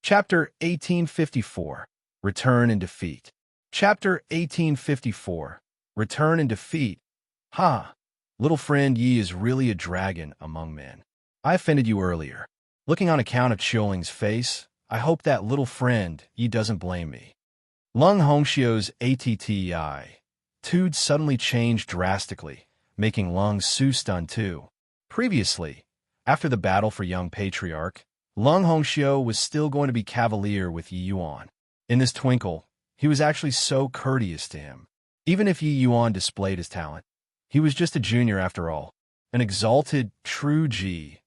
Chapter 1854, Return and Defeat. Chapter 1854, Return and Defeat. Ha! Little friend, ye is really a dragon among men. I offended you earlier. Looking on account of Chioling's face, I hope that little friend, ye doesn't blame me. Lung Hongxiu's attitude suddenly changed drastically, making Lung Su stunned too. Previously, after the battle for Young Patriarch, Lung Hongxiu was still going to be cavalier with Yi Yuan. In this twinkle, he was actually so courteous to him. Even if Yi Yuan displayed his talent, he was just a junior after all, an exalted, true G.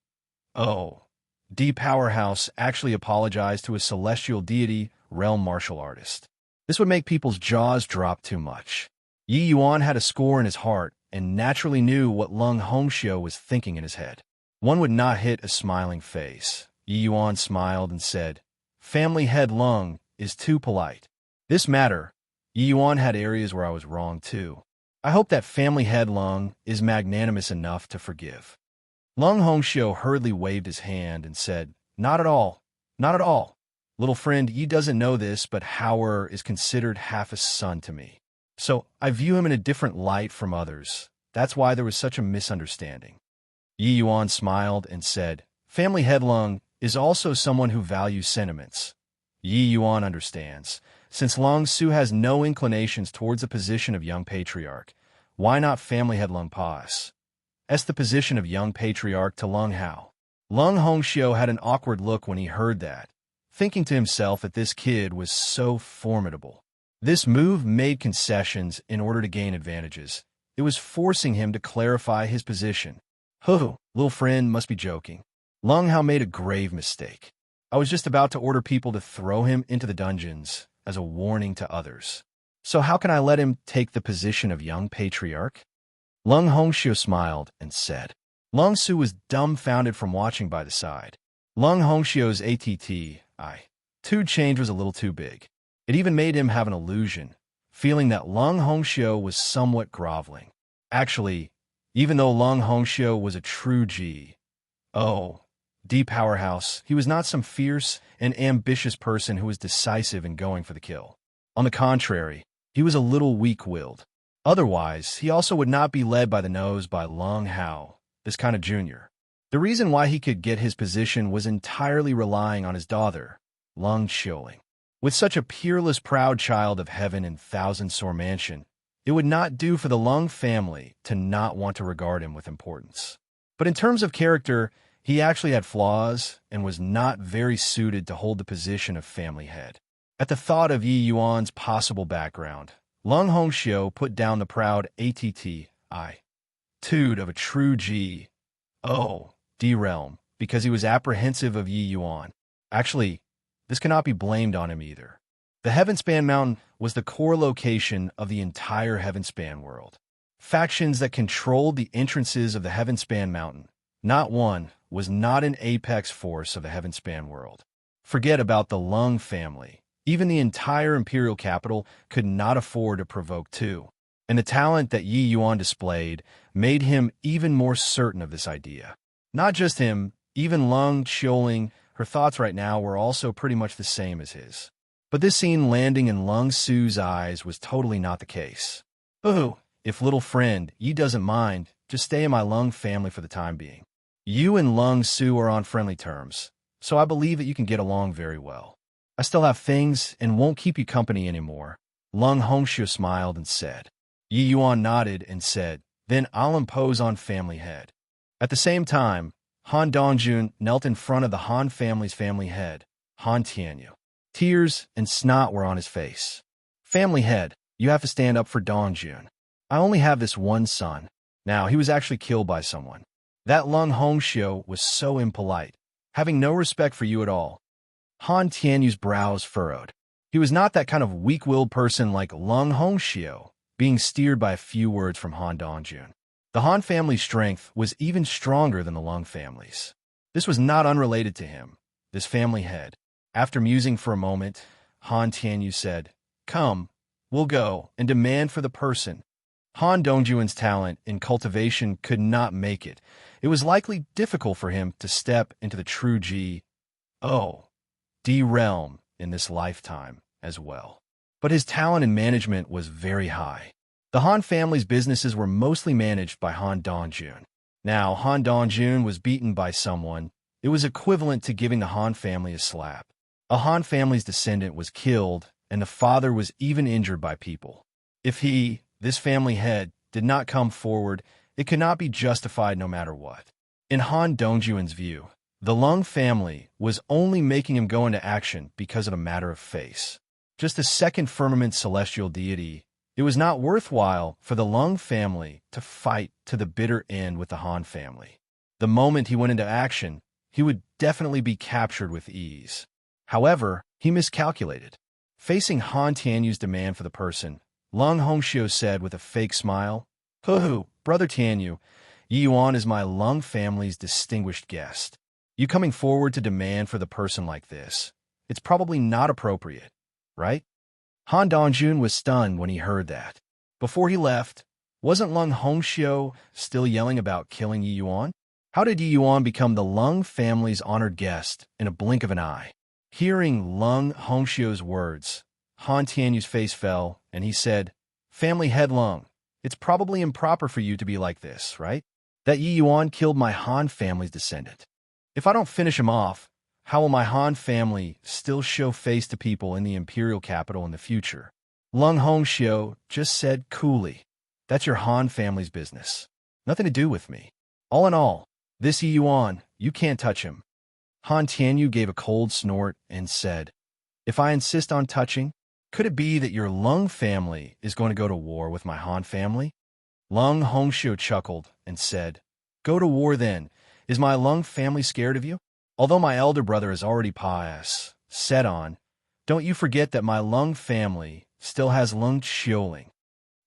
Oh, D powerhouse actually apologized to a celestial deity, realm martial artist. This would make people's jaws drop too much. Yi Yuan had a score in his heart and naturally knew what Lung Hongxiu was thinking in his head. One would not hit a smiling face. Yi Yuan smiled and said, "Family head Lung is too polite. This matter, Yi Yuan had areas where I was wrong too. I hope that family head Lung is magnanimous enough to forgive." Lung Hongxiu hurriedly waved his hand and said, "Not at all, not at all. Little friend, ye doesn't know this, but Hauer is considered half a son to me. So I view him in a different light from others. That's why there was such a misunderstanding." Yi Yuan smiled and said, "Family head Lung is also someone who values sentiments." Yi Yuan understands. Since Lung Su has no inclinations towards the position of Young Patriarch, why not family head Lung pass? As the position of Young Patriarch to Lung Hao. Lung Hongxiu had an awkward look when he heard that, thinking to himself that this kid was so formidable. This move made concessions in order to gain advantages. It was forcing him to clarify his position. Little friend must be joking. Lung Hao made a grave mistake. I was just about to order people to throw him into the dungeons as a warning to others. So how can I let him take the position of Young Patriarch? Lung Hongxiu smiled and said. Lung Su was dumbfounded from watching by the side. Lung Hongxiu's attitude change was a little too big. It even made him have an illusion, feeling that Lung Hongxiu was somewhat groveling. Actually, even though Lung Hongxiu was a true G. D powerhouse, he was not some fierce and ambitious person who was decisive in going for the kill. On the contrary, he was a little weak-willed. Otherwise, he also would not be led by the nose by Lung Hao, this kind of junior. The reason why he could get his position was entirely relying on his daughter, Lung Chiuling. With such a peerless, proud child of heaven in Thousand Sore Mansion, it would not do for the Lung family to not want to regard him with importance. But in terms of character, he actually had flaws and was not very suited to hold the position of family head. At the thought of Yi Yuan's possible background, Lung Hongxiu put down the proud attitude of a true G. D realm, because he was apprehensive of Yi Yuan. Actually, this cannot be blamed on him either. The Heavenspan Mountain was the core location of the entire Heavenspan world. Factions that controlled the entrances of the Heavenspan Mountain, not one, was not an apex force of the Heavenspan world. Forget about the Lung family. Even the entire imperial capital could not afford to provoke two. And the talent that Yi Yuan displayed made him even more certain of this idea. Not just him, even Lung Chiuling, her thoughts right now were also pretty much the same as his. But this scene landing in Lung Su's eyes was totally not the case. If little friend, Yi doesn't mind, just stay in my Lung family for the time being. You and Lung Su are on friendly terms, so I believe that you can get along very well. I still have things and won't keep you company anymore. Lung Hongxiu smiled and said. Yi Yuan nodded and said, "Then I'll impose on family head." At the same time, Han Dongjun knelt in front of the Han family's family head, Han Tianyu. Tears and snot were on his face. "Family head, you have to stand up for Dongjun. I only have this one son. Now, he was actually killed by someone. That Lung Hongxiu was so impolite, having no respect for you at all." Han Tianyu's brows furrowed. He was not that kind of weak-willed person like Lung Hongxiu, being steered by a few words from Han Dongjun. The Han family's strength was even stronger than the Lung family's. This was not unrelated to him, this family head. After musing for a moment, Han Tianyu said, "Come, we'll go and demand for the person." Han Dongjun's talent in cultivation could not make it. It was likely difficult for him to step into the true G. realm in this lifetime as well. But his talent in management was very high. The Han family's businesses were mostly managed by Han Dongjun. Now, Han Dongjun was beaten by someone. It was equivalent to giving the Han family a slap. A Han family's descendant was killed, and the father was even injured by people. If he, this family head, did not come forward, it could not be justified no matter what. In Han Dongjun's view, the Lung family was only making him go into action because of a matter of face. Just a second firmament celestial deity, it was not worthwhile for the Lung family to fight to the bitter end with the Han family. The moment he went into action, he would definitely be captured with ease. However, he miscalculated. Facing Han Tianyu's demand for the person, Lung Hongxiu said with a fake smile, "Hoo-hoo, Brother Tianyu, Yi Yuan is my Lung family's distinguished guest. You coming forward to demand for the person like this, it's probably not appropriate, right?" Han Dongjun was stunned when he heard that. Before he left, wasn't Lung Hongxiu still yelling about killing Yi Yuan? How did Yi Yuan become the Lung family's honored guest in a blink of an eye? Hearing Lung Hongxiu's words, Han Tianyu's face fell, and he said, "Family head Lung, it's probably improper for you to be like this, right? That Yi Yuan killed my Han family's descendant. If I don't finish him off, how will my Han family still show face to people in the imperial capital in the future?" Lung Hongxiu just said coolly, "That's your Han family's business. Nothing to do with me. All in all, this Yi Yuan, you can't touch him." Han Tianyu gave a cold snort and said, "If I insist on touching, could it be that your Lung family is going to go to war with my Han family?" Lung Hongxiu chuckled and said, "Go to war then. Is my Lung family scared of you? Although my elder brother is already set on, don't you forget that my Lung family still has Lung Xiuling."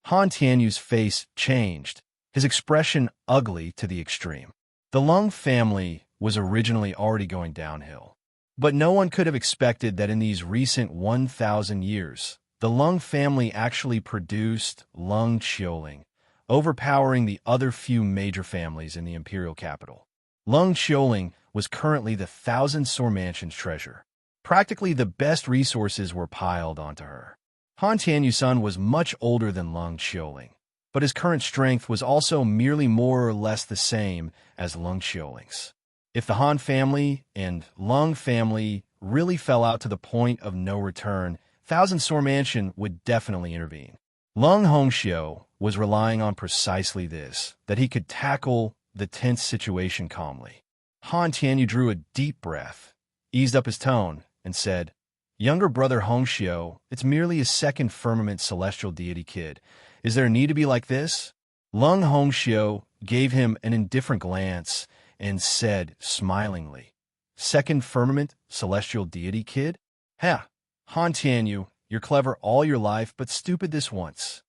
Han Tianyu's face changed, his expression ugly to the extreme. The Lung family was originally already going downhill. But no one could have expected that in these recent 1,000 years, the Lung family actually produced Lung Xiuling, overpowering the other few major families in the imperial capital. Lung Xiuling was currently the Thousand Sore Mansion's treasure. Practically the best resources were piled onto her. Han Tianyu's son was much older than Lung Xiuling, but his current strength was also merely more or less the same as Lung Xiuling's. If the Han family and Lung family really fell out to the point of no return, Thousand Sore Mansion would definitely intervene. Lung Hongxiu was relying on precisely this, that he could tackle the tense situation calmly. Han Tianyu drew a deep breath, eased up his tone, and said, "Younger brother Hongxiu, it's merely a second firmament celestial deity kid. Is there a need to be like this?" Lung Hongxiu gave him an indifferent glance and said smilingly, "Second firmament celestial deity kid? Ha! Han Tianyu, you're clever all your life, but stupid this once."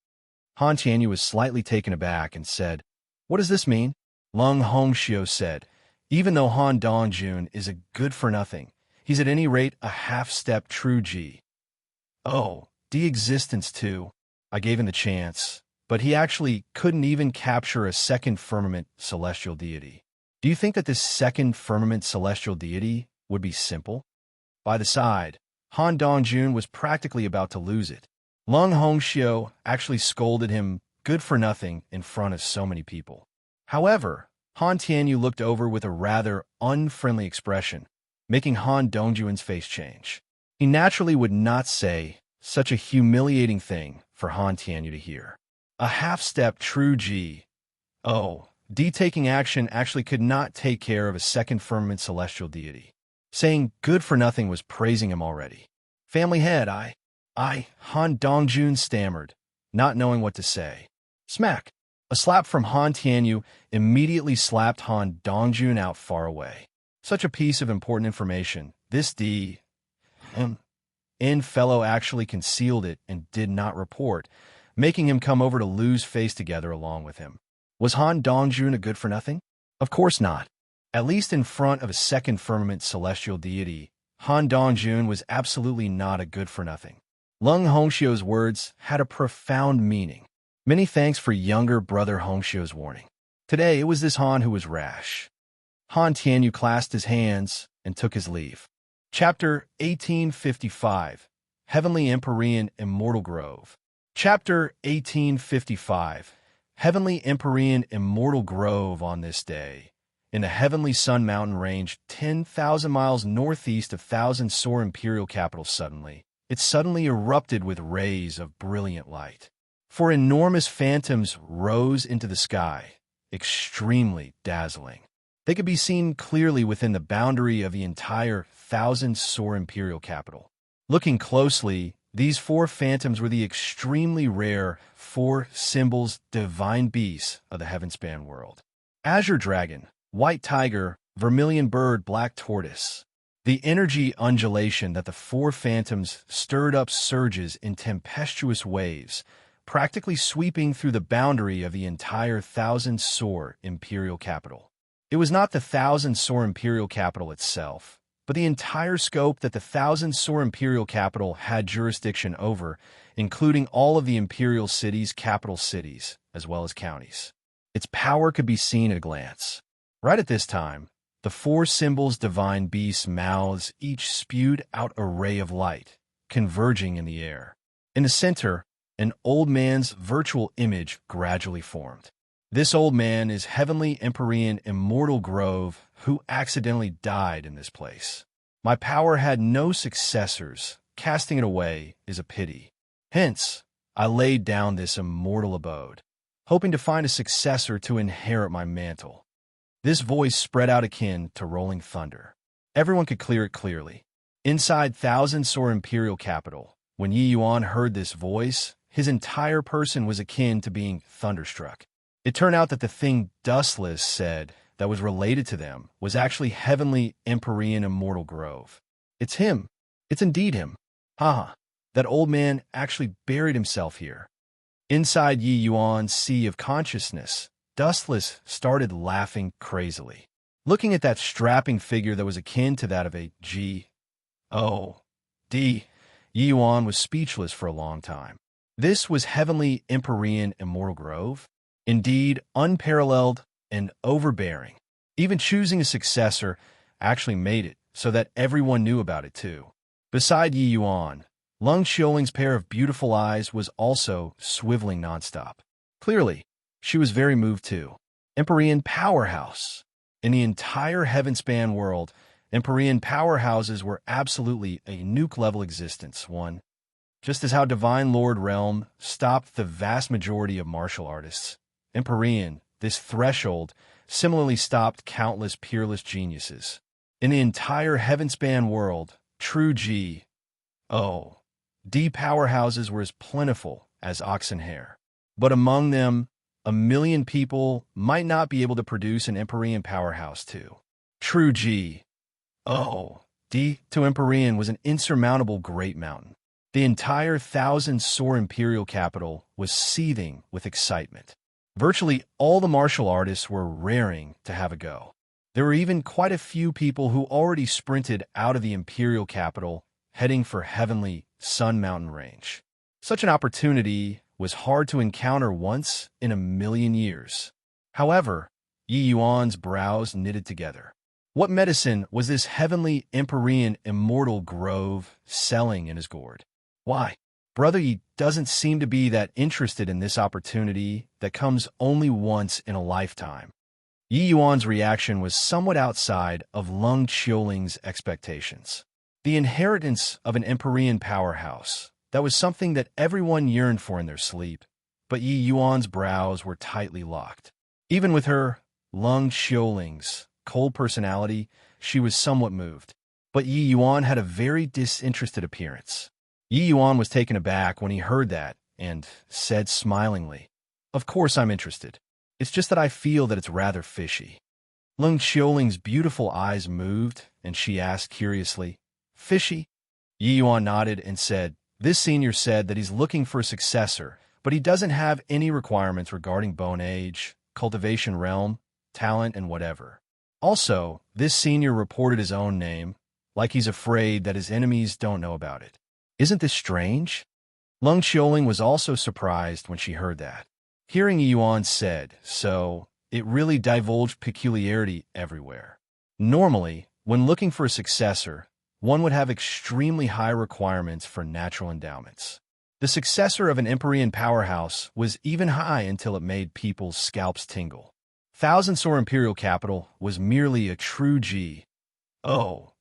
Han Tianyu was slightly taken aback and said, "What does this mean?" Lung Hongxiu said, "Even though Han Dongjun is a good-for-nothing, he's at any rate a half-step true G. Oh, de-existence too. I gave him the chance, but he actually couldn't even capture a second firmament celestial deity. Do you think that this second firmament celestial deity would be simple?" By the side, Han Dongjun was practically about to lose it. Lung Hongxiu actually scolded him good for nothing in front of so many people. However, Han Tianyu looked over with a rather unfriendly expression, making Han Dongjun's face change. He naturally would not say such a humiliating thing for Han Tianyu to hear. A half-step true G. Oh, D taking action actually could not take care of a second firmament celestial deity. Saying good for nothing was praising him already. Family head, Han Dongjun stammered, not knowing what to say. Smack! A slap from Han Tianyu immediately slapped Han Dongjun out far away. Such a piece of important information. This N fellow actually concealed it and did not report, making him come over to lose face together along with him. Was Han Dongjun a good-for-nothing? Of course not. At least in front of a second firmament celestial deity, Han Dongjun was absolutely not a good-for-nothing. Lung Hongxiu's words had a profound meaning. Many thanks for younger brother Hongxiu's warning. Today it was this Han who was rash. Han Tianyu clasped his hands and took his leave. Chapter 1855, Heavenly Empyrean Immortal Grove. Chapter 1855, Heavenly Empyrean Immortal Grove. On this day, in the heavenly sun mountain range 10,000 miles northeast of Thousand Sore imperial capital, it suddenly erupted with rays of brilliant light. Four enormous phantoms rose into the sky, extremely dazzling. They could be seen clearly within the boundary of the entire Thousand Sore imperial capital. Looking closely, these four phantoms were the extremely rare four symbols divine beasts of the heaven-span world. Azure dragon, white tiger, vermilion bird, black tortoise. The energy undulation that the four phantoms stirred up surges in tempestuous waves, practically sweeping through the boundary of the entire Thousand Sore imperial capital. It was not the Thousand Sore imperial capital itself, but the entire scope that the Thousand Sore imperial capital had jurisdiction over, including all of the imperial cities, capital cities, as well as counties. Its power could be seen at a glance. Right at this time, the four symbols' divine beasts' mouths each spewed out a ray of light, converging in the air. In the center, an old man's virtual image gradually formed. This old man is Heavenly Empyrean Immortal Grove, who accidentally died in this place. My power had no successors. Casting it away is a pity. Hence, I laid down this immortal abode, hoping to find a successor to inherit my mantle. This voice spread out akin to rolling thunder. Everyone could hear it clearly. Inside Thousand Sore imperial capital, when Yi Yuan heard this voice, his entire person was akin to being thunderstruck. It turned out that the thing Dustless said that was related to them was actually Heavenly Empyrean Immortal Grove. It's him. It's indeed him. Haha, that old man actually buried himself here. Inside Yi Yuan's sea of consciousness, Dustless started laughing crazily. Looking at that strapping figure that was akin to that of a G-O-D, Yi Yuan was speechless for a long time. This was Heavenly Empyrean Immortal Grove? Indeed, unparalleled and overbearing. Even choosing a successor actually made it so that everyone knew about it too. Beside Yi Yuan, Lung Xiaoling's pair of beautiful eyes was also swiveling nonstop. Clearly, she was very moved too. Empyrean powerhouse. In the entire heaven-span world, Empyrean powerhouses were absolutely a nuke-level existence. One, just as how Divine Lord Realm stopped the vast majority of martial artists, Empyrean, this threshold, similarly stopped countless peerless geniuses. In the entire heaven-span world, true G-O-D powerhouses were as plentiful as oxen hair. But among them, 1,000,000 people might not be able to produce an Empyrean powerhouse too. True G-O-D to Empyrean was an insurmountable great mountain. The entire Thousand Sore imperial capital was seething with excitement. Virtually all the martial artists were raring to have a go. There were even quite a few people who already sprinted out of the imperial capital, heading for Heavenly Sun Mountain Range. Such an opportunity was hard to encounter once in 1,000,000 years. However, Yi Yuan's brows knitted together. What medicine was this Heavenly Empyrean Immortal Grove selling in his gourd? Why, Brother Yi doesn't seem to be that interested in this opportunity that comes only once in a lifetime. Yi Yuan's reaction was somewhat outside of Lung Xiaoling's expectations. The inheritance of an Empyrean powerhouse, that was something that everyone yearned for in their sleep, but Yi Yuan's brows were tightly locked. Even with her, Lung Xiaoling's, cold personality, she was somewhat moved. But Yi Yuan had a very disinterested appearance. Yi Yuan was taken aback when he heard that and said smilingly, "Of course I'm interested. It's just that I feel that it's rather fishy." Lung Xiaoling's beautiful eyes moved, and she asked curiously, "Fishy?" Yi Yuan nodded and said, "This senior said that he's looking for a successor, but he doesn't have any requirements regarding bone age, cultivation realm, talent, and whatever. Also, this senior reported his own name, like he's afraid that his enemies don't know about it. Isn't this strange?" Lung Xiaoling was also surprised when she heard that. Hearing Yi Yuan said so, it really divulged peculiarity everywhere. Normally, when looking for a successor, one would have extremely high requirements for natural endowments. The successor of an Empyrean powerhouse was even high until it made people's scalps tingle. Thousand Sor Imperial Capital was merely a true D-level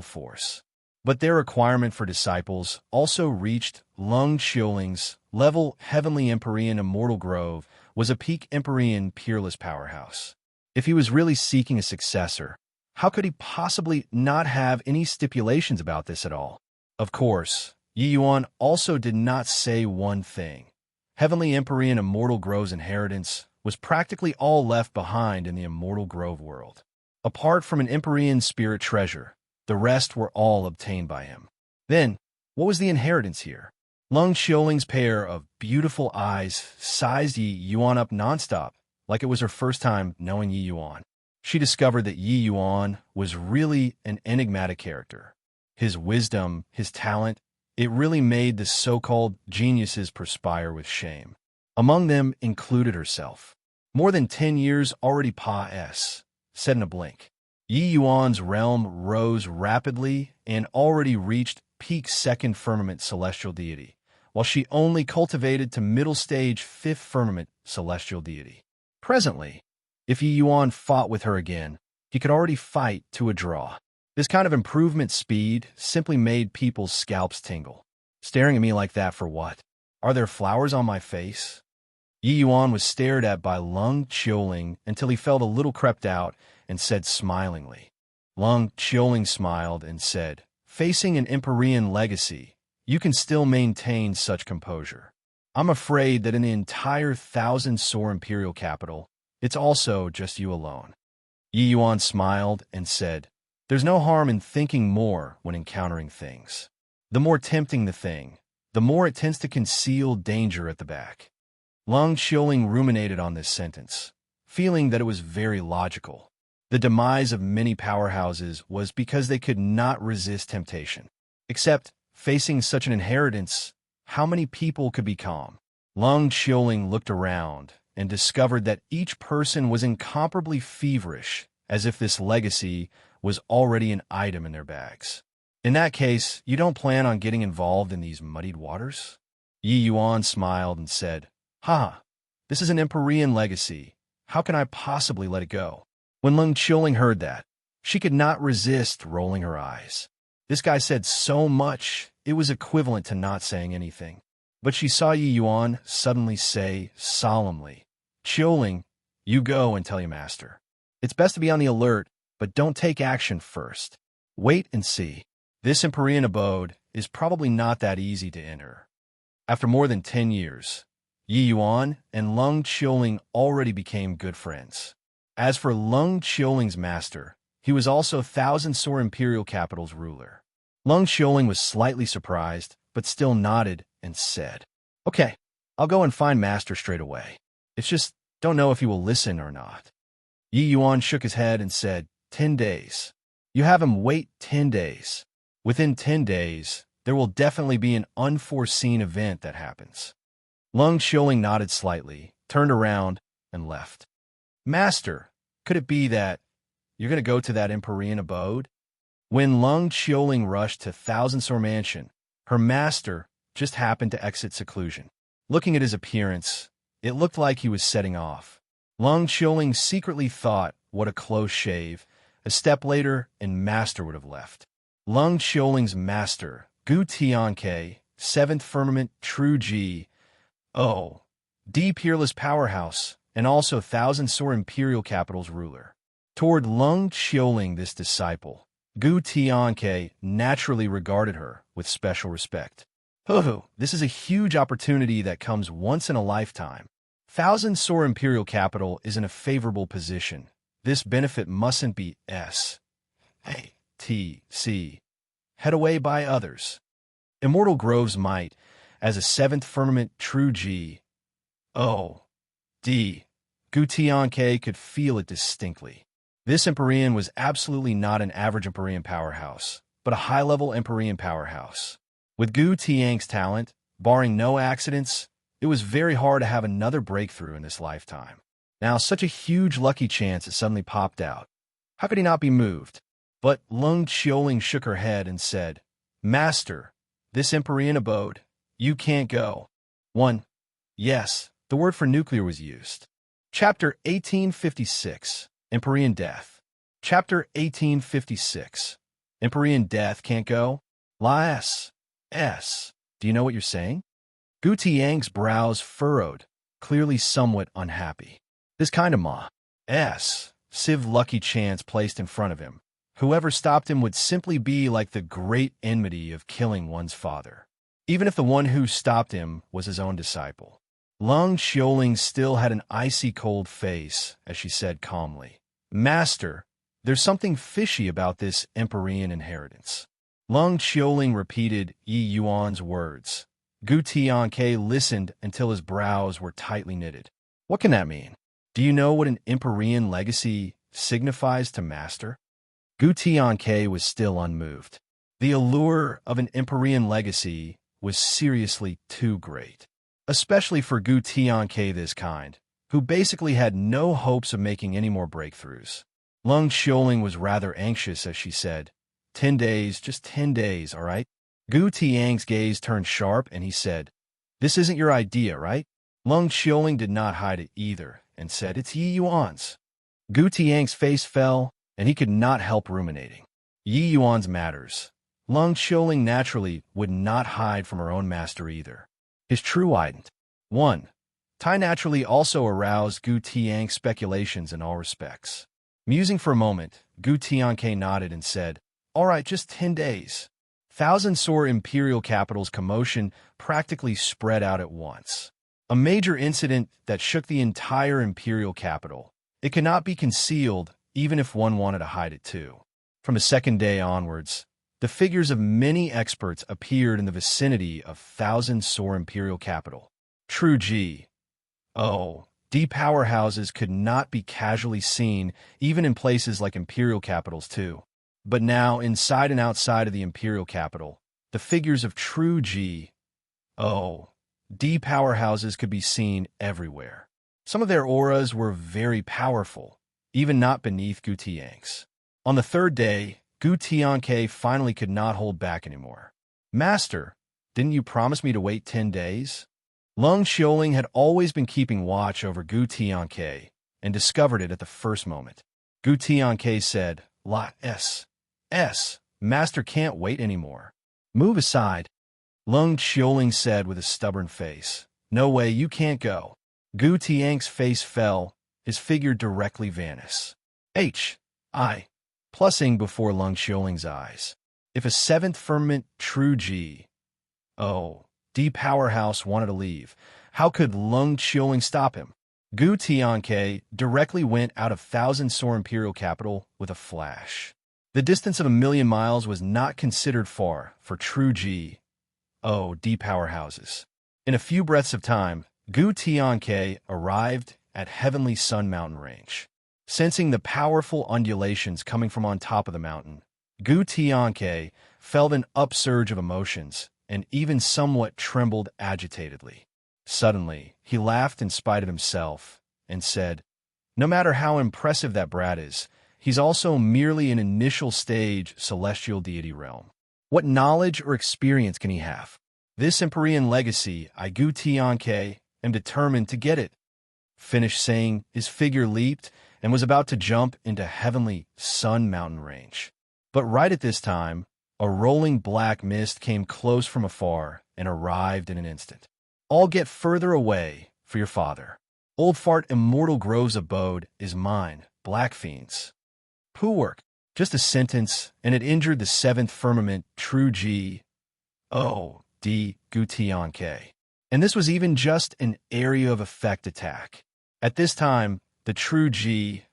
force. But their requirement for disciples also reached Lung Xiuling's level. Heavenly Empyrean Immortal Grove was a peak Empyrean peerless powerhouse. If he was really seeking a successor, how could he possibly not have any stipulations about this at all? Of course, Yi Yuan also did not say one thing. Heavenly Empyrean Immortal Grove's inheritance was practically all left behind in the Immortal Grove world. Apart from an Empyrean spirit treasure, the rest were all obtained by him. Then, what was the inheritance here? Lung Xiuling's pair of beautiful eyes sized Yi Yuan up nonstop, like it was her first time knowing Yi Yuan. She discovered that Yi Yuan was really an enigmatic character. His wisdom, his talent, it really made the so-called geniuses perspire with shame. Among them included herself. More than 10 years already said in a blink. Yi Yuan's realm rose rapidly and already reached peak second firmament celestial deity, while she only cultivated to middle stage fifth firmament celestial deity. Presently, if Yi Yuan fought with her again, he could already fight to a draw. This kind of improvement speed simply made people's scalps tingle. Staring at me like that for what? Are there flowers on my face? Yi Yuan was stared at by Lung Xiuling until he felt a little crept out and said smilingly. Lung Xiuling smiled and said, "Facing an Empyrean legacy, you can still maintain such composure. I'm afraid that in the entire Thousand Sor Imperial Capital, it's also just you alone." Yi Yuan smiled and said, "There's no harm in thinking more when encountering things. The more tempting the thing, the more it tends to conceal danger at the back." Lung Xiuling ruminated on this sentence, feeling that it was very logical. The demise of many powerhouses was because they could not resist temptation. Except, facing such an inheritance, how many people could be calm? Lung Xiuling looked around and discovered that each person was incomparably feverish, as if this legacy was already an item in their bags. In that case, you don't plan on getting involved in these muddied waters? Yi Yuan smiled and said, this is an Empyrean legacy. How can I possibly let it go?" When Lung Xiuling heard that, she could not resist rolling her eyes. This guy said so much, it was equivalent to not saying anything. But she saw Yi Yuan suddenly say solemnly, "Xiuling, you go and tell your master. It's best to be on the alert, but don't take action first. Wait and see. This Empyrean abode is probably not that easy to enter." After more than 10 years, Yi Yuan and Lung Xiuling already became good friends. As for Lung Xiuling's master, he was also Thousand Sor Imperial Capital's ruler. Lung Xiuling was slightly surprised, but still nodded and said, "Okay, I'll go and find master straight away. It's just, don't know if he will listen or not." Yi Yuan shook his head and said, 10 days. You have him wait 10 days. Within 10 days, there will definitely be an unforeseen event that happens." Lung Xiuling nodded slightly, turned around, and left. "Master, could it be that you're going to go to that Empyrean abode?" When Lung Xiuling rushed to Thousand Sor Mansion, her master just happened to exit seclusion. Looking at his appearance, it looked like he was setting off. Lung Xiuling secretly thought, what a close shave. A step later, and master would have left. Lung Xiuling's master, Gu Tianke, 7th Firmament True D Peerless Powerhouse, and also Thousand Sor Imperial Capital's ruler. Toward Lung Xiuling, this disciple, Gu Tianke naturally regarded her with special respect. This is a huge opportunity that comes once in a lifetime. Thousand Sor Imperial Capital is in a favorable position. This benefit mustn't be head away by others. Immortal Grove's might, as a 7th Firmament True Gu Tianke could feel it distinctly. This Empyrean was absolutely not an average Empyrean powerhouse, but a high-level Empyrean powerhouse. With Gu Tianke's talent, barring no accidents, it was very hard to have another breakthrough in this lifetime. Now, such a huge lucky chance had suddenly popped out. How could he not be moved? But Lung Xiaoling shook her head and said, Master, this Empyrean abode, you can't go. 1. Yes, the word for nuclear was used. Chapter 1856, Empyrean Death. Chapter 1856, Empyrean Death can't go? S. Do you know what you're saying? Gu Tiang's brows furrowed, clearly somewhat unhappy. This kind of civ lucky chance placed in front of him. Whoever stopped him would simply be like the great enmity of killing one's father, even if the one who stopped him was his own disciple. Lung Xiaoling still had an icy cold face as she said calmly, Master, there's something fishy about this Empyrean inheritance. Lung Xiaoling repeated Yi Yuan's words. Gu Tianke listened until his brows were tightly knitted. What can that mean? Do you know what an Empyrean legacy signifies to Master? Gu Tianke was still unmoved. The allure of an Empyrean legacy was seriously too great, especially for Gu Tianke this kind, who basically had no hopes of making any more breakthroughs. Lung Xiaoling was rather anxious as she said, 10 days, just 10 days, all right? Gu Tiang's gaze turned sharp and he said, This isn't your idea, right? Lung Xiaoling did not hide it either and said, It's Yi Yuan's. Gu Tiang's face fell and he could not help ruminating. Yi Yuan's matters. Lung Xiaoling naturally would not hide from her own master either. His true ident. 1. Tai naturally also aroused Gu Tiang's speculations in all respects. Musing for a moment, Gu Tianke nodded and said, All right, just 10 days. Thousand-sore imperial capital's commotion practically spread out at once. A major incident that shook the entire imperial capital. It could not be concealed even if one wanted to hide it too. From the second day onwards, the figures of many experts appeared in the vicinity of thousand-sore imperial capital. True G. D powerhouses could not be casually seen even in places like imperial capitals too. But now, inside and outside of the imperial capital, the figures of true D powerhouses could be seen everywhere. Some of their auras were very powerful, even not beneath Gu Tiang's. On the third day, Gu Tianke finally could not hold back anymore. Master, didn't you promise me to wait 10 days? Lung Xiaoling had always been keeping watch over Gu Tianke and discovered it at the first moment. Gu Tianke said, Master can't wait anymore. Move aside. Lung Xiaoling said with a stubborn face, No way, you can't go. Gu Tiang's face fell, his figure directly vanished. Plussing before Lung Xiaoling's eyes. If a seventh firmament true D powerhouse wanted to leave, how could Lung Xiaoling stop him? Gu Tianke directly went out of thousand-sore imperial capital with a flash. The distance of 1,000,000 miles was not considered far for true D powerhouses. In a few breaths of time, Gu Tianke arrived at Heavenly Sun Mountain Range. Sensing the powerful undulations coming from on top of the mountain, Gu Tianke felt an upsurge of emotions and even somewhat trembled agitatedly. Suddenly, he laughed in spite of himself and said, No matter how impressive that brat is, he's also merely an initial stage celestial deity realm. What knowledge or experience can he have? This Empyrean legacy, I Gu Tianke, am determined to get it. Finished saying, his figure leaped and was about to jump into Heavenly Sun Mountain Range. But right at this time, a rolling black mist came close from afar and arrived in an instant. All get further away for your father. Old Fart Immortal Grove's abode is mine, black fiends. Pooh work. Just a sentence, and it injured the seventh firmament true D Gu Tianke. And this was even just an area of effect attack. At this time, the true D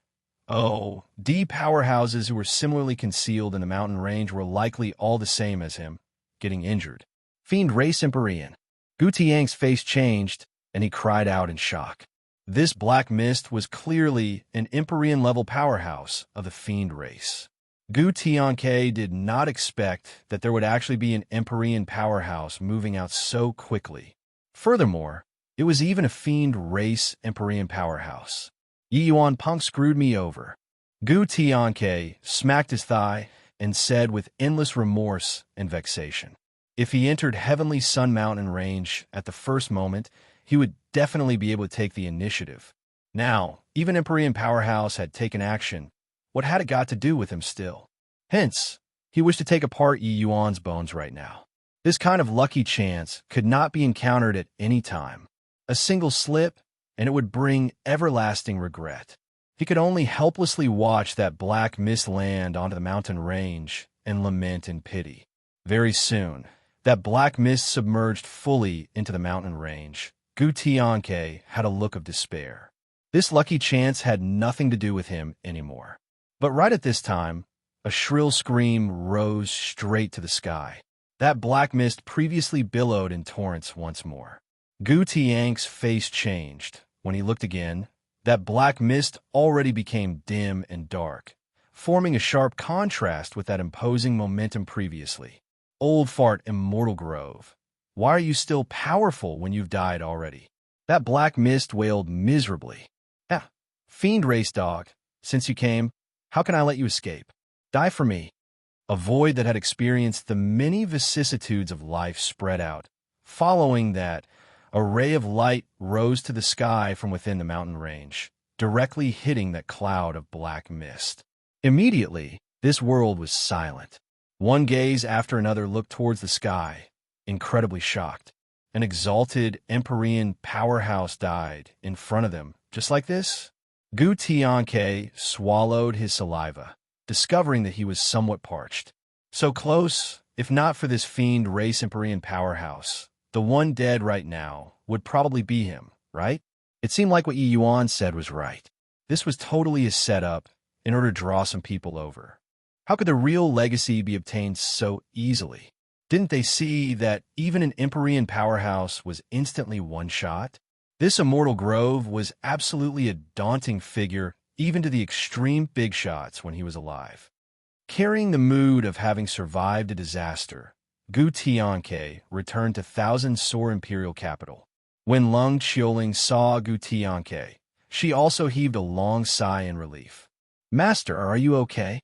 powerhouses who were similarly concealed in the mountain range were likely all the same as him, getting injured. Fiend race Empyrean. Gu Tiang's face changed, and he cried out in shock. This black mist was clearly an Empyrean-level powerhouse of the fiend race. Gu Tianke did not expect that there would actually be an Empyrean powerhouse moving out so quickly. Furthermore, it was even a fiend race Empyrean powerhouse. Yi Yuan punk screwed me over. Gu Tianke smacked his thigh and said with endless remorse and vexation. If he entered Heavenly Sun Mountain Range at the first moment, he would definitely be able to take the initiative. Now, even Empyrean Powerhouse had taken action. What had it got to do with him still? Hence, he wished to take apart Yi Yuan's bones right now. This kind of lucky chance could not be encountered at any time. A single slip, and it would bring everlasting regret. He could only helplessly watch that black mist land onto the mountain range and lament in pity. Very soon, that black mist submerged fully into the mountain range. Gu Tianke had a look of despair. This lucky chance had nothing to do with him anymore. But right at this time, a shrill scream rose straight to the sky. That black mist previously billowed in torrents once more. Gu Tianke's face changed. When he looked again, that black mist already became dim and dark, forming a sharp contrast with that imposing momentum previously. Old fart Immortal Grove, why are you still powerful when you've died already? That black mist wailed miserably. Fiend race dog, since you came, how can I let you escape? Die for me. A void that had experienced the many vicissitudes of life spread out. Following that, a ray of light rose to the sky from within the mountain range, directly hitting that cloud of black mist. Immediately, this world was silent. One gaze after another looked towards the sky, incredibly shocked. An exalted Empyrean powerhouse died in front of them, just like this. Gu Tianke swallowed his saliva, discovering that he was somewhat parched. So close, if not for this fiend race Empyrean powerhouse, the one dead right now would probably be him, right? It seemed like what Yi Yuan said was right. This was totally a setup in order to draw some people over. How could the real legacy be obtained so easily? Didn't they see that even an Empyrean powerhouse was instantly one-shot? This Immortal Grove was absolutely a daunting figure, even to the extreme big shots when he was alive. Carrying the mood of having survived a disaster, Gu Tianke returned to Thousand Sore Imperial Capital. When Lung Qiuling saw Gu Tianke, she also heaved a long sigh in relief. "Master, are you okay?"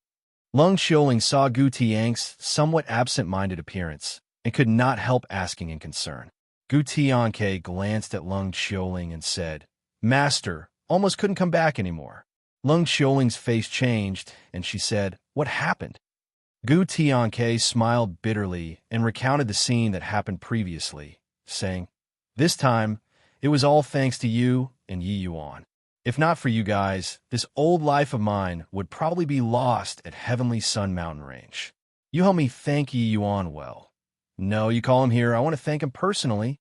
Lung Qiuling saw Gu Tianke's somewhat absent-minded appearance and could not help asking in concern. Gu Tianke glanced at Lung Qiuling and said, "Master, almost couldn't come back anymore." Lung Qiuling's face changed, and she said, "What happened?" Gu Tianke smiled bitterly and recounted the scene that happened previously, saying, "This time, it was all thanks to you and Yi Yuan. If not for you guys, this old life of mine would probably be lost at Heavenly Sun Mountain Range. You helped me thank Yi Yuan well. No, you call him here, I want to thank him personally."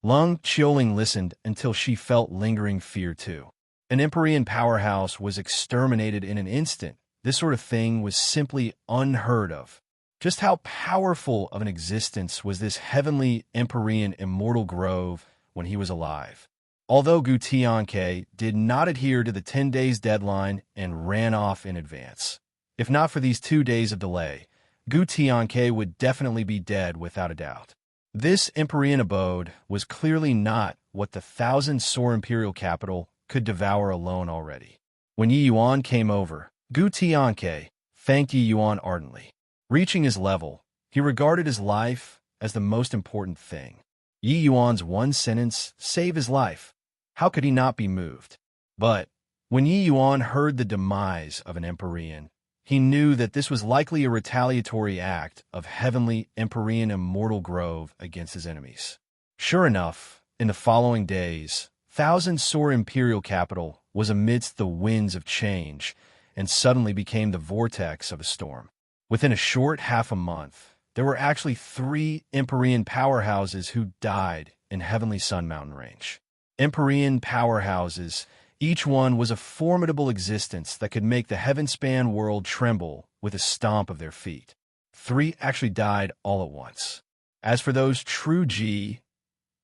Lung Qiuling listened until she felt lingering fear too. An Empyrean powerhouse was exterminated in an instant. This sort of thing was simply unheard of. Just how powerful of an existence was this heavenly Empyrean Immortal Grove when he was alive? Although Gu Tianke did not adhere to the 10 days deadline and ran off in advance. If not for these 2 days of delay, Gu Tianke would definitely be dead without a doubt. This Empyrean abode was clearly not what the Thousand Sore Imperial Capital could devour alone already. When Yi Yuan came over, Gu Tianke thanked Yi Yuan ardently. Reaching his level, he regarded his life as the most important thing. Yi Yuan's one sentence saved his life. How could he not be moved? But when Yi Yuan heard the demise of an Empyrean, he knew that this was likely a retaliatory act of heavenly Empyrean Immortal Grove against his enemies. Sure enough, in the following days, Thousand Sore Imperial Capital was amidst the winds of change and suddenly became the vortex of a storm. Within a short half a month, there were actually 3 Empyrean powerhouses who died in Heavenly Sun Mountain Range. Empyrean powerhouses, each one was a formidable existence that could make the heaven-span world tremble with a stomp of their feet. 3 actually died all at once. As for those true D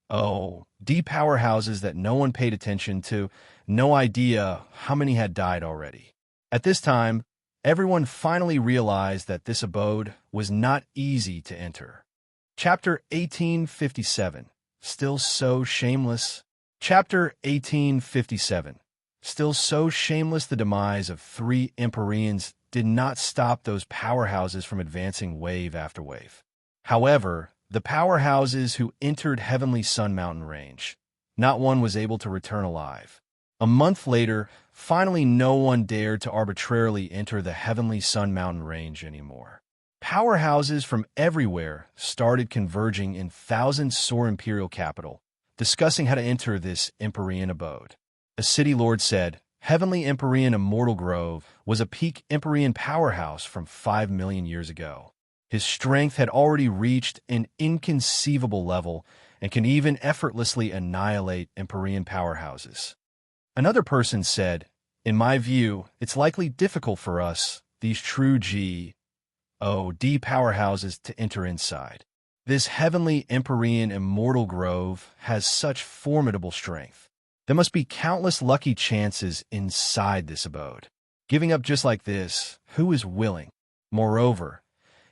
powerhouses that no one paid attention to, no idea how many had died already. At this time, everyone finally realized that this abode was not easy to enter. Chapter 1857, Still So Shameless. Chapter 1857, Still So Shameless, the demise of 3 Empyreans did not stop those powerhouses from advancing wave after wave. However, the powerhouses who entered Heavenly Sun Mountain Range, not one was able to return alive. A month later, finally no one dared to arbitrarily enter the Heavenly Sun Mountain Range anymore. Powerhouses from everywhere started converging in thousands soar imperial capital, discussing how to enter this Empyrean abode. A city lord said, Heavenly Empyrean Immortal Grove was a peak Empyrean powerhouse from 5 million years ago. His strength had already reached an inconceivable level and can even effortlessly annihilate Empyrean powerhouses. Another person said, in my view, it's likely difficult for us, these true G-O-D powerhouses, to enter inside. This Heavenly Empyrean Immortal Grove has such formidable strength. There must be countless lucky chances inside this abode. Giving up just like this, who is willing? Moreover,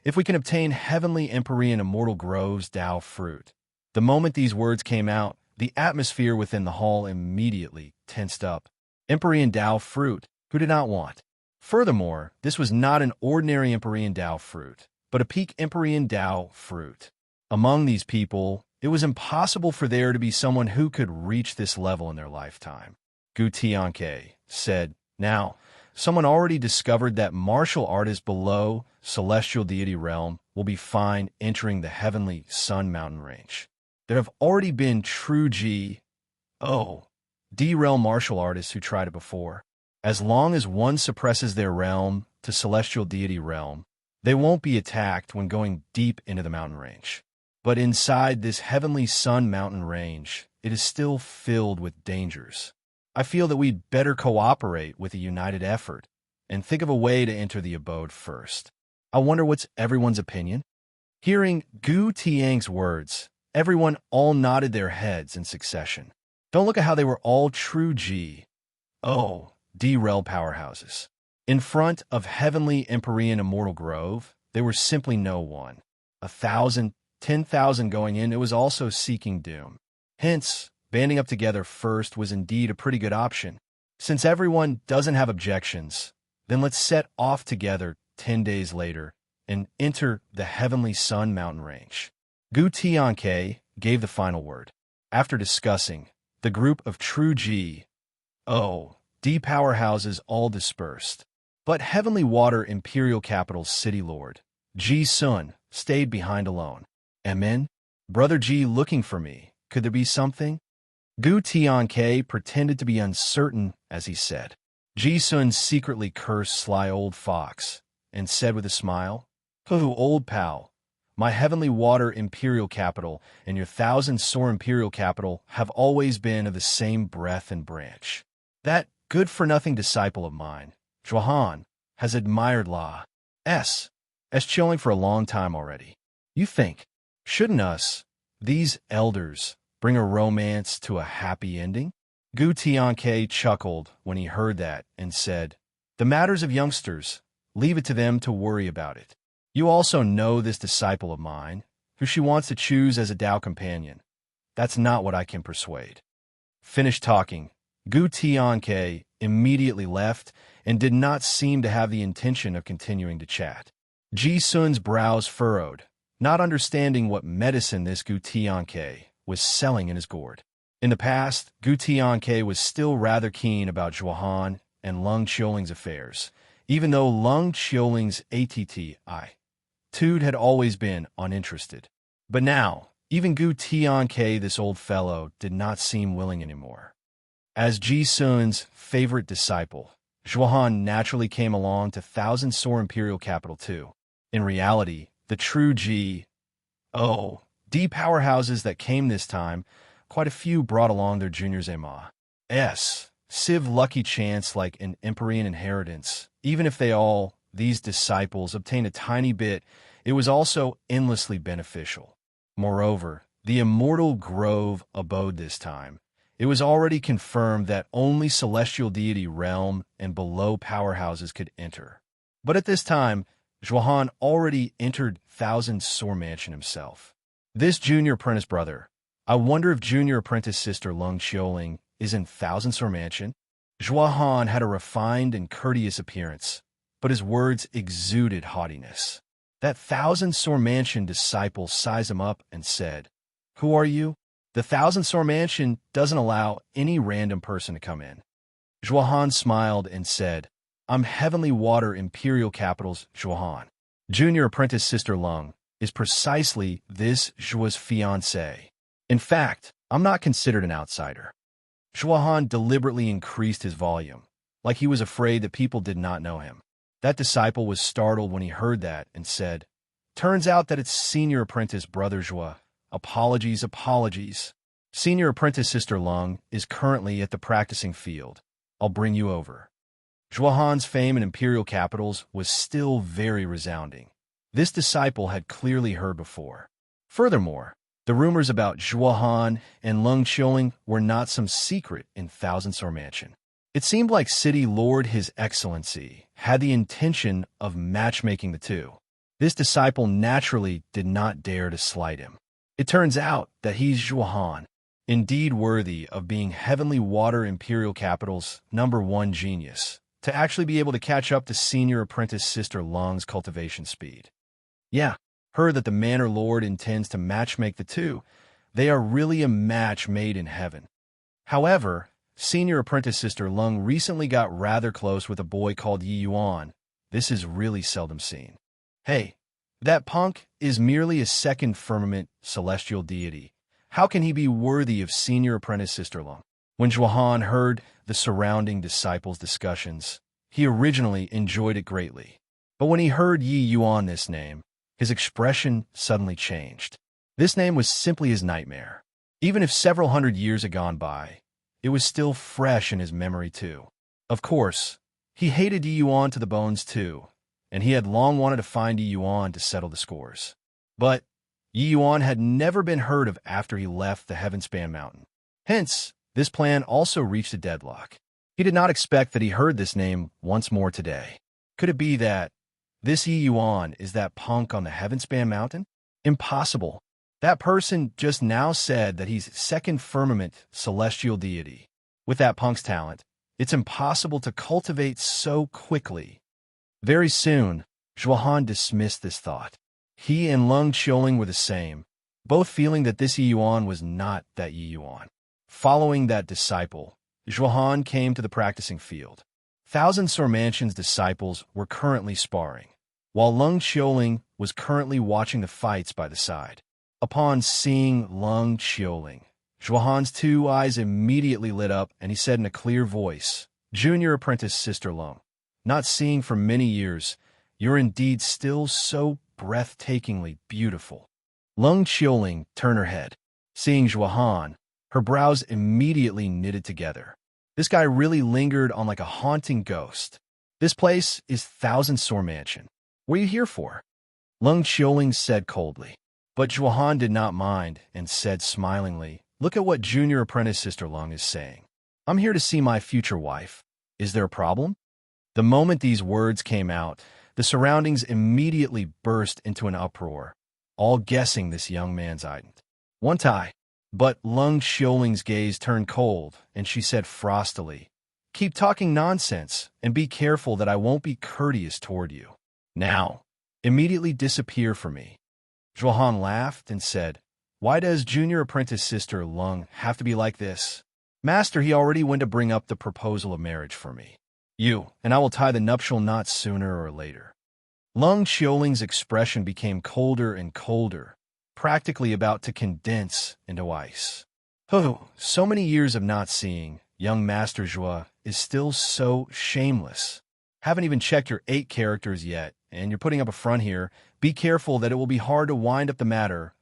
if we can obtain Heavenly Empyrean Immortal Grove's Tao fruit. The moment these words came out, the atmosphere within the hall immediately tensed up. Empyrean Tao fruit, who did not want? Furthermore, this was not an ordinary Empyrean Tao fruit, but a peak Empyrean Tao fruit. Among these people, it was impossible for there to be someone who could reach this level in their lifetime. Gu Tianke said, now, someone already discovered that martial artists below celestial deity realm will be fine entering the Heavenly Sun Mountain Range. There have already been true G-O-D realm martial artists who tried it before. As long as one suppresses their realm to celestial deity realm, they won't be attacked when going deep into the mountain range. But inside this Heavenly Sun Mountain Range, it is still filled with dangers. I feel that we'd better cooperate with a united effort and think of a way to enter the abode first. I wonder what's everyone's opinion? Hearing Gu Tiang's words, everyone all nodded their heads in succession. Don't look at how they were all true G-O-D rel powerhouses. In front of Heavenly Empyrean Immortal Grove, there were simply no one. 1,000, 10,000 going in, it was also seeking doom. Hence, banding up together first was indeed a pretty good option. Since everyone doesn't have objections, then let's set off together 10 days later and enter the Heavenly Sun Mountain Range. Gu Tianke gave the final word. After discussing, the group of true G-O-D powerhouses all dispersed. But Heavenly Water Imperial Capital's city lord, Ji-sun, stayed behind alone. Amen? Brother G looking for me. Could there be something? Gu Tianke pretended to be uncertain as he said. Ji-sun secretly cursed sly old fox and said with a smile, "Oh, old pal, my Heavenly Water Imperial Capital and your 1,000 Soar Imperial Capital have always been of the same breath and branch. That good-for-nothing disciple of mine, Zhuahan, has admired La.S. chilling for a long time already. You think, shouldn't us, these elders, bring a romance to a happy ending?" Gu Tianke chuckled when he heard that and said, "The matters of youngsters, leave it to them to worry about it. You also know this disciple of mine, who she wants to choose as a Tao companion. That's not what I can persuade." Finished talking, Gu Tianke immediately left and did not seem to have the intention of continuing to chat. Ji-sun's brows furrowed, not understanding what medicine this Gu Tianke was selling in his gourd. In the past, Gu Tianke was still rather keen about Zhuahan and Lung Qiuling's affairs, even though Lung Qiuling's attitude had always been uninterested. But now, even Gu Tianke, this old fellow, did not seem willing anymore. As Ji-sun's favorite disciple, Zhuahan naturally came along to 1,000 Soar Imperial Capital too. In reality, the true G-O-D powerhouses that came this time, quite a few brought along their juniors M.A.S. Civ lucky chance like an Empyrean inheritance. Even if these disciples, obtained a tiny bit, it was also endlessly beneficial. Moreover, the Immortal Grove abode this time. It was already confirmed that only celestial deity realm and below powerhouses could enter. But at this time, Zhuahan already entered 1,000 Soar Mansion himself. This junior apprentice brother, I wonder if junior apprentice sister Lung Qiuling is in 1,000 Soar Mansion? Zhuahan had a refined and courteous appearance, but his words exuded haughtiness. That thousand-sore mansion disciple sized him up and said, "Who are you?" The thousand-sore mansion doesn't allow any random person to come in. Zhuohan smiled and said, "I'm Heavenly Water Imperial Capital's Zhuohan. Junior apprentice Sister Lung is precisely this Zhuo's fiancé. In fact, I'm not considered an outsider." Zhuohan deliberately increased his volume, like he was afraid that people did not know him. That disciple was startled when he heard that and said, "Turns out that it's senior apprentice Brother Zhuo. Apologies, apologies. Senior apprentice Sister Lung is currently at the practicing field. I'll bring you over." Zhuohan's fame in imperial capitals was still very resounding. This disciple had clearly heard before. Furthermore, the rumors about Zhuohan and Lung Qiuling were not some secret in Thousand Sore Mansion. It seemed like City Lord His Excellency had the intention of matchmaking the two. This disciple naturally did not dare to slight him. It turns out that he's Zhuohan, indeed worthy of being Heavenly Water Imperial Capital's #1 genius, to actually be able to catch up to senior apprentice Sister Lung's cultivation speed. Yeah, heard that the Manor Lord intends to matchmake the two. They are really a match made in heaven. However, senior apprentice Sister Lung recently got rather close with a boy called Yi Yuan. This is really seldom seen. Hey, that punk is merely a second firmament celestial deity. How can he be worthy of senior apprentice Sister Lung? When Zhuohan heard the surrounding disciples' discussions, he originally enjoyed it greatly. But when he heard Yi Yuan this name, his expression suddenly changed. This name was simply his nightmare. Even if several hundred years had gone by, it was still fresh in his memory too. Of course, he hated Yi Yuan to the bones too, and he had long wanted to find Yi Yuan to settle the scores. But Yi Yuan had never been heard of after he left the Heavenspan Mountain. Hence, this plan also reached a deadlock. He did not expect that he heard this name once more today. Could it be that this Yi Yuan is that punk on the Heavenspan Mountain? Impossible. That person just now said that he's second firmament celestial deity. With that punk's talent, it's impossible to cultivate so quickly. Very soon, Zhuohan dismissed this thought. He and Lung Qiuling were the same, both feeling that this Yi Yuan was not that Yi Yuan. Following that disciple, Zhuohan came to the practicing field. Thousand Sore Mansion's disciples were currently sparring, while Lung Qiuling was currently watching the fights by the side. Upon seeing Lung Qiuling, Zhuohan's two eyes immediately lit up and he said in a clear voice, "Junior apprentice Sister Lung, not seeing for many years, you're indeed still so breathtakingly beautiful." Lung Qiuling turned her head. Seeing Zhuohan, her brows immediately knitted together. This guy really lingered on like a haunting ghost. "This place is Thousand Sore Mansion. What are you here for?" Lung Qiuling said coldly. But Zhuohan did not mind and said smilingly, "Look at what Junior Apprentice Sister Lung is saying. I'm here to see my future wife. Is there a problem?" The moment these words came out, the surroundings immediately burst into an uproar, all guessing this young man's ident. "One tie." But Lung Qiuling's gaze turned cold, and she said frostily, "Keep talking nonsense, and be careful that I won't be courteous toward you. Now, immediately disappear from me." Zhuohan laughed and said, "Why does Junior Apprentice Sister Lung have to be like this? Master, he already went to bring up the proposal of marriage for me. You, and I will tie the nuptial knot sooner or later." Lung Qiuling's expression became colder and colder, practically about to condense into ice. "Oh, so many years of not seeing, young Master Zhuo is still so shameless. Haven't even checked your 8 characters yet, and you're putting up a front here. Be careful that it will be hard to wind up the matter."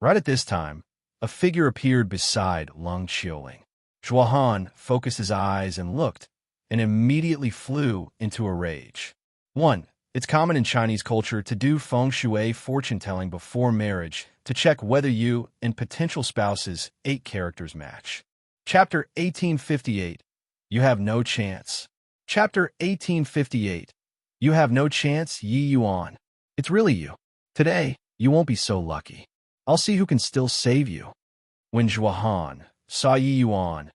Right at this time, a figure appeared beside Lung Qiuling. Zhuohan focused his eyes and looked, and immediately flew into a rage. 1. It's common in Chinese culture to do feng shui fortune-telling before marriage to check whether you and potential spouses' 8 characters match. Chapter 1858. You have no chance. Chapter 1858. You have no chance, Yi Yuan. It's really you. Today, you won't be so lucky. I'll see who can still save you. When Zhuohan saw Yi Yuan,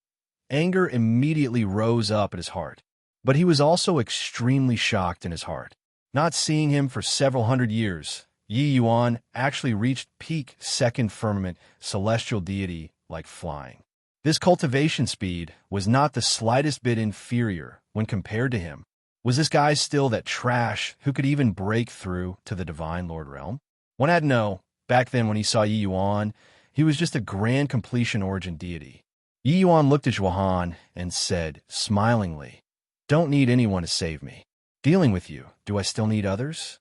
anger immediately rose up at his heart. But he was also extremely shocked in his heart. Not seeing him for several hundred years, Yi Yuan actually reached peak second firmament celestial deity like flying. This cultivation speed was not the slightest bit inferior when compared to him. Was this guy still that trash who could even break through to the divine Lord realm? One had to know, back then when he saw Yi Yuan, he was just a grand completion origin deity. Yi Yuan looked at Zhuohan and said, smilingly, "Don't need anyone to save me. Dealing with you, do I still need others?"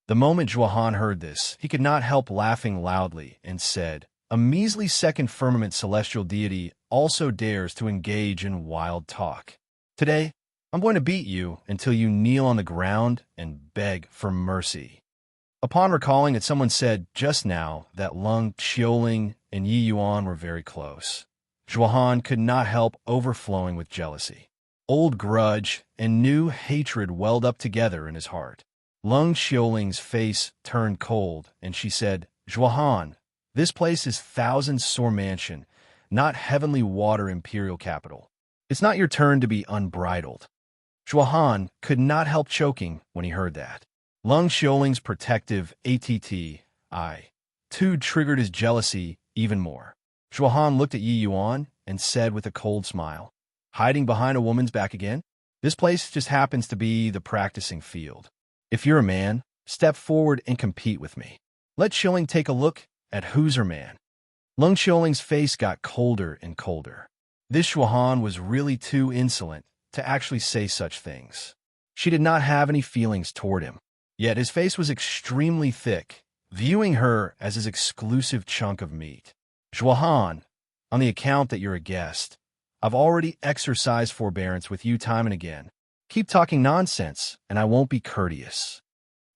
The moment Zhuohan heard this, he could not help laughing loudly and said, "A measly second firmament celestial deity also dares to engage in wild talk. Today, I'm going to beat you until you kneel on the ground and beg for mercy." Upon recalling that someone said just now that Lung Qiuling and Yi Yuan were very close, Zhuohan could not help overflowing with jealousy. Old grudge and new hatred welled up together in his heart. Lung Qiuling's face turned cold, and she said, "Zhuohan, this place is Thousand Sore Mansion, not Heavenly Water Imperial Capital. It's not your turn to be unbridled." Zhuohan could not help choking when he heard that. Lung Qiuling's protective attitude triggered his jealousy even more. Zhuohan looked at Yi Yuan and said with a cold smile, "Hiding behind a woman's back again? This place just happens to be the practicing field. If you're a man, step forward and compete with me. Let Qiuling take a look at who's her man." Lung Qiuling's face got colder and colder. This Zhuohan was really too insolent to actually say such things. She did not have any feelings toward him. Yet his face was extremely thick, viewing her as his exclusive chunk of meat. "Zhuohan, on the account that you're a guest, I've already exercised forbearance with you time and again. Keep talking nonsense, and I won't be courteous,"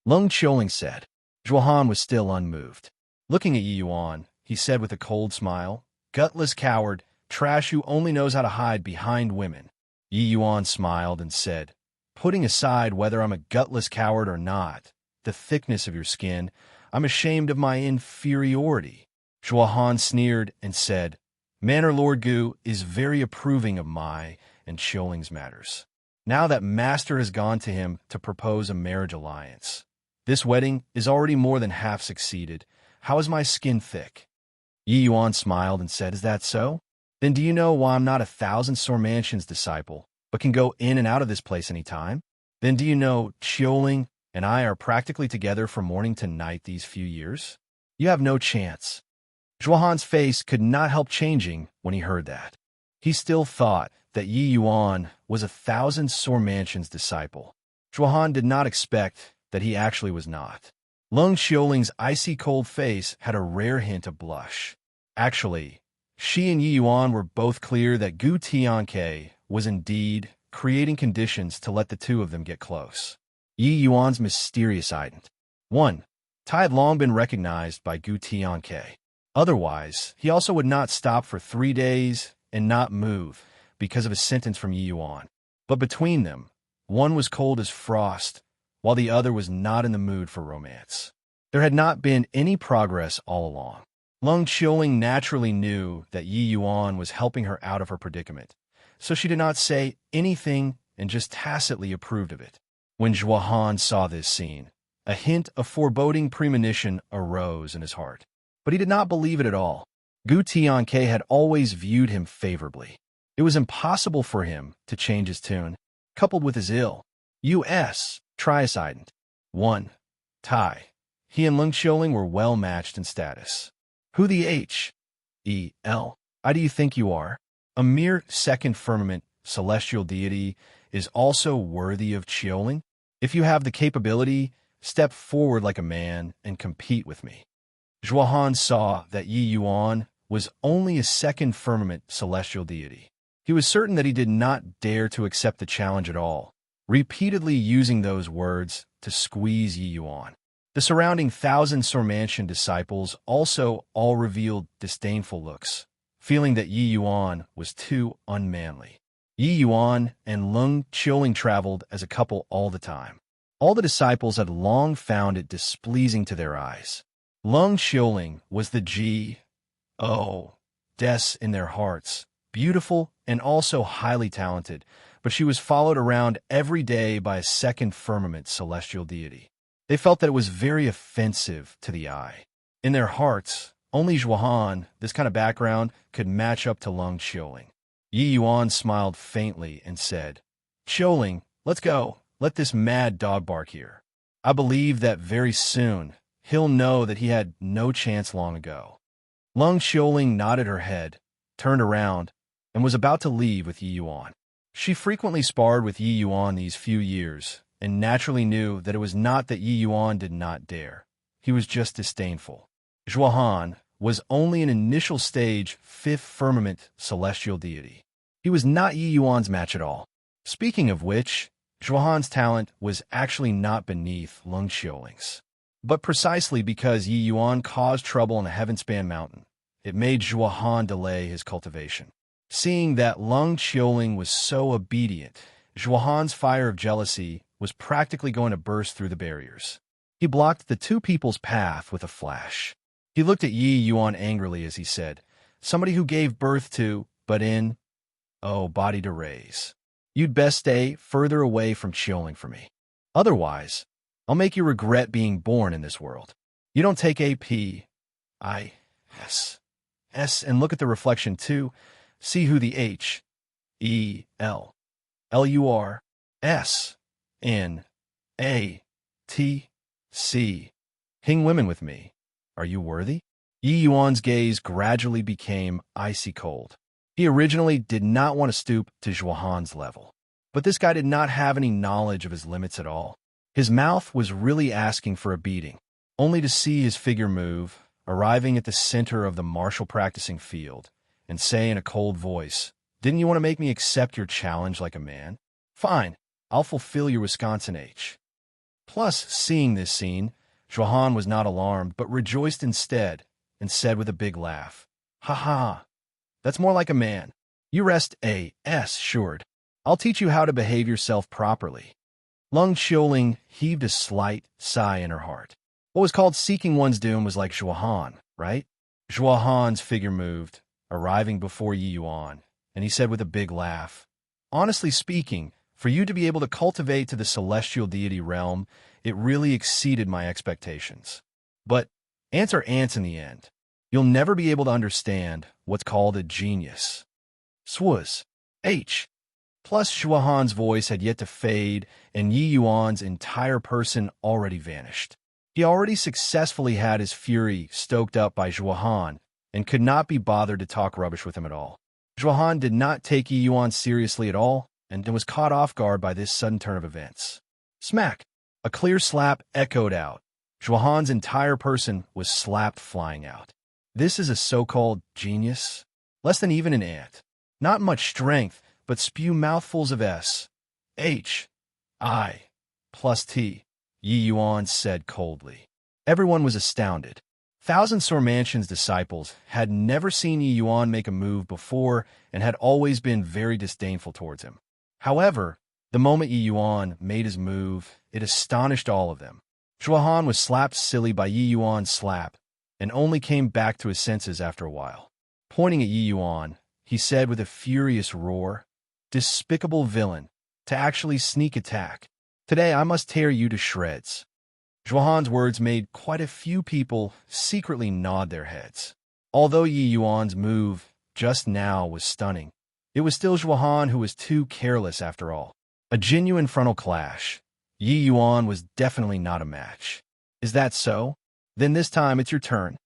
Lung Qiuling said. Zhuohan was still unmoved. Looking at Yi Yuan, he said with a cold smile, "Gutless coward, trash who only knows how to hide behind women." Yi Yuan smiled and said, "Putting aside whether I'm a gutless coward or not, the thickness of your skin, I'm ashamed of my inferiority." Zhuohan sneered and said, "Manor Lord Gu is very approving of my and Qiuling's matters. Now that Master has gone to him to propose a marriage alliance. This wedding is already more than half succeeded. How is my skin thick?" Yi Yuan smiled and said, "Is that so? Then do you know why I'm not a Thousand Sore Mansion's disciple, but can go in and out of this place any time? Then do you know Qiuling and I are practically together from morning to night these few years? You have no chance." Zhuohan's face could not help changing when he heard that. He still thought that Yi Yuan was a Thousand Sore Mansion's disciple. Zhuohan did not expect that he actually was not. Lung Qiuling's icy cold face had a rare hint of blush. Actually, she and Yi Yuan were both clear that Gu Tianke was indeed creating conditions to let the two of them get close. Yi Yuan's mysterious ident. 1. Tai had long been recognized by Gu Tianke. Otherwise, he also would not stop for 3 days and not move because of a sentence from Yi Yuan. But between them, one was cold as frost, while the other was not in the mood for romance. There had not been any progress all along. Lung Qiuling naturally knew that Yi Yuan was helping her out of her predicament, so she did not say anything and just tacitly approved of it. When Zhuohan saw this scene, a hint of foreboding premonition arose in his heart. But he did not believe it at all. Gu Tianke had always viewed him favorably. It was impossible for him to change his tune, coupled with his U.S. triacident. 1. Tai. He and Lung Qiuling were well matched in status. Who the H.E.L. I do you think you are? A mere second firmament celestial deity is also worthy of Qiuling? If you have the capability, step forward like a man and compete with me. Zhuohan saw that Yi Yuan was only a second firmament celestial deity. He was certain that he did not dare to accept the challenge at all, repeatedly using those words to squeeze Yi Yuan. The surrounding Thousand Sore Mansion disciples also all revealed disdainful looks, feeling that Yi Yuan was too unmanly. Yi Yuan and Lung Qiuling traveled as a couple all the time. All the disciples had long found it displeasing to their eyes. Lung Qiuling was the G.O. Des in their hearts, beautiful and also highly talented, but she was followed around every day by a second firmament celestial deity. They felt that it was very offensive to the eye. In their hearts, only Zhuohan, this kind of background, could match up to Leng Qiuling. Yi Yuan smiled faintly and said, "Qiuling, let's go. Let this mad dog bark here. I believe that very soon he'll know that he had no chance long ago." Leng Qiuling nodded her head, turned around, and was about to leave with Yi Yuan. She frequently sparred with Yi Yuan these few years, and naturally knew that it was not that Yi Yuan did not dare. He was just disdainful. Zhuohan was only an initial stage fifth firmament celestial deity. He was not Yi Yuan's match at all. Speaking of which, Zhuohan's talent was actually not beneath Leng Qiuling's. But precisely because Yi Yuan caused trouble in the Heavenspan Mountain, it made Zhuohan delay his cultivation. Seeing that Leng Qiuling was so obedient, Zhuohan's fire of jealousy was practically going to burst through the barriers. He blocked the two people's path with a flash. He looked at Yi Yuan angrily as he said, "Somebody who gave birth to, but in, body to raise. You'd best stay further away from Qiuling for me. Otherwise, I'll make you regret being born in this world. You don't take A-P-I-S-S and look at the reflection too. See who the H-E-L-L-U-R-S-N-A-T-C. Hing women with me. Are you worthy?" Yi Yuan's gaze gradually became icy cold. He originally did not want to stoop to Zhuohan's level. But this guy did not have any knowledge of his limits at all. His mouth was really asking for a beating, only to see his figure move, arriving at the center of the martial practicing field, and say in a cold voice, "Didn't you want to make me accept your challenge like a man? Fine, I'll fulfill your Wisconsin H." Plus, seeing this scene, Zhuohan was not alarmed, but rejoiced instead, and said with a big laugh, "Ha ha, that's more like a man. You rest assured. I'll teach you how to behave yourself properly." Leng Qiuling heaved a slight sigh in her heart. What was called seeking one's doom was like Zhuohan, right? Zhuohan's figure moved, arriving before Yi Yuan, and he said with a big laugh, "Honestly speaking, for you to be able to cultivate to the celestial deity realm, it really exceeded my expectations. But ants are ants in the end. You'll never be able to understand what's called a genius." Swaz. H. Plus, Zhuohan's voice had yet to fade, and Yi Yuan's entire person already vanished. He already successfully had his fury stoked up by Zhuohan, and could not be bothered to talk rubbish with him at all. Zhuohan did not take Yi Yuan seriously at all, and was caught off guard by this sudden turn of events. Smack! A clear slap echoed out. Zhuohan's entire person was slapped flying out. This is a so-called genius? Less than even an ant. Not much strength, but spew mouthfuls of S. H. I. plus T. Yi Yuan said coldly. Everyone was astounded. Thousand Sword Mansion's disciples had never seen Yi Yuan make a move before and had always been very disdainful towards him. However, the moment Yi Yuan made his move, it astonished all of them. Zhuohan was slapped silly by Yi Yuan's slap and only came back to his senses after a while. Pointing at Yi Yuan, he said with a furious roar, "Despicable villain, to actually sneak attack. Today I must tear you to shreds." Zhuohan's words made quite a few people secretly nod their heads. Although Yi Yuan's move just now was stunning, it was still Zhuohan who was too careless after all. A genuine frontal clash. Yi Yuan was definitely not a match. Is that so? Then this time it's your turn.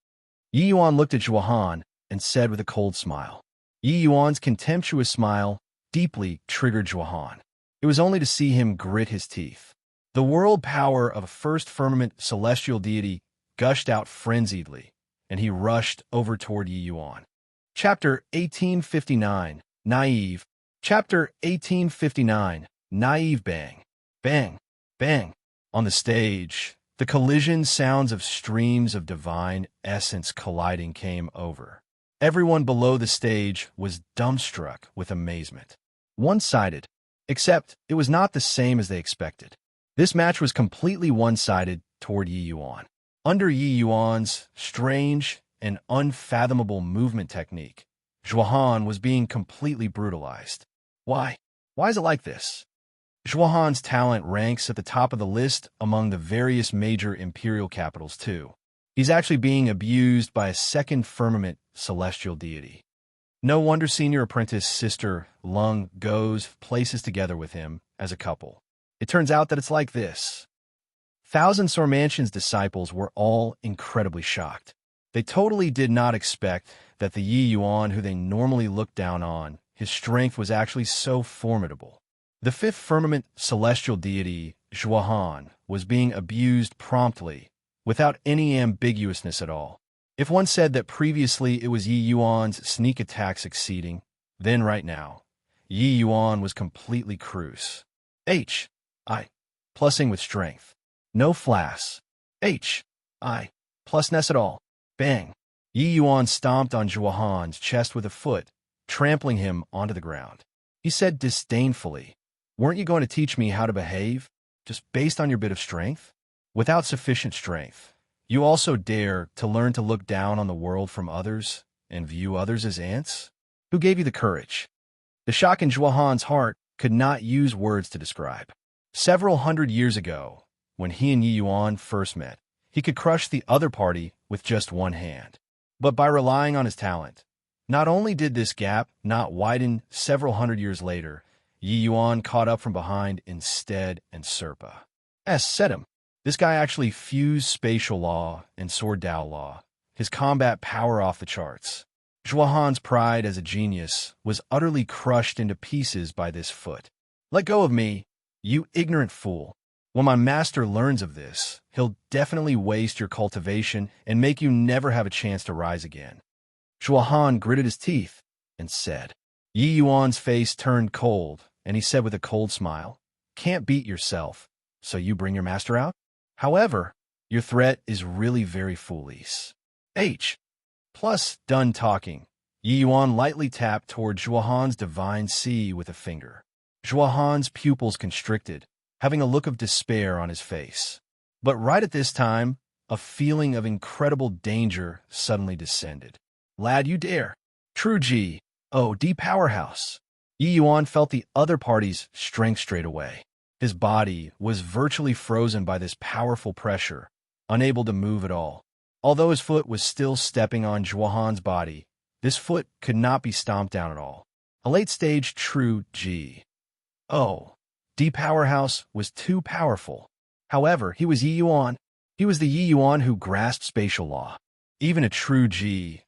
Yi Yuan looked at Zhuohan and said with a cold smile. Yi Yuan's contemptuous smile deeply triggered Zhuohan. It was only to see him grit his teeth. The world power of a first firmament celestial deity gushed out frenziedly, and he rushed over toward Yi Yuan. Chapter 1859, Naive. Chapter 1859, Naive. Bang, bang, bang. On the stage, the collision sounds of streams of divine essence colliding came over. Everyone below the stage was dumbstruck with amazement. One-sided, except it was not the same as they expected. This match was completely one-sided toward Yi Yuan. Under Yi Yuan's strange and unfathomable movement technique, Zhuohan was being completely brutalized. Why? Why is it like this? Zhuahan's talent ranks at the top of the list among the various major imperial capitals, too. He's actually being abused by a second firmament celestial deity. No wonder senior apprentice sister Lung goes places together with him as a couple. It turns out that it's like this. Thousand Sword Mansion's disciples were all incredibly shocked. They totally did not expect that the Yi Yuan who they normally looked down on, his strength was actually so formidable. The fifth firmament celestial deity, Zhuahan, was being abused promptly, without any ambiguousness at all. If one said that previously it was Yi Yuan's sneak attack succeeding, then right now, Yi Yuan was completely cruise. Plusing with strength. No flass. Plusness at all. Bang. Yi Yuan stomped on Zhuahan's chest with a foot, trampling him onto the ground. He said disdainfully, "Weren't you going to teach me how to behave, just based on your bit of strength? Without sufficient strength, you also dare to learn to look down on the world from others and view others as ants? Who gave you the courage?" The shock in Zhuahan's heart could not use words to describe. Several hundred years ago, when he and Yi Yuan first met, he could crush the other party with just one hand. But by relying on his talent, not only did this gap not widen several hundred years later, Yi Yuan caught up from behind instead and Serpa. Said him. This guy actually fused spatial law and sword Dao law, his combat power off the charts. Zhuahan's pride as a genius was utterly crushed into pieces by this foot. "Let go of me, you ignorant fool. When my master learns of this, he'll definitely waste your cultivation and make you never have a chance to rise again." Zhuahan gritted his teeth and said. Yi Yuan's face turned cold, and he said with a cold smile, "Can't beat yourself, so you bring your master out? However, your threat is really very foolish." Done talking, Yi Yuan lightly tapped toward Zhuahan's divine sea with a finger. Zhuahan's pupils constricted, having a look of despair on his face. But right at this time, a feeling of incredible danger suddenly descended. "Lad, you dare. True G.O.D. powerhouse." Yi Yuan felt the other party's strength straight away. His body was virtually frozen by this powerful pressure, unable to move at all. Although his foot was still stepping on Zhuahan's body, this foot could not be stomped down at all. A late-stage true G.O.D. powerhouse was too powerful. However, he was Yi Yuan. He was the Yi Yuan who grasped spatial law. Even a true G.O.D.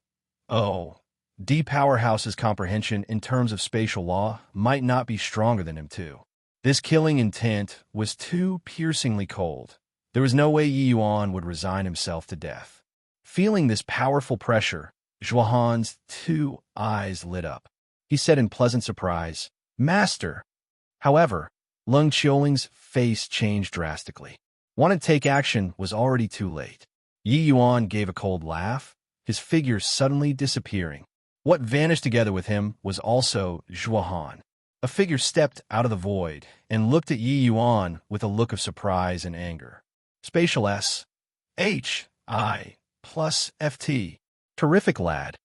powerhouse's comprehension in terms of spatial law might not be stronger than him too. This killing intent was too piercingly cold. There was no way Yi Yuan would resign himself to death. Feeling this powerful pressure, Zhuahan's two eyes lit up. He said in pleasant surprise, "Master." However, Lung Qiuling's face changed drastically. Wanted to take action was already too late. Yi Yuan gave a cold laugh, his figure suddenly disappearing. What vanished together with him was also Zhuahan. A figure stepped out of the void and looked at Yi Yuan with a look of surprise and anger. Spatial S.H.I.+FT. Terrific, lad.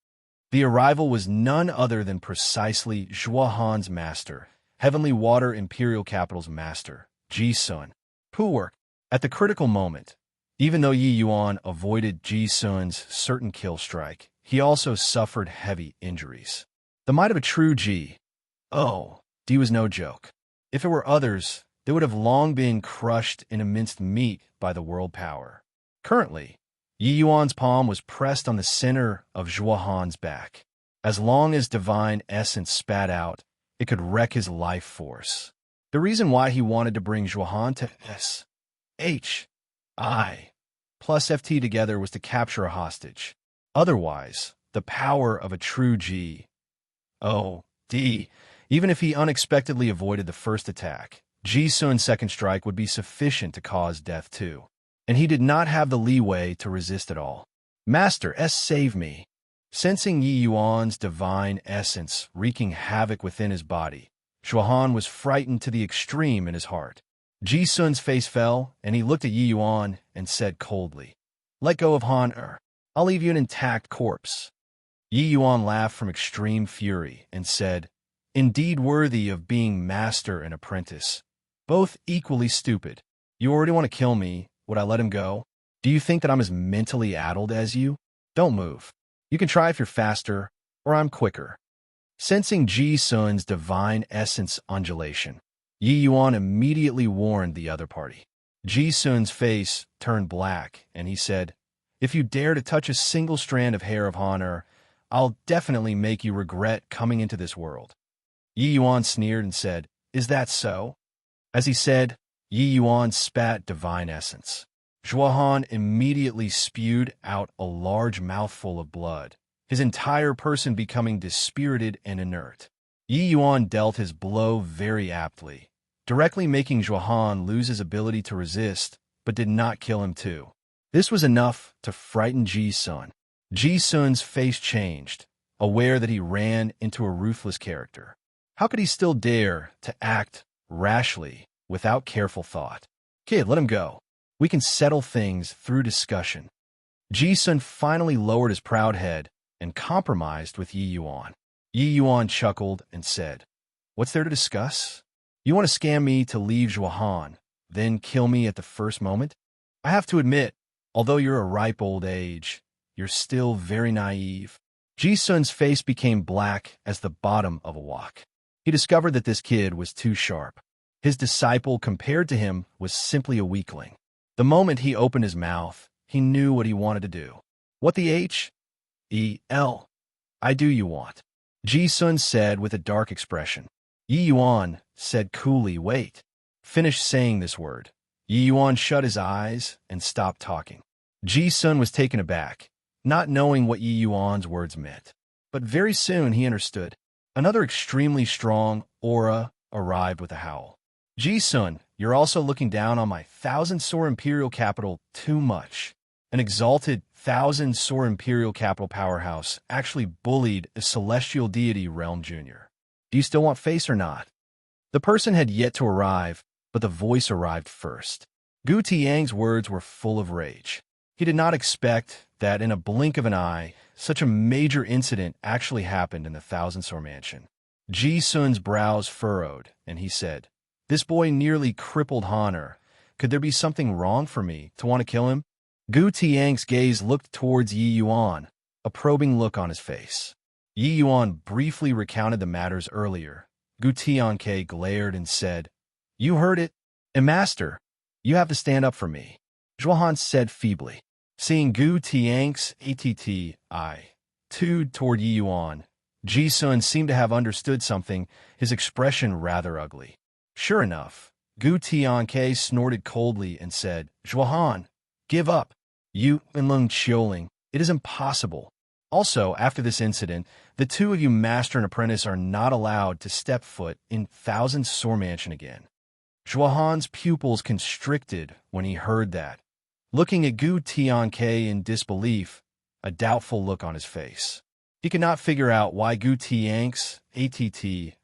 The arrival was none other than precisely Zhuahan's master, Heavenly Water Imperial Capital's master, Ji Sun. Work. At the critical moment, even though Yi Yuan avoided Ji Sun's certain kill strike, he also suffered heavy injuries. The might of a true G.O.D. was no joke. If it were others, they would have long been crushed into minced meat by the world power. Currently, Yi Yuan's palm was pressed on the center of Zhuahan's back. As long as divine essence spat out, it could wreck his life force. The reason why he wanted to bring Zhuahan to S.H.I.+FT together was to capture a hostage. Otherwise, the power of a true G.O.D., even if he unexpectedly avoided the first attack, Ji Sun's second strike would be sufficient to cause death too. And he did not have the leeway to resist at all. "Master, save me." Sensing Yi Yuan's divine essence wreaking havoc within his body, Zhuahan was frightened to the extreme in his heart. Ji Sun's face fell, and he looked at Yi Yuan and said coldly, "Let go of Han. I'll leave you an intact corpse." Yi Yuan laughed from extreme fury and said, Indeed worthy of being master and apprentice. Both equally stupid. You already want to kill me. Would I let him go? Do you think that I'm as mentally addled as you? Don't move. You can try if you're faster, or I'm quicker. Sensing Ji Sun's divine essence undulation, Yi Yuan immediately warned the other party. Ji Sun's face turned black, and he said, "If you dare to touch a single strand of hair of honor, I'll definitely make you regret coming into this world." Yi Yuan sneered and said, "Is that so?" As he said, Yi Yuan spat divine essence. Zhuohan immediately spewed out a large mouthful of blood, his entire person becoming dispirited and inert. Yi Yuan dealt his blow very aptly, directly making Zhuohan lose his ability to resist, but did not kill him too. This was enough to frighten Ji Sun. Ji Sun's face changed, aware that he ran into a ruthless character. How could he still dare to act rashly without careful thought? "Kid, let him go. We can settle things through discussion." Ji Sun finally lowered his proud head and compromised with Yi Yuan. Yi Yuan chuckled and said, "What's there to discuss? You want to scam me to leave Zhuohan, then kill me at the first moment? I have to admit, although you're a ripe old age, you're still very naive." Ji Sun's face became black as the bottom of a wok. He discovered that this kid was too sharp. His disciple, compared to him, was simply a weakling. The moment he opened his mouth, he knew what he wanted to do. "What the H-E-L? I do you want?" Ji Sun said with a dark expression. Yi Yuan said coolly, "Wait." Finished saying this word. Yi Yuan shut his eyes and stopped talking. Ji Sun was taken aback, not knowing what Yi Yuan's words meant. But very soon he understood. Another extremely strong aura arrived with a howl. "Ji Sun, you're also looking down on my 1,000-soar imperial capital too much." An exalted 1,000-soar imperial capital powerhouse actually bullied a celestial deity realm junior. "Do you still want face or not?" The person had yet to arrive, but the voice arrived first. Gu Tiang's words were full of rage. He did not expect that in a blink of an eye, such a major incident actually happened in the 1,000-soar mansion. Ji Sun's brows furrowed, and he said, "This boy nearly crippled Honor. Could there be something wrong for me to want to kill him?" Gu Tiang's gaze looked towards Yi Yuan, a probing look on his face. Yi Yuan briefly recounted the matters earlier. Gu Tiangke glared and said, "You heard it. And master, you have to stand up for me," Zhuohan said feebly. Seeing Gu Tiang's attitude toward Yi Yuan, Ji Sun seemed to have understood something, his expression rather ugly. Sure enough, Gu Tiangke snorted coldly and said, "Zhuohan, give up. You and Lung Qiuling, it is impossible. Also, after this incident, the two of you master and apprentice are not allowed to step foot in 1,000-soar mansion again." Zhuohan's pupils constricted when he heard that, looking at Gu Tiangke in disbelief, a doubtful look on his face. He could not figure out why Gu Tiang's attitude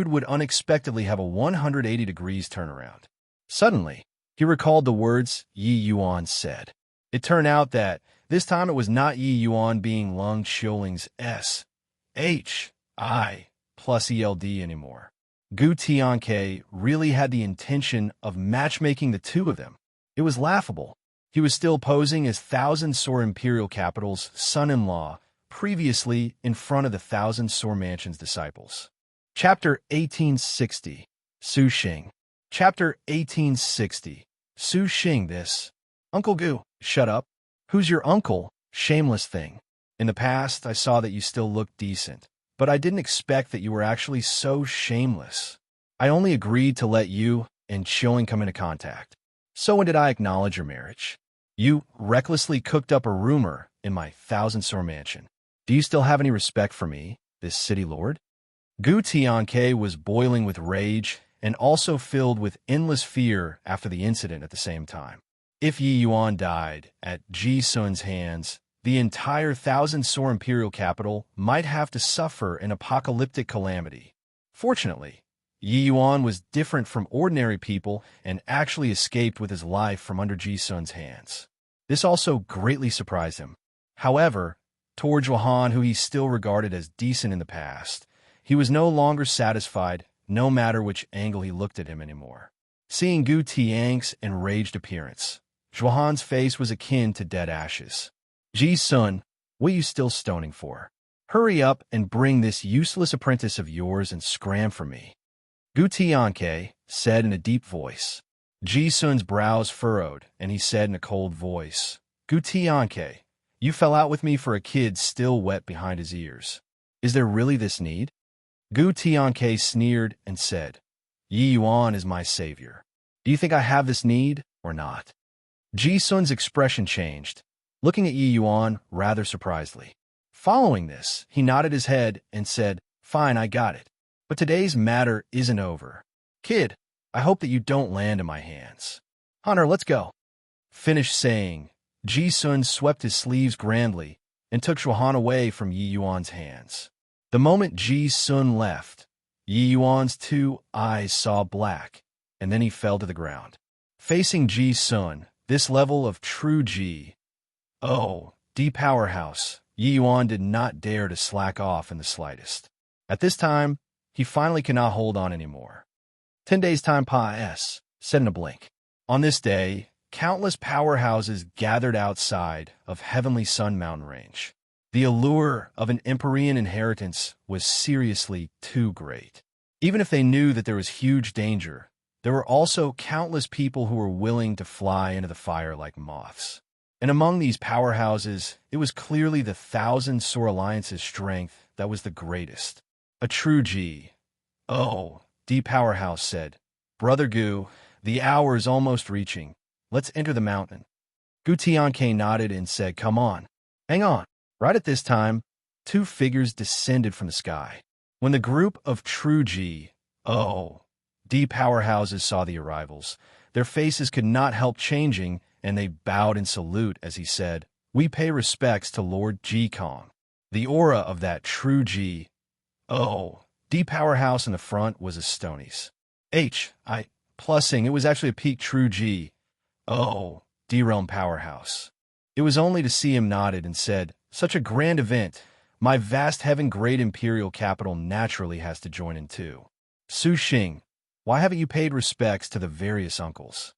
would unexpectedly have a 180 degrees turnaround. Suddenly, he recalled the words Yi Yuan said. It turned out that this time it was not Yi Yuan being Lung Qiuling's S-H-I plus ELD anymore. Gu Tiangke really had the intention of matchmaking the two of them. It was laughable. He was still posing as 1,000-soar imperial capital's son-in-law, previously in front of the 1,000-soar mansion's disciples. Chapter 1860. Su Xing. Chapter 1860. Su Xing this. Uncle Gu, shut up. Who's your uncle, shameless thing? In the past, I saw that you still looked decent, but I didn't expect that you were actually so shameless. I only agreed to let you and Qiuling come into contact. So when did I acknowledge your marriage? You recklessly cooked up a rumor in my 1,000-soar mansion. Do you still have any respect for me, this city lord? Gu Tiangke was boiling with rage and also filled with endless fear after the incident at the same time. If Yi Yuan died at Ji Sun's hands, the entire 1,000-soar imperial capital might have to suffer an apocalyptic calamity. Fortunately, Yi Yuan was different from ordinary people and actually escaped with his life from under Ji Sun's hands. This also greatly surprised him. However, toward Zhuohan, who he still regarded as decent in the past, He was no longer satisfied, no matter which angle he looked at him anymore. Seeing Gu Tiang's enraged appearance, Zhuhan's face was akin to dead ashes. Ji Sun, what are you still stoning for? Hurry up and bring this useless apprentice of yours and scram for me. Gu Tianke said in a deep voice. Ji Sun's brows furrowed, and he said in a cold voice, Gu Tianke, you fell out with me for a kid still wet behind his ears. Is there really this need? Gu Tianke sneered and said, Yi Yuan is my savior. Do you think I have this need or not? Ji Sun's expression changed, looking at Yi Yuan rather surprisedly. Following this, he nodded his head and said, Fine, I got it. But today's matter isn't over. Kid, I hope that you don't land in my hands. Hunter, let's go. Finished saying, Ji Sun swept his sleeves grandly and took Zhuhan away from Yi Yuan's hands. The moment Ji Sun left, Yi Yuan's two eyes saw black, and then he fell to the ground. Facing Ji Sun, this level of true Ji, D powerhouse, Yi Yuan did not dare to slack off in the slightest. At this time, he finally could not hold on anymore. 10 days' time passed, said in a blink. On this day, countless powerhouses gathered outside of Heavenly Sun Mountain Range. The allure of an Empyrean inheritance was seriously too great. Even if they knew that there was huge danger, there were also countless people who were willing to fly into the fire like moths. And among these powerhouses, it was clearly the Thousand Sore Alliance's strength that was the greatest. A true G. D powerhouse said, Brother Gu, the hour is almost reaching. Let's enter the mountain. Gu Tianke nodded and said, Come on. Hang on. Right at this time, two figures descended from the sky. When the group of true G, D powerhouses saw the arrivals, their faces could not help changing, and they bowed in salute as he said, We pay respects to Lord Ji Kong. The aura of that true G, D powerhouse in the front was a Stonies. Plussing, it was actually a peak true G, D realm powerhouse. It was only to see him nodded and said, Such a grand event, my vast heaven great imperial capital naturally has to join in too. Su Xing, why haven't you paid respects to the various uncles?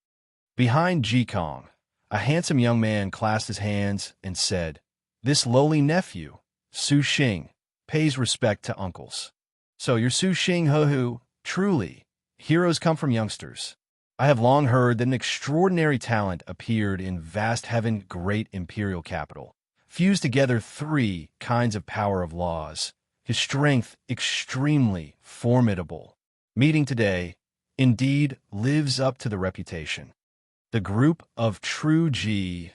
Behind Ji Kong, a handsome young man clasped his hands and said, This lowly nephew, Su Xing, pays respect to uncles. So you're Su Xing He. Truly, heroes come from youngsters. I have long heard that an extraordinary talent appeared in vast heaven great imperial capital, fused together 3 kinds of power of laws, his strength extremely formidable. Meeting today, indeed, lives up to the reputation. The group of true G,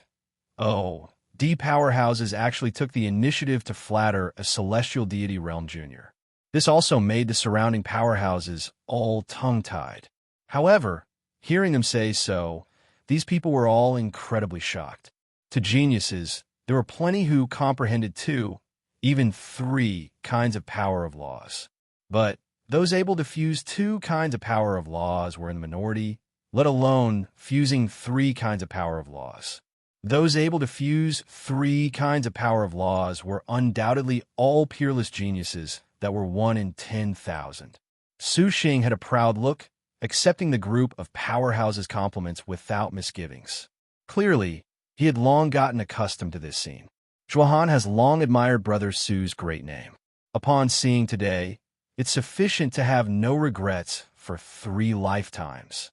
D powerhouses actually took the initiative to flatter a celestial deity realm junior. This also made the surrounding powerhouses all tongue-tied. However, hearing them say so, these people were all incredibly shocked. To geniuses, there were plenty who comprehended 2, even 3 kinds of power of laws. But those able to fuse 2 kinds of power of laws were in the minority, let alone fusing 3 kinds of power of laws. Those able to fuse 3 kinds of power of laws were undoubtedly all peerless geniuses that were 1 in 10,000. Su Xing had a proud look, accepting the group of powerhouses' compliments without misgivings. Clearly, he had long gotten accustomed to this scene. Zhuhan has long admired Brother Su's great name. Upon seeing today, it's sufficient to have no regrets for 3 lifetimes.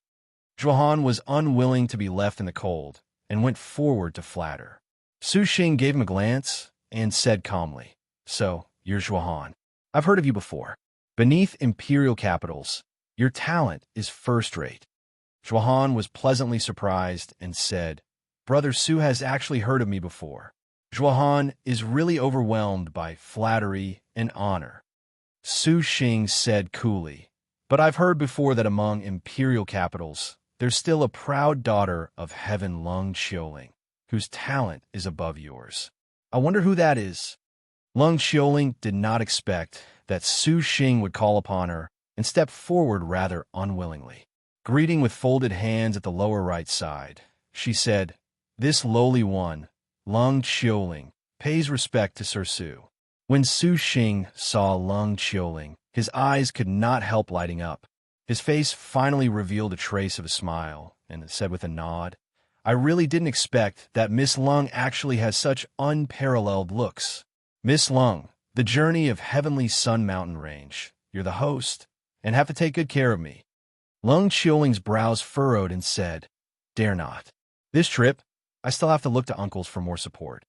Zhuhan was unwilling to be left in the cold and went forward to flatter. Su Xing gave him a glance and said calmly, So, you're Zhuhan. I've heard of you before. Beneath imperial capitals, your talent is first-rate. Zhuhan was pleasantly surprised and said, Brother Su has actually heard of me before. Zhuhan is really overwhelmed by flattery and honor. Su Xing said coolly, But I've heard before that among imperial capitals, there's still a proud daughter of heaven Lung Xiuling, whose talent is above yours. I wonder who that is. Lung Xiuling did not expect that Su Xing would call upon her and stepped forward rather unwillingly. Greeting with folded hands at the lower right side, she said, This lowly one, Lung Xiuling, pays respect to Sir Su. When Su Xing saw Lung Xiuling, His eyes could not help lighting up. His face finally revealed a trace of a smile, and said with a nod, "I really didn't expect that Miss Lung actually has such unparalleled looks. Miss Lung, the journey of Heavenly Sun Mountain Range. You're the host, and have to take good care of me." Lung Qiuling's brows furrowed and said, "Dare not. This trip, I still have to look to uncles for more support."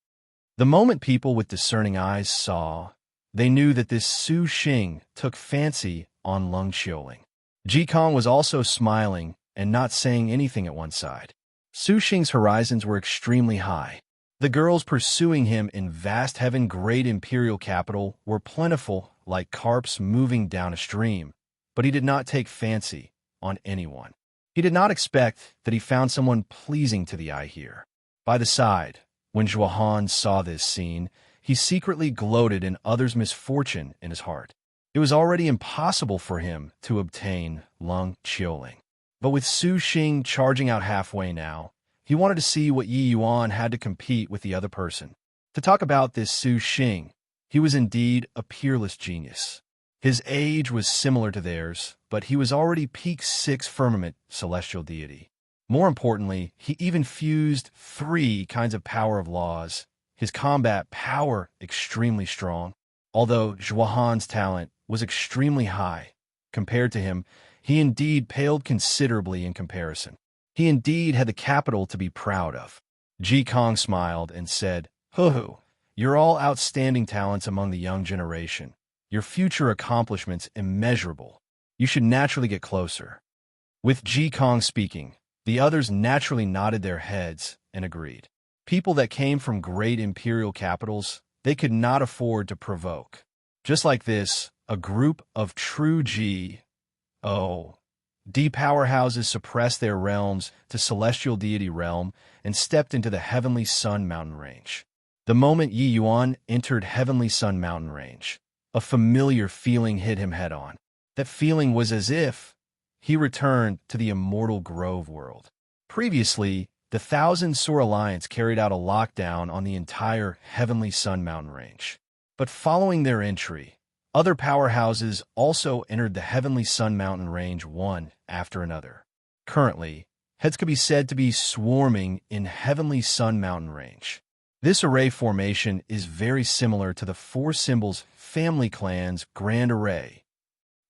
The moment people with discerning eyes saw, they knew that this Su Xing took fancy on Lung Qiuling. Ji Kong was also smiling and not saying anything at one side. Su Xing's horizons were extremely high. The girls pursuing him in vast heaven great imperial capital were plentiful like carps moving down a stream, but he did not take fancy on anyone. He did not expect that he found someone pleasing to the eye here. By the side, when Zhuohan saw this scene, he secretly gloated in others' misfortune in his heart. It was already impossible for him to obtain Lung Qiuling. But with Su Xing charging out halfway now, he wanted to see what Yi Yuan had to compete with the other person. To talk about this Su Xing, he was indeed a peerless genius. His age was similar to theirs, but he was already peak 6 firmament celestial deity. More importantly, he even fused 3 kinds of power of laws. His combat power extremely strong. Although Zhuohan's talent was extremely high, compared to him, he indeed paled considerably in comparison. He indeed had the capital to be proud of. Ji Kong smiled and said, "Hoo-hoo, you're all outstanding talents among the young generation. Your future accomplishments immeasurable. You should naturally get closer." With Ji Kong speaking, the others naturally nodded their heads and agreed. People that came from great imperial capitals, they could not afford to provoke. Just like this, a group of true D powerhouses suppressed their realms to celestial deity realm and stepped into the Heavenly Sun Mountain Range. The moment Yi Yuan entered Heavenly Sun Mountain Range, a familiar feeling hit him head-on. That feeling was as if he returned to the immortal Grove world. Previously, the Thousand Sword Alliance carried out a lockdown on the entire Heavenly Sun Mountain Range. But following their entry, other powerhouses also entered the Heavenly Sun Mountain Range one after another. Currently, heads could be said to be swarming in Heavenly Sun Mountain Range. This array formation is very similar to the 4 symbols family clan's grand array.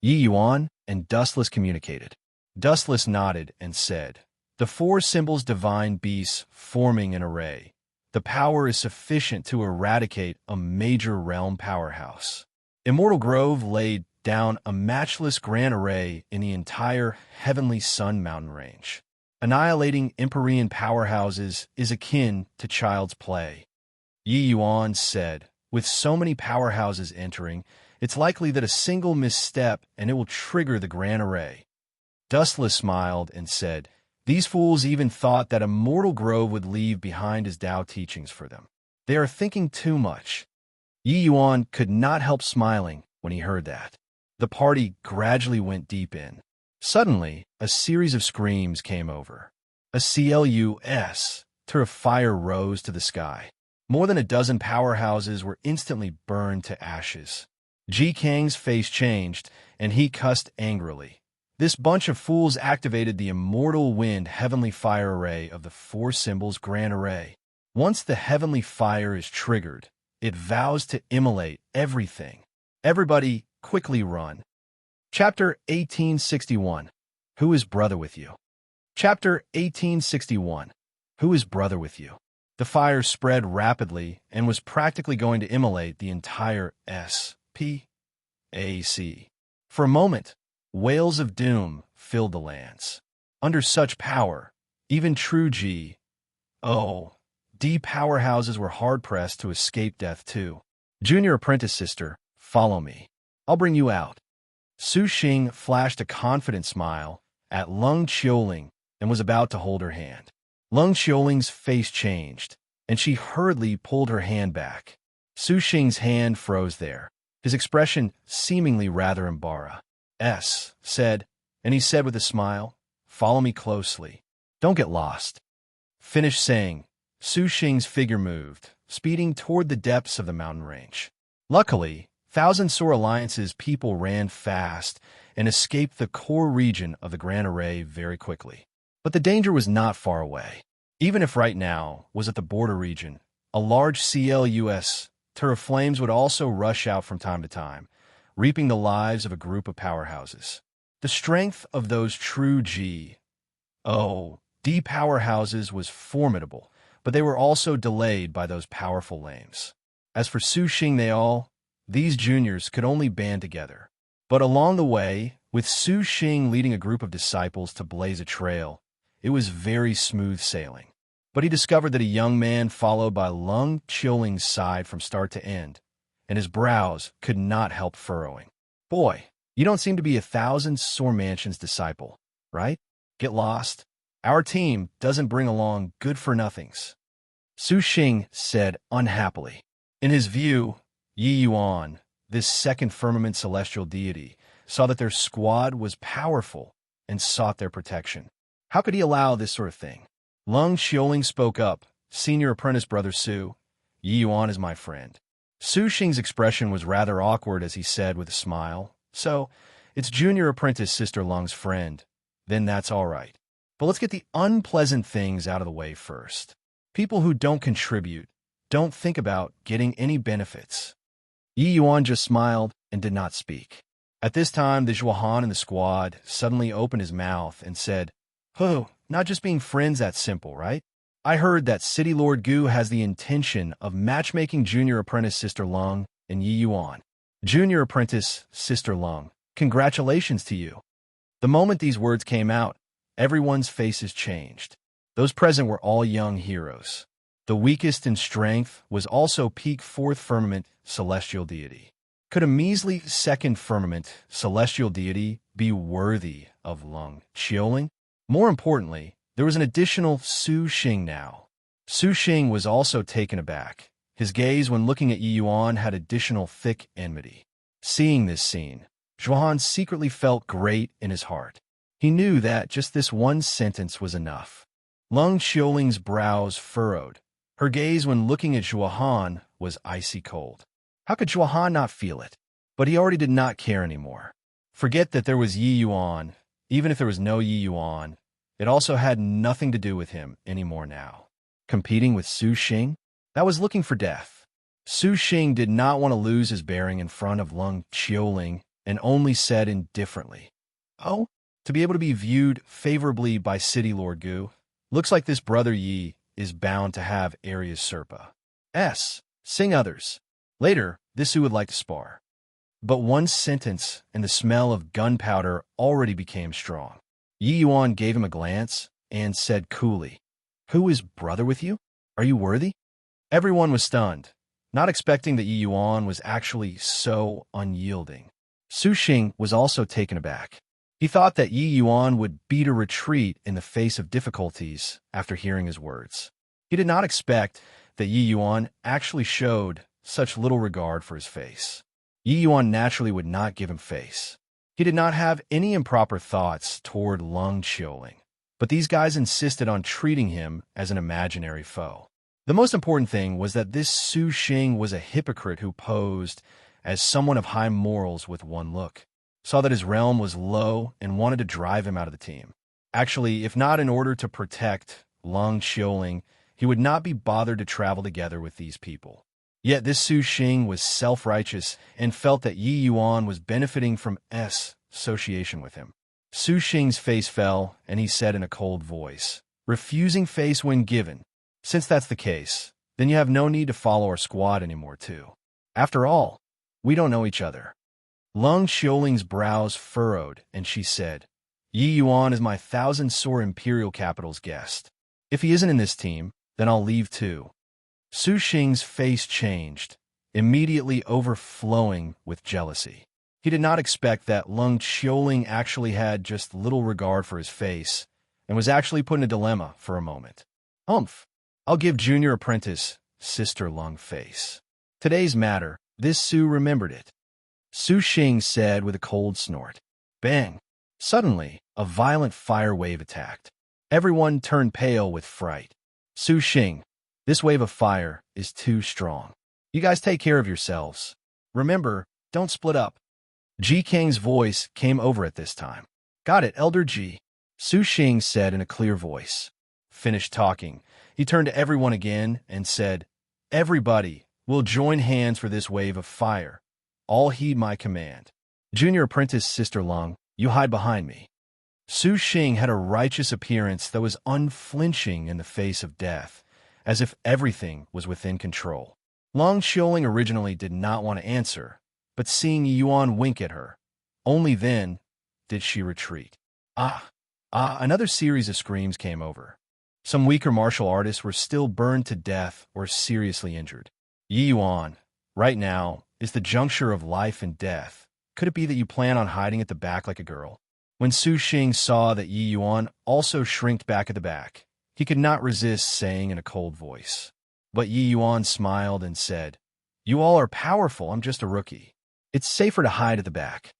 Yi Yuan and Dustless communicated. Dustless nodded and said, "The 4 symbols divine beasts forming an array. The power is sufficient to eradicate a major realm powerhouse." Immortal Grove laid down a matchless grand array in the entire Heavenly Sun Mountain Range. Annihilating Empyrean powerhouses is akin to child's play. Yi Yuan said, "With so many powerhouses entering, it's likely that a single misstep and it will trigger the grand array." Dustless smiled and said, "These fools even thought that Immortal Grove would leave behind his Tao teachings for them. They are thinking too much." Yi Yuan could not help smiling when he heard that. The party gradually went deep in. Suddenly, a series of screams came over. A clus of fire rose to the sky. More than a dozen powerhouses were instantly burned to ashes. Ji Kang's face changed, and he cussed angrily. This bunch of fools activated the Immortal Wind Heavenly Fire Array of the 4 symbols Grand Array. Once the Heavenly Fire is triggered, it vows to immolate everything. Everybody, quickly run. Chapter 1861. Who is brother with you? Chapter 1861. Who is brother with you? The fire spread rapidly and was practically going to immolate the entire SPAC. For a moment, wails of doom filled the lands. Under such power, even true D powerhouses were hard-pressed to escape death too. "Junior apprentice sister, follow me. I'll bring you out." Su Xing flashed a confident smile at Lung Qiuling and was about to hold her hand. Lung Qiuling's face changed, and she hurriedly pulled her hand back. Su Xing's hand froze there, his expression seemingly rather embarrassed. Said, and he said with a smile, "Follow me closely. Don't get lost." Finished saying, Su Xing's figure moved, speeding toward the depths of the mountain range. Luckily, Thousand Sore Alliance's people ran fast and escaped the core region of the Grand Array very quickly. But the danger was not far away. Even if right now was at the border region, a large CLUS Turf Flames would also rush out from time to time, reaping the lives of a group of powerhouses. The strength of those true D powerhouses was formidable, but they were also delayed by those powerful lames. As for Su Xing, these juniors could only band together. But along the way, with Su Xing leading a group of disciples to blaze a trail, it was very smooth sailing. But he discovered that a young man followed by Lung Qiuling's side from start to end, and his brows could not help furrowing. Boy, you don't seem to be a Thousand Sore Mansion's disciple, right? Get lost. Our team doesn't bring along good-for-nothings. Su Xing said unhappily. In his view, Yi Yuan, this second firmament celestial deity, saw that their squad was powerful and sought their protection. How could he allow this sort of thing? Lung Qiuling spoke up. Senior apprentice brother Su, Yi Yuan is my friend. Su Xing's expression was rather awkward as he said with a smile, so, it's junior apprentice sister Lung's friend. Then that's all right. But let's get the unpleasant things out of the way first. People who don't contribute don't think about getting any benefits. Yi Yuan just smiled and did not speak. At this time, the Zhuohan in the squad suddenly opened his mouth and said, not just being friends that simple, right? I heard that City Lord Gu has the intention of matchmaking junior apprentice Sister Lung and Yi Yuan. Junior apprentice Sister Lung, congratulations to you. The moment these words came out, everyone's faces changed. Those present were all young heroes. The weakest in strength was also peak fourth firmament celestial deity. Could a measly second firmament celestial deity be worthy of Lung Qiuling? More importantly, there was an additional Su Xing now. Su Xing was also taken aback. His gaze when looking at Yi Yuan had additional thick enmity. Seeing this scene, Zhuohan secretly felt great in his heart. He knew that just this one sentence was enough. Lung Qiuling's brows furrowed. Her gaze when looking at Zhuohan was icy cold. How could Zhuohan not feel it? But he already did not care anymore. Forget that there was Yi Yuan. Even if there was no Yi Yuan, it also had nothing to do with him anymore now. Competing with Su Xing? That was looking for death. Su Xing did not want to lose his bearing in front of Lung Qiuling and only said indifferently, "Oh, to be able to be viewed favorably by City Lord Gu, looks like this brother Yi is bound to have Area's Serpa. Sing others. Later, this Su would like to spar." But one sentence and the smell of gunpowder already became strong. Yi Yuan gave him a glance and said coolly, "Who is brother with you? Are you worthy?" Everyone was stunned, not expecting that Yi Yuan was actually so unyielding. Su Xing was also taken aback. He thought that Yi Yuan would beat a retreat in the face of difficulties after hearing his words. He did not expect that Yi Yuan actually showed such little regard for his face. Yi Yuan naturally would not give him face. He did not have any improper thoughts toward Lung Qiuling, but these guys insisted on treating him as an imaginary foe. The most important thing was that this Su Xing was a hypocrite who posed as someone of high morals with one look, saw that his realm was low and wanted to drive him out of the team. Actually, if not in order to protect Lung Qiuling, he would not be bothered to travel together with these people. Yet this Su Xing was self-righteous and felt that Yi Yuan was benefiting from association with him. Su Xing's face fell, and he said in a cold voice, "Refusing face when given. Since that's the case, then you have no need to follow our squad anymore, too. After all, we don't know each other." Lung Qiuling's brows furrowed, and she said, "Yi Yuan is my Thousand Sore Imperial Capital's guest. If he isn't in this team, then I'll leave too." Su Xing's face changed, immediately overflowing with jealousy. He did not expect that Lung Qiuling actually had just little regard for his face and was actually put in a dilemma for a moment. I'll give junior apprentice Sister Lung face. Today's matter, this Su remembered it. Su Xing said with a cold snort. Bang! Suddenly, a violent fire wave attacked. Everyone turned pale with fright. Su Xing, this wave of fire is too strong. You guys take care of yourselves. Remember, don't split up. Ji Kang's voice came over at this time. Got it, Elder Ji, Su Xing said in a clear voice. Finished talking, he turned to everyone again and said, Everybody, we'll join hands for this wave of fire. All heed my command. Junior Apprentice Sister Lung, you hide behind me. Su Xing had a righteous appearance that was unflinching in the face of death, as if everything was within control. Lung Xiuling originally did not want to answer, but seeing Yuan wink at her, only then did she retreat. Another series of screams came over. Some weaker martial artists were still burned to death or seriously injured. Yi Yuan, right now, is the juncture of life and death. Could it be that you plan on hiding at the back like a girl? When Su Xing saw that Yi Yuan also shrinked back at the back, he could not resist saying in a cold voice. But Yi Yuan smiled and said, You all are powerful, I'm just a rookie. It's safer to hide at the back.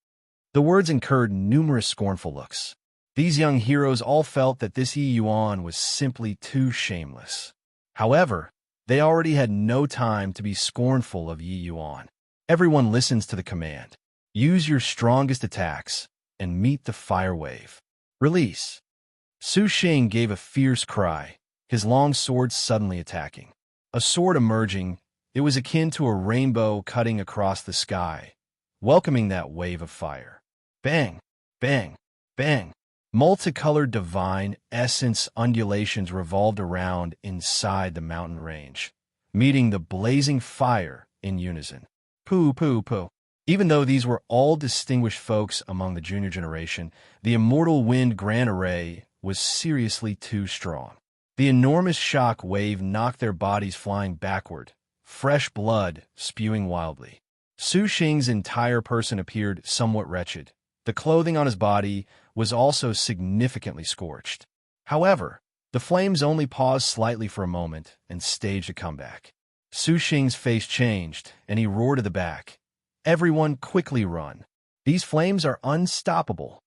The words incurred numerous scornful looks. These young heroes all felt that this Yi Yuan was simply too shameless. However, they already had no time to be scornful of Yi Yuan. Everyone listens to the command. Use your strongest attacks and meet the fire wave. Release. Su Xing gave a fierce cry, his long sword suddenly attacking. A sword emerging, it was akin to a rainbow cutting across the sky, welcoming that wave of fire. Bang, bang, bang. Multicolored divine essence undulations revolved around inside the mountain range, meeting the blazing fire in unison. Pooh, pooh, pooh. Even though these were all distinguished folks among the junior generation, the immortal wind grand array was seriously too strong. The enormous shock wave knocked their bodies flying backward, fresh blood spewing wildly. Su Xing's entire person appeared somewhat wretched. The clothing on his body was also significantly scorched. However, the flames only paused slightly for a moment and staged a comeback. Su Xing's face changed, and he roared to the back. Everyone quickly run. These flames are unstoppable.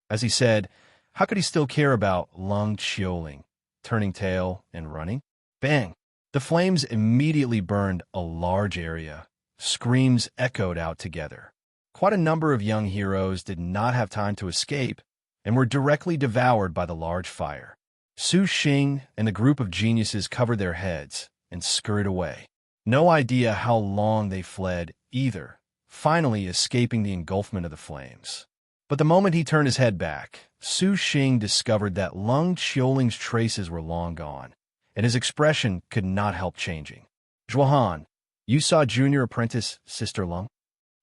As he said, how could he still care about Lung Xiuling, turning tail and running? Bang! The flames immediately burned a large area. Screams echoed out together. Quite a number of young heroes did not have time to escape and were directly devoured by the large fire. Su Xing and the group of geniuses covered their heads and scurried away. No idea how long they fled either, finally escaping the engulfment of the flames. But the moment he turned his head back, Su Xing discovered that Lung Xiuling's traces were long gone, and his expression could not help changing. Zhuohan, you saw Junior Apprentice Sister Lung?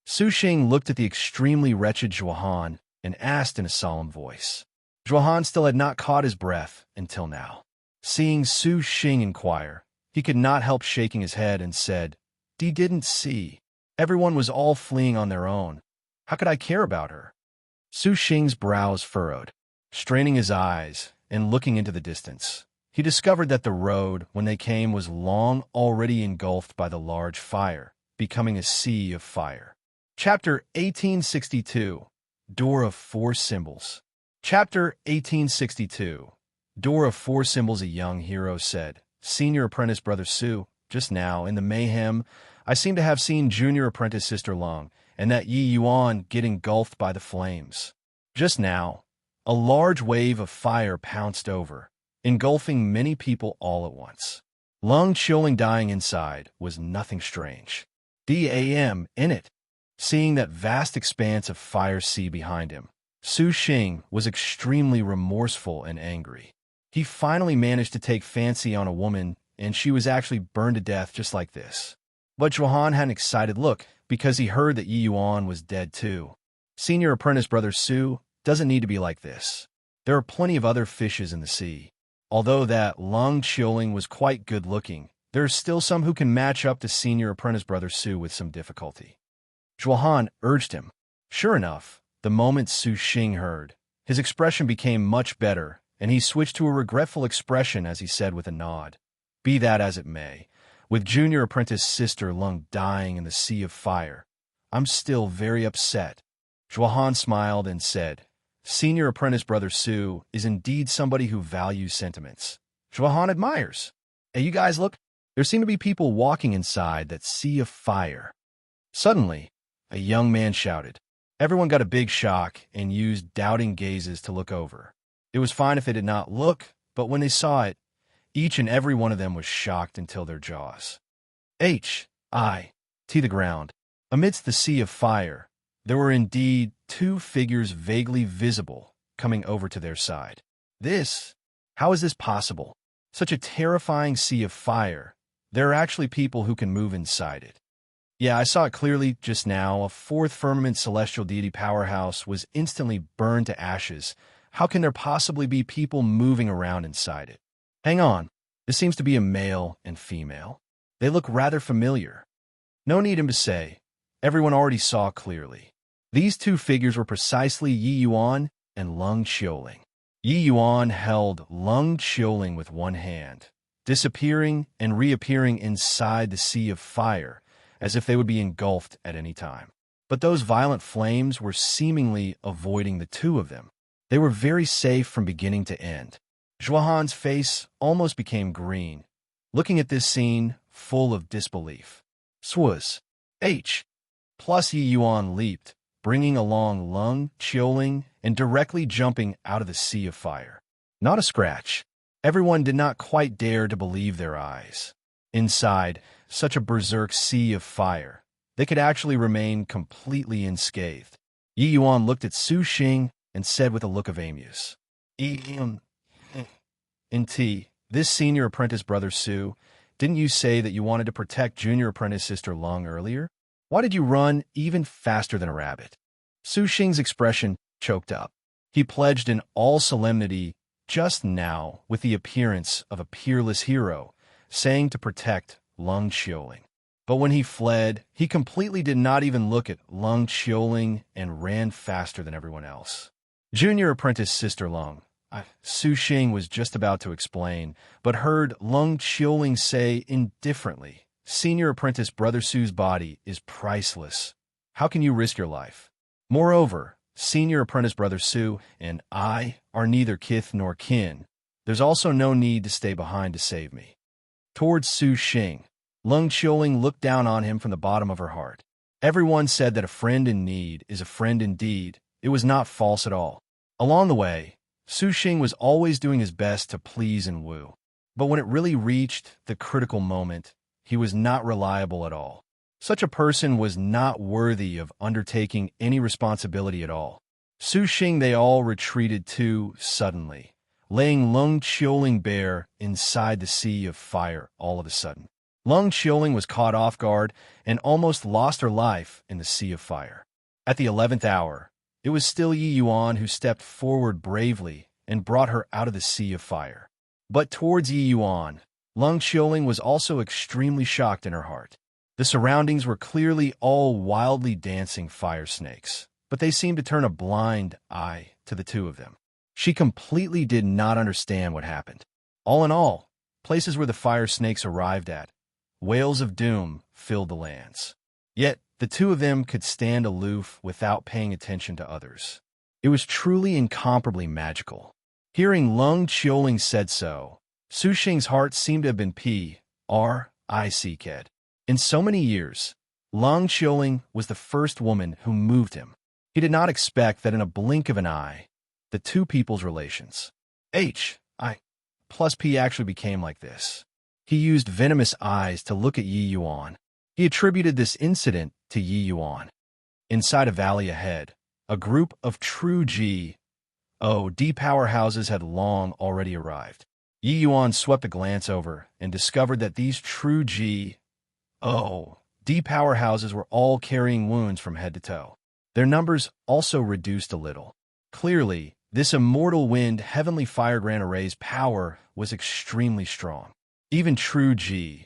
Su Xing looked at the extremely wretched Zhuohan and asked in a solemn voice. Zhuohan still had not caught his breath until now. Seeing Su Xing inquire, he could not help shaking his head and said, "Dee didn't see. Everyone was all fleeing on their own. How could I care about her?" Su Xing's brows furrowed. Straining his eyes and looking into the distance, he discovered that the road, when they came, was long already engulfed by the large fire, becoming a sea of fire. Chapter 1862, Door of Four Symbols. Chapter 1862, Door of Four Symbols. A young hero said, "Senior Apprentice Brother Su, just now, in the mayhem, I seem to have seen Junior Apprentice Sister Lung, and that Yi Yuan get engulfed by the flames. Just now, a large wave of fire pounced over, engulfing many people all at once. Lung Xiuling dying inside was nothing strange. DAM in it." Seeing that vast expanse of fire sea behind him, Su Xing was extremely remorseful and angry. He finally managed to take fancy on a woman, and she was actually burned to death just like this. But Zhuohan had an excited look because he heard that Yi Yuan was dead too. Senior Apprentice Brother Su doesn't need to be like this. There are plenty of other fishes in the sea. Although that Lung Xiuling was quite good-looking, there are still some who can match up to Senior Apprentice Brother Su with some difficulty. Zhuohan urged him. Sure enough, the moment Su Xing heard, his expression became much better, and he switched to a regretful expression as he said with a nod, "Be that as it may, with Junior Apprentice Sister Lung dying in the sea of fire, I'm still very upset." Zhuohan smiled and said, "Senior Apprentice Brother Su is indeed somebody who values sentiments." Zhuohan admires. "Hey, you guys look, there seem to be people walking inside that sea of fire." Suddenly, a young man shouted. Everyone got a big shock and used doubting gazes to look over. It was fine if they did not look, but when they saw it, each and every one of them was shocked until their jaws. The ground. Amidst the sea of fire, there were indeed two figures vaguely visible coming over to their side. How is this possible? Such a terrifying sea of fire. There are actually people who can move inside it. Yeah, I saw it clearly just now. A fourth firmament celestial deity powerhouse was instantly burned to ashes. How can there possibly be people moving around inside it? Hang on. This seems to be a male and female. They look rather familiar. No need to say. Everyone already saw clearly. These two figures were precisely Yi Yuan and Lung Qiuling. Yi Yuan held Lung Qiuling with one hand, disappearing and reappearing inside the sea of fire, as if they would be engulfed at any time. But those violent flames were seemingly avoiding the two of them. They were very safe from beginning to end. Zhuahan's face almost became green, looking at this scene full of disbelief. Swaz. Plus Yi Yuan leaped, bringing along Lung Qiuling and directly jumping out of the sea of fire. Not a scratch. Everyone did not quite dare to believe their eyes. Inside such a berserk sea of fire, they could actually remain completely unscathed. Yi Yuan looked at Su Xing and said with a look of amuse, this senior apprentice brother Su, didn't you say that you wanted to protect junior apprentice sister Lung earlier? Why did you run even faster than a rabbit? Su Xing's expression choked up. He pledged in all solemnity just now with the appearance of a peerless hero, saying to protect Lung Qiuling. But when he fled, he completely did not even look at Lung Qiuling and ran faster than everyone else. Junior apprentice sister Lung. Su Xing was just about to explain, but heard Lung Qiuling say indifferently, Senior apprentice brother Su's body is priceless. How can you risk your life? Moreover, senior apprentice brother Su and I are neither kith nor kin. There's also no need to stay behind to save me. Towards Su Xing, Lung Qiuling looked down on him from the bottom of her heart. Everyone said that a friend in need is a friend indeed. It was not false at all. Along the way, Su Xing was always doing his best to please and woo. But when it really reached the critical moment, he was not reliable at all. Such a person was not worthy of undertaking any responsibility at all. Su Xing they all retreated to suddenly, laying Lung Qiuling bare inside the sea of fire all of a sudden. Lung Qiuling was caught off guard and almost lost her life in the sea of fire. At the 11th hour, it was still Yi Yuan who stepped forward bravely and brought her out of the sea of fire. But towards Yi Yuan, Lung Qiuling was also extremely shocked in her heart. The surroundings were clearly all wildly dancing fire snakes, but they seemed to turn a blind eye to the two of them. She completely did not understand what happened. All in all, places where the fire snakes arrived at, wails of doom filled the lands. Yet, the two of them could stand aloof without paying attention to others. It was truly incomparably magical. Hearing Lung Qiuling said so, Su Xing's heart seemed to have been p-r-i-c-ked. In so many years, Lung Qiuling was the first woman who moved him. He did not expect that in a blink of an eye, the two people's relations, H-I plus P, actually became like this. He used venomous eyes to look at Yi Yuan. He attributed this incident to Yi Yuan. Inside a valley ahead, a group of true G-O-D powerhouses had long already arrived. Yi Yuan swept a glance over and discovered that these true G-O-D powerhouses were all carrying wounds from head to toe. Their numbers also reduced a little. Clearly, this immortal wind heavenly fire grand array's power was extremely strong. Even true G-O-D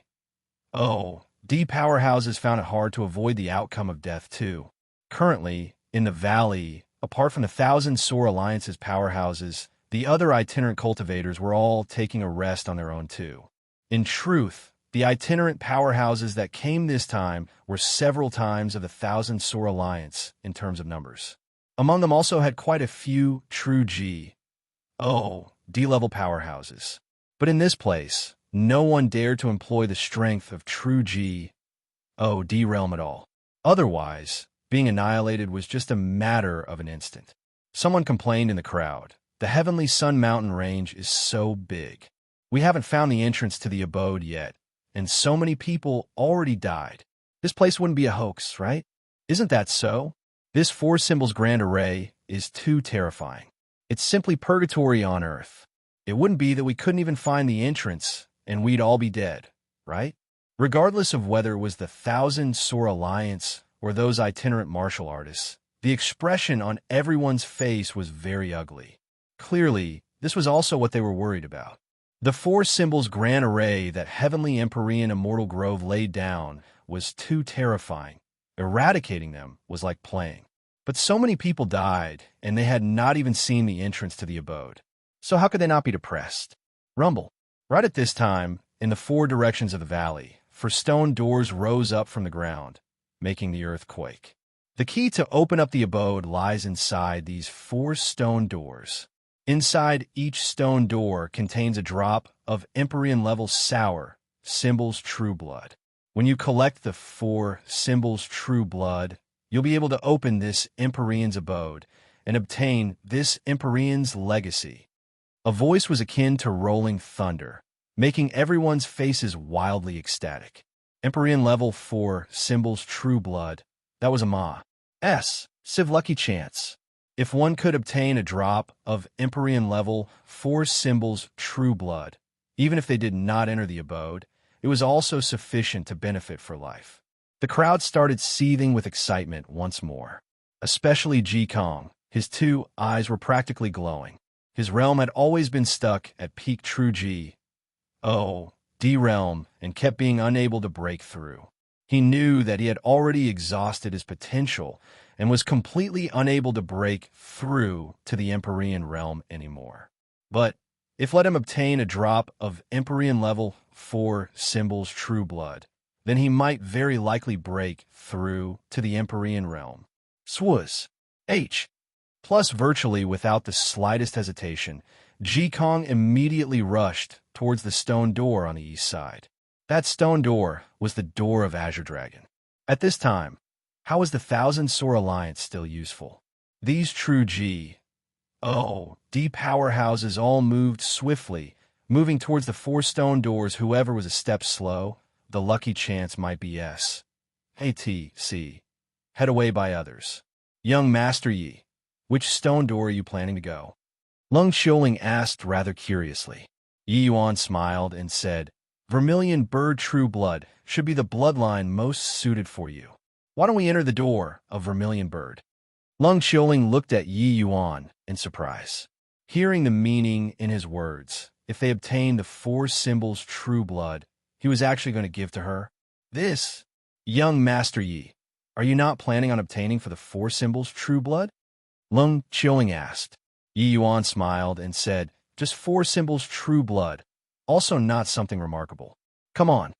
powerhouses found it hard to avoid the outcome of death too. Currently, in the valley, apart from the 1,000 Soar Alliance's powerhouses, the other itinerant cultivators were all taking a rest on their own too. In truth, the itinerant powerhouses that came this time were several times of the 1,000 Soar Alliance in terms of numbers. Among them also had quite a few true G-O-D level powerhouses. But in this place, no one dared to employ the strength of true G-O-D realm at all. Otherwise, being annihilated was just a matter of an instant. Someone complained in the crowd, "The Heavenly Sun Mountain range is so big. We haven't found the entrance to the abode yet, and so many people already died. This place wouldn't be a hoax, right? Isn't that so? This four symbols grand array is too terrifying. It's simply purgatory on Earth. It wouldn't be that we couldn't even find the entrance, and we'd all be dead, right?" Regardless of whether it was the Thousand Sore Alliance or those itinerant martial artists, the expression on everyone's face was very ugly. Clearly, this was also what they were worried about. The four symbols grand array that Heavenly Empyrean Immortal Grove laid down was too terrifying. Eradicating them was like playing. But so many people died, and they had not even seen the entrance to the abode. So how could they not be depressed? Rumble. Right at this time, in the four directions of the valley, four stone doors rose up from the ground, making the earth quake. The key to open up the abode lies inside these four stone doors. Inside each stone door contains a drop of Empyrean-level sour, symbols true blood. When you collect the four symbols true blood, you'll be able to open this Empyrean's abode and obtain this Empyrean's legacy. A voice was akin to rolling thunder, making everyone's faces wildly ecstatic. Empyrean level 4 symbols true blood. That was a Civ lucky chance. If one could obtain a drop of Empyrean level 4 symbols true blood, even if they did not enter the abode, it was also sufficient to benefit for life. The crowd started seething with excitement once more, especially Ji Kong. His two eyes were practically glowing. His realm had always been stuck at peak true D realm and kept being unable to break through. He knew that he had already exhausted his potential and was completely unable to break through to the Empyrean realm anymore. But if let him obtain a drop of Empyrean level 4 symbols true blood, then he might very likely break through to the Empyrean realm. Swaz. Plus, virtually without the slightest hesitation, Ji Kong immediately rushed towards the stone door on the east side. That stone door was the door of Azure Dragon. At this time, how was the Thousand Sore Alliance still useful? These true D powerhouses all moved swiftly, moving towards the four stone doors. Whoever was a step slow, the lucky chance might be head away by others. Young Master Yi, which stone door are you planning to go? Lung Xiuling asked rather curiously. Yi Yuan smiled and said, "Vermilion Bird True Blood should be the bloodline most suited for you. Why don't we enter the door of Vermilion Bird?" Lung Xiuling looked at Yi Yuan in surprise. Hearing the meaning in his words, if they obtained the four symbols true blood, he was actually going to give to her. This, young Master Yi, are you not planning on obtaining for the four symbols true blood? Lung Xiuling asked. Yi Yuan smiled and said, "Just four symbols true blood. Also not something remarkable. Come on."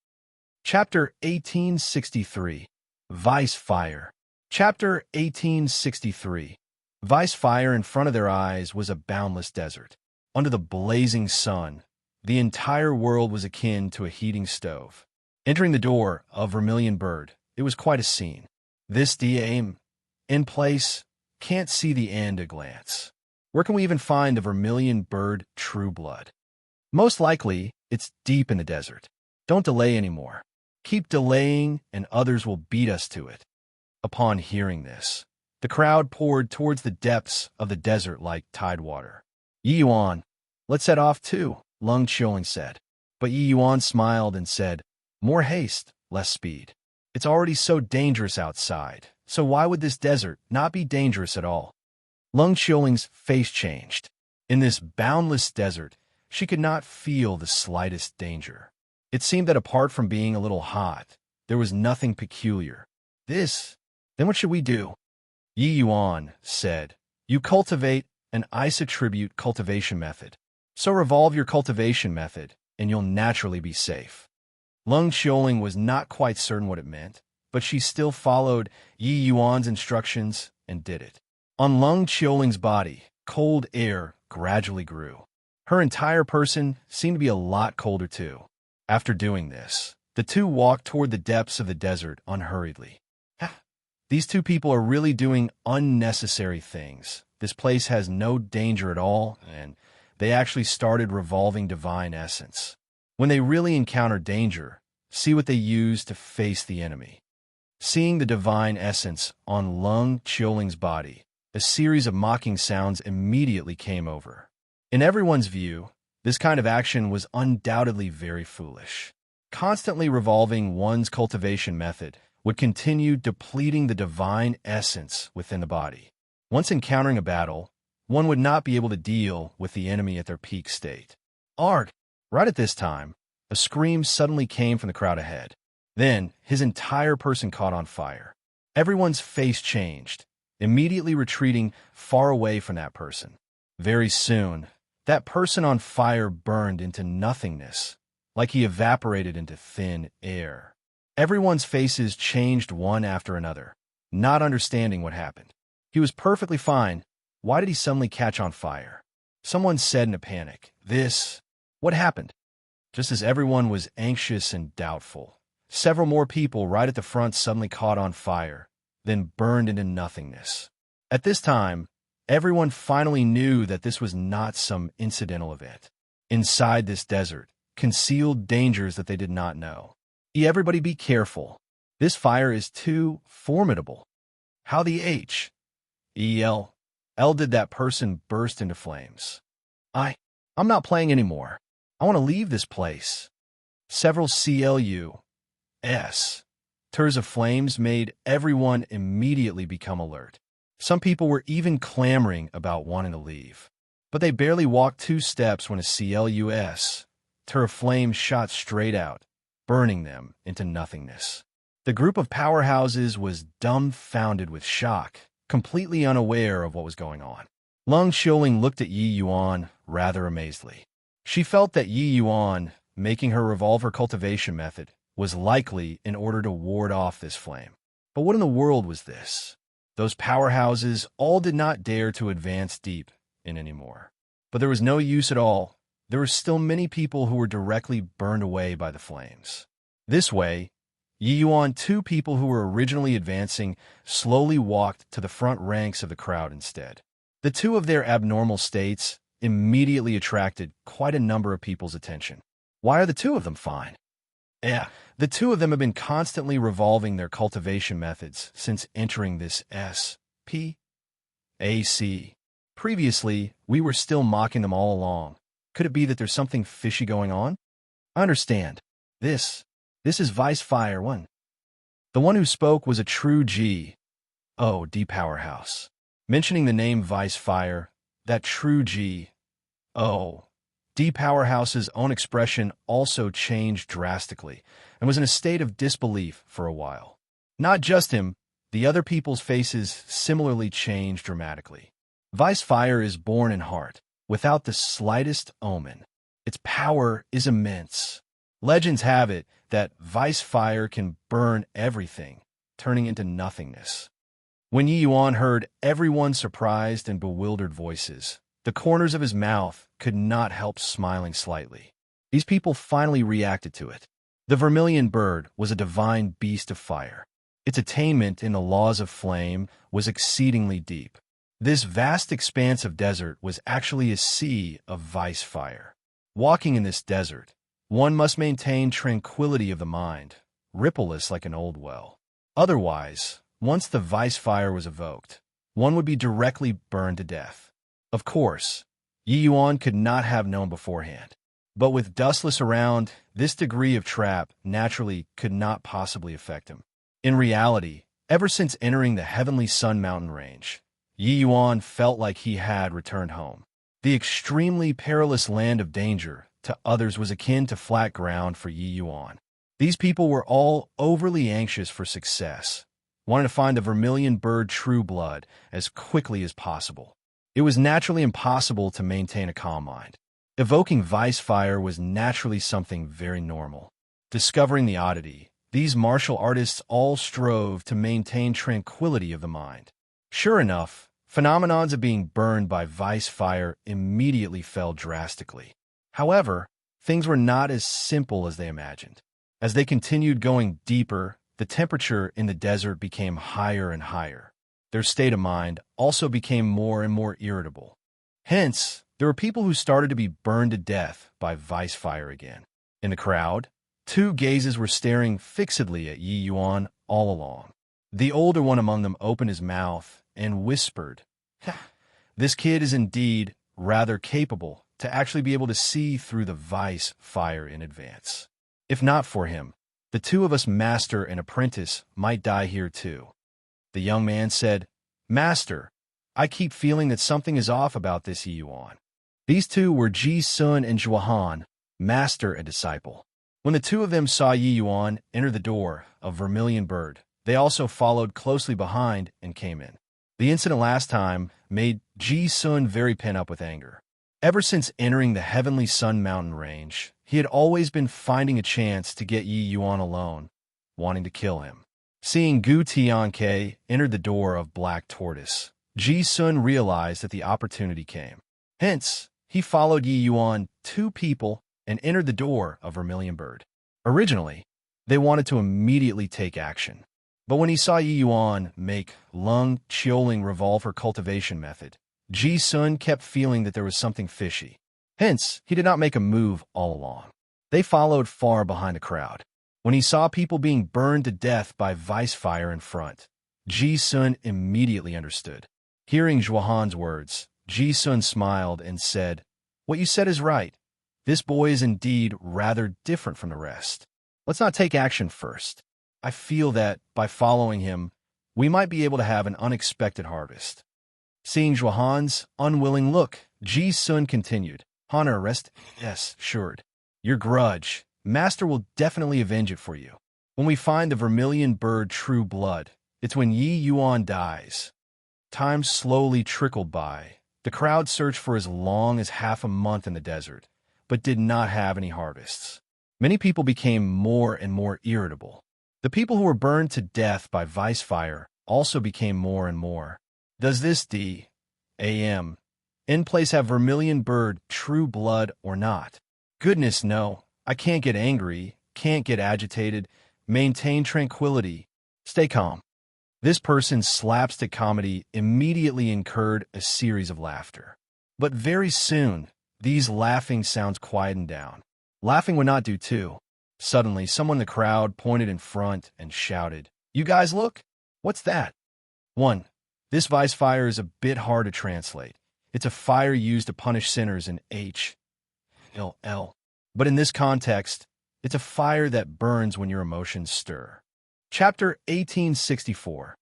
Chapter 1863. Vice Fire. Chapter 1863. Vice Fire. In front of their eyes was a boundless desert. Under the blazing sun, the entire world was akin to a heating stove. Entering the door of Vermilion Bird, it was quite a scene. This aim in place, can't see the end a glance. Where can we even find the Vermilion Bird True Blood? Most likely, it's deep in the desert. Don't delay anymore. Keep delaying, and others will beat us to it. Upon hearing this, the crowd poured towards the depths of the desert like tidewater. Yi Yuan, let's head off too, Lung Xiuling said. But Yi Yuan smiled and said, "More haste, less speed. It's already so dangerous outside, so why would this desert not be dangerous at all?" Lung Xiuling's face changed. In this boundless desert, she could not feel the slightest danger. It seemed that apart from being a little hot, there was nothing peculiar. Then what should we do? Yi Yuan said, "You cultivate an ice attribute cultivation method. So revolve your cultivation method, and you'll naturally be safe." Lung Xiuling was not quite certain what it meant, but she still followed Yi Yuan's instructions and did it. On Lung Xiuling's body, cold air gradually grew. Her entire person seemed to be a lot colder too. After doing this, the two walked toward the depths of the desert unhurriedly. The These two people are really doing unnecessary things. This place has no danger at all, and they actually started revolving divine essence. When they really encounter danger, see what they use to face the enemy. Seeing the divine essence on Lung Qiuling's body, a series of mocking sounds immediately came over. In everyone's view, this kind of action was undoubtedly very foolish. Constantly revolving one's cultivation method would continue depleting the divine essence within the body. Once encountering a battle, one would not be able to deal with the enemy at their peak state. Arg! Right at this time, a scream suddenly came from the crowd ahead. Then, his entire person caught on fire. Everyone's face changed, immediately retreating far away from that person. Very soon, that person on fire burned into nothingness, like he evaporated into thin air. Everyone's faces changed one after another, not understanding what happened. He was perfectly fine. Why did he suddenly catch on fire? Someone said in a panic, What happened? Just as everyone was anxious and doubtful, several more people right at the front suddenly caught on fire, then burned into nothingness. At this time, everyone finally knew that this was not some incidental event. Inside this desert, concealed dangers that they did not know. Everybody be careful. This fire is too formidable. How the L did that person burst into flames? I'm not playing anymore. I want to leave this place. Several CLUs. Tears of flames made everyone immediately become alert. Some people were even clamoring about wanting to leave. But they barely walked 2 steps when a CLUS tear of flames shot straight out, burning them into nothingness. The group of powerhouses was dumbfounded with shock, completely unaware of what was going on. Lung Qiuling looked at Yi Yuan rather amazedly. She felt that Yi Yuan, making her revolve her cultivation method, was likely in order to ward off this flame. But what in the world was this? Those powerhouses all did not dare to advance deep in anymore. But there was no use at all. There were still many people who were directly burned away by the flames. This way, Yi Yuan, 2 people who were originally advancing, slowly walked to the front ranks of the crowd instead. The 2 of their abnormal states immediately attracted quite a number of people's attention. Why are the 2 of them fine? The 2 of them have been constantly revolving their cultivation methods since entering this SPAC. Previously, we were still mocking them all along. Could it be that there's something fishy going on? I understand. This is Vice Fire 1. The one who spoke was a true D powerhouse. Mentioning the name Vice Fire, that true D powerhouse's own expression also changed drastically and was in a state of disbelief for a while. Not just him, the other people's faces similarly changed dramatically. Vice Fire is born in heart, without the slightest omen. Its power is immense. Legends have it that Vice Fire can burn everything, turning into nothingness. When Yi Yuan heard everyone's surprised and bewildered voices, the corners of his mouth could not help smiling slightly. These people finally reacted to it. The vermilion bird was a divine beast of fire. Its attainment in the laws of flame was exceedingly deep. This vast expanse of desert was actually a sea of Vice Fire. Walking in this desert, one must maintain tranquility of the mind, rippleless like an old well. Otherwise, once the Vice Fire was evoked, one would be directly burned to death. Of course, Yi Yuan could not have known beforehand. But with dustless around, this degree of trap naturally could not possibly affect him. In reality, ever since entering the Heavenly Sun Mountain range, Yi Yuan felt like he had returned home. The extremely perilous land of danger to others was akin to flat ground for Yi Yuan. These people were all overly anxious for success, wanting to find the vermilion bird true blood as quickly as possible. It was naturally impossible to maintain a calm mind. Evoking Vice Fire was naturally something very normal. Discovering the oddity, these martial artists all strove to maintain tranquility of the mind. Sure enough, phenomenons of being burned by Vice Fire immediately fell drastically. However, things were not as simple as they imagined. As they continued going deeper the temperature in the desert became higher and higher. Their state of mind also became more and more irritable. Hence, there were people who started to be burned to death by vice fire again. In the crowd, two gazes were staring fixedly at Yi Yuan all along. The older one among them opened his mouth and whispered, "This kid is indeed rather capable to actually be able to see through the vice fire in advance. If not for him, the two of us, master and apprentice, might die here too." The young man said, "Master, I keep feeling that something is off about this Yi Yuan." These two were Ji Sun and Zhuahan, master and disciple. When the two of them saw Yi Yuan enter the door of Vermilion Bird, they also followed closely behind and came in. The incident last time made Ji Sun very pent up with anger. Ever since entering the Heavenly Sun Mountain range, he had always been finding a chance to get Yi Yuan alone, wanting to kill him. Seeing Gu Tianke enter the door of Black Tortoise, Ji Sun realized that the opportunity came. Hence, he followed Yi Yuan, two people, and entered the door of Vermilion Bird. Originally, they wanted to immediately take action. But when he saw Yi Yuan make Lung Qiuling revolver cultivation method, Ji Sun kept feeling that there was something fishy. Hence, he did not make a move all along. They followed far behind the crowd. When he saw people being burned to death by vice fire in front, Ji Sun immediately understood. Hearing Zhuahan's words, Ji Sun smiled and said, "What you said is right. This boy is indeed rather different from the rest. Let's not take action first. I feel that, by following him, we might be able to have an unexpected harvest." Seeing Zhuahan's unwilling look, Ji Sun continued, "Honor arrest? Yes, sure. Your grudge, Master will definitely avenge it for you. When we find the Vermilion Bird true blood, it's when Yi Yuan dies." Time slowly trickled by. The crowd searched for as long as half a month in the desert, but did not have any harvests. Many people became more and more irritable. The people who were burned to death by vice fire also became more and more. Does this D.A.M. in place have Vermilion Bird true blood or not? Goodness, no. I can't get angry, can't get agitated, maintain tranquility, stay calm. This person's slapstick comedy immediately incurred a series of laughter. But very soon, these laughing sounds quietened down. Laughing would not do too. Suddenly, someone in the crowd pointed in front and shouted, "You guys look? What's that?" 1. This vice fire is a bit hard to translate. It's a fire used to punish sinners in H.L.L. But in this context, it's a fire that burns when your emotions stir. Chapter 1864.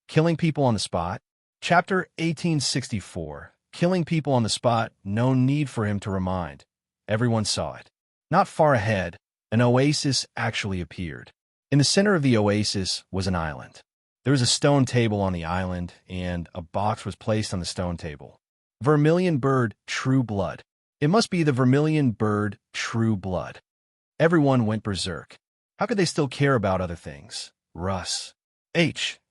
Killing people on the spot. Chapter 1864. Killing people on the spot, no need for him to remind. Everyone saw it. Not far ahead, an oasis actually appeared. In the center of the oasis was an island. There was a stone table on the island, and a box was placed on the stone table. Vermilion Bird True Blood. It must be the Vermilion Bird True Blood. Everyone went berserk. How could they still care about other things? Russ.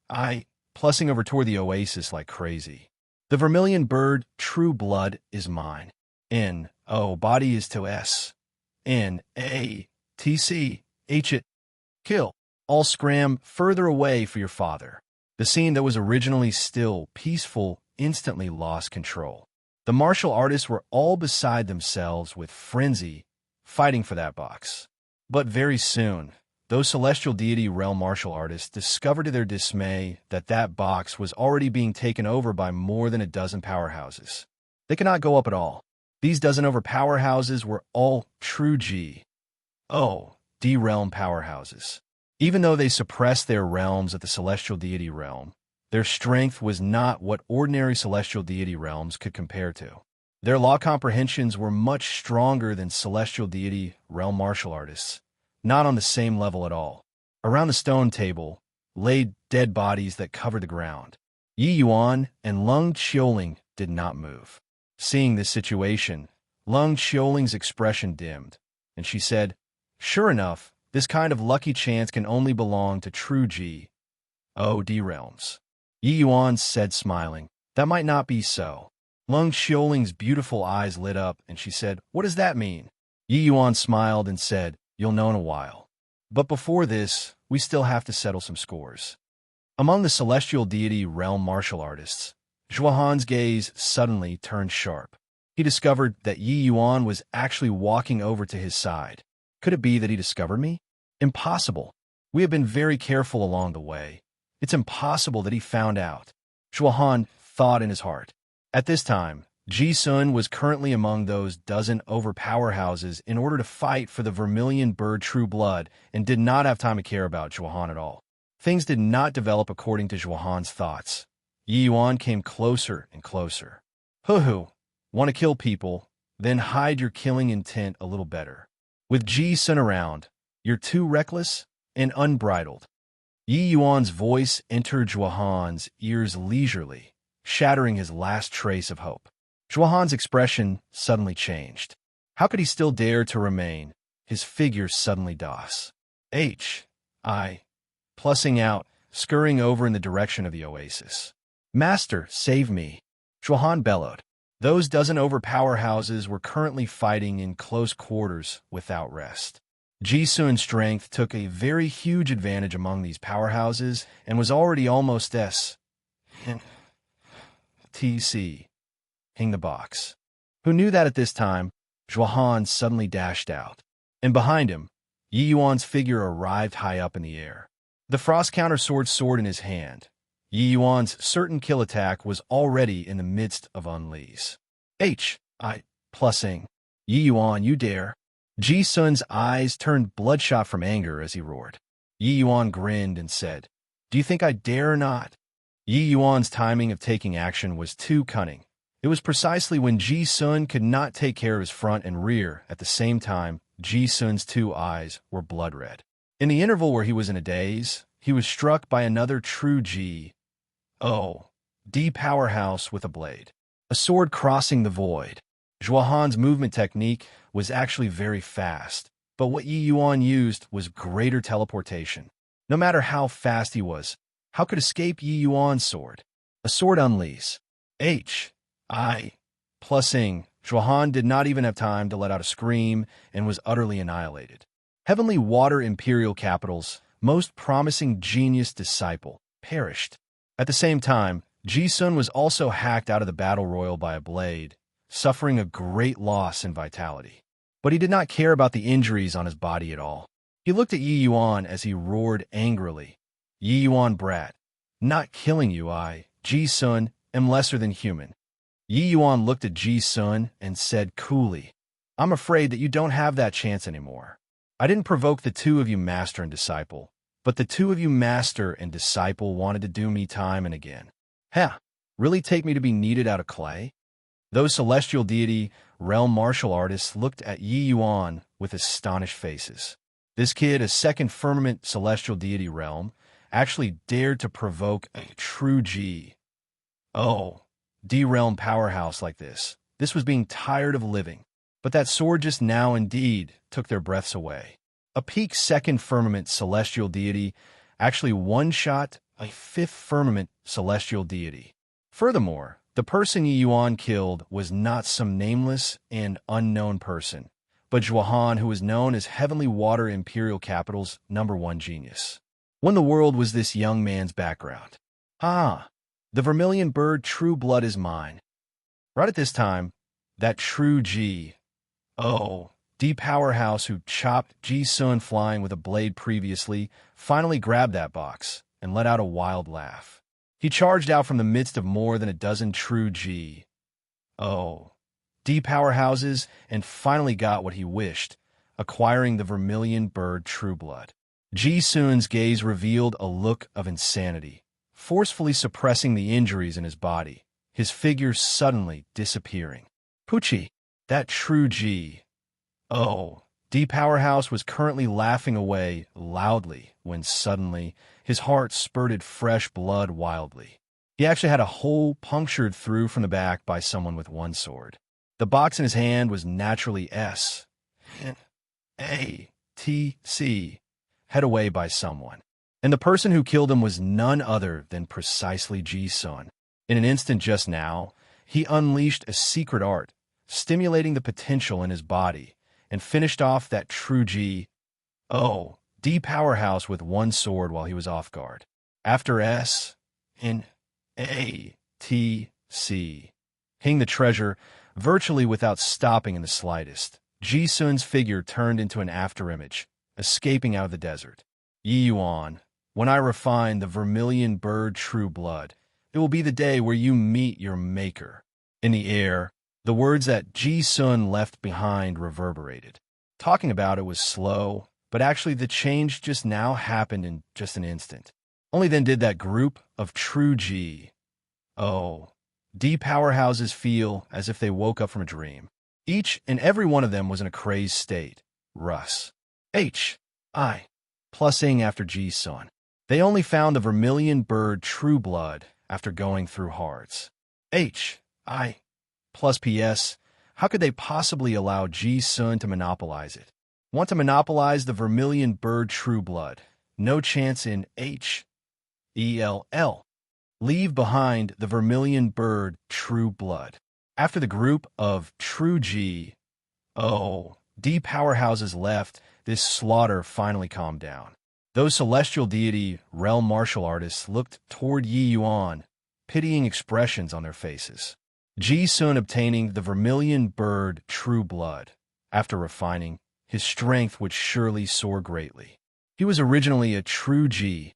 I, plussing over toward the oasis like crazy. The Vermilion Bird True Blood is mine. Body is to S. It. Kill. All scram further away for your father. The scene that was originally still, peaceful, instantly lost control. The martial artists were all beside themselves with frenzy, fighting for that box. But very soon, those celestial deity realm martial artists discovered to their dismay that that box was already being taken over by more than a dozen powerhouses. They could not go up at all. These dozen over powerhouses were all true D realm powerhouses. Even though they suppressed their realms at the celestial deity realm, their strength was not what ordinary celestial deity realms could compare to. Their law comprehensions were much stronger than celestial deity realm martial artists, not on the same level at all. Around the stone table lay dead bodies that covered the ground. Yi Yuan and Lung Qiuling did not move. Seeing this situation, Lung Qiuling's expression dimmed, and she said, "Sure enough, this kind of lucky chance can only belong to true D realms." Yi Yuan said, smiling, "That might not be so." Lung Qiuling's beautiful eyes lit up, and she said, "What does that mean?" Yi Yuan smiled and said, "You'll know in a while. But before this, we still have to settle some scores. Among the celestial deity realm martial artists, Zhuahan's gaze suddenly turned sharp. He discovered that Yi Yuan was actually walking over to his side. Could it be that he discovered me? Impossible. We have been very careful along the way. It's impossible that he found out. Zhuahan thought in his heart. At this time, Ji Sun was currently among those dozen powerhouses in order to fight for the vermilion bird true blood and did not have time to care about Zhuahan at all. Things did not develop according to Zhuahan's thoughts. Yi Yuan came closer and closer. Hoo-hoo, want to kill people, then hide your killing intent a little better. With Ji Sun around, you're too reckless and unbridled. Yi Yuan's voice entered Zhuahan's ears leisurely, shattering his last trace of hope. Zhuahan's expression suddenly changed. How could he still dare to remain? His figure suddenly DOS. Plussing out, scurrying over in the direction of the oasis. Master, save me! Zhuahan bellowed. Those dozen powerhouses were currently fighting in close quarters without rest. Ji Sun's strength took a very huge advantage among these powerhouses and was already almost Hing the box. Who knew that at this time, Zhuahan suddenly dashed out. And behind him, Yi Yuan's figure arrived high up in the air. The frost counter sword in his hand. Yi Yuan's certain kill attack was already in the midst of unleash. Plussing. Yi Yuan, you dare. Ji Sun's eyes turned bloodshot from anger as he roared. Yi Yuan grinned and said, Do you think I dare or not? Yi Yuan's timing of taking action was too cunning. It was precisely when Ji Sun could not take care of his front and rear at the same time. Ji Sun's two eyes were blood red. In the interval where he was in a daze, he was struck by another true D powerhouse with a blade. A sword crossing the void. Zhuahan's movement technique was actually very fast, but what Yi Yuan used was greater teleportation. No matter how fast he was, how could escape Yi Yuan's sword? A sword unleash. Plussing. Zhuahan did not even have time to let out a scream and was utterly annihilated. Heavenly Water Imperial Capital's most promising genius disciple perished. At the same time, Ji Sun was also hacked out of the battle royal by a blade, suffering a great loss in vitality. But he did not care about the injuries on his body at all. He looked at Yi Yuan as he roared angrily. Yi Yuan brat, not killing you, Ji Sun, am lesser than human. Yi Yuan looked at Ji Sun and said coolly, I'm afraid that you don't have that chance anymore. I didn't provoke the two of you master and disciple, but the two of you master and disciple wanted to do me time and again. Really take me to be kneaded out of clay? Those celestial deity realm martial artists looked at Yi Yuan with astonished faces. This kid, a second firmament celestial deity realm, actually dared to provoke a true D-realm powerhouse like this. This was being tired of living. But that sword just now indeed took their breaths away. A peak second firmament celestial deity actually one-shot a fifth firmament celestial deity. Furthermore, the person Yi Yuan killed was not some nameless and unknown person, but Zhuahan, who was known as Heavenly Water Imperial Capital's #1 genius. When the world was this young man's background. The vermilion bird true blood is mine. Right at this time, that true D powerhouse who chopped Ji Sun flying with a blade previously finally grabbed that box and let out a wild laugh. He charged out from the midst of more than a dozen true D powerhouses and finally got what he wished, acquiring the vermilion bird true blood. Ji Sun's gaze revealed a look of insanity, forcefully suppressing the injuries in his body, his figure suddenly disappearing. Poochie, that true D powerhouse was currently laughing away loudly when suddenly his heart spurted fresh blood wildly. He actually had a hole punctured through from the back by someone with one sword. The box in his hand was naturally head away by someone. And the person who killed him was none other than precisely Ji Sun. In an instant just now, he unleashed a secret art, stimulating the potential in his body, and finished off that true D D powerhouse with one sword while he was off guard. After S, N, A, T, C. Hitting the treasure virtually without stopping in the slightest. Ji Sun's figure turned into an afterimage, escaping out of the desert. Yi Yuan, when I refine the vermilion bird true blood, it will be the day where you meet your maker. In the air, the words that Ji Sun left behind reverberated. Talking about it was slow, but actually the change just now happened in just an instant. Only then did that group of true G, O, D powerhouses feel as if they woke up from a dream. Each and every one of them was in a crazed state. Russ. H. I. Plussing after Ji Sun. They only found the vermilion bird true blood after going through hearts. H. I. Plus PS. How could they possibly allow Ji Sun to monopolize it? Want to monopolize the vermilion bird true blood. No chance in H. ELL. Leave behind the vermilion bird true blood. After the group of true G, O, D powerhouses left, this slaughter finally calmed down. Those celestial deity realm martial artists looked toward Yi Yuan, pitying expressions on their faces. Ji Sun obtaining the vermilion bird true blood. After refining, his strength would surely soar greatly. He was originally a true G,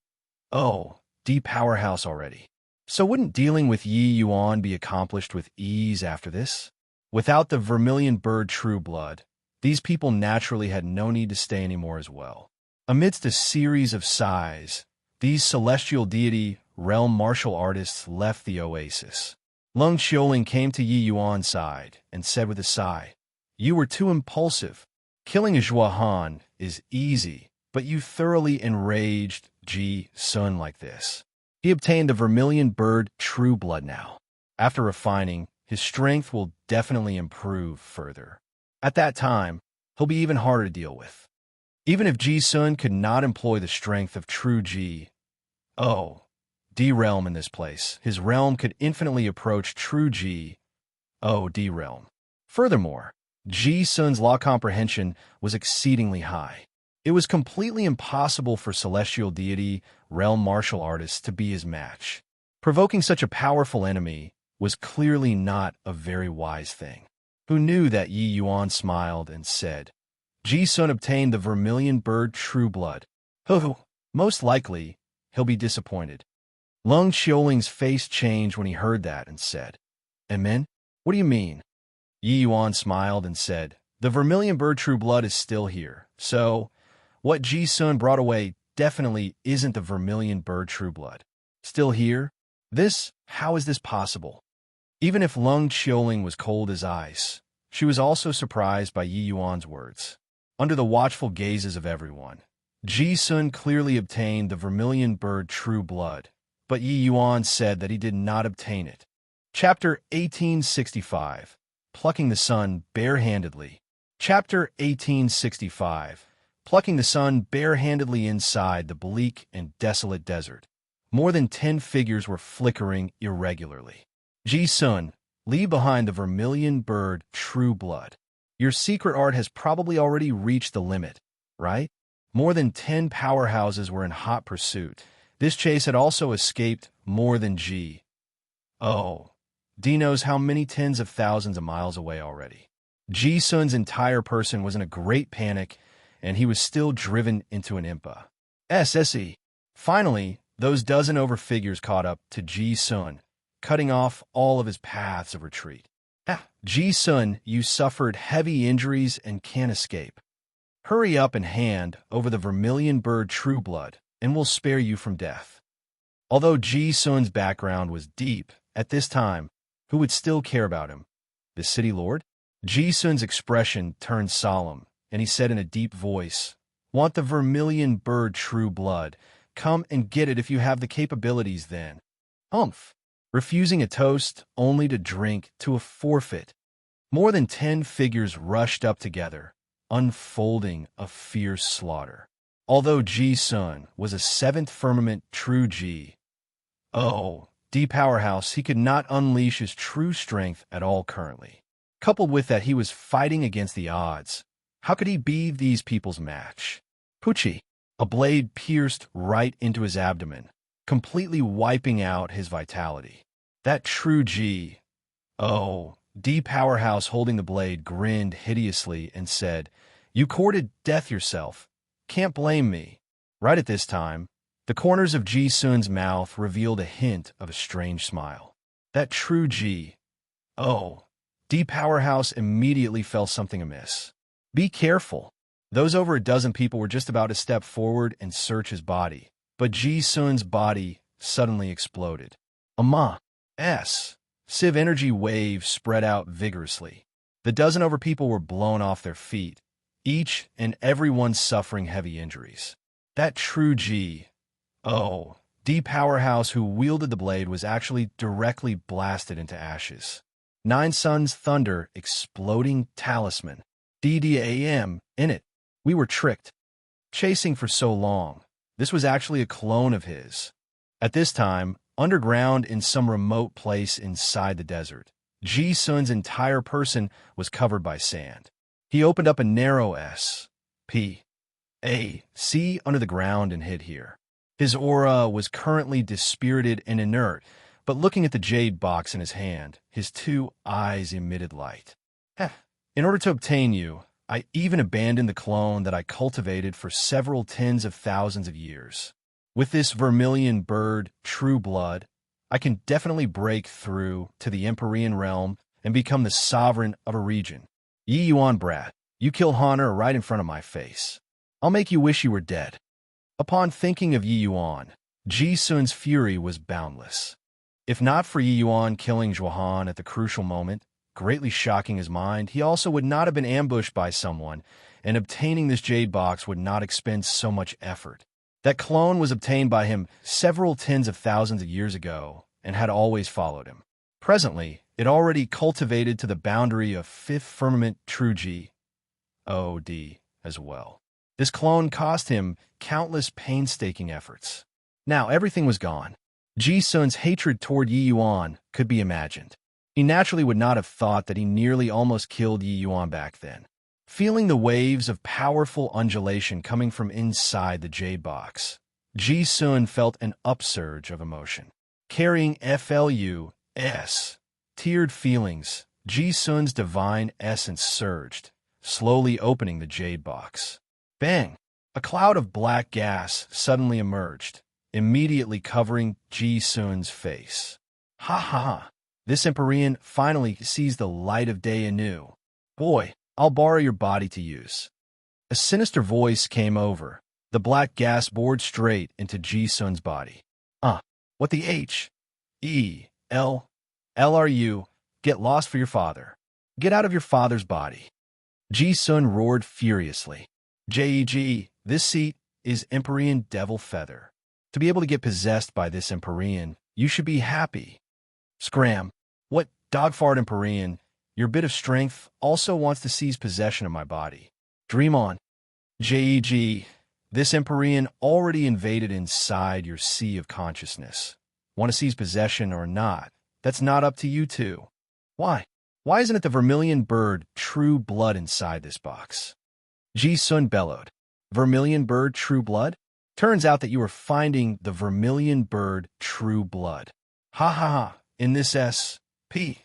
O, D powerhouse already. So wouldn't dealing with Yi Yuan be accomplished with ease after this? Without the vermilion bird true blood, these people naturally had no need to stay anymore as well. Amidst a series of sighs, these celestial deity realm martial artists left the oasis. Lung Xiaoling came to Yi Yuan's side and said with a sigh, "You were too impulsive. Killing a Zhuahan is easy, but you thoroughly enraged Ji Sun like this." He obtained the vermilion bird true blood now. After refining, his strength will definitely improve further. At that time, he'll be even harder to deal with. Even if Ji Sun could not employ the strength of true G, O, D realm in this place, his realm could infinitely approach true G, O, D realm. Furthermore, Ji Sun's law comprehension was exceedingly high. It was completely impossible for celestial deity realm martial artists to be his match. Provoking such a powerful enemy was clearly not a very wise thing. Who knew that Yi Yuan smiled and said, Ji Sun obtained the vermilion bird true blood. Oh, most likely, he'll be disappointed. Lung Xiaoling's face changed when he heard that and said, Amen? What do you mean? Yi Yuan smiled and said, the vermilion bird true blood is still here, so what Ji Sun brought away definitely isn't the vermilion bird true blood. Still here? How is this possible? Even if Lung Xiaoling was cold as ice, she was also surprised by Yi Yuan's words. Under the watchful gazes of everyone, Ji Sun clearly obtained the vermilion bird true blood, but Yi Yuan said that he did not obtain it. Chapter 1865, Plucking the Sun Barehandedly. Chapter 1865, Plucking the Sun Barehandedly inside the bleak and desolate desert. More than 10 figures were flickering irregularly. Ji Sun, leave behind the vermilion bird true blood. Your secret art has probably already reached the limit, right? More than 10 powerhouses were in hot pursuit. This chase had also escaped more than G. Oh, D knows how many tens of thousands of miles away already. Ji Sun's entire person was in a great panic, and he was still driven into an impa. SSE. Finally, those dozen over figures caught up to Ji Sun, cutting off all of his paths of retreat. Ji Sun, you suffered heavy injuries and can't escape. Hurry up and hand over the vermilion bird true blood, and we'll spare you from death. Although Ji Sun's background was deep, at this time, who would still care about him? The city lord? Ji Sun's expression turned solemn, and he said in a deep voice, Want the vermilion bird true blood? Come and get it if you have the capabilities then. Refusing a toast only to drink to a forfeit. More than 10 figures rushed up together, unfolding a fierce slaughter. Although Ji Sun was a 7th firmament true G, D powerhouse, he could not unleash his true strength at all currently. Coupled with that, he was fighting against the odds. How could he be these people's match? Pucci. A blade pierced right into his abdomen, completely wiping out his vitality. That true D powerhouse holding the blade grinned hideously and said, "You courted death yourself. Can't blame me." Right at this time, the corners of Ji Sun's mouth revealed a hint of a strange smile. That true D powerhouse immediately felt something amiss. Be careful. Those over a dozen people were just about to step forward and search his body, but Ji Sun's body suddenly exploded. Civ energy waves spread out vigorously. The dozen over people were blown off their feet, each and every one suffering heavy injuries. That true D powerhouse who wielded the blade was actually directly blasted into ashes. Nine Suns Thunder exploding talisman. DDAM in it. We were tricked. Chasing for so long. This was actually a clone of his. At this time, underground in some remote place inside the desert, Ji Sun's entire person was covered by sand. He opened up a narrow SPAC under the ground and hid here. His aura was currently dispirited and inert, but looking at the jade box in his hand, his two eyes emitted light. In order to obtain you, I even abandoned the clone that I cultivated for several tens of thousands of years. With this vermilion bird, true blood, I can definitely break through to the Empyrean realm and become the sovereign of a region. Yi Yuan brat, you kill Honor right in front of my face. I'll make you wish you were dead. Upon thinking of Yi Yuan, Ji Sun's fury was boundless. If not for Yi Yuan killing Zhuohan at the crucial moment, greatly shocking his mind, he also would not have been ambushed by someone, and obtaining this jade box would not expend so much effort. That clone was obtained by him several tens of thousands of years ago and had always followed him. Presently, it already cultivated to the boundary of fifth firmament true God as well. This clone cost him countless painstaking efforts. Now everything was gone. Ji Sun's hatred toward Yi Yuan could be imagined. He naturally would not have thought that he nearly almost killed Yi Yuan back then. Feeling the waves of powerful undulation coming from inside the jade box, Ji Sun felt an upsurge of emotion. Carrying tiered feelings, Ji Sun's divine essence surged, slowly opening the jade box. Bang! A cloud of black gas suddenly emerged, immediately covering Ji Sun's face. Ha ha! This Empyrean finally sees the light of day anew. Boy, I'll borrow your body to use. A sinister voice came over. The black gas bored straight into Ji Sun's body. What the H-E-L are you? Get lost for your father. Get out of your father's body. Ji Sun roared furiously. JEG, this seat is Empyrean Devil Feather. To be able to get possessed by this Empyrean, you should be happy. Scram. What dogfart Empyrean? Your bit of strength also wants to seize possession of my body. Dream on. JEG, this Empyrean already invaded inside your sea of consciousness. Want to seize possession or not? That's not up to you two. Why? Why isn't it the vermilion bird true blood inside this box? Ji Sun bellowed. Vermilion bird true blood? Turns out that you are finding the vermilion bird true blood. Ha ha ha. In this SP.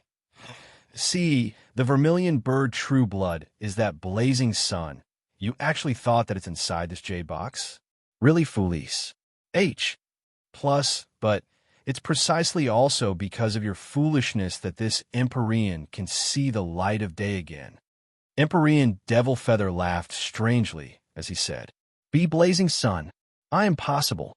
See, the vermilion bird true blood is that blazing sun. You actually thought that it's inside this jade box? Really foolish. H. Plus, but it's precisely also because of your foolishness that this Empyrean can see the light of day again. Empyrean Devil Feather laughed strangely as he said, Be blazing sun. I am possible.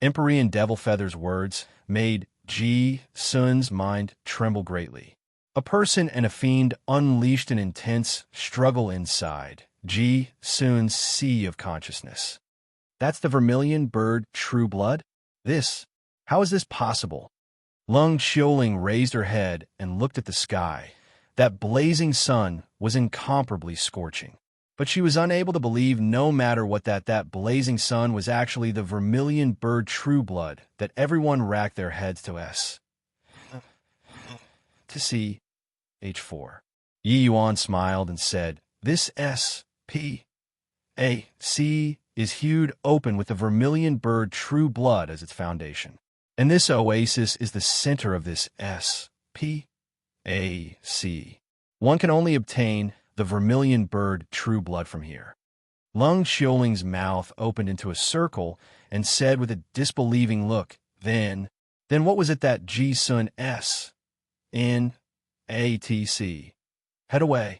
Empyrean Devil Feather's words made Ji Sun's mind tremble greatly. A person and a fiend unleashed an intense struggle inside Ji Sun's sea of consciousness. That's the vermilion bird true blood? How is this possible? Lung Xiuling raised her head and looked at the sky. That blazing sun was incomparably scorching. But she was unable to believe no matter what that blazing sun was actually the vermilion bird true blood that everyone racked their heads to see. H4. Yi Yuan smiled and said, This SPAC is hewed open with the vermilion bird true blood as its foundation. And this oasis is the center of this SPAC. One can only obtain the vermilion bird true blood from here. Lung Xiaoling's mouth opened into a circle and said with a disbelieving look, Then what was it that Ji Sun S? In ATC. Head away.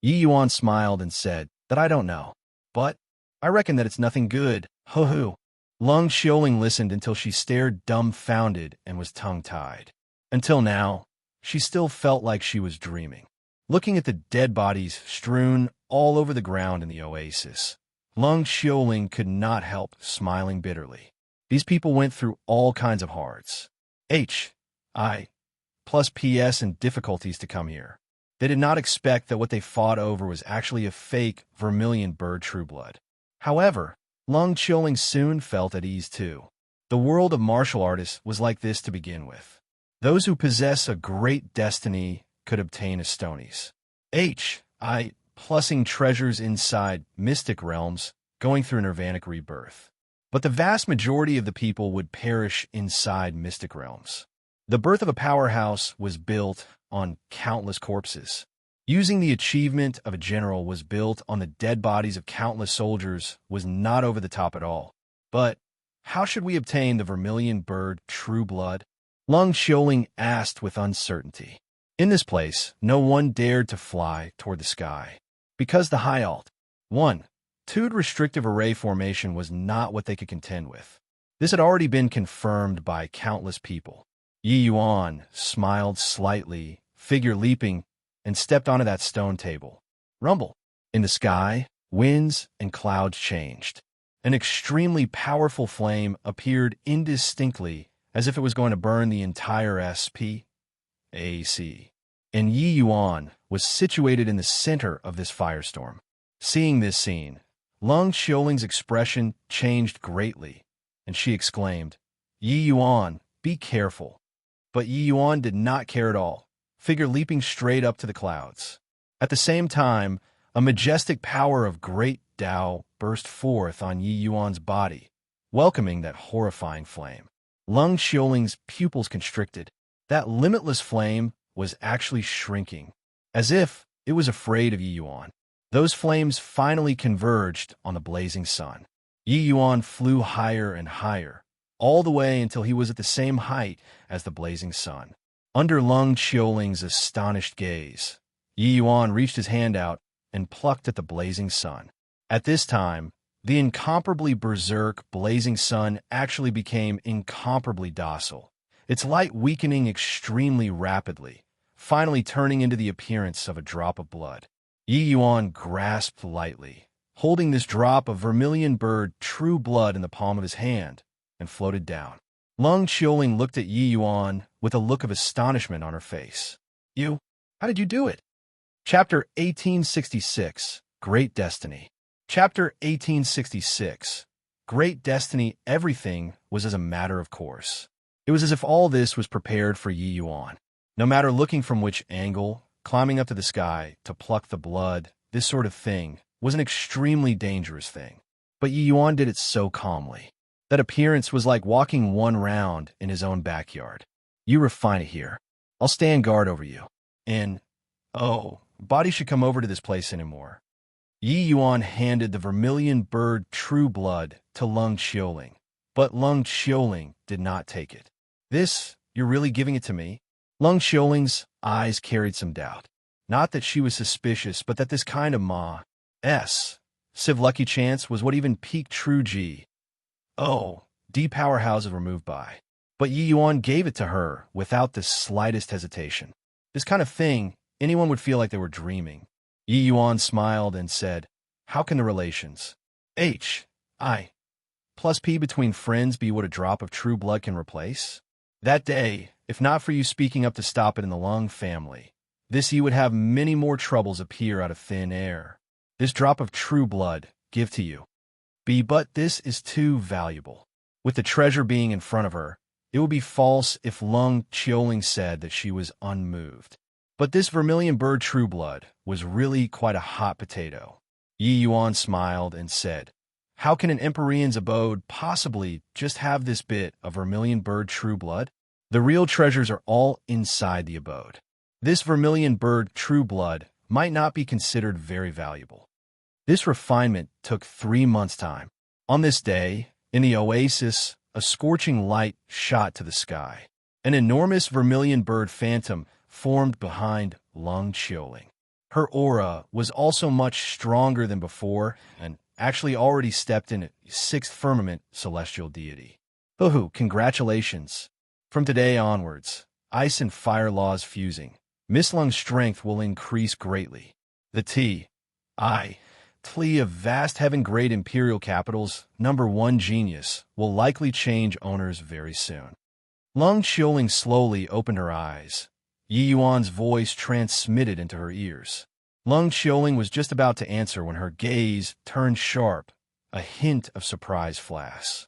Yi Yuan smiled and said, That I don't know. But I reckon that it's nothing good. Ho-hoo. Lung Xiaoling listened until she stared dumbfounded and was tongue-tied. Until now, she still felt like she was dreaming. Looking at the dead bodies strewn all over the ground in the oasis, Lung Xiaoling could not help smiling bitterly. These people went through all kinds of hards. Plus PS and difficulties to come here. They did not expect that what they fought over was actually a fake vermilion bird true blood. However, Lung Xiaoling soon felt at ease too. The world of martial artists was like this to begin with. Those who possess a great destiny could obtain Estonies. Plussing treasures inside mystic realms, going through nirvanic rebirth. But the vast majority of the people would perish inside mystic realms. The birth of a powerhouse was built on countless corpses. Using the achievement of a general was built on the dead bodies of countless soldiers was not over the top at all. But how should we obtain the vermilion bird true blood? Lung Xiaoling asked with uncertainty. In this place, no one dared to fly toward the sky, because the high alt. 1-2 restrictive array formation was not what they could contend with. This had already been confirmed by countless people. Yi Yuan smiled slightly, figure leaping, and stepped onto that stone table. Rumble. In the sky, winds and clouds changed. An extremely powerful flame appeared indistinctly as if it was going to burn the entire SPAC. And Yi Yuan was situated in the center of this firestorm. Seeing this scene, Lung Xiaoling's expression changed greatly, and she exclaimed, Yi Yuan, be careful. But Yi Yuan did not care at all, figure leaping straight up to the clouds. At the same time, a majestic power of great Tao burst forth on Yi Yuan's body, welcoming that horrifying flame. Lung Xiaoling's pupils constricted. That limitless flame was actually shrinking, as if it was afraid of Yi Yuan. Those flames finally converged on the blazing sun. Yi Yuan flew higher and higher, all the way until he was at the same height as the blazing sun. Under Lung Xiaoling's astonished gaze, Yi Yuan reached his hand out and plucked at the blazing sun. At this time, the incomparably berserk blazing sun actually became incomparably docile, its light weakening extremely rapidly, finally turning into the appearance of a drop of blood. Yi Yuan grasped lightly, holding this drop of vermilion bird true blood in the palm of his hand, and floated down. Lung Xiaoling looked at Yi Yuan with a look of astonishment on her face. How did you do it? Chapter 1866, Great Destiny. Chapter 1866, Great Destiny. Everything was as a matter of course. It was as if all this was prepared for Yi Yuan. No matter looking from which angle, climbing up to the sky to pluck the blood, this sort of thing was an extremely dangerous thing. But Yi Yuan did it so calmly. That appearance was like walking one round in his own backyard. You refine it here. I'll stand guard over you. And, body should come over to this place anymore. Yi Yuan handed the vermilion bird true blood to Lung Xiaoling, but Lung Xiaoling did not take it. You're really giving it to me? Lung Xiaoling's eyes carried some doubt. Not that she was suspicious, but that this kind of Civ lucky chance was what even peak true G. D powerhouses were moved by. But Yi Yuan gave it to her without the slightest hesitation. This kind of thing, anyone would feel like they were dreaming. Yi Yuan smiled and said, How can the relations plus P between friends be what a drop of true blood can replace? That day, if not for you speaking up to stop it in the Lung family, you would have many more troubles appear out of thin air. This drop of true blood, give to you. But this is too valuable. With the treasure being in front of her, it would be false if Lung Xiaoling said that she was unmoved. But this vermilion bird true blood was really quite a hot potato. Yi Yuan smiled and said, How can an Empyrean's abode possibly just have this bit of vermilion bird true blood? The real treasures are all inside the abode. This vermilion bird true blood might not be considered very valuable. This refinement took 3 months' time. On this day, in the oasis, a scorching light shot to the sky. An enormous vermilion bird phantom formed behind Lung Qiuling. Her aura was also much stronger than before and actually already stepped in 6th firmament celestial deity. Hoo-hoo, congratulations. From today onwards, ice and fire laws fusing, Miss Lung's strength will increase greatly. The Tlea of vast heaven-grade imperial capitals, #1 genius, will likely change owners very soon. Lung Qiuling slowly opened her eyes. Yi Yuan's voice transmitted into her ears. Lung Qiuling was just about to answer when her gaze turned sharp, a hint of surprise flash.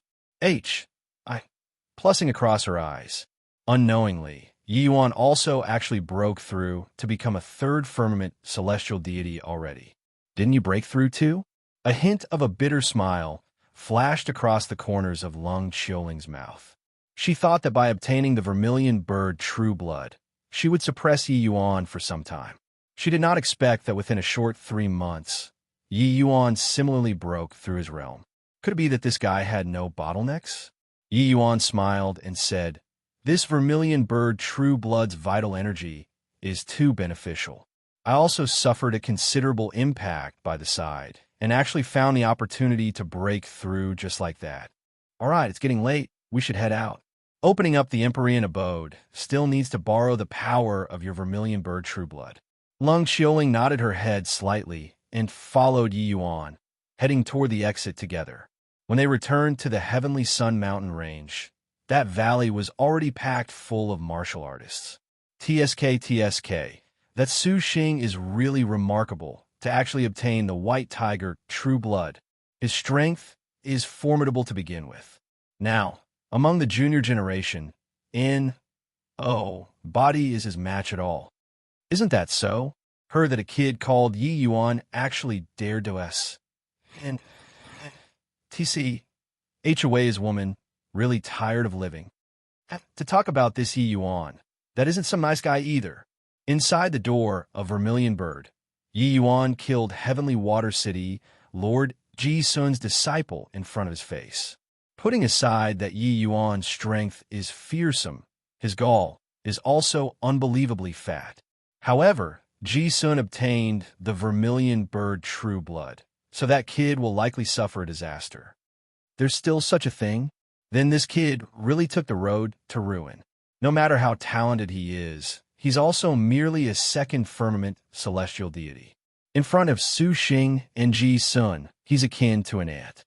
Plussing across her eyes. Unknowingly, Yi Yuan also actually broke through to become a 3rd firmament celestial deity already. Didn't you break through too? A hint of a bitter smile flashed across the corners of Lung Qiuling's mouth. She thought that by obtaining the vermilion bird true blood, she would suppress Yi Yuan for some time. She did not expect that within a short 3 months, Yi Yuan similarly broke through his realm. Could it be that this guy had no bottlenecks? Yi Yuan smiled and said, "This vermilion bird true blood's vital energy is too beneficial. I also suffered a considerable impact by the side and actually found the opportunity to break through just like that. All right, it's getting late. We should head out. Opening up the Empyrean abode still needs to borrow the power of your vermilion bird true blood." Lung Qiuling nodded her head slightly and followed Yi Yuan, heading toward the exit together. When they returned to the Heavenly Sun Mountain range, that valley was already packed full of martial artists. TSK, that Su Xing is really remarkable to actually obtain the White Tiger true blood. His strength is formidable to begin with. Now, among the junior generation, body is his match at all. Isn't that so? Heard that a kid called Yi Yuan actually dared to and HOA is woman, really tired of living. To talk about this Yi Yuan, that isn't some nice guy either. Inside the door of Vermilion Bird, Yi Yuan killed Heavenly Water City Lord Ji Sun's disciple in front of his face. Putting aside that Yi Yuan's strength is fearsome, his gall is also unbelievably fat. However, Ji Sun obtained the Vermilion Bird true blood, so that kid will likely suffer a disaster. There's still such a thing? Then this kid really took the road to ruin. No matter how talented he is, he's also merely a 2nd firmament celestial deity. In front of Su Xing and Ji Sun, he's akin to an ant.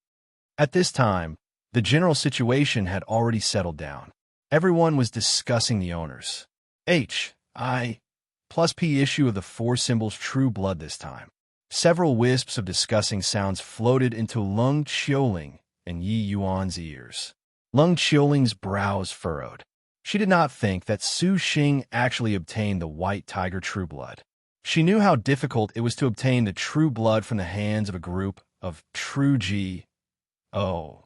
At this time, the general situation had already settled down. Everyone was discussing the owners. P issue of the 4 symbols true blood this time. Several wisps of discussing sounds floated into Lung Qiuling and Yi Yuan's ears. Lung Qiuling's brows furrowed. She did not think that Su Xing actually obtained the White Tiger true blood. She knew how difficult it was to obtain the true blood from the hands of a group of true GOD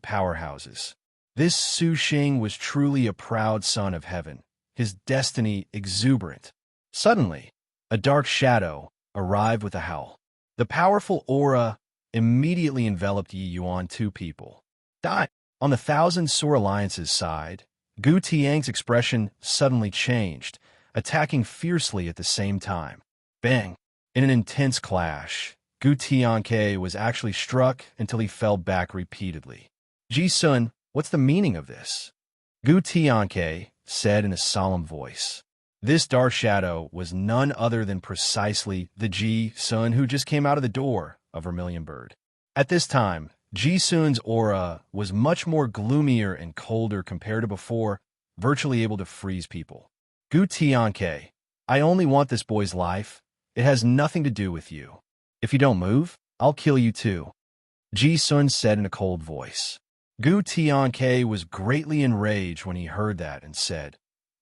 powerhouses. This Su Xing was truly a proud son of heaven, his destiny exuberant. Suddenly, a dark shadow arrived with a howl. The powerful aura immediately enveloped Yi Yuan 2 people. On the Thousand Sore Alliance's side, Gu Tiang's expression suddenly changed, attacking fiercely at the same time. Bang! In an intense clash, Gu Tianke was actually struck until he fell back repeatedly. Ji Sun, what's the meaning of this? Gu Tianke said in a solemn voice. This dark shadow was none other than precisely the Ji Sun who just came out of the door of Vermilion Bird. At this time, Ji Sun's aura was much more gloomier and colder compared to before, virtually able to freeze people. Gu Tianke, I only want this boy's life. It has nothing to do with you. If you don't move, I'll kill you too. Ji Sun said in a cold voice. Gu Tianke was greatly enraged when he heard that and said,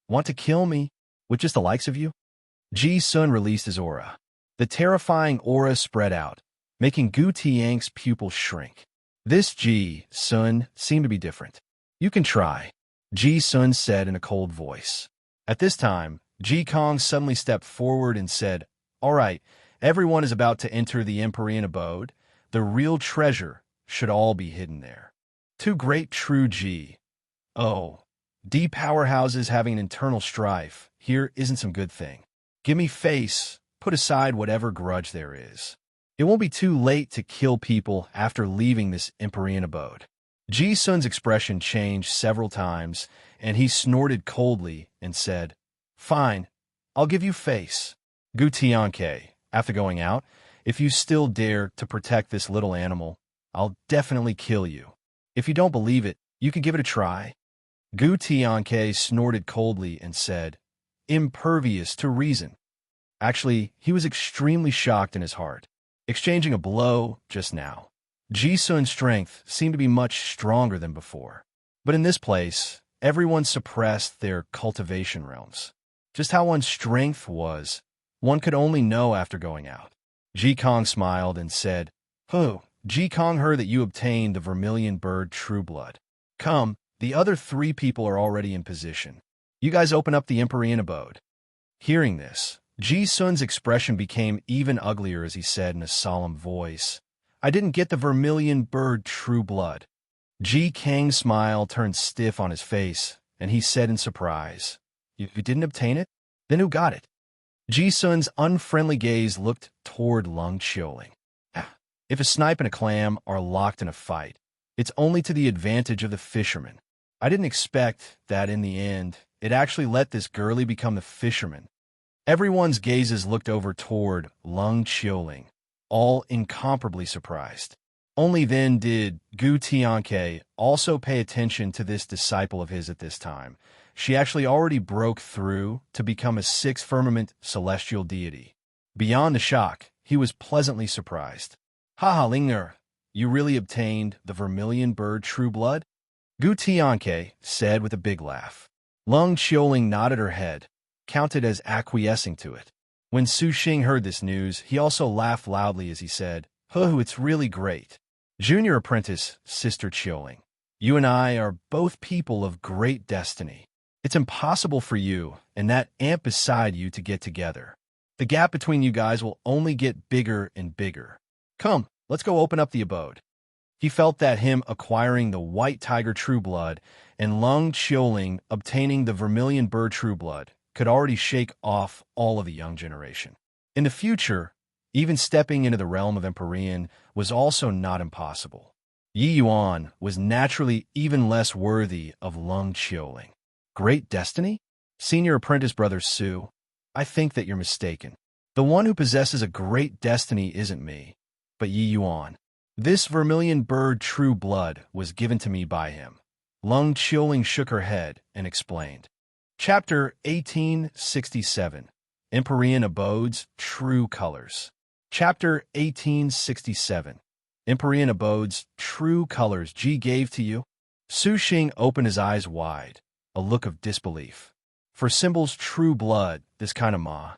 Want to kill me? With just the likes of you? Ji Sun released his aura. The terrifying aura spread out, making Gu Tiang's pupils shrink. This Ji Sun seemed to be different. You can try, Ji Sun said in a cold voice. At this time, Ji Kong suddenly stepped forward and said, "All right, everyone is about to enter the Empyrean abode. The real treasure should all be hidden there. Two great true G. Oh, D powerhouses having an internal strife. Here isn't some good thing. Give me face, put aside whatever grudge there is. It won't be too late to kill people after leaving this Empyrean abode." Ji Sun's expression changed several times, and he snorted coldly and said, "Fine, I'll give you face. Gu Tianke, after going out, if you still dare to protect this little animal, I'll definitely kill you. If you don't believe it, you can give it a try." Gu Tianke snorted coldly and said, "Impervious to reason." Actually, he was extremely shocked in his heart. Exchanging a blow just now, Ji Sun's strength seemed to be much stronger than before. But in this place, everyone suppressed their cultivation realms. Just how one's strength was, one could only know after going out. Ji Kong smiled and said, "Oh, Ji Kong heard that you obtained the vermilion bird true blood. Come, the other 3 people are already in position. You guys open up the Empyrean abode." Hearing this, Ji Sun's expression became even uglier as he said in a solemn voice, "I didn't get the vermilion bird true blood." Ji Kang's smile turned stiff on his face, and he said in surprise, "You didn't obtain it? Then who got it?" Ji Sun's unfriendly gaze looked toward Lung Qiuling. If a snipe and a clam are locked in a fight, it's only to the advantage of the fisherman. I didn't expect that in the end, it actually let this girlie become the fisherman. Everyone's gazes looked over toward Lung Qiuling, all incomparably surprised. Only then did Gu Tianke also pay attention to this disciple of his at this time. She actually already broke through to become a 6th firmament celestial deity. Beyond the shock, he was pleasantly surprised. "Haha, Lingner, you really obtained the vermilion bird true blood?" Gu Tianke said with a big laugh. Lung Qiuling nodded her head, counted as acquiescing to it. When Su Xing heard this news, he also laughed loudly as he said, "Oh, it's really great. Junior apprentice, Sister Qiuling, you and I are both people of great destiny. It's impossible for you and that ant beside you to get together. The gap between you guys will only get bigger and bigger. Come, let's go open up the abode." He felt that him acquiring the white tiger true blood and Lung Qiuling obtaining the vermilion bird true blood could already shake off all of the young generation. In the future, even stepping into the realm of Empyrean was also not impossible. Yi Yuan was naturally even less worthy of Lung Qiuling. Great destiny? Senior apprentice brother Su, I think that you're mistaken. The one who possesses a great destiny isn't me, but Yi Yuan. This vermilion bird true blood was given to me by him. Lung Qiuling shook her head and explained. Chapter 1867, Empyrean Abodes, True Colors. Chapter 1867, Empyrean Abodes, True Colors. Ji gave to you? Su Xing opened his eyes wide, a look of disbelief. For symbols true blood, this kind of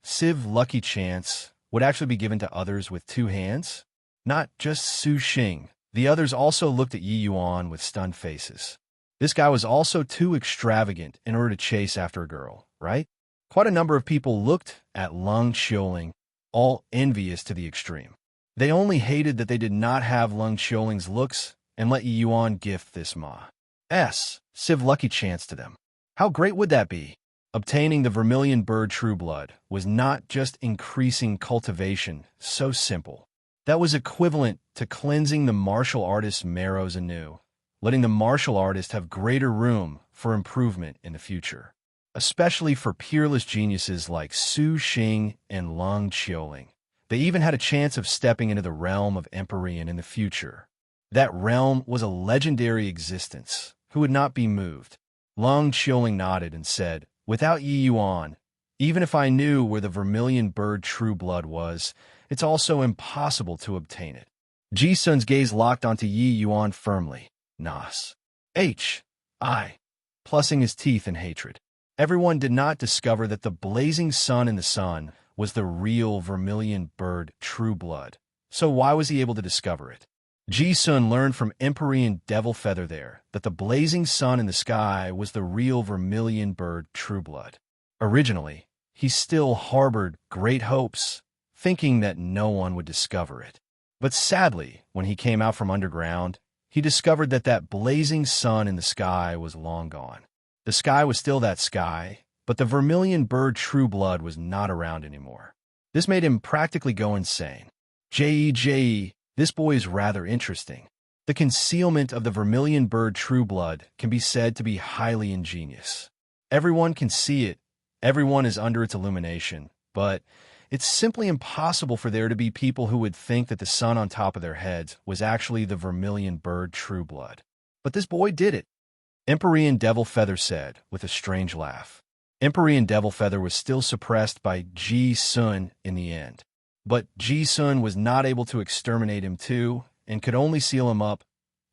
Civ lucky chance would actually be given to others with 2 hands? Not just Su Xing. The others also looked at Yi Yuan with stunned faces. This guy was also too extravagant in order to chase after a girl, right? Quite a number of people looked at Lung Qiuling, all envious to the extreme. They only hated that they did not have Lung Qiuling's looks and let Yi Yuan gift this Civ lucky chance to them. How great would that be? Obtaining the vermilion bird true blood was not just increasing cultivation, so simple. That was equivalent to cleansing the martial artist's marrows anew, letting the martial artist have greater room for improvement in the future, especially for peerless geniuses like Su Xing and Lung Qiuling. They even had a chance of stepping into the realm of Empyrean in the future. That realm was a legendary existence who would not be moved. Lung Qiuling nodded and said, "Without Yi Yuan, even if I knew where the vermilion bird true blood was, it's also impossible to obtain it." Ji Sun's gaze locked onto Yi Yuan firmly. Nas. Plussing his teeth in hatred. Everyone did not discover that the blazing sun in the sun was the real vermilion bird true blood. So why was he able to discover it? Ji Sun learned from Empyrean Devil Feather there that the blazing sun in the sky was the real vermilion bird Trueblood. Originally, he still harbored great hopes, thinking that no one would discover it. But sadly, when he came out from underground, he discovered that that blazing sun in the sky was long gone. The sky was still that sky, but the vermilion bird Trueblood was not around anymore. This made him practically go insane. J.E., this boy is rather interesting. The concealment of the vermilion bird Trueblood can be said to be highly ingenious. Everyone can see it, everyone is under its illumination, but it's simply impossible for there to be people who would think that the sun on top of their heads was actually the vermilion bird Trueblood. But this boy did it. Empyrean Devil Feather said, with a strange laugh. Empyrean Devil Feather was still suppressed by Ji Sun in the end. But Ji Sun was not able to exterminate him too, and could only seal him up,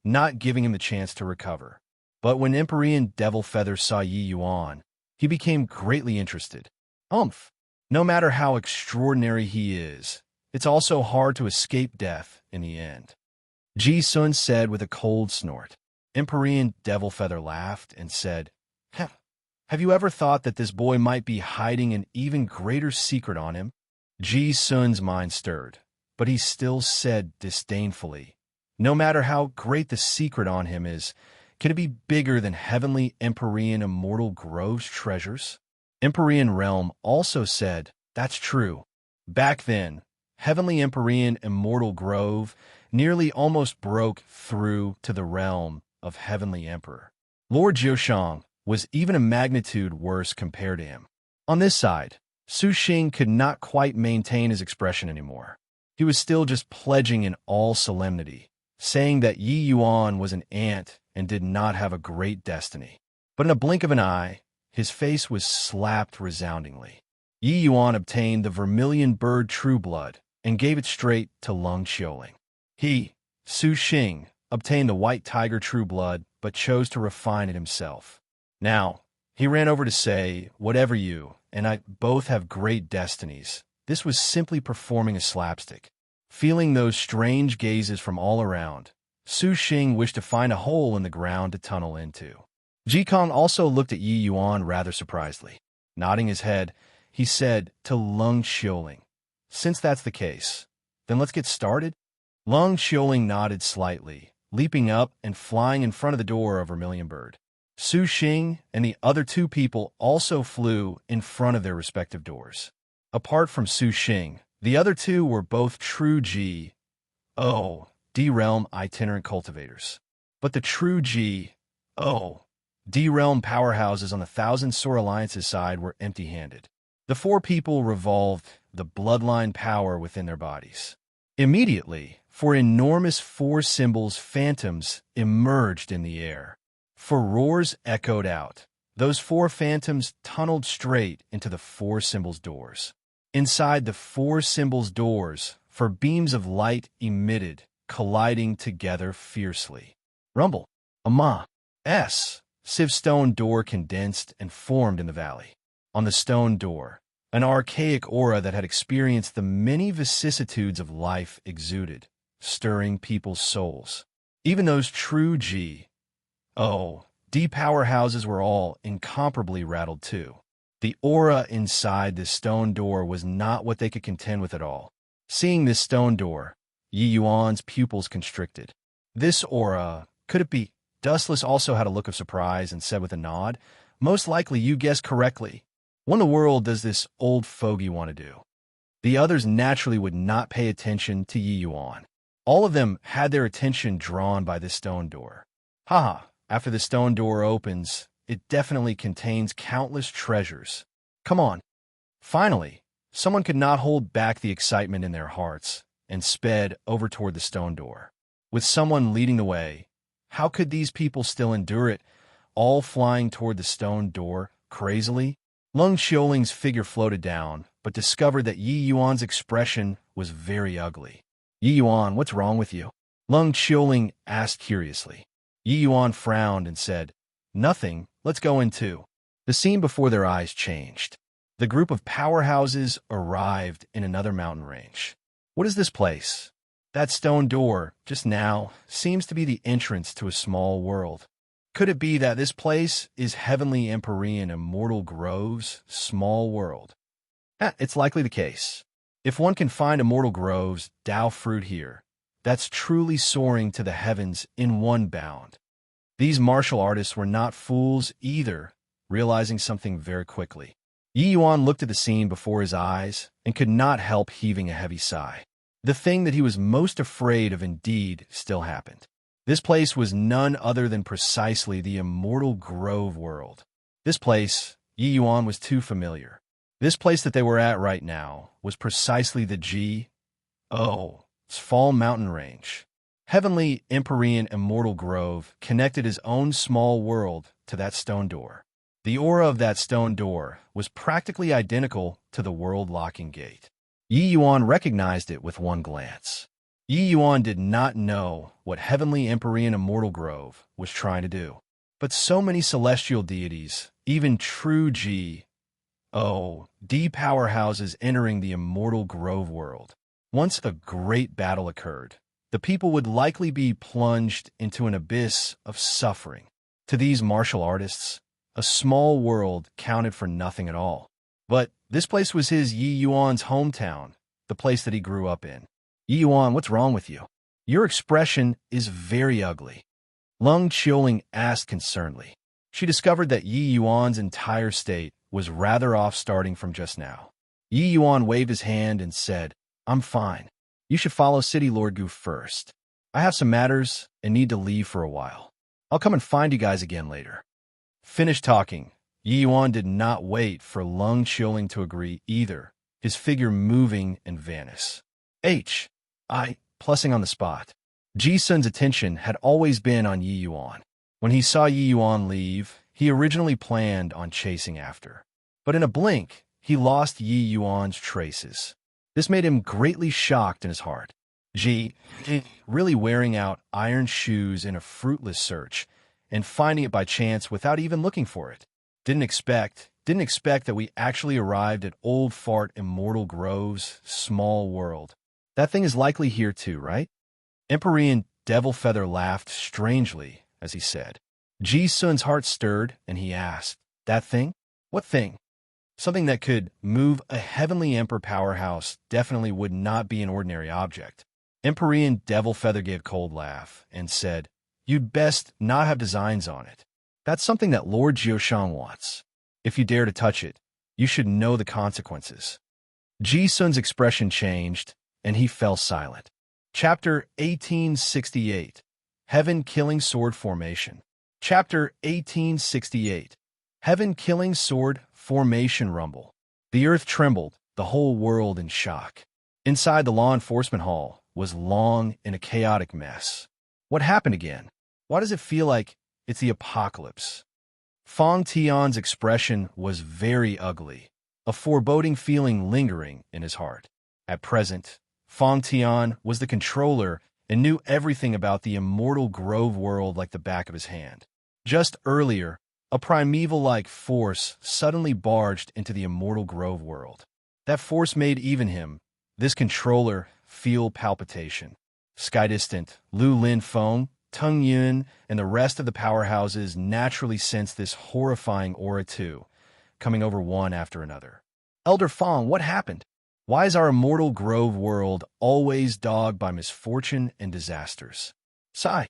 not giving him the chance to recover. But when Empyrean Devil Feather saw Yi Yuan, he became greatly interested. No matter how extraordinary he is, it's also hard to escape death in the end. Ji Sun said with a cold snort. Empyrean Devil Feather laughed and said, Have you ever thought that this boy might be hiding an even greater secret on him? Ji Sun's mind stirred, but he still said disdainfully, No matter how great the secret on him is, can it be bigger than heavenly Empyrean Immortal Grove's treasures? Empyrean Realm also said, That's true. Back then, heavenly Empyrean Immortal Grove nearly almost broke through to the realm of Heavenly Emperor. Lord Jiushang was even a magnitude worse compared to him. On this side, Su Xing could not quite maintain his expression anymore. He was still just pledging in all solemnity, saying that Yi Yuan was an ant and did not have a great destiny. But in a blink of an eye, his face was slapped resoundingly. Yi Yuan obtained the vermilion bird Trueblood and gave it straight to Leng Xiuling. He, Su Xing, obtained the white tiger Trueblood but chose to refine it himself. Now, he ran over to say, Whatever you and I both have great destinies. This was simply performing a slapstick. Feeling those strange gazes from all around, Su Xing wished to find a hole in the ground to tunnel into. Jikong also looked at Yi Yuan rather surprisedly. Nodding his head, he said to Leng Xiuling, Since that's the case, then let's get started. Leng Xiuling nodded slightly, leaping up and flying in front of the door of Vermilion Bird. Su Xing and the other two people also flew in front of their respective doors. Apart from Su Xing, the other two were both true D-Realm itinerant cultivators. But the true D-Realm powerhouses on the Thousand Sore Alliance's side were empty-handed. The four people revolved the bloodline power within their bodies. Immediately, four enormous four symbols phantoms emerged in the air. For roars echoed out. Those four phantoms tunneled straight into the four symbols' doors. Inside the four symbols' doors, four beams of light emitted, colliding together fiercely. Rumble. Civ stone door condensed and formed in the valley. On the stone door, an archaic aura that had experienced the many vicissitudes of life exuded, stirring people's souls. Even those true D powerhouses were all incomparably rattled too. The aura inside this stone door was not what they could contend with at all. Seeing this stone door, Yi Yuan's pupils constricted. This aura, could it be? Dustless also had a look of surprise and said with a nod, Most likely you guessed correctly. What in the world does this old fogey want to do? The others naturally would not pay attention to Yi Yuan. All of them had their attention drawn by this stone door. After the stone door opens, it definitely contains countless treasures. Come on. Finally, someone could not hold back the excitement in their hearts and sped over toward the stone door. With someone leading the way, how could these people still endure it, all flying toward the stone door, crazily? Leng Xiuling's figure floated down, but discovered that Yi Yuan's expression was very ugly. Yi Yuan, what's wrong with you? Leng Xiuling asked curiously. Yi Yuan frowned and said, Nothing, let's go in too. The scene before their eyes changed. The group of powerhouses arrived in another mountain range. What is this place? That stone door, just now, seems to be the entrance to a small world. Could it be that this place is Heavenly Empyrean Immortal Grove's small world? It's likely the case. If one can find Immortal Grove's Tao fruit here, that's truly soaring to the heavens in one bound. These martial artists were not fools either, realizing something very quickly. Yi Yuan looked at the scene before his eyes and could not help heaving a heavy sigh. The thing that he was most afraid of indeed still happened. This place was none other than precisely the Immortal Grove world. This place, Yi Yuan was too familiar. This place that they were at right now was precisely the Fall mountain range. Heavenly Empyrean Immortal Grove connected his own small world to that stone door. The aura of that stone door was practically identical to the world-locking gate. Yi Yuan recognized it with one glance. Yi Yuan did not know what Heavenly Empyrean Immortal Grove was trying to do. But so many celestial deities, even true D powerhouses entering the Immortal Grove world. Once a great battle occurred, the people would likely be plunged into an abyss of suffering. To these martial artists, a small world counted for nothing at all. But this place was his Yi Yuan's hometown, the place that he grew up in. Yi Yuan, what's wrong with you? Your expression is very ugly. Lung Qiuling asked concernedly. She discovered that Yi Yuan's entire state was rather off starting from just now. Yi Yuan waved his hand and said, I'm fine. You should follow City Lord Gu first. I have some matters and need to leave for a while. I'll come and find you guys again later. Finished talking, Yi Yuan did not wait for Lung Qiuling to agree either, his figure moving and vanish. Plussing on the spot. Ji Sun's attention had always been on Yi Yuan. When he saw Yi Yuan leave, he originally planned on chasing after. But in a blink, he lost Yi Yuan's traces. This made him greatly shocked in his heart. Ji, really wearing out iron shoes in a fruitless search, and finding it by chance without even looking for it. Didn't expect that we actually arrived at Old Fart Immortal Grove's small world. That thing is likely here too, right? Empyrean Devil Feather laughed strangely as he said. Ji Sun's heart stirred, and he asked, That thing? What thing? Something that could move a Heavenly Emperor powerhouse definitely would not be an ordinary object. Empyrean Devil Feather gave a cold laugh and said, You'd best not have designs on it. That's something that Lord Jiushang wants. If you dare to touch it, you should know the consequences. Ji Sun's expression changed, and he fell silent. Chapter 1868. Heaven-Killing Sword Formation. Chapter 1868. Heaven-Killing Sword Formation Rumble. The earth trembled, the whole world in shock. Inside the law enforcement hall was Long in a chaotic mess. What happened again? Why does it feel like it's the apocalypse? Fong Tian's expression was very ugly, a foreboding feeling lingering in his heart. At present, Fong Tian was the controller and knew everything about the Immortal Grove world like the back of his hand. Just earlier, a primeval-like force suddenly barged into the Immortal Grove world. That force made even him, this controller, feel palpitation. Sky-distant Lu Lin Feng, Tung Yun, and the rest of the powerhouses naturally sensed this horrifying aura too, coming over one after another. Elder Fong, what happened? Why is our Immortal Grove world always dogged by misfortune and disasters? Sigh.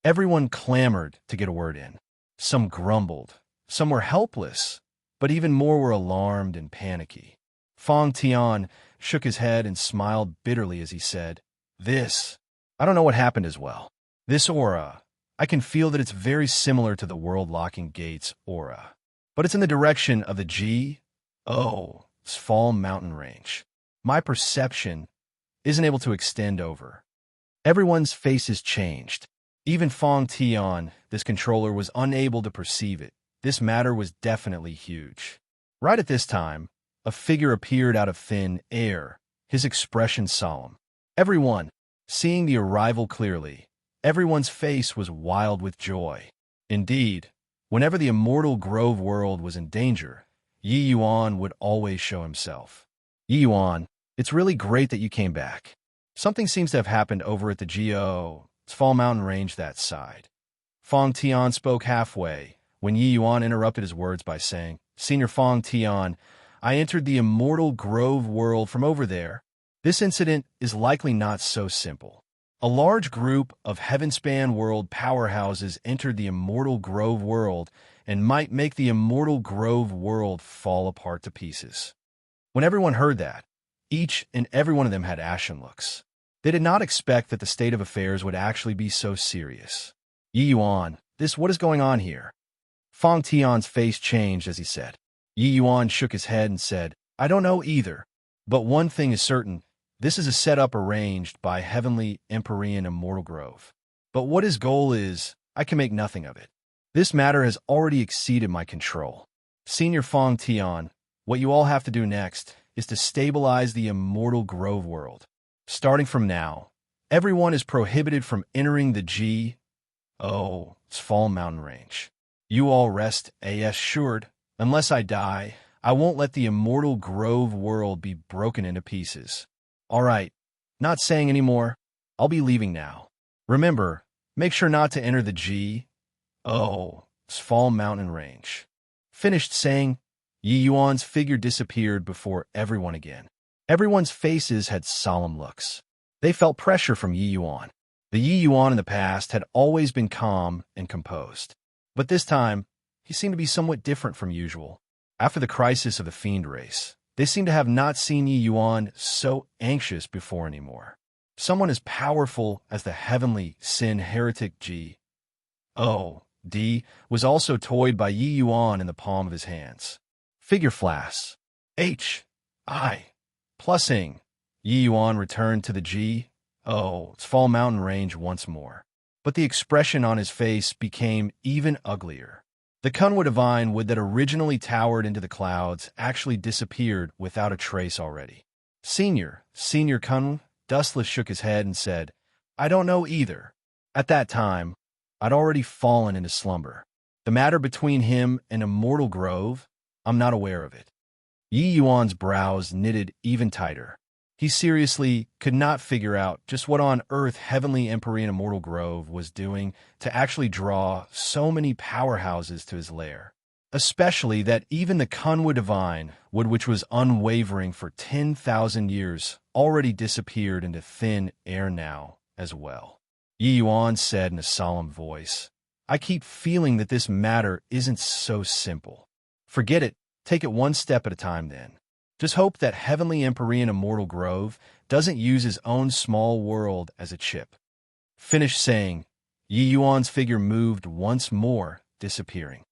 Everyone clamored to get a word in. Some grumbled, some were helpless, but even more were alarmed and panicky. Fong Tian shook his head and smiled bitterly as he said, I don't know what happened as well. This aura, I can feel that it's very similar to the world-locking gate's aura. But it's in the direction of the Fall mountain range. My perception isn't able to extend over. Everyone's faces changed. Even Fong Tian, this controller, was unable to perceive it. This matter was definitely huge. Right at this time, a figure appeared out of thin air, his expression solemn. Everyone, seeing the arrival clearly, everyone's face was wild with joy. Indeed, whenever the Immortal Grove world was in danger, Yi Yuan would always show himself. Yi Yuan, it's really great that you came back. Something seems to have happened over at the Fall Mountain Range that side. Fong Tian spoke halfway, when Yi Yuan interrupted his words by saying, Senior Fong Tian, I entered the Immortal Grove world from over there. This incident is likely not so simple. A large group of Heavenspan world powerhouses entered the Immortal Grove world and might make the Immortal Grove world fall apart to pieces. When everyone heard that, each and every one of them had ashen looks. They did not expect that the state of affairs would actually be so serious. Yi Yuan, what is going on here? Fong Tian's face changed as he said. Yi Yuan shook his head and said, I don't know either, but one thing is certain. This is a setup arranged by Heavenly Empyrean Immortal Grove. But what his goal is, I can make nothing of it. This matter has already exceeded my control. Senior Fong Tian, what you all have to do next is to stabilize the Immortal Grove world. Starting from now, everyone is prohibited from entering the Fall Mountain Range. You all rest assured. Unless I die, I won't let the Immortal Grove world be broken into pieces. All right, not saying any more. I'll be leaving now. Remember, make sure not to enter the Fall Mountain Range. Finished saying, Yi Yuan's figure disappeared before everyone again. Everyone's faces had solemn looks. They felt pressure from Yi Yuan. The Yi Yuan in the past had always been calm and composed. But this time, he seemed to be somewhat different from usual. After the crisis of the Fiend race, they seemed to have not seen Yi Yuan so anxious before anymore. Someone as powerful as the heavenly sin heretic G.O.D. was also toyed by Yi Yuan in the palm of his hands. Figure flash. H.I. Plusing. Yi Yuan returned to the Fall Mountain Range once more. But the expression on his face became even uglier. The Kunwa Divine Wood that originally towered into the clouds actually disappeared without a trace already. Senior Kunwa, Dustless shook his head and said, I don't know either. At that time, I'd already fallen into slumber. The matter between him and Immortal Grove, I'm not aware of it. Yi Yuan's brows knitted even tighter. He seriously could not figure out just what on earth Heavenly Empyrean Immortal Grove was doing to actually draw so many powerhouses to his lair. Especially that even the Kunwa Divine Wood, which was unwavering for 10,000 years, already disappeared into thin air now as well. Yi Yuan said in a solemn voice, I keep feeling that this matter isn't so simple. Forget it, take it one step at a time then. Just hope that Heavenly Empyrean Immortal Grove doesn't use his own small world as a chip. Finished saying, Yi Yuan's figure moved once more, disappearing.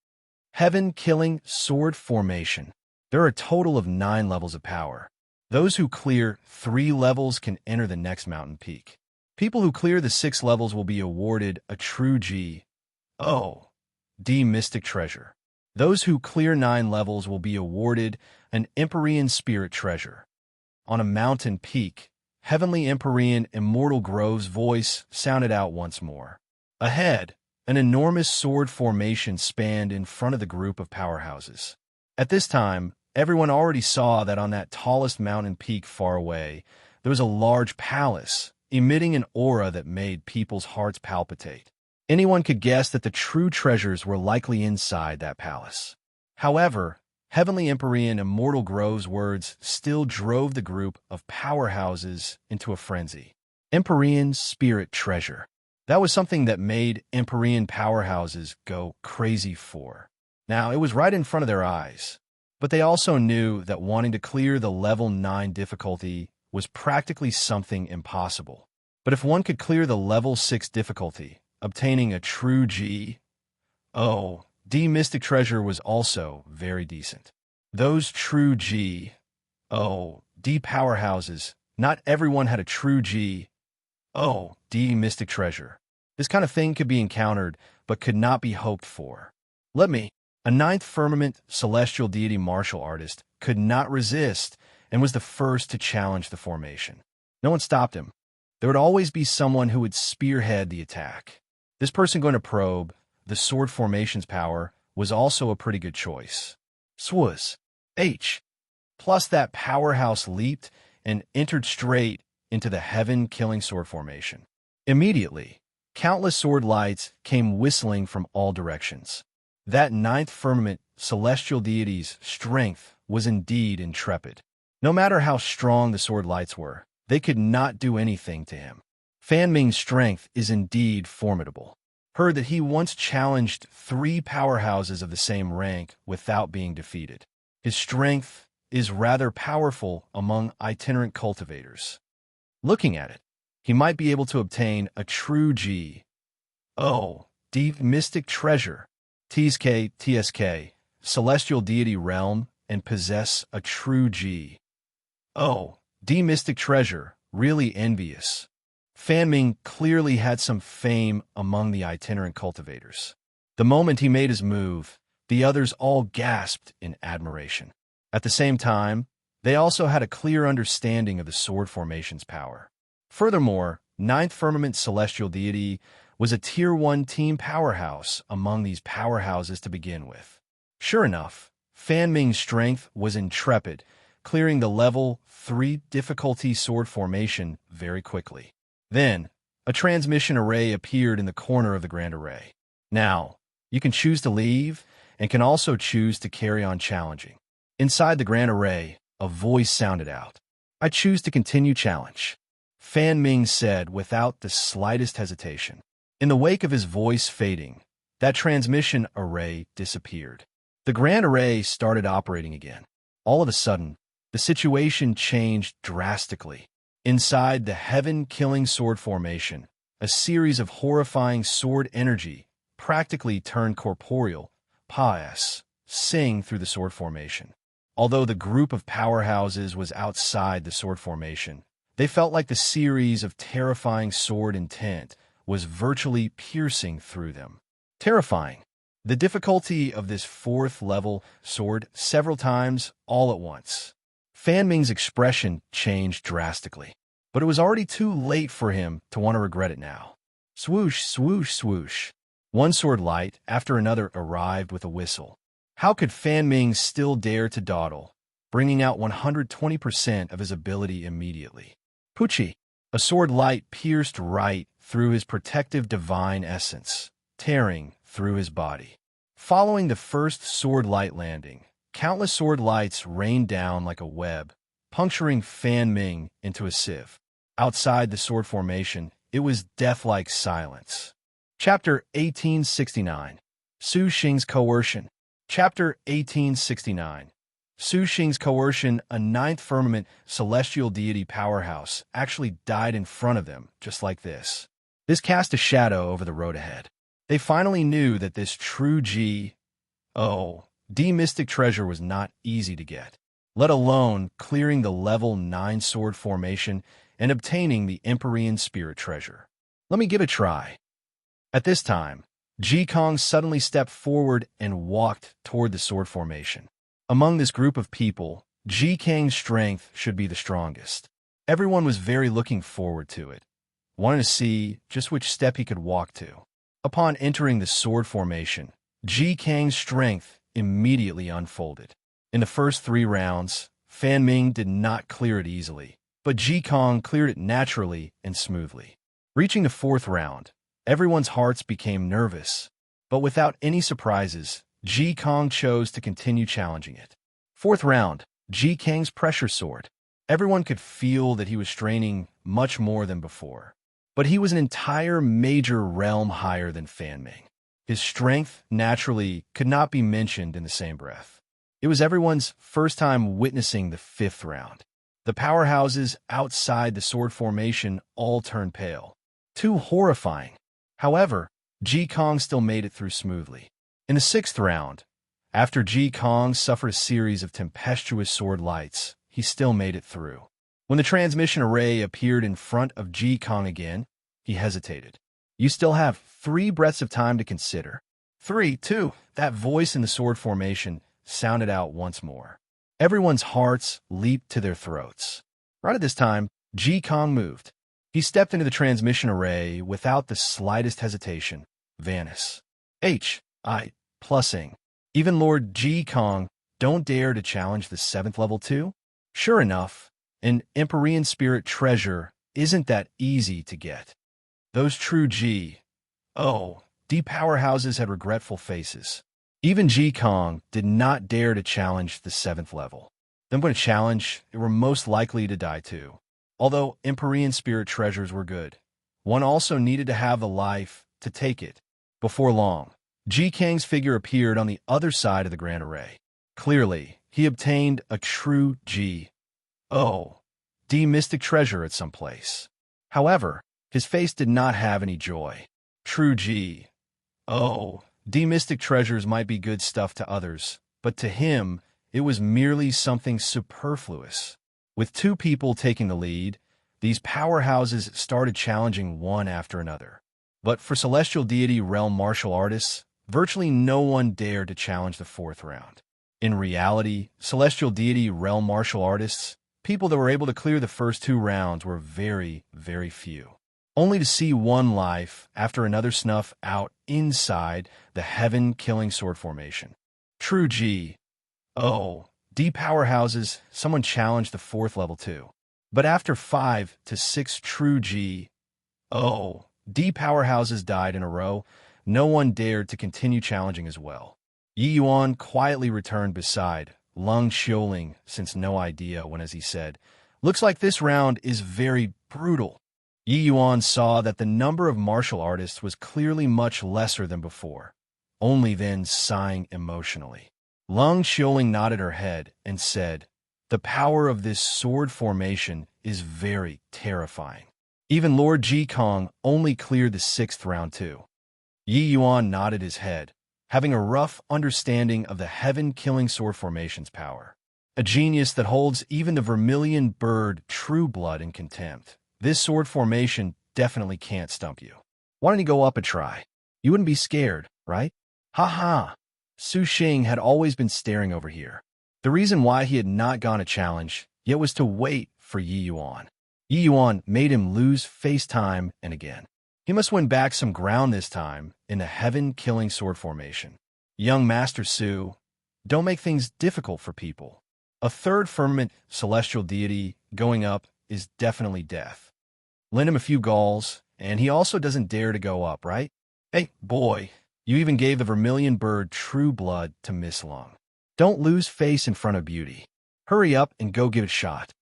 Heaven-killing sword formation. There are a total of 9 levels of power. Those who clear 3 levels can enter the next mountain peak. People who clear the 6 levels will be awarded a true G.O.D. mystic treasure. Those who clear 9 levels will be awarded an Empyrean spirit treasure. On a mountain peak, Heavenly Empyrean Immortal Grove's voice sounded out once more. Ahead, an enormous sword formation spanned in front of the group of powerhouses. At this time, everyone already saw that on that tallest mountain peak far away, there was a large palace, emitting an aura that made people's hearts palpitate. Anyone could guess that the true treasures were likely inside that palace. However, Heavenly Empyrean Immortal Grove's words still drove the group of powerhouses into a frenzy. Empyrean Spirit Treasure. That was something that made Empyrean powerhouses go crazy for. Now, it was right in front of their eyes. But they also knew that wanting to clear the level 9 difficulty was practically something impossible. But if one could clear the level 6 difficulty, obtaining a true G.O.D. mystic treasure was also very decent. Those true G.O.D. powerhouses, not everyone had a true G.O.D. mystic treasure. This kind of thing could be encountered, but could not be hoped for. A 9th firmament celestial deity martial artist could not resist and was the first to challenge the formation. No one stopped him. There would always be someone who would spearhead the attack. This person going to probe the sword formation's power was also a pretty good choice. Swaz. H. Plus that powerhouse leaped and entered straight into the heaven-killing sword formation. Immediately, countless sword lights came whistling from all directions. That ninth firmament celestial deity's strength was indeed intrepid. No matter how strong the sword lights were, they could not do anything to him. Fan Ming's strength is indeed formidable. Heard that he once challenged 3 powerhouses of the same rank without being defeated. His strength is rather powerful among itinerant cultivators. Looking at it, he might be able to obtain a true deep mystic treasure, TSK, celestial deity realm, and possess a true mystic treasure, really envious. Fan Ming clearly had some fame among the itinerant cultivators. The moment he made his move, the others all gasped in admiration. At the same time, they also had a clear understanding of the sword formation's power. Furthermore, Ninth Firmament Celestial Deity was a Tier 1 team powerhouse among these powerhouses to begin with. Sure enough, Fan Ming's strength was intrepid, clearing the level 3 difficulty sword formation very quickly. Then, a transmission array appeared in the corner of the grand array. Now, you can choose to leave and can also choose to carry on challenging. Inside the grand array, a voice sounded out. "I choose to continue challenge," Fan Ming said without the slightest hesitation. In the wake of his voice fading, that transmission array disappeared. The grand array started operating again. All of a sudden, the situation changed drastically. Inside the heaven-killing sword formation, a series of horrifying sword energy practically turned corporeal, sing through the sword formation. Although the group of powerhouses was outside the sword formation, they felt like the series of terrifying sword intent was virtually piercing through them. Terrifying. The difficulty of this 4th level sword several times all at once. Fan Ming's expression changed drastically, but it was already too late for him to want to regret it now. Swoosh, swoosh, swoosh. One sword light after another arrived with a whistle. How could Fan Ming still dare to dawdle, bringing out 120% of his ability immediately? Pucci. A sword light pierced right through his protective divine essence, tearing through his body. Following the first sword light landing, countless sword lights rained down like a web, puncturing Fan Ming into a sieve. Outside the sword formation, it was death-like silence. Chapter 1869. Su Xing's Coercion. Chapter 1869. Su Xing's coercion, a 9th firmament celestial deity powerhouse, actually died in front of them, just like this. This cast a shadow over the road ahead. They finally knew that this true mystic treasure was not easy to get, let alone clearing the level 9 sword formation and obtaining the Empyrean Spirit treasure. Let me give it a try. At this time, Ji Kong suddenly stepped forward and walked toward the sword formation. Among this group of people, Ji Kang's strength should be the strongest. Everyone was very looking forward to it, wanting to see just which step he could walk to. Upon entering the sword formation, Ji Kang's strength immediately unfolded. In the first 3 rounds, Fan Ming did not clear it easily, but Ji Kong cleared it naturally and smoothly. Reaching the 4th round, everyone's hearts became nervous, but without any surprises, Ji Kong chose to continue challenging it. 4th round, Ji Kang's pressure sword. Everyone could feel that he was straining much more than before, but he was an entire major realm higher than Fan Ming. His strength, naturally, could not be mentioned in the same breath. It was everyone's first time witnessing the 5th round. The powerhouses outside the sword formation all turned pale. Too horrifying. However, Ji Kong still made it through smoothly. In the 6th round, after Ji Kong suffered a series of tempestuous sword lights, he still made it through. When the transmission array appeared in front of Ji Kong again, he hesitated. "You still have 3 breaths of time to consider." 3, 2, that voice in the sword formation sounded out once more. Everyone's hearts leaped to their throats. Right at this time, Ji Kong moved. He stepped into the transmission array without the slightest hesitation. Vanis. Plussing. Even Lord Ji Kong don't dare to challenge the 7th level too? Sure enough, an Empyrean Spirit treasure isn't that easy to get. Those true G. Oh, D powerhouses had regretful faces. Even G Kong did not dare to challenge the 7th level. Them going to challenge, they were most likely to die too. Although Empyrean spirit treasures were good, one also needed to have the life to take it. Before long, G Kang's figure appeared on the other side of the Grand Array. Clearly, he obtained a true G. Oh, D mystic treasure at some place. However, his face did not have any joy. True G. Oh, D mystic treasures might be good stuff to others, but to him, it was merely something superfluous. With 2 people taking the lead, these powerhouses started challenging one after another. But for Celestial Deity Realm martial artists, virtually no one dared to challenge the 4th round. In reality, Celestial Deity Realm martial artists, people that were able to clear the first 2 rounds, were very, very few. Only to see one life after another snuff out inside the heaven-killing sword formation. True G. Oh, D powerhouses, someone challenged the 4th level too. But after 5 to 6 true G. Oh, D powerhouses died in a row, no one dared to continue challenging as well. Yi Yuan quietly returned beside Lung Xiuling, since no idea when, as he said, "Looks like this round is very brutal." Yi Yuan saw that the number of martial artists was clearly much lesser than before, only then sighing emotionally. Lung Xiuling nodded her head and said, "The power of this sword formation is very terrifying." Even Lord Ji Kong only cleared the 6th round too. Yi Yuan nodded his head, having a rough understanding of the heaven-killing sword formation's power. A genius that holds even the vermilion bird true blood in contempt. This sword formation definitely can't stump you. Why don't you go up and try? You wouldn't be scared, right? Ha ha! Su Xing had always been staring over here. The reason why he had not gone a challenge yet was to wait for Yi Yuan. Yi Yuan made him lose face time and again. He must win back some ground this time in the heaven-killing sword formation. Young Master Su, don't make things difficult for people. A 3rd firmament celestial deity going up is definitely death. Lend him a few galls, and he also doesn't dare to go up, right? Hey, boy, you even gave the vermilion bird true blood to Miss Lung. Don't lose face in front of beauty. Hurry up and go give it a shot.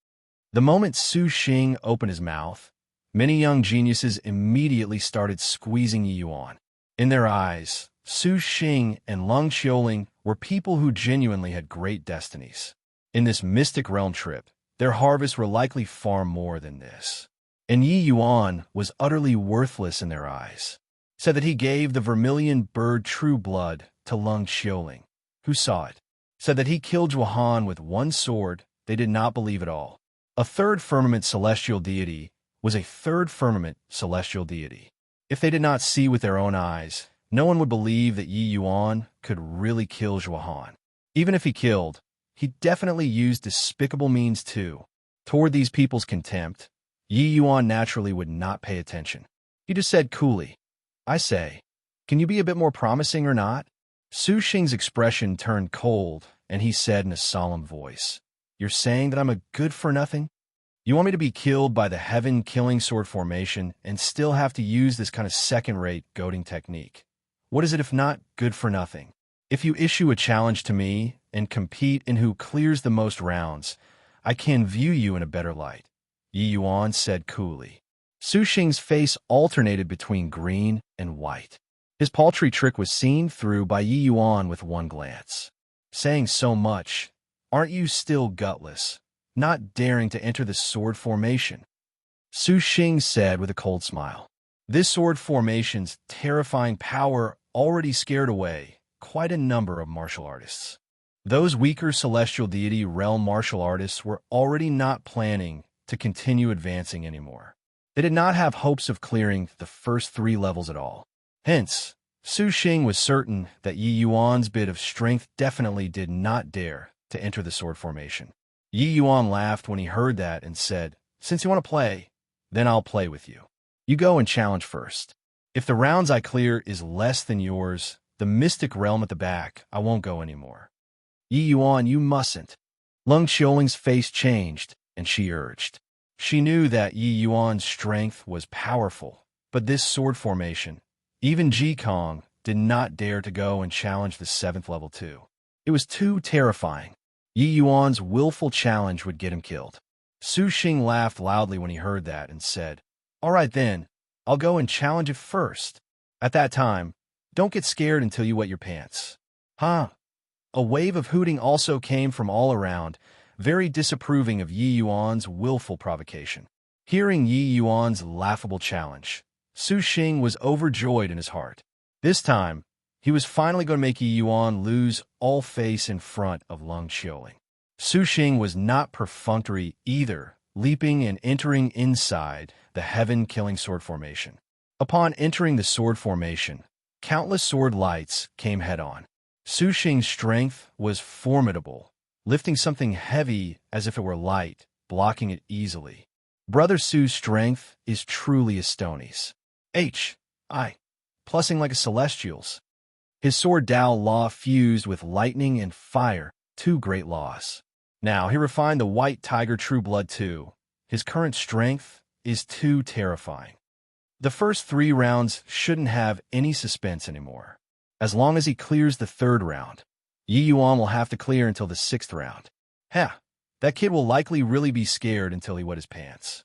The moment Su Xing opened his mouth, many young geniuses immediately started squeezing Yi Yuan. In their eyes, Su Xing and Lung Xiuling were people who genuinely had great destinies. In this mystic realm trip, their harvests were likely far more than this. And Yi Yuan was utterly worthless in their eyes. Said that he gave the vermilion bird true blood to Lung Xiuling, who saw it. Said that he killed Zhuohan with one sword. They did not believe at all. A 3rd firmament celestial deity was a 3rd firmament celestial deity. If they did not see with their own eyes, no one would believe that Yi Yuan could really kill Zhuohan. Even if he killed, he definitely used despicable means too. Toward these people's contempt, Yi Yuan naturally would not pay attention. He just said coolly, "I say, can you be a bit more promising or not?" Su Xing's expression turned cold, and he said in a solemn voice, "You're saying that I'm a good-for-nothing? You want me to be killed by the heaven-killing sword formation and still have to use this kind of second-rate goading technique? What is it if not good-for-nothing? If you issue a challenge to me and compete in who clears the most rounds, I can view you in a better light," Yi Yuan said coolly. Su Xing's face alternated between green and white. His paltry trick was seen through by Yi Yuan with one glance. Saying so much, aren't you still gutless, not daring to enter the sword formation? Su Xing said with a cold smile. This sword formation's terrifying power already scared away quite a number of martial artists. Those weaker celestial deity realm martial artists were already not planning to continue advancing anymore. They did not have hopes of clearing the first 3 levels at all. Hence, Su Xing was certain that Yi Yuan's bit of strength definitely did not dare to enter the sword formation. Yi Yuan laughed when he heard that and said, "Since you want to play, then I'll play with you. You go and challenge first. If the rounds I clear is less than yours, the mystic realm at the back, I won't go anymore." "Yi Yuan, you mustn't." Lung Xiuling's face changed, and she urged, She knew that Yi Yuan's strength was powerful, but this sword formation, even Ji Kong, did not dare to go and challenge the 7th level too. It was too terrifying. Yi Yuan's willful challenge would get him killed. Su Xing laughed loudly when he heard that and said, "All right then, I'll go and challenge it first. At that time, don't get scared until you wet your pants." Huh? A wave of hooting also came from all around, very disapproving of Yi Yuan's willful provocation. Hearing Yi Yuan's laughable challenge, Su Xing was overjoyed in his heart. This time, he was finally going to make Yi Yuan lose all face in front of Lung Xiuling. Su Xing was not perfunctory either, leaping and entering inside the heaven-killing sword formation. Upon entering the sword formation, countless sword lights came head-on. Su Xing's strength was formidable, lifting something heavy as if it were light, blocking it easily. Brother Su's strength is truly a Stony's. Plusing like a celestial's. His sword Dao Law fused with lightning and fire, 2 great laws. Now he refined the White Tiger True Blood too. His current strength is too terrifying. The first 3 rounds shouldn't have any suspense anymore. As long as he clears the 3rd round, Yi Yuan will have to clear until the 6th round. That kid will likely really be scared until he wet his pants.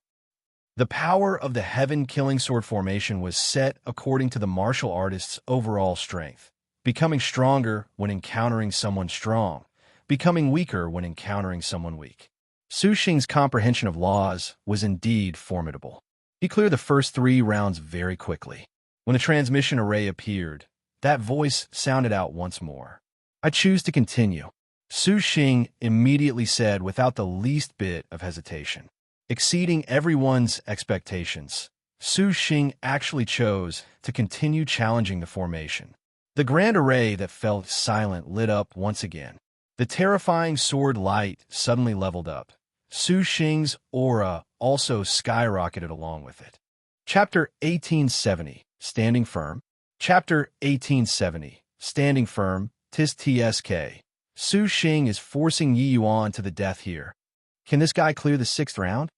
The power of the heaven-killing sword formation was set according to the martial artist's overall strength, becoming stronger when encountering someone strong, becoming weaker when encountering someone weak. Su Xing's comprehension of laws was indeed formidable. He cleared the first 3 rounds very quickly. When a transmission array appeared, that voice sounded out once more. "I choose to continue," Su Xing immediately said without the least bit of hesitation. Exceeding everyone's expectations, Su Xing actually chose to continue challenging the formation. The grand array that felt silent lit up once again. The terrifying sword light suddenly leveled up. Su Xing's aura also skyrocketed along with it. Chapter 1870, Standing Firm. Chapter 1870, Standing Firm, Tis TSK. Su Xing is forcing Yi Yuan to the death here. Can this guy clear the 6th round?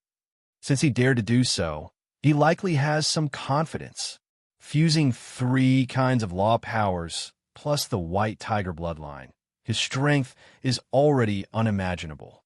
Since he dared to do so, he likely has some confidence. Fusing 3 kinds of law powers, plus the White Tiger bloodline, his strength is already unimaginable.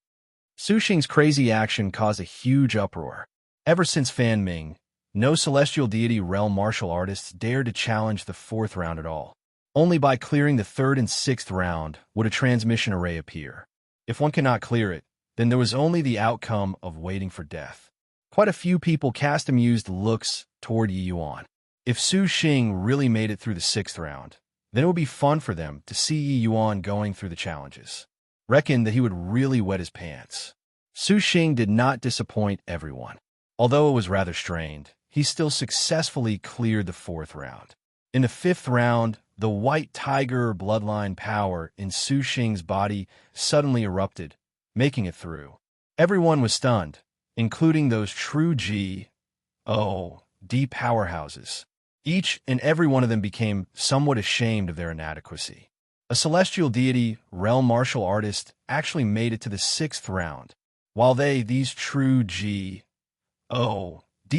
Su Xing's crazy action caused a huge uproar. Ever since Fan Ming, no celestial deity realm martial artists dared to challenge the 4th round at all. Only by clearing the 3rd and 6th round would a transmission array appear. If one cannot clear it, then there was only the outcome of waiting for death. Quite a few people cast amused looks toward Yi Yuan. If Su Xing really made it through the 6th round, then it would be fun for them to see Yi Yuan going through the challenges. Reckoned that he would really wet his pants. Su Xing did not disappoint everyone. Although it was rather strained, he still successfully cleared the 4th round. In the 5th round, the White Tiger bloodline power in Su Xing's body suddenly erupted, making it through. Everyone was stunned, including those true G.O.D. powerhouses. Each and every one of them became somewhat ashamed of their inadequacy. A celestial deity, realm martial artist, actually made it to the 6th round, while these true G.O.D.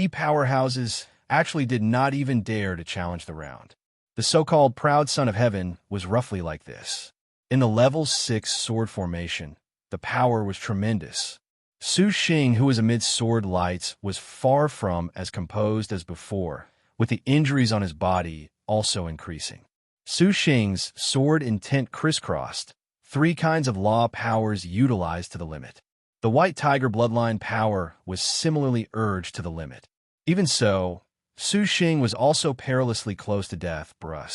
powerhouses, actually did not even dare to challenge the round. The so-called proud son of heaven was roughly like this. In the level 6 sword formation, the power was tremendous. Su Xing, who was amidst sword lights, was far from as composed as before, with the injuries on his body also increasing. Su Xing's sword intent crisscrossed, 3 kinds of law powers utilized to the limit. The White Tiger bloodline power was similarly urged to the limit. Even so, Su Xing was also perilously close to death, plussing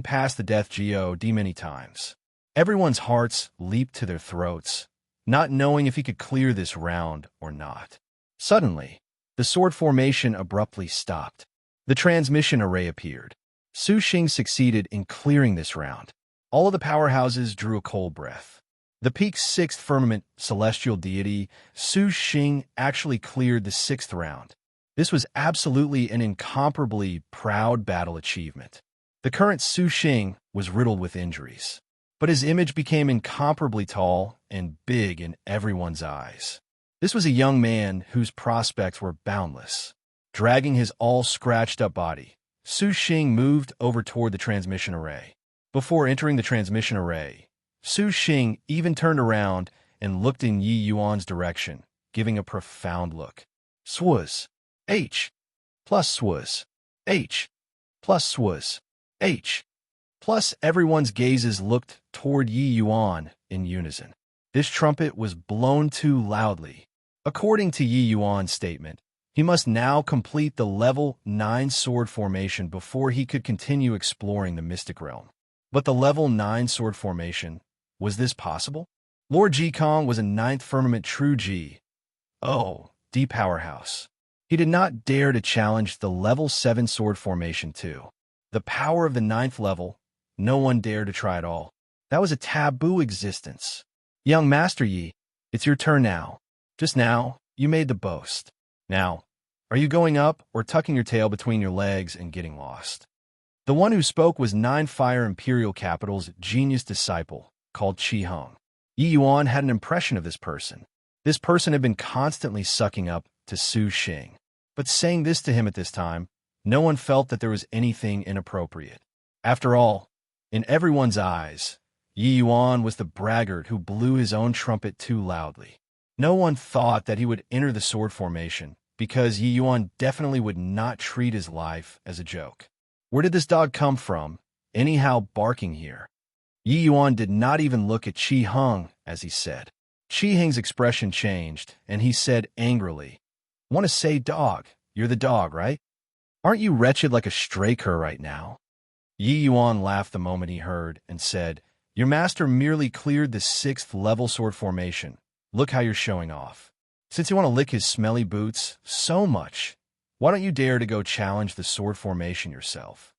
past the death God many times. Everyone's hearts leaped to their throats, not knowing if he could clear this round or not. Suddenly, the sword formation abruptly stopped. The transmission array appeared. Su Xing succeeded in clearing this round. All of the powerhouses drew a cold breath. The peak 6th firmament celestial deity, Su Xing, actually cleared the 6th round. This was absolutely an incomparably proud battle achievement. The current Su Xing was riddled with injuries, but his image became incomparably tall and big in everyone's eyes. This was a young man whose prospects were boundless. Dragging his all-scratched-up body, Su Xing moved over toward the transmission array. Before entering the transmission array, Su Xing even turned around and looked in Yi Yuan's direction, giving a profound look. Swaz. H. Plus swaz. H. Plus swaz. H. Plus everyone's gazes looked toward Yi Yuan in unison. This trumpet was blown too loudly. According to Yi Yuan's statement, he must now complete the level 9 sword formation before he could continue exploring the mystic realm. But the level 9 sword formation, was this possible? Lord Ji Kong was a 9th firmament true Ji. Oh, D powerhouse. He did not dare to challenge the level 7 sword formation too. The power of the 9th level, no one dared to try at all. That was a taboo existence. Young Master Yi, it's your turn now. Just now, you made the boast. Now, are you going up or tucking your tail between your legs and getting lost? The one who spoke was 9 Fire Imperial Capital's genius disciple, called Qi Heng. Yi Yuan had an impression of this person. This person had been constantly sucking up to Su Xing. But saying this to him at this time, no one felt that there was anything inappropriate. After all, in everyone's eyes, Yi Yuan was the braggart who blew his own trumpet too loudly. No one thought that he would enter the sword formation, because Yi Yuan definitely would not treat his life as a joke. Where did this dog come from, anyhow barking here? Yi Yuan did not even look at Qi Heng as he said. Qi Heng's expression changed, and he said angrily, "Want to say dog, you're the dog, right? Aren't you wretched like a stray cur right now?" Yi Yuan laughed the moment he heard and said, "Your master merely cleared the 6th level sword formation. Look how you're showing off. Since you want to lick his smelly boots so much, why don't you dare to go challenge the sword formation yourself?"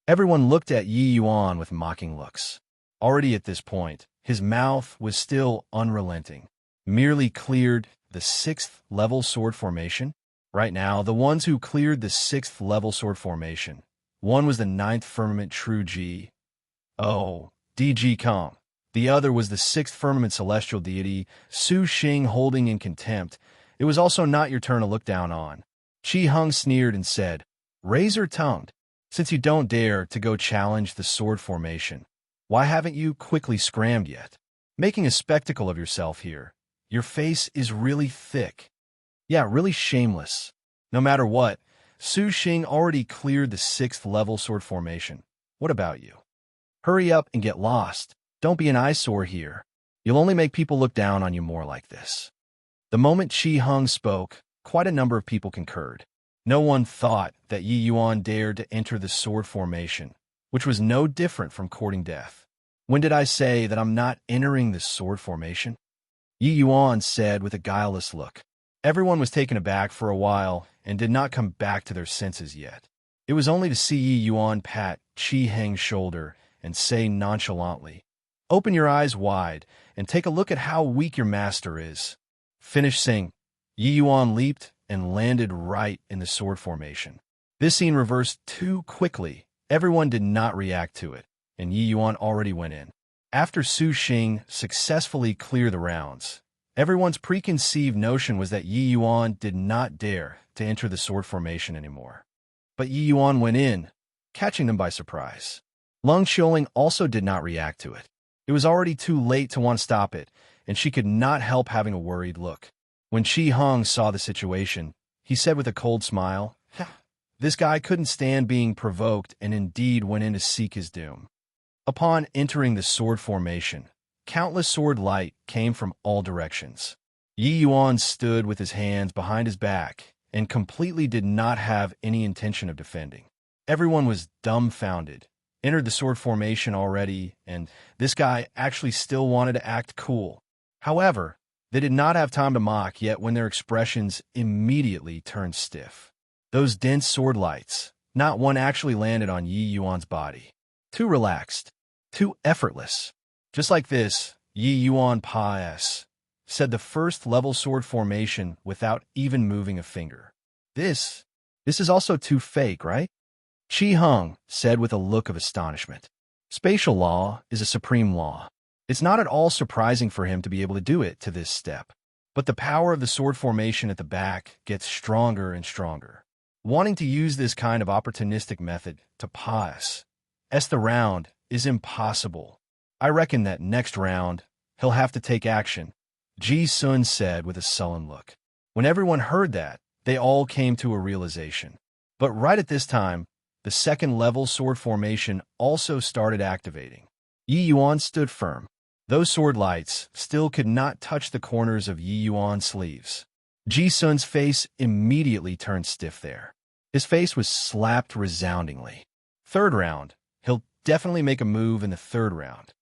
Everyone looked at Yi Yuan with mocking looks. Already at this point, his mouth was still unrelenting. Merely cleared the 6th level sword formation? Right now, the ones who cleared the 6th level sword formation, one was the 9th firmament true Ji. Oh, D.G. Kong. The other was the 6th firmament celestial deity, Su Xing, holding in contempt. It was also not your turn to look down on. Qi Heng sneered and said, "Razor-tongued, since you don't dare to go challenge the sword formation, why haven't you quickly scrammed yet? Making a spectacle of yourself here. Your face is really thick. Yeah, really shameless. No matter what, Su Xing already cleared the 6th level sword formation. What about you? Hurry up and get lost. Don't be an eyesore here. You'll only make people look down on you more like this." The moment Qi Heng spoke, quite a number of people concurred. No one thought that Yi Yuan dared to enter the sword formation, which was no different from courting death. "When did I say that I'm not entering the sword formation?" Yi Yuan said with a guileless look. Everyone was taken aback for a while and did not come back to their senses yet. It was only to see Yi Yuan pat Qi Heng's shoulder and say nonchalantly, "Open your eyes wide and take a look at how weak your master is." Finish saying, Yi Yuan leaped and landed right in the sword formation. This scene reversed too quickly. Everyone did not react to it, and Yi Yuan already went in. After Su Xing successfully cleared the rounds, everyone's preconceived notion was that Yi Yuan did not dare to enter the sword formation anymore. But Yi Yuan went in, catching them by surprise. Lung Xiaoling also did not react to it. It was already too late to want to stop it, and she could not help having a worried look. When Qi Heng saw the situation, he said with a cold smile, "This guy couldn't stand being provoked and indeed went in to seek his doom." Upon entering the sword formation, countless sword light came from all directions. Yi Yuan stood with his hands behind his back and completely did not have any intention of defending. Everyone was dumbfounded. Entered the sword formation already, and this guy actually still wanted to act cool. However, they did not have time to mock yet when their expressions immediately turned stiff. Those dense sword lights, not one actually landed on Yi Yuan's body. Too relaxed, too effortless. Just like this, Yi Yuan Pa-S, said the 1st level sword formation without even moving a finger. This is also too fake, right? Qi Heng said with a look of astonishment. Spatial law is a supreme law. It's not at all surprising for him to be able to do it to this step. But the power of the sword formation at the back gets stronger and stronger. Wanting to use this kind of opportunistic method to pass the round is impossible. I reckon that next round, he'll have to take action, Ji Sun said with a sullen look. When everyone heard that, they all came to a realization. But right at this time, the second-level sword formation also started activating. Yi Yuan stood firm. Those sword lights still could not touch the corners of Yi Yuan's sleeves. Ji Sun's face immediately turned stiff there. His face was slapped resoundingly. Third round. He'll definitely make a move in the third round.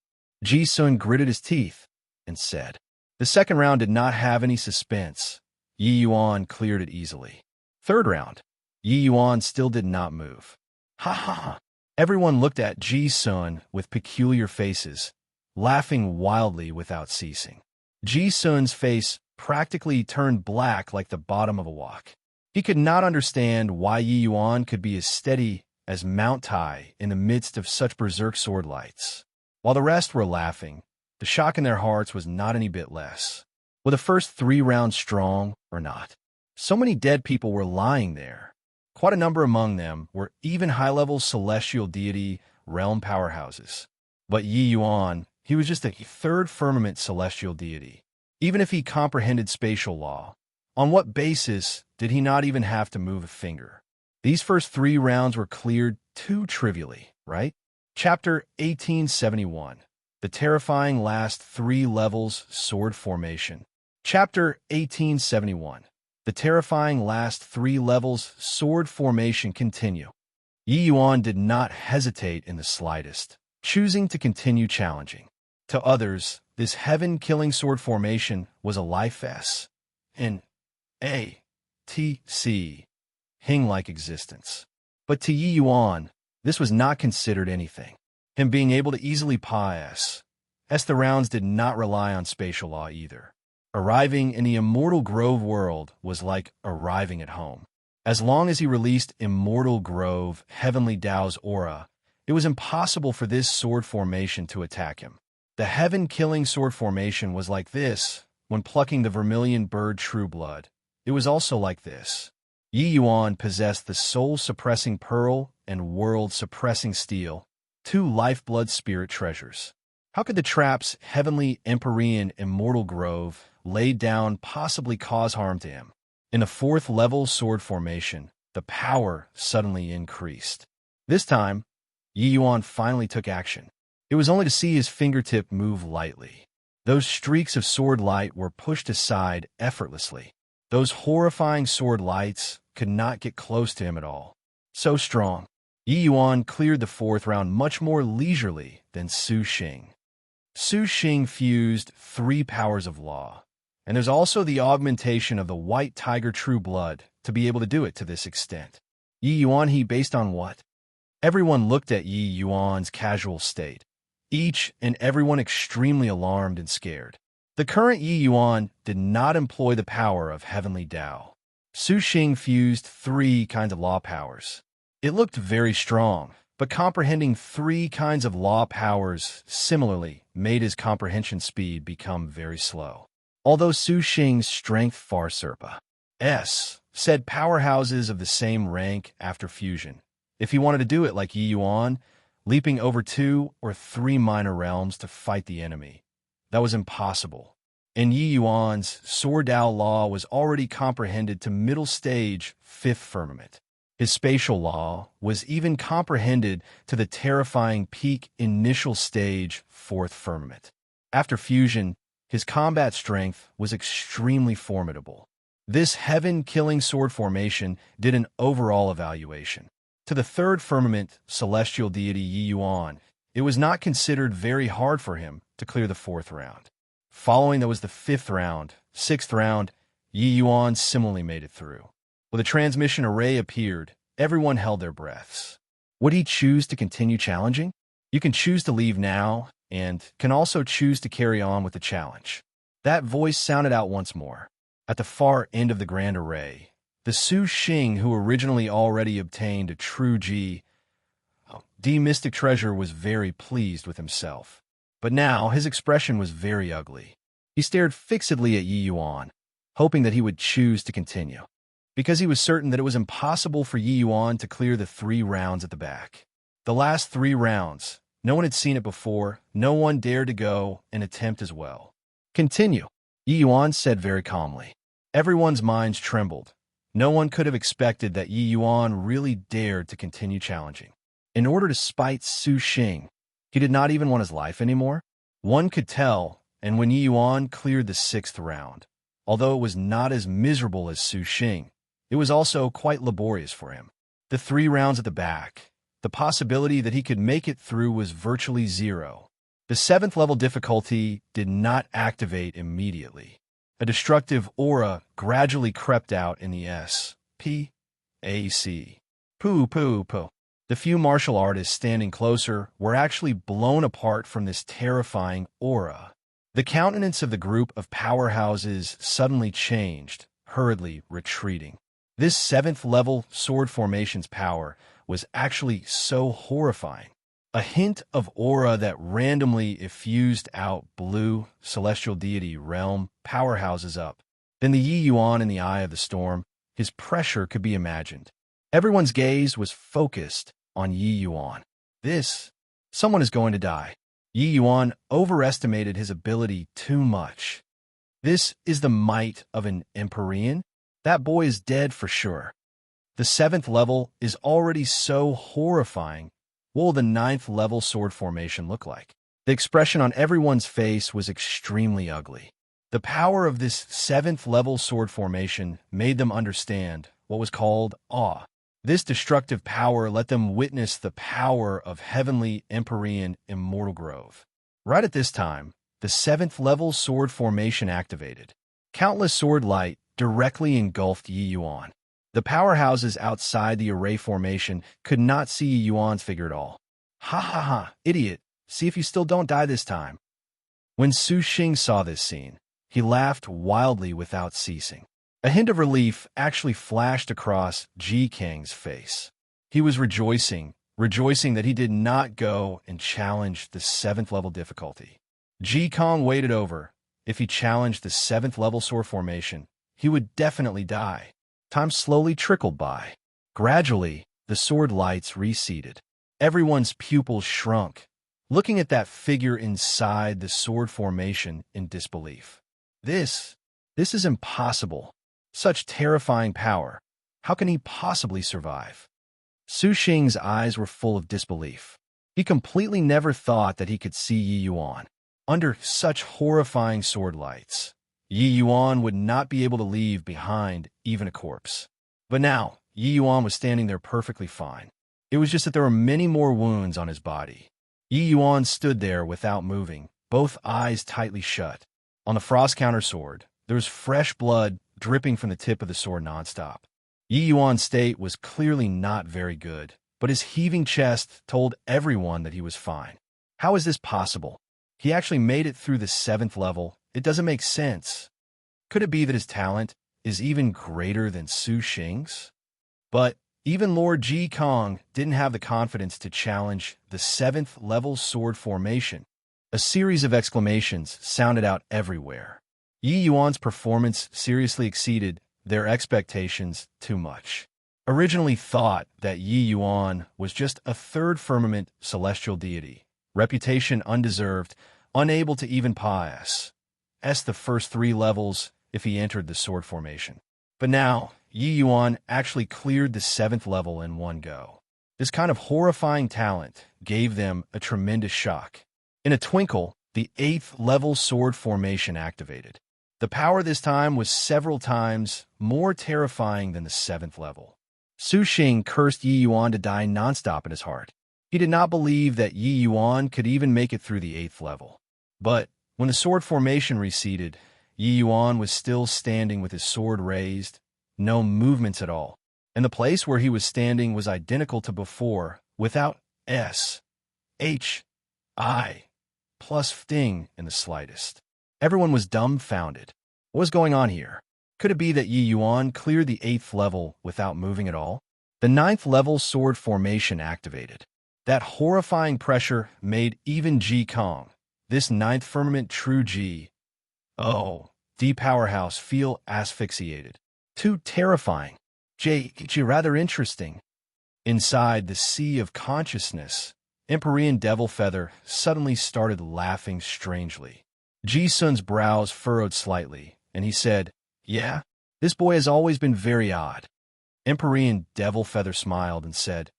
Ji Sun gritted his teeth and said. The second round did not have any suspense. Yi Yuan cleared it easily. Third round. Yi Yuan still did not move. Ha ha ha. Everyone looked at Ji Sun with peculiar faces, laughing wildly without ceasing. Ji Sun's face practically turned black like the bottom of a wok. He could not understand why Yi Yuan could be as steady as Mount Tai in the midst of such berserk sword lights. While the rest were laughing, the shock in their hearts was not any bit less. Were the first 3 rounds strong or not? So many dead people were lying there. Quite a number among them were even high-level celestial deity realm powerhouses. But Yi Yuan, he was just a third firmament celestial deity. Even if he comprehended spatial law, on what basis did he not even have to move a finger? These first 3 rounds were cleared too trivially, right? Chapter 1871. The terrifying last 3 levels sword formation. Chapter 1871. The terrifying last 3 levels sword formation continue. Yi Yuan did not hesitate in the slightest, choosing to continue challenging. To others, this heaven-killing sword formation was a life an A.T.C. Hing-like existence. But to Yi Yuan, this was not considered anything. Him being able to easily pass the rounds did not rely on spatial law either. Arriving in the Immortal Grove world was like arriving at home. As long as he released Immortal Grove Heavenly Tao's aura, it was impossible for this sword formation to attack him. The heaven-killing sword formation was like this when plucking the vermilion bird True Blood. It was also like this. Yi Yuan possessed the soul-suppressing pearl and world-suppressing steel, 2 lifeblood spirit treasures. How could the trap's heavenly Empyrean Immortal Grove laid down possibly cause harm to him? In the 4th level sword formation, the power suddenly increased. This time, Yi Yuan finally took action. It was only to see his fingertip move lightly. Those streaks of sword light were pushed aside effortlessly. Those horrifying sword lights could not get close to him at all. So strong. Yi Yuan cleared the 4th round much more leisurely than Su Xing. Su Xing fused 3 powers of law. And there's also the augmentation of the White Tiger True Blood to be able to do it to this extent. Yi Yuan, he based on what? Everyone looked at Yi Yuan's casual state. Each and everyone extremely alarmed and scared. The current Yi Yuan did not employ the power of Heavenly Tao. Su Xing fused 3 kinds of law powers. It looked very strong, but comprehending 3 kinds of law powers similarly made his comprehension speed become very slow. Although Su Xing's strength far surpassed said powerhouses of the same rank after fusion. If he wanted to do it like Yi Yuan, leaping over 2 or 3 minor realms to fight the enemy, that was impossible. And Yi Yuan's Sword Dao law was already comprehended to middle stage 5th firmament. His spatial law was even comprehended to the terrifying peak initial stage 4th firmament. After fusion, his combat strength was extremely formidable. This heaven-killing sword formation did an overall evaluation. To the 3rd firmament celestial deity Yi Yuan, it was not considered very hard for him to clear the 4th round. Following that was the 5th round, 6th round, Yi Yuan similarly made it through. When the transmission array appeared, everyone held their breaths. Would he choose to continue challenging? You can choose to leave now, and can also choose to carry on with the challenge. That voice sounded out once more. At the far end of the grand array, the Su Xing who originally already obtained a true D mystic treasure was very pleased with himself. But now his expression was very ugly. He stared fixedly at Yi Yuan. hoping that he would choose to continue, because he was certain that it was impossible for Yi Yuan to clear the 3 rounds at the back. The last 3 rounds, no one had seen it before, no one dared to go and attempt as well. Continue, Yi Yuan said very calmly. Everyone's minds trembled. No one could have expected that Yi Yuan really dared to continue challenging. In order to spite Su Xing, he did not even want his life anymore. One could tell, and when Yi Yuan cleared the 6th round, although it was not as miserable as Su Xing, it was also quite laborious for him. The 3 rounds at the back, the possibility that he could make it through was virtually 0. The 7th level difficulty did not activate immediately. A destructive aura gradually crept out in the S.P.A.C. Poo. The few martial artists standing closer were actually blown apart from this terrifying aura. The countenance of the group of powerhouses suddenly changed, hurriedly retreating. This 7th level sword formation's power was actually so horrifying. A hint of aura that randomly effused out blue celestial deity realm powerhouses up. Then the Yi Yuan in the eye of the storm, his pressure could be imagined. Everyone's gaze was focused on Yi Yuan. Someone is going to die. Yi Yuan overestimated his ability too much. This is the might of an Empyrean? That boy is dead for sure. The 7th level is already so horrifying. What will the 9th level sword formation look like? The expression on everyone's face was extremely ugly. The power of this 7th level sword formation made them understand what was called awe. This destructive power let them witness the power of heavenly Empyrean immortal growth. Right at this time, the 7th level sword formation activated. Countless sword light directly engulfed Yi Yuan. The powerhouses outside the array formation could not see Yi Yuan's figure at all. Ha, idiot, see if you still don't die this time. When Su Xing saw this scene, he laughed wildly without ceasing. A hint of relief actually flashed across Ji Kang's face. He was rejoicing that he did not go and challenge the 7th level difficulty. Ji Kang waited over. If he challenged the 7th level sword formation, he would definitely die. Time slowly trickled by. Gradually, the sword lights receded. Everyone's pupils shrunk, looking at that figure inside the sword formation in disbelief. This is impossible. Such terrifying power. How can he possibly survive? Su Xing's eyes were full of disbelief. He completely never thought that he could see Yi Yuan. Under such horrifying sword lights, Yi Yuan would not be able to leave behind even a corpse. But now, Yi Yuan was standing there perfectly fine. It was just that there were many more wounds on his body. Yi Yuan stood there without moving, both eyes tightly shut. On the frost counter sword, there was fresh blood dripping from the tip of the sword nonstop. Yi Yuan's state was clearly not very good, but his heaving chest told everyone that he was fine. How is this possible? He actually made it through the 7th level. It doesn't make sense. Could it be that his talent is even greater than Su Xing's? But even Lord Ji Kang didn't have the confidence to challenge the 7th level sword formation. A series of exclamations sounded out everywhere. Yi Yuan's performance seriously exceeded their expectations too much. Originally thought that Yi Yuan was just a 3rd firmament celestial deity, reputation undeserved, unable to even pass the first 3 levels if he entered the sword formation. But now, Yi Yuan actually cleared the 7th level in one go. This kind of horrifying talent gave them a tremendous shock. In a twinkle, the 8th level sword formation activated. The power this time was several times more terrifying than the 7th level. Su Xing cursed Yi Yuan to die nonstop in his heart. He did not believe that Yi Yuan could even make it through the 8th level. But when the sword formation receded, Yi Yuan was still standing with his sword raised, no movements at all, and the place where he was standing was identical to before, without S-H-I plus thing in the slightest. Everyone was dumbfounded. What was going on here? Could it be that Yi Yuan cleared the 8th level without moving at all? The 9th level sword formation activated. That horrifying pressure made even Ji Kang, this 9th firmament true Ji, D powerhouse feel asphyxiated. Too terrifying. J, rather interesting. Inside the sea of consciousness, Empyrean Devil Feather suddenly started laughing strangely. Ji-sun's brows furrowed slightly, and he said, "Yeah, this boy has always been very odd." Empyrean Devil Feather smiled and said,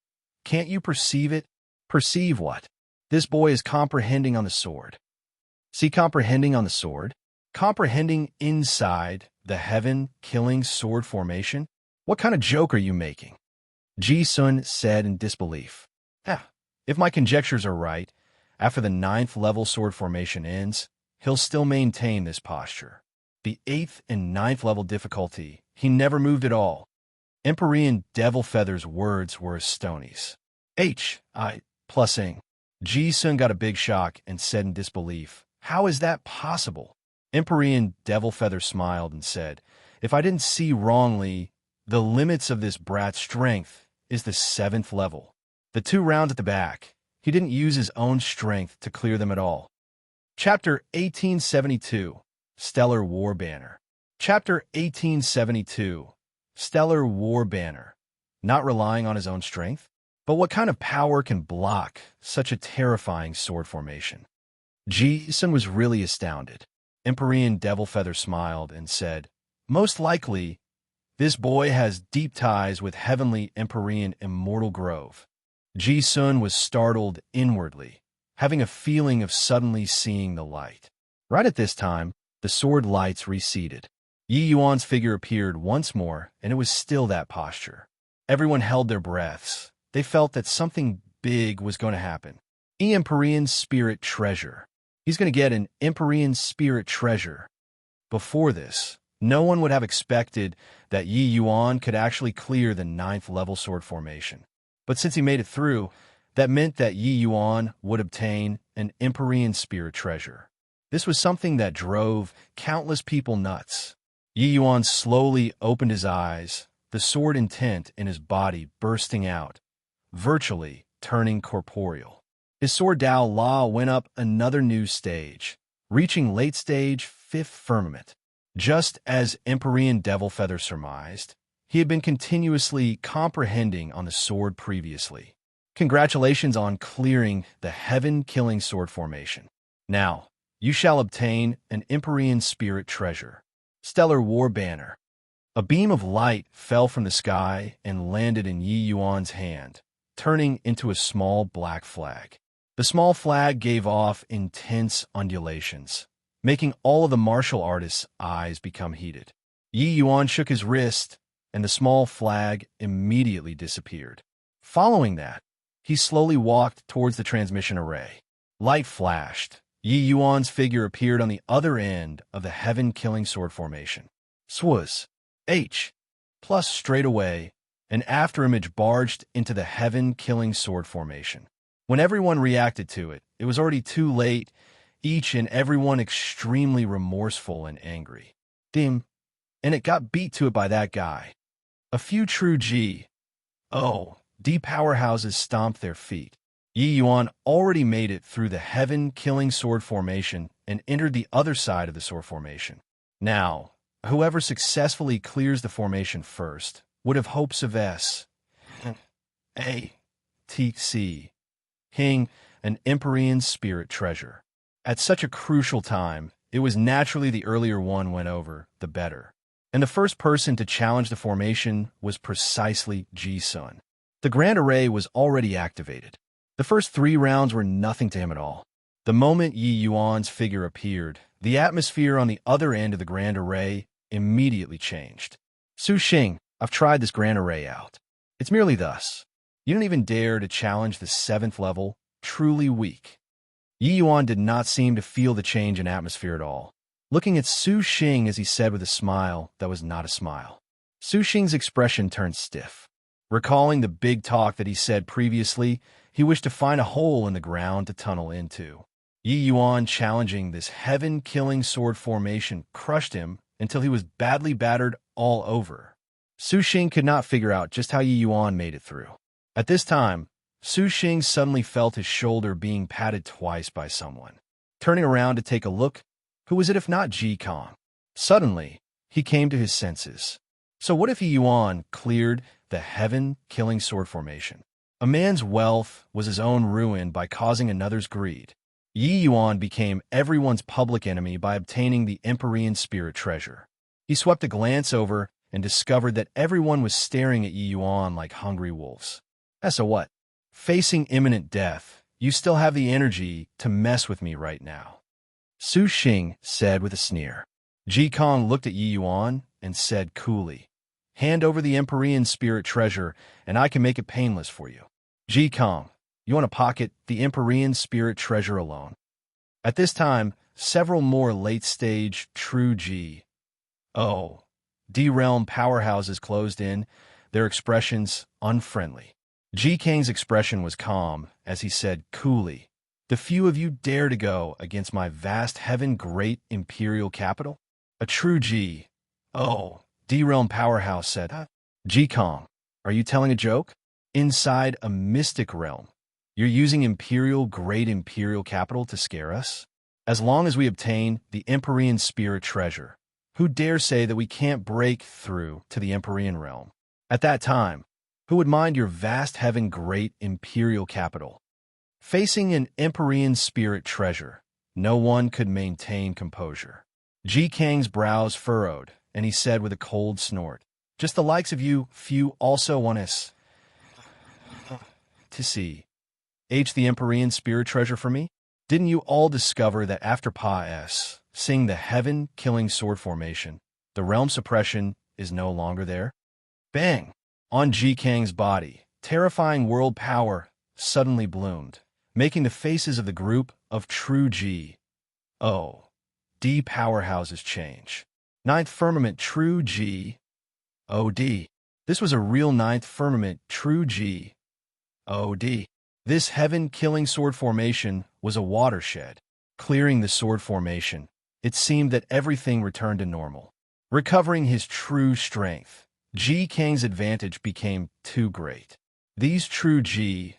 "Can't you perceive it?" "Perceive what?" "This boy is comprehending on the sword." "See comprehending on the sword?" "Comprehending inside the heaven-killing sword formation?" "What kind of joke are you making?" Ji-sun said in disbelief. If my conjectures are right, after the 9th level sword formation ends, he'll still maintain this posture. The 8th and 9th level difficulty, he never moved at all. Empyrean Devil Feather's words were as stonies. Plusing. Ji-sun got a big shock and said in disbelief, "How is that possible?" Empyrean Devil Feather smiled and said, "If I didn't see wrongly, the limits of this brat's strength is the 7th level. The 2 rounds at the back, he didn't use his own strength to clear them at all." Chapter 1872, Stellar War Banner. Chapter 1872, Stellar War Banner. Not relying on his own strength? But what kind of power can block such a terrifying sword formation? Ji-sun was really astounded. Empyrean Devil Feather smiled and said, "Most likely, this boy has deep ties with heavenly Empyrean Immortal Grove." Ji-sun was startled inwardly, having a feeling of suddenly seeing the light. Right at this time, the sword lights receded. Yi Yuan's figure appeared once more, and it was still that posture. Everyone held their breaths. They felt that something big was going to happen. Empyrean Spirit Treasure. He's going to get an Empyrean Spirit Treasure. Before this, no one would have expected that Yi Yuan could actually clear the 9th level sword formation. But since he made it through, that meant that Yi Yuan would obtain an Empyrean Spirit Treasure. This was something that drove countless people nuts. Yi Yuan slowly opened his eyes, the sword intent in his body bursting out, virtually turning corporeal. His sword Dao La went up another new stage, reaching late stage 5th firmament. Just as Empyrean Devil Feather surmised, he had been continuously comprehending on the sword previously. Congratulations on clearing the heaven-killing sword formation. Now, you shall obtain an Empyrean Spirit Treasure. Stellar War Banner. A beam of light fell from the sky and landed in Yi Yuan's hand, turning into a small black flag. The small flag gave off intense undulations, making all of the martial artist's eyes become heated. Yi Yuan shook his wrist, and the small flag immediately disappeared. Following that, he slowly walked towards the transmission array. Light flashed. Yi Yuan's figure appeared on the other end of the heaven-killing sword formation. Swaz. Plus straight away, an afterimage barged into the heaven-killing sword formation. When everyone reacted to it, it was already too late, each and everyone extremely remorseful and angry. And it got beat to it by that guy. A few true D powerhouses stomped their feet. Yi Yuan already made it through the heaven-killing sword formation and entered the other side of the sword formation. Now, whoever successfully clears the formation first would have hopes of Hing, an Empyrean Spirit Treasure. At such a crucial time, it was naturally the earlier one went over, the better. And the first person to challenge the formation was precisely Ji-sun. The Grand Array was already activated. The first 3 rounds were nothing to him at all. The moment Yi Yuan's figure appeared, the atmosphere on the other end of the Grand Array immediately changed. Su Xing, I've tried this Grand Array out. It's merely thus. You don't even dare to challenge the 7th level, truly weak. Yi Yuan did not seem to feel the change in atmosphere at all, looking at Su Xing as he said with a smile that was not a smile. Su Xing's expression turned stiff. Recalling the big talk that he said previously, he wished to find a hole in the ground to tunnel into. Yi Yuan challenging this heaven-killing sword formation crushed him until he was badly battered all over. Su Xing could not figure out just how Yi Yuan made it through. At this time, Su Xing suddenly felt his shoulder being patted twice by someone. Turning around to take a look, who was it if not Ji Kong? Suddenly, he came to his senses. So what if Yi Yuan cleared the heaven-killing sword formation? A man's wealth was his own ruin by causing another's greed. Yi Yuan became everyone's public enemy by obtaining the Empyrean spirit treasure. He swept a glance over and discovered that everyone was staring at Yi Yuan like hungry wolves. So what? Facing imminent death, you still have the energy to mess with me right now, Su Xing said with a sneer. Ji Kong looked at Yi Yuan and said coolly, "Hand over the Empyrean spirit treasure, and I can make it painless for you." Ji Kong, you want to pocket the Empyrean spirit treasure alone? At this time, several more late-stage true D-realm powerhouses closed in, their expressions unfriendly. Ji Kang's expression was calm as he said coolly, "The few of you dare to go against my vast heaven great imperial capital?" A true D-realm powerhouse said, Ji Kong, are you telling a joke? Inside a mystic realm, you're using great imperial capital to scare us? As long as we obtain the Empyrean spirit treasure, who dare say that we can't break through to the Empyrean realm? At that time, who would mind your vast heaven great imperial capital? Facing an Empyrean spirit treasure, no one could maintain composure. Ji Kang's brows furrowed, and he said with a cold snort, "Just the likes of you few also want us to see the Empyrean spirit treasure for me? Didn't you all discover that after seeing the heaven-killing sword formation, the realm suppression is no longer there?" Bang! On Ji Kang's body, terrifying world power suddenly bloomed, making the faces of the group of true D powerhouses change. Ninth Firmament True D. This was a real Ninth Firmament True D. This heaven-killing sword formation was a watershed. Clearing the sword formation, it seemed that everything returned to normal. Recovering his true strength, Ji Kang's advantage became too great. These true D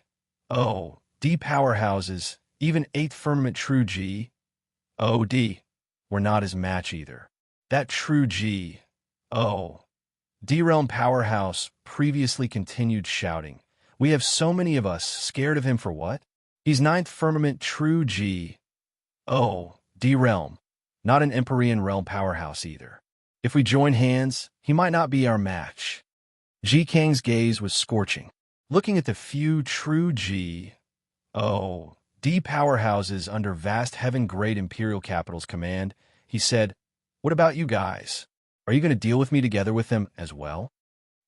powerhouses, even 8th Firmament True D, were not his match either. That true D-realm powerhouse previously continued shouting, "We have so many of us scared of him for what? He's 9th Firmament True D-realm, not an Empyrean realm powerhouse either. If we join hands, he might not be our match." Ji Kang's gaze was scorching. Looking at the few true D powerhouses under vast heaven great imperial capital's command, he said, "What about you guys? Are you going to deal with me together with them as well?"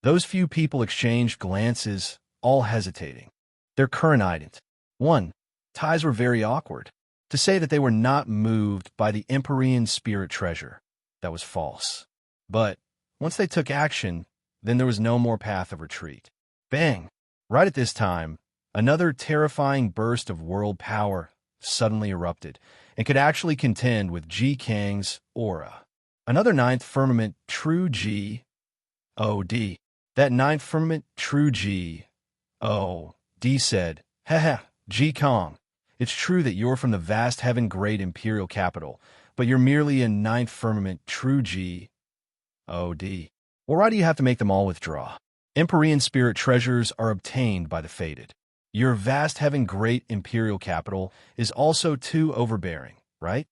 Those few people exchanged glances, all hesitating. Their current ident. 1. Ties were very awkward. To say that they were not moved by the Empyrean spirit treasure, that was false. But once they took action, then there was no more path of retreat. Bang! Right at this time, another terrifying burst of world power suddenly erupted and could actually contend with Ji Kang's aura. Another 9th Firmament True D. That 9th Firmament True D said, "Haha, Ji Kong, it's true that you're from the vast heaven great imperial capital, but you're merely a 9th Firmament True D. Well, why do you have to make them all withdraw? Empyrean spirit treasures are obtained by the fated. Your vast heaven great imperial capital is also too overbearing, right?"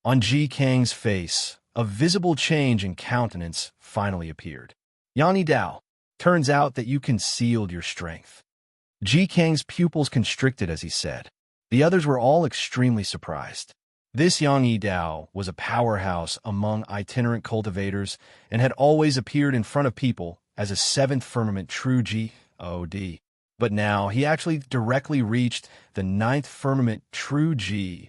On Ji Kang's face, a visible change in countenance finally appeared. "Yang Dao, turns out that you concealed your strength." Ji Kang's pupils constricted as he said. The others were all extremely surprised. This Yang Dao was a powerhouse among itinerant cultivators and had always appeared in front of people as a 7th Firmament True D. But now he actually directly reached the 9th Firmament True D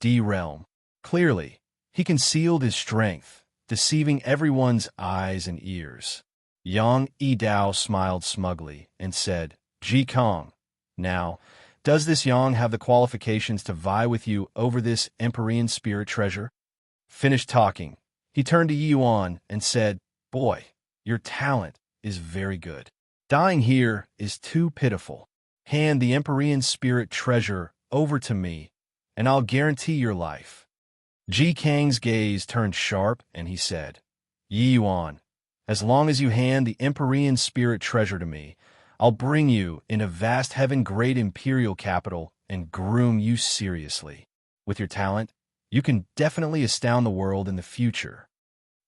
realm. Clearly, he concealed his strength, deceiving everyone's eyes and ears. Yang Dao smiled smugly and said, "Ji Kong, now, does this Yang have the qualifications to vie with you over this Empyrean spirit treasure?" Finished talking, he turned to Yi Yuan and said, "Boy, your talent is very good. Dying here is too pitiful. Hand the Empyrean spirit treasure over to me, and I'll guarantee your life." Ji Kang's gaze turned sharp, and he said, Yi Yuan, as long as you hand the Empyrean spirit treasure to me, I'll bring you in a vast heaven-great imperial capital and groom you seriously. With your talent, you can definitely astound the world in the future.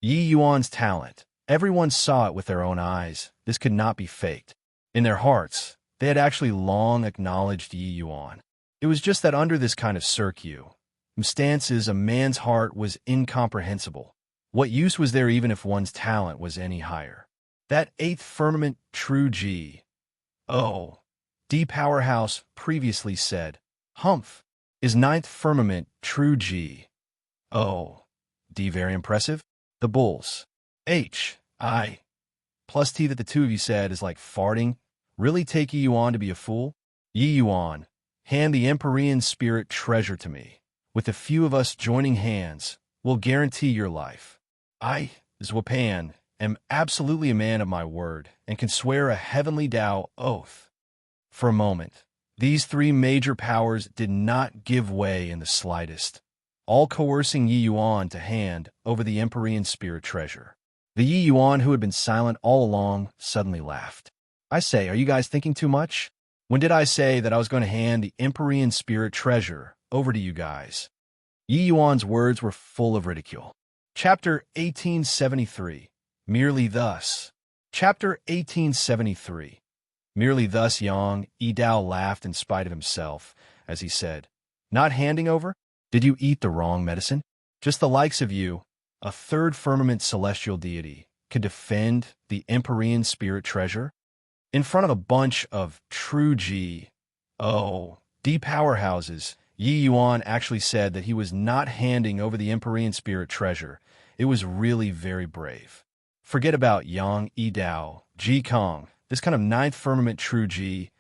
Yi Yuan's talent. Everyone saw it with their own eyes. This could not be faked. In their hearts, they had actually long acknowledged Yi Yuan. It was just that under this kind of circumstances, a man's heart was incomprehensible. What use was there even if one's talent was any higher? That eighth firmament, true G. O. D powerhouse previously said, Humph, is ninth firmament, true G. O. D very impressive? The bulls. H. I. Plus T that the two of you said is like farting. Really take Yi Yuan to be a fool? Yi Yuan, hand the Empyrean spirit treasure to me. With a few of us joining hands, we'll guarantee your life. I, Zwapan, am absolutely a man of my word and can swear a heavenly Tao oath. For a moment, these three major powers did not give way in the slightest, all coercing Yi Yuan to hand over the Empyrean spirit treasure. The Yi Yuan, who had been silent all along, suddenly laughed. I say, are you guys thinking too much? When did I say that I was going to hand the Empyrean spirit treasure over to you guys? Yi Yuan's words were full of ridicule. Chapter 1873. Merely thus. Chapter 1873. Merely thus Yang Yidao laughed in spite of himself, as he said, Not handing over? Did you eat the wrong medicine? Just the likes of you, a third firmament celestial deity, could defend the Empyrean spirit treasure? In front of a bunch of true G. O. D powerhouses, Yi Yuan actually said that he was not handing over the Empyrean spirit treasure. It was really very brave. Forget about Yang Yidao, Ji Kong, this kind of ninth firmament true G.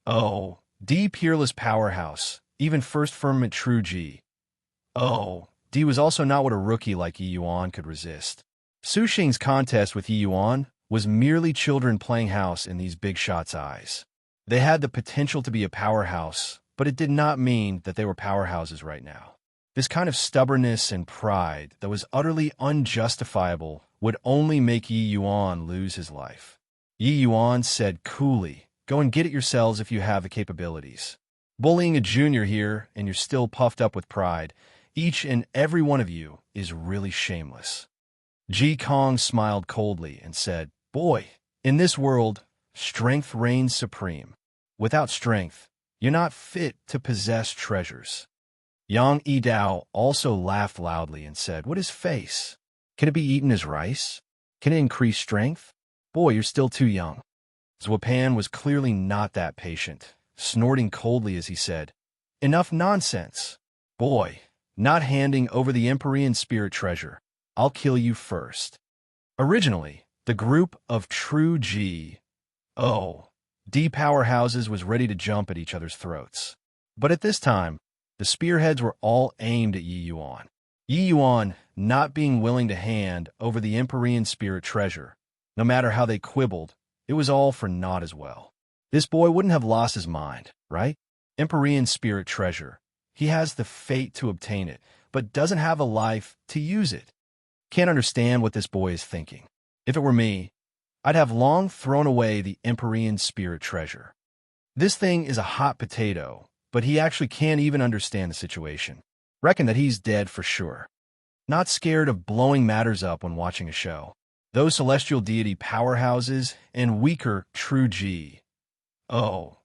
O. D peerless powerhouse, even first firmament true G. O. D was also not what a rookie like Yi Yuan could resist. Su Xing's contest with Yi Yuan was merely children playing house in these big shots' eyes. They had the potential to be a powerhouse, but it did not mean that they were powerhouses right now. This kind of stubbornness and pride that was utterly unjustifiable would only make Yi Yuan lose his life. Yi Yuan said coolly, Go and get it yourselves if you have the capabilities. Bullying a junior here, and you're still puffed up with pride, each and every one of you is really shameless. Ji Kong smiled coldly and said, Boy, in this world, strength reigns supreme. Without strength, you're not fit to possess treasures. Yang Yidao also laughed loudly and said, What is face? Can it be eaten as rice? Can it increase strength? Boy, you're still too young. Zwapan was clearly not that patient, snorting coldly as he said, Enough nonsense. Boy, not handing over the Empyrean spirit treasure. I'll kill you first. Originally, the group of true G. O. D powerhouses was ready to jump at each other's throats. But at this time, the spearheads were all aimed at Yi Yuan. Yi Yuan not being willing to hand over the Empyrean spirit treasure. No matter how they quibbled, it was all for naught as well. This boy wouldn't have lost his mind, right? Empyrean spirit treasure. He has the fate to obtain it, but doesn't have a life to use it. Can't understand what this boy is thinking. If it were me, I'd have long thrown away the Empyrean spirit treasure. This thing is a hot potato, but he actually can't even understand the situation. Reckon that he's dead for sure. Not scared of blowing matters up when watching a show. Those celestial deity powerhouses and weaker true G. O.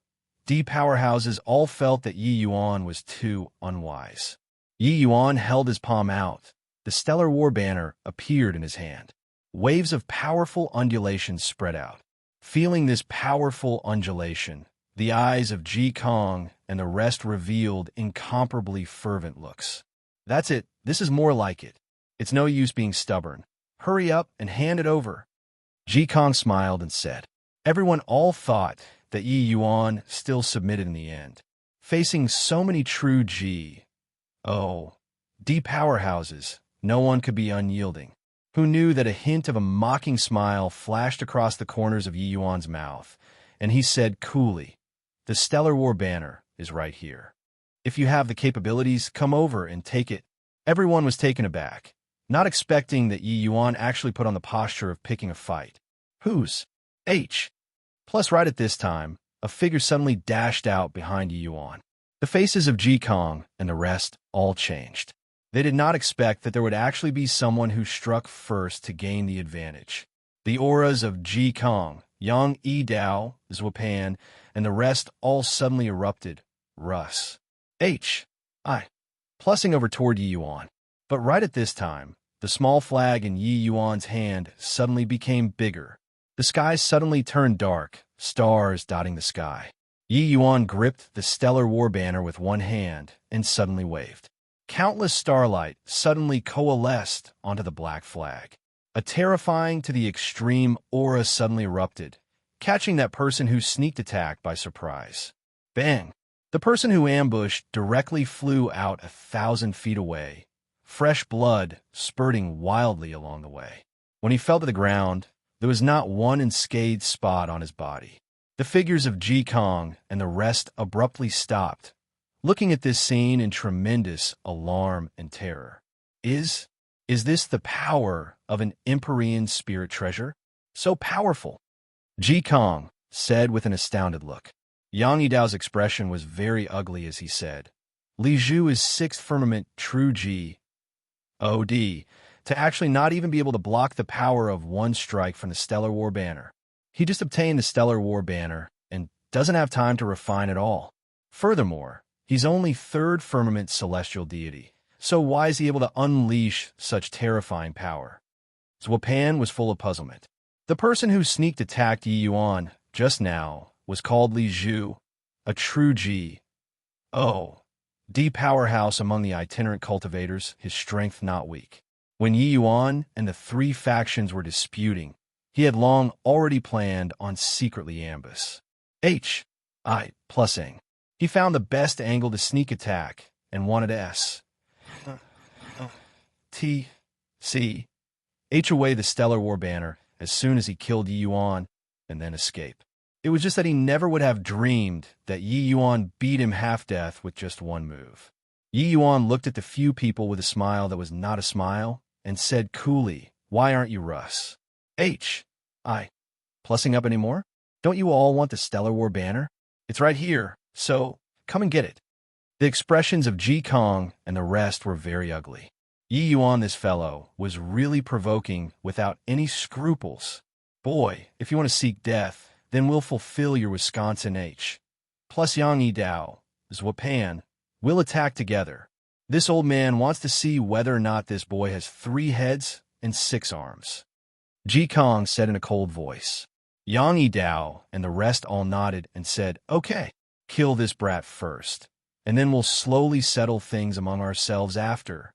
D powerhouses all felt that Yi Yuan was too unwise. Yi Yuan held his palm out. The stellar war banner appeared in his hand. Waves of powerful undulations spread out. Feeling this powerful undulation, the eyes of Ji Kong and the rest revealed incomparably fervent looks. That's it. This is more like it. It's no use being stubborn. Hurry up and hand it over. Ji Kong smiled and said. Everyone all thought that Yi Yuan still submitted in the end. Facing so many true G. O. D powerhouses, no one could be unyielding. Who knew that a hint of a mocking smile flashed across the corners of Yi Yuan's mouth, and he said coolly, The stellar war banner is right here. If you have the capabilities, come over and take it. Everyone was taken aback, not expecting that Yi Yuan actually put on the posture of picking a fight. Who's H? Plus, right at this time, a figure suddenly dashed out behind Yi Yuan. The faces of Ji Kong and the rest all changed. They did not expect that there would actually be someone who struck first to gain the advantage. The auras of Ji Kong, Yang Yi Dao, Zhuopan, and the rest all suddenly erupted. Russ. H. I. Plussing over toward Yi Yuan. But right at this time, the small flag in Yi Yuan's hand suddenly became bigger. The sky suddenly turned dark, stars dotting the sky. Yi Yuan gripped the stellar war banner with one hand and suddenly waved. Countless starlight suddenly coalesced onto the black flag. A terrifying to the extreme aura suddenly erupted, catching that person who sneaked attack by surprise. Bang! The person who ambushed directly flew out 1,000 feet away, fresh blood spurting wildly along the way. When he fell to the ground, there was not one unscathed spot on his body. The figures of Ji Kong and the rest abruptly stopped, looking at this scene in tremendous alarm and terror. Is this the power of an Empyrean spirit treasure? So powerful? Ji Kong said with an astounded look. Yang Yidao's expression was very ugly as he said, Li Zhu is 6th firmament true G. OD, to actually not even be able to block the power of one strike from the Stellar War Banner. He just obtained the Stellar War Banner and doesn't have time to refine it all. Furthermore, he's only 3rd firmament celestial deity, so why is he able to unleash such terrifying power? Zhuopan was full of puzzlement. The person who sneaked attacked Yi Yuan just now was called Li Zhu, a true G. D powerhouse among the itinerant cultivators, his strength not weak. When Yi Yuan and the 3 factions were disputing, he had long already planned on secretly ambush. Plussing. He found the best angle to sneak attack and wanted away the Stellar War Banner as soon as he killed Yi Yuan and then escape. It was just that he never would have dreamed that Yi Yuan beat him half-death with just one move. Yi Yuan looked at the few people with a smile that was not a smile and said coolly, "Why aren't you Russ? Plussing up anymore? Don't you all want the Stellar War Banner? It's right here, so come and get it." The expressions of Ji Kong and the rest were very ugly. Yi Yuan, this fellow, was really provoking without any scruples. Boy, if you want to seek death, then we'll fulfill your Wisconsin H. Plus Yang Yi Dao, Zhuopan, we'll attack together. This old man wants to see whether or not this boy has 3 heads and 6 arms. Ji Kong said in a cold voice. Yang Yi Dao and the rest all nodded and said, "Okay, kill this brat first, and then we'll slowly settle things among ourselves after."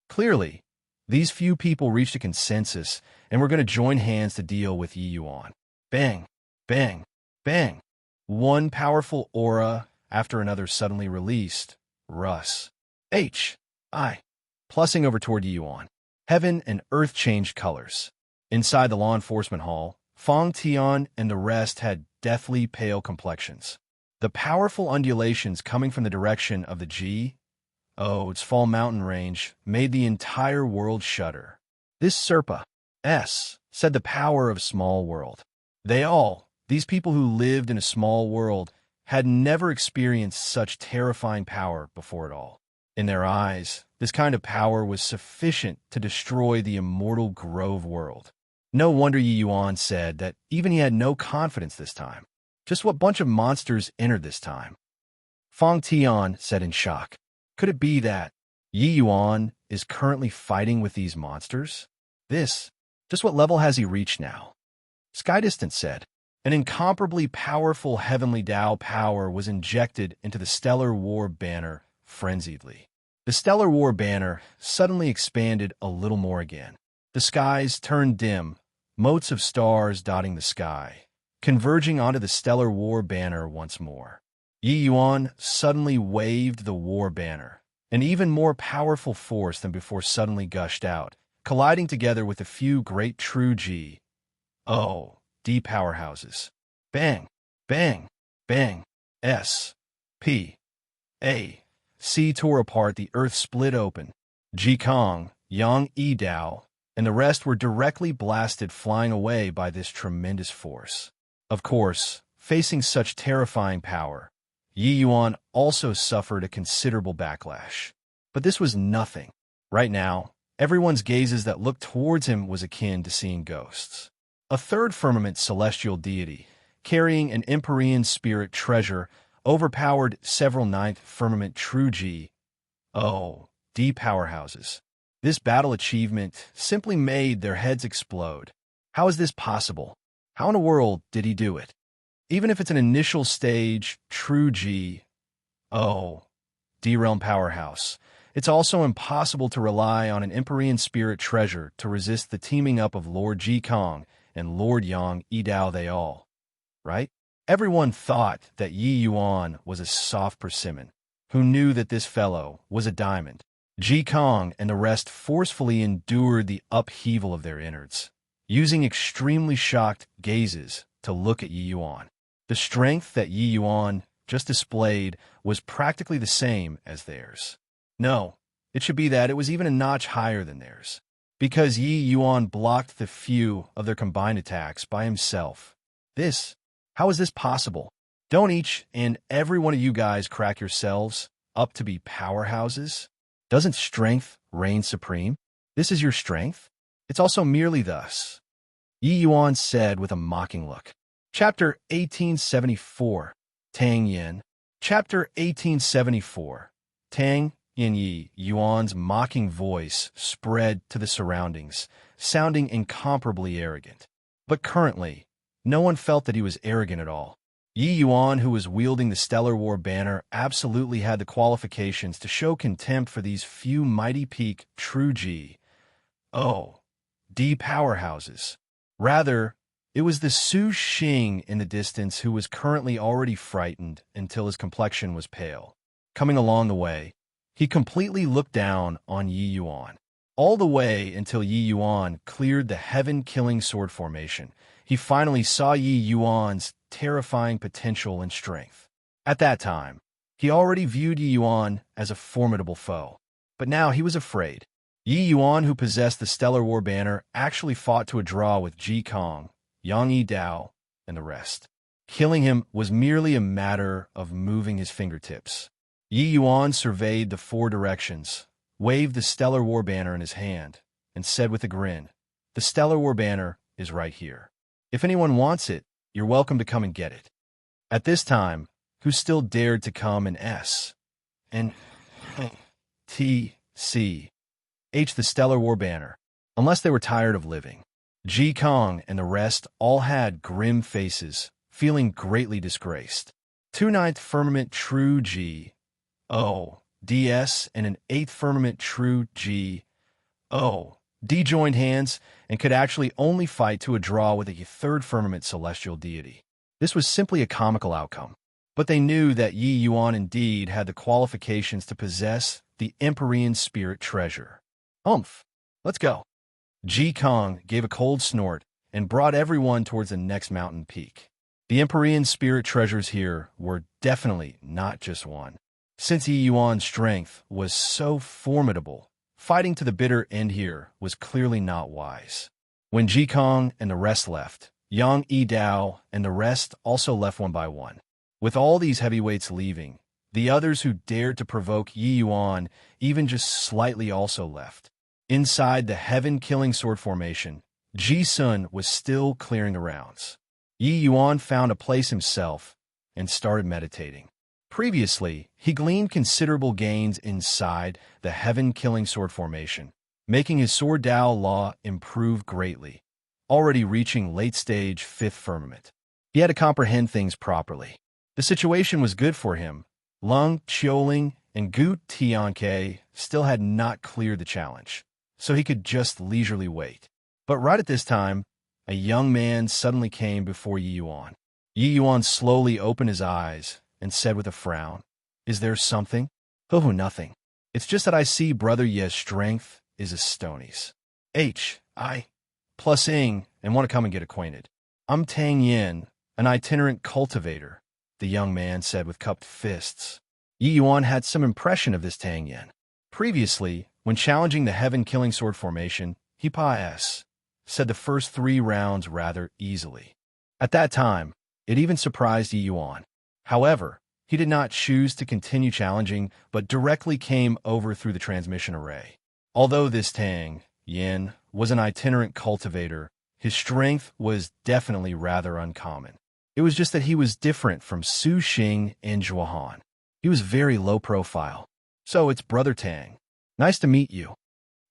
Clearly, these few people reached a consensus and were going to join hands to deal with Yi Yuan. Bang, bang, bang. One powerful aura after another suddenly released. Russ. Plussing over toward Yi Yuan. Heaven and earth changed colors. Inside the law enforcement hall, Fong Tian and the rest had deathly pale complexions. The powerful undulations coming from the direction of the its Fall Mountain range made the entire world shudder. This Serpa said the power of small world. These people who lived in a small world, had never experienced such terrifying power before at all. In their eyes, this kind of power was sufficient to destroy the immortal Grove world. No wonder Yi Yuan said that even he had no confidence this time. Just what bunch of monsters entered this time? Fong Tian said in shock. Could it be that Yi Yuan is currently fighting with these monsters? Just what level has he reached now? Sky Distant said. An incomparably powerful heavenly Tao power was injected into the Stellar War Banner frenziedly. The Stellar War Banner suddenly expanded a little more again. The skies turned dim, motes of stars dotting the sky, converging onto the Stellar War Banner once more. Yi Yuan suddenly waved the War Banner. An even more powerful force than before suddenly gushed out, colliding together with a few great true D powerhouses. Bang, bang, bang. C tore apart, the earth split open. Ji Kong, Yang Yi Dao, and the rest were directly blasted flying away by this tremendous force. Of course, facing such terrifying power, Yi Yuan also suffered a considerable backlash. But this was nothing. Right now, everyone's gazes that looked towards him was akin to seeing ghosts. A third firmament celestial deity, carrying an Empyrean spirit treasure, overpowered several ninth firmament true G. O. D powerhouses. This battle achievement simply made their heads explode. How is this possible? How in the world did he do it? Even if it's an initial stage, true G. O. D realm powerhouse, it's also impossible to rely on an Empyrean spirit treasure to resist the teaming up of Lord Ji Kong and Lord Yang Yi Dao they all. Right? Everyone thought that Yi Yuan was a soft persimmon, who knew that this fellow was a diamond. Ji Kong and the rest forcefully endured the upheaval of their innards, using extremely shocked gazes to look at Yi Yuan. The strength that Yi Yuan just displayed was practically the same as theirs. No, it should be that it was even a notch higher than theirs, because Yi Yuan blocked the few of their combined attacks by himself. How is this possible? Don't each and every one of you guys crack yourselves up to be powerhouses? Doesn't strength reign supreme? This is your strength? It's also merely thus. Yi Yuan said with a mocking look. Chapter 1874, Tang Yin. Chapter 1874, Tang Yin. Yi Yuan's mocking voice spread to the surroundings, sounding incomparably arrogant. But currently, no one felt that he was arrogant at all. Yi Yuan, who was wielding the Stellar War banner, absolutely had the qualifications to show contempt for these few mighty peak true G. O. D powerhouses. Rather, it was the Su Xing in the distance who was currently already frightened until his complexion was pale. Coming along the way, he completely looked down on Yi Yuan. All the way until Yi Yuan cleared the heaven-killing sword formation, he finally saw Yi Yuan's terrifying potential and strength. At that time, he already viewed Yi Yuan as a formidable foe. But now he was afraid. Yi Yuan, who possessed the Stellar War banner, actually fought to a draw with Ji Kong, Yang Yi Dao, and the rest. Killing him was merely a matter of moving his fingertips. Yi Yuan surveyed the four directions, waved the Stellar War banner in his hand, and said with a grin, "The Stellar War banner is right here. If anyone wants it, you're welcome to come and get it." At this time, who still dared to come and T.C.H. the Stellar War banner, unless they were tired of living? Ji Kong and the rest all had grim faces, feeling greatly disgraced. 2 ninth firmament true G. O. DS and an 8th firmament true G. O. D joined hands and could actually only fight to a draw with a 3rd firmament celestial deity. This was simply a comical outcome, but they knew that Yi Yuan indeed had the qualifications to possess the Empyrean spirit treasure. Let's go. Ji Kong gave a cold snort and brought everyone towards the next mountain peak. The Empyrean spirit treasures here were definitely not just one. Since Yi Yuan's strength was so formidable, fighting to the bitter end here was clearly not wise. When Ji Kong and the rest left, Yang Yi Dao and the rest also left one by one. With all these heavyweights leaving, the others who dared to provoke Yi Yuan even just slightly also left. Inside the heaven-killing sword formation, Ji Sun was still clearing the rounds. Yi Yuan found a place himself and started meditating. Previously, he gleaned considerable gains inside the heaven-killing sword formation, making his sword Dao law improve greatly, already reaching late-stage 5th firmament. He had to comprehend things properly. The situation was good for him. Lung Qiuling and Gu Tianke still had not cleared the challenge, so he could just leisurely wait. But right at this time, a young man suddenly came before Yi Yuan. Yi Yuan slowly opened his eyes and said with a frown, "Is there something?" "Oh, nothing. It's just that I see Brother Ye's strength is a stonies. I plus ing and want to come and get acquainted. I'm Tang Yin, an itinerant cultivator," the young man said with cupped fists. Yi Yuan had some impression of this Tang Yin. Previously, When challenging the heaven-killing sword formation, he said the first 3 rounds rather easily. At that time, it even surprised Yi Yuan. However, he did not choose to continue challenging, but directly came over through the transmission array. Although this Tang Yin was an itinerant cultivator, his strength was definitely rather uncommon. It was just that he was different from Su Xing and Zhuohan. He was very low profile. So it's Brother Tang. Nice to meet you.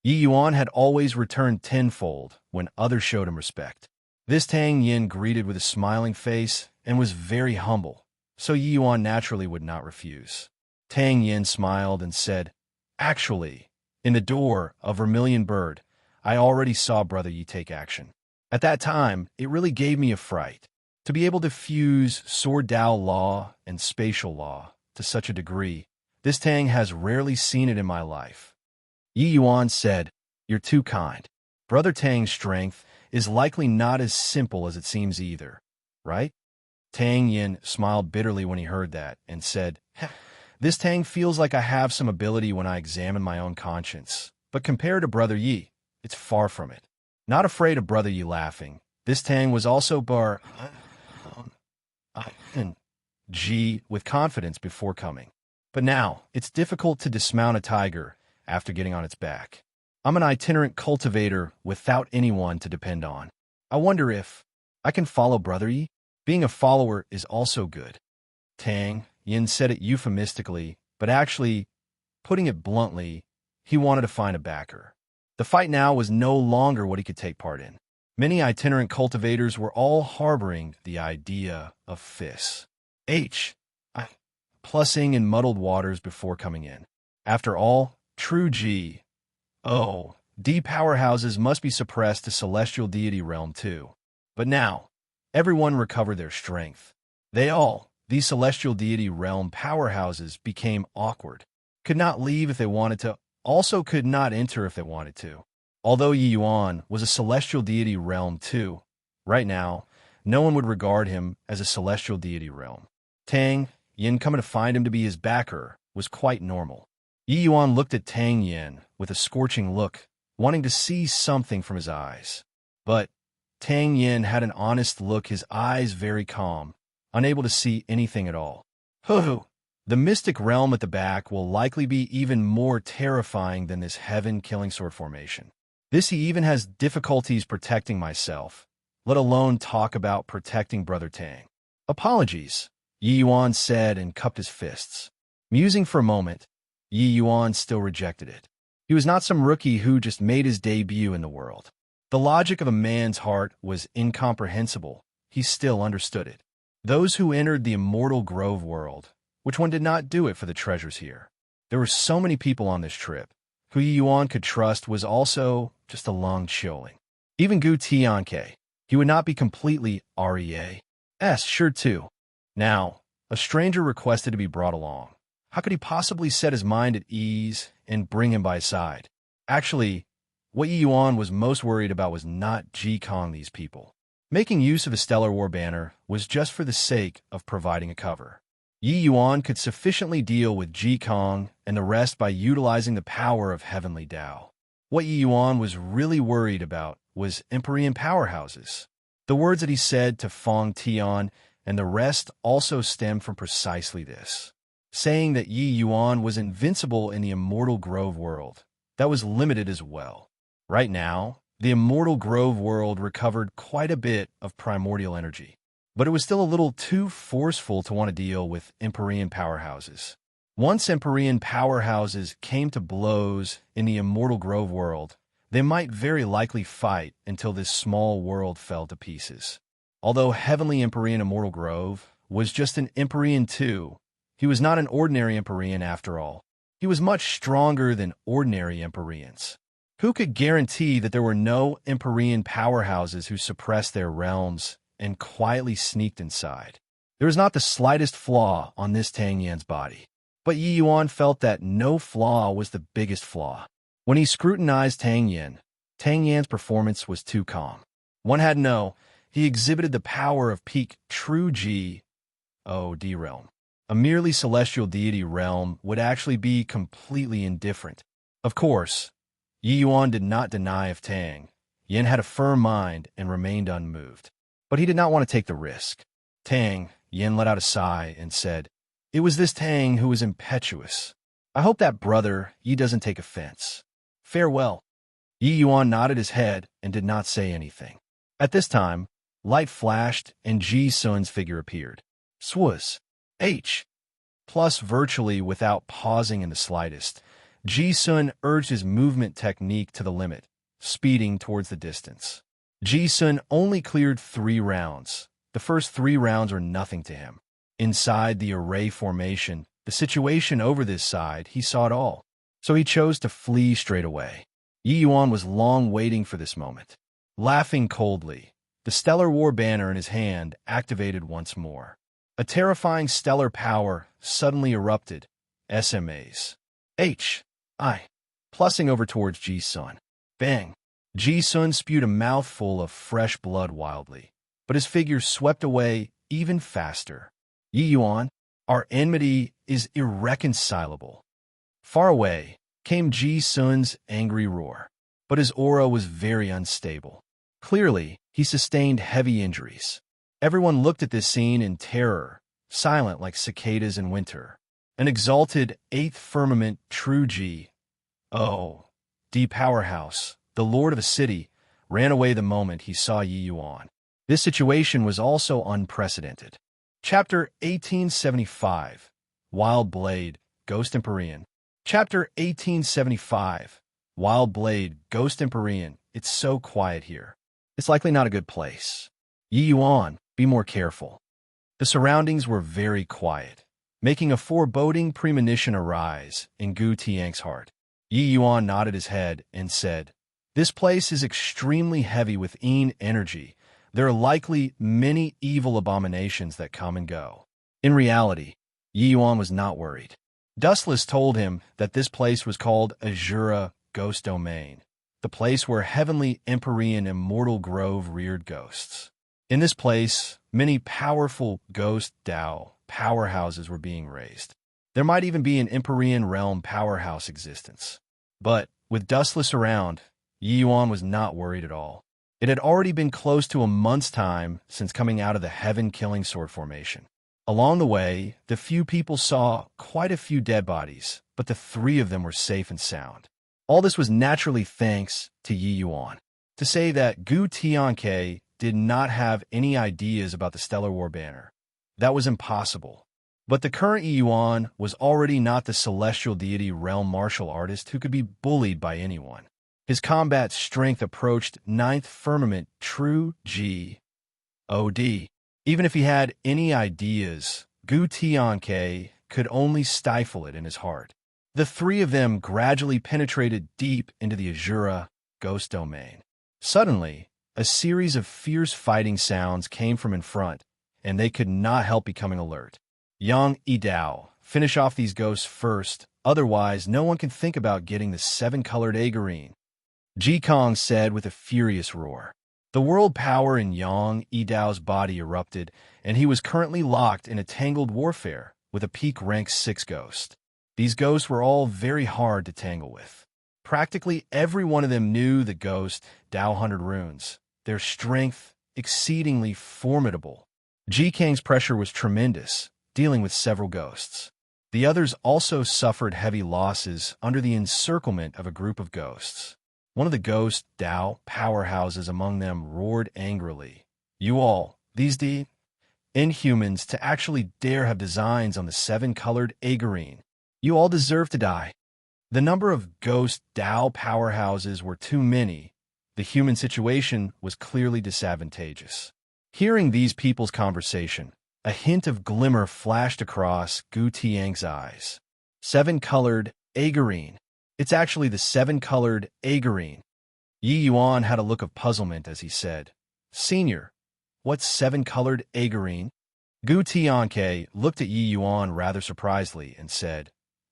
Yi Yuan had always returned tenfold when others showed him respect. This Tang Yin greeted with a smiling face and was very humble, so Yi Yuan naturally would not refuse. Tang Yin smiled and said, "Actually, in the door of Vermilion Bird, I already saw Brother Yi take action. At that time, it really gave me a fright. To be able to fuse Sword Dao law and spatial law to such a degree, this Tang has rarely seen it in my life." Yi Yuan said, "You're too kind. Brother Tang's strength is likely not as simple as it seems either, right?" Tang Yin smiled bitterly when he heard that and said, "This Tang feels like I have some ability when I examine my own conscience, but compared to Brother Yi, it's far from it." Not afraid of Brother Yi laughing, this Tang was also Ji with confidence before coming. But now, it's difficult to dismount a tiger after getting on its back. I'm an itinerant cultivator without anyone to depend on. I wonder if I can follow Brother Yi? Being a follower is also good. Tang Yin said it euphemistically, but actually, putting it bluntly, he wanted to find a backer. The fight now was no longer what he could take part in. Many itinerant cultivators were all harboring the idea of fists. Plussing in muddled waters before coming in. After all, true G. D powerhouses must be suppressed to celestial deity realm too. But now, everyone recovered their strength. These celestial deity realm powerhouses became awkward. Could not leave if they wanted to, also could not enter if they wanted to. Although Yi Yuan was a celestial deity realm too, right now, no one would regard him as a celestial deity realm. Tang Yin coming to find him to be his backer was quite normal. Yi Yuan looked at Tang Yin with a scorching look, wanting to see something from his eyes. But Tang Yin had an honest look, his eyes very calm, unable to see anything at all. The mystic realm at the back will likely be even more terrifying than this heaven-killing sword formation. This he even has difficulties protecting myself, let alone talk about protecting Brother Tang. Apologies, Yi Yuan said and cupped his fists. Musing for a moment, Yi Yuan still rejected it. He was not some rookie who just made his debut in the world. The logic of a man's heart was incomprehensible. He still understood it. Those who entered the immortal Grove world, which one did not do it for the treasures here? There were so many people on this trip. Who Yi Yuan could trust was also just a long chilling. Even Gu Tianke, he would not be completely sure too. Now, a stranger requested to be brought along. How could he possibly set his mind at ease and bring him by his side? Actually, what Yi Yuan was most worried about was not Ji Kong these people. Making use of a Stellar War banner was just for the sake of providing a cover. Yi Yuan could sufficiently deal with Ji Kong and the rest by utilizing the power of Heavenly Dao. What Yi Yuan was really worried about was Empyrean powerhouses. The words that he said to Fong Tian and the rest also stem from precisely this. Saying that Yi Yuan was invincible in the immortal Grove world. That was limited as well. Right now, the immortal Grove world recovered quite a bit of primordial energy, but it was still a little too forceful to want to deal with Empyrean powerhouses. Once Empyrean powerhouses came to blows in the immortal Grove world, they might very likely fight until this small world fell to pieces. Although Heavenly Empyrean Immortal Grove was just an Empyrean too, he was not an ordinary Empyrean after all. He was much stronger than ordinary Empyreans. Who could guarantee that there were no Empyrean powerhouses who suppressed their realms and quietly sneaked inside? There was not the slightest flaw on this Tang Yan's body. But Yi Yuan felt that no flaw was the biggest flaw. When he scrutinized Tang Yan's performance was too calm. One had to know, he exhibited the power of peak true G-O-D realm. A merely celestial deity realm would actually be completely indifferent. Of course, Yi Yuan did not deny of Tang. Yin had a firm mind and remained unmoved. But he did not want to take the risk. Tang, Yin let out a sigh and said, "It was this Tang who was impetuous. I hope that brother Yi doesn't take offense. Farewell." Yi Yuan nodded his head and did not say anything. At this time, light flashed and Ji Sun's figure appeared. Swaz. H. Plus, virtually without pausing in the slightest, Ji Sun urged his movement technique to the limit, speeding towards the distance. Ji Sun only cleared 3 rounds. The first 3 rounds were nothing to him. Inside the array formation, the situation over this side, he saw it all. So he chose to flee straight away. Yi Yuan was long waiting for this moment. Laughing coldly, the stellar war banner in his hand activated once more. A terrifying stellar power suddenly erupted. SMAs. H. I. Plussing over towards Ji Sun. Bang! Ji Sun spewed a mouthful of fresh blood wildly, but his figure swept away even faster. Yi Yuan, our enmity is irreconcilable. Far away came Ji Sun's angry roar, but his aura was very unstable. Clearly, he sustained heavy injuries. Everyone looked at this scene in terror, silent like cicadas in winter. An exalted 8th firmament true G. O. D powerhouse, the lord of a city, ran away the moment he saw Yi Yuan. This situation was also unprecedented. Chapter 1875, Wild Blade, Ghost Empyrean. Chapter 1875, Wild Blade, Ghost Empyrean. It's so quiet here. It's likely not a good place. Yi Yuan, be more careful. The surroundings were very quiet, making a foreboding premonition arise in Gu Tiang's heart. Yi Yuan nodded his head and said, "This place is extremely heavy with Yin energy. There are likely many evil abominations that come and go." In reality, Yi Yuan was not worried. Dustless told him that this place was called Azura Ghost Domain, the place where heavenly Empyrean immortal grove reared ghosts. In this place, many powerful ghost Dao powerhouses were being raised. There might even be an Empyrean realm powerhouse existence. But with Dustless around, Yi Yuan was not worried at all. It had already been close to a month's time since coming out of the heaven-killing sword formation. Along the way, the few people saw quite a few dead bodies, but the 3 of them were safe and sound. All this was naturally thanks to Yi Yuan. To say that Gu Tianke did not have any ideas about the Stellar War Banner, that was impossible. But the current Yi Yuan was already not the celestial deity realm martial artist who could be bullied by anyone. His combat strength approached 9th firmament true G. O.D. Even if he had any ideas, Gu Tianke could only stifle it in his heart. The 3 of them gradually penetrated deep into the Azura ghost domain. Suddenly, a series of fierce fighting sounds came from in front, and they could not help becoming alert. Yang Yidao, finish off these ghosts first, otherwise no one can think about getting the 7-colored Agarine. Ji Kong said with a furious roar. The world power in Yang Yidao's body erupted, and he was currently locked in a tangled warfare with a peak rank 6 ghost. These ghosts were all very hard to tangle with. Practically every one of them knew the ghost Dao 100 runes, their strength exceedingly formidable. Ji Kang's pressure was tremendous, dealing with several ghosts. The others also suffered heavy losses under the encirclement of a group of ghosts. One of the ghost Dao powerhouses among them roared angrily. "You all, these inhumans, to actually dare have designs on the 7-colored Agarine. You all deserve to die." The number of ghost Dao powerhouses were too many. The human situation was clearly disadvantageous. Hearing these people's conversation, a hint of glimmer flashed across Gu Tiang's eyes. 7-colored Agarine. It's actually the 7-colored Agarine. Yi Yuan had a look of puzzlement as he said, "Senior, what's 7-colored Agarine?" Gu Tianke looked at Yi Yuan rather surprisedly and said,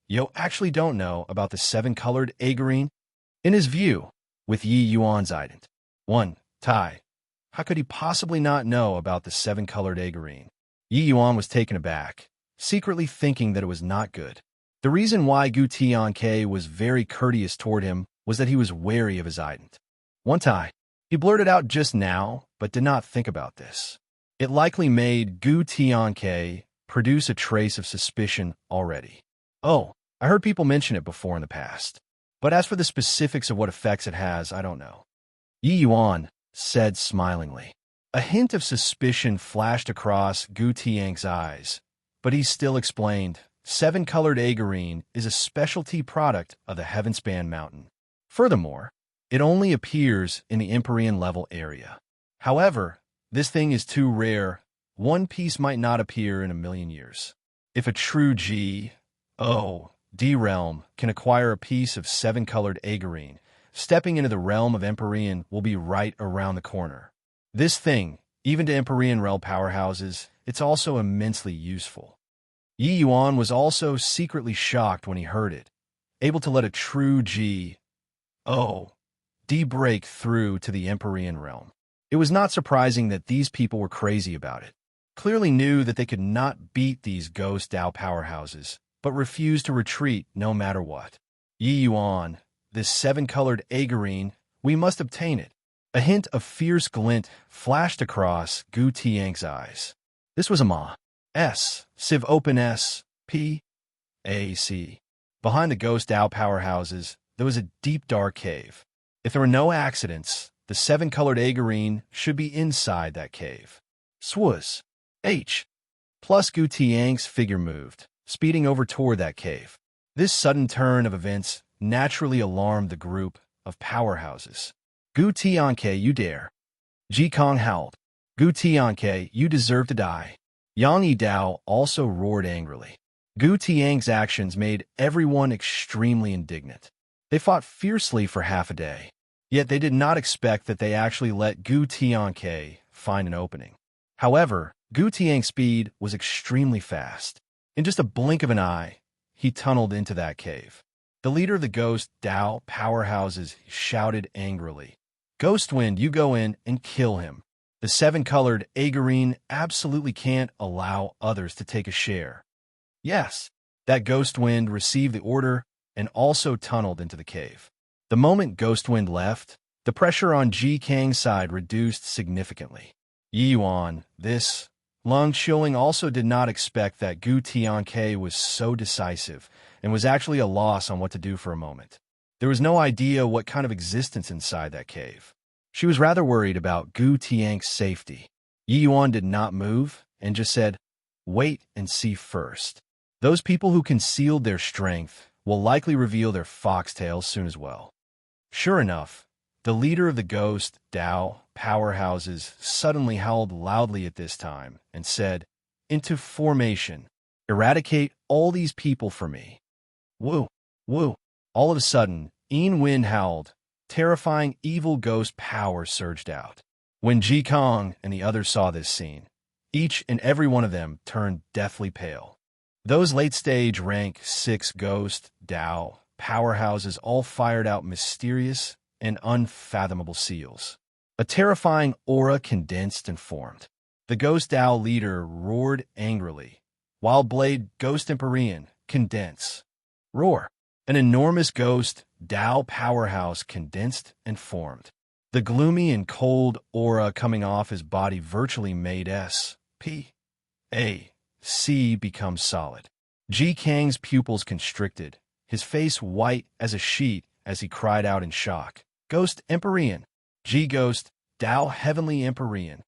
"You actually don't know about the 7-colored Agarine?" In his view, with Yi Yuan's ident. 1. Tai. How could he possibly not know about the 7-colored Agarine? Yi Yuan was taken aback, secretly thinking that it was not good. The reason why Gu Tianke was very courteous toward him was that he was wary of his ident. One time, he blurted out just now, but did not think about this. It likely made Gu Tianke produce a trace of suspicion already. Oh, I heard people mention it before in the past. But as for the specifics of what effects it has, I don't know. Yi Yuan said smilingly. A hint of suspicion flashed across Gu Tianke's eyes, but he still explained, seven-colored agarine is a specialty product of the Heavenspan Mountain. Furthermore, it only appears in the Empyrean level area. However, this thing is too rare. One piece might not appear in a million years. If a true D realm can acquire a piece of seven-colored agarine, stepping into the realm of Empyrean will be right around the corner. This thing, even to Empyrean realm powerhouses, it's also immensely useful. Yi Yuan was also secretly shocked when he heard it, able to let a true D break through to the Empyrean realm. It was not surprising that these people were crazy about it. Clearly knew that they could not beat these ghost Dao powerhouses, but refused to retreat no matter what. Yi Yuan, this seven-colored agarine, we must obtain it. A hint of fierce glint flashed across Gu Tianke's eyes. This was a Civ Open S.P.A.C. Behind the ghost Dao powerhouses, there was a deep dark cave. If there were no accidents, the seven-colored agarine should be inside that cave. Swuz. Plus Gu Tianke's figure moved, speeding over toward that cave. This sudden turn of events naturally alarmed the group of powerhouses. Gu Tianke, you dare. Ji Kong howled. Gu Tianke, you deserve to die. Yang Yi Dao also roared angrily. Gu Tianke's actions made everyone extremely indignant. They fought fiercely for half a day, yet they did not expect that they actually let Gu Tianke find an opening. However, Gu Tianke's speed was extremely fast. In just a blink of an eye, he tunneled into that cave. The leader of the ghost Dao powerhouses shouted angrily, "Ghost Wind, you go in and kill him. The seven-colored agarine absolutely can't allow others to take a share." Yes, that Ghost Wind received the order and also tunneled into the cave. The moment Ghost Wind left, the pressure on Ji Kang's side reduced significantly. Yi Yuan, this Long Xiuling also did not expect that Gu Tianke was so decisive and was actually a loss on what to do for a moment. There was no idea what kind of existence inside that cave. She was rather worried about Gu Tianke's safety. Yi Yuan did not move and just said, "Wait and see first." Those people who concealed their strength will likely reveal their foxtails soon as well. Sure enough, the leader of the ghost Dao powerhouses suddenly howled loudly at this time and said, "Into formation. Eradicate all these people for me." Woo, woo. All of a sudden, Yin Wen howled. Terrifying evil ghost power surged out. When Ji Kong and the others saw this scene, each and every one of them turned deathly pale. Those late-stage rank 6 ghost Dao powerhouses all fired out mysterious and unfathomable seals. A terrifying aura condensed and formed. The ghost Dao leader roared angrily. Wild Blade Ghost Empyrean, condense. Roar. An enormous ghost Dao powerhouse condensed and formed. The gloomy and cold aura coming off his body virtually made S.P.A.C. become solid. Ji Kang's pupils constricted, his face white as a sheet as he cried out in shock. Ghost Empyrean. Ji Ghost Dao Heavenly Empyrean.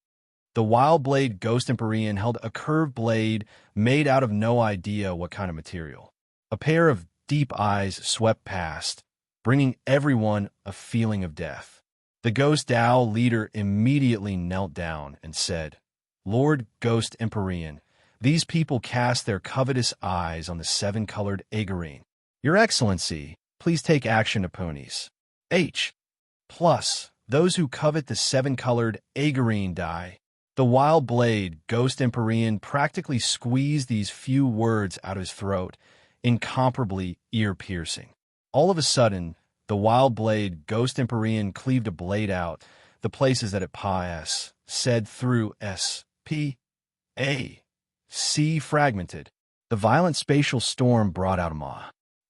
The Wild Blade Ghost Empyrean held a curved blade made out of no idea what kind of material. A pair of deep eyes swept past, bringing everyone a feeling of death. The Ghost Dao leader immediately knelt down and said, "Lord Ghost Empyrean, these people cast their covetous eyes on the seven-colored agarine. Your Excellency, please take action upon these. Plus, those who covet the seven-colored agarine die." The Wild Blade Ghost Empyrean practically squeezed these few words out of his throat, incomparably ear-piercing. All of a sudden, the Wild Blade Ghost Empyrean cleaved a blade out, the places that it said through S.P.A.C. fragmented. The violent spatial storm brought out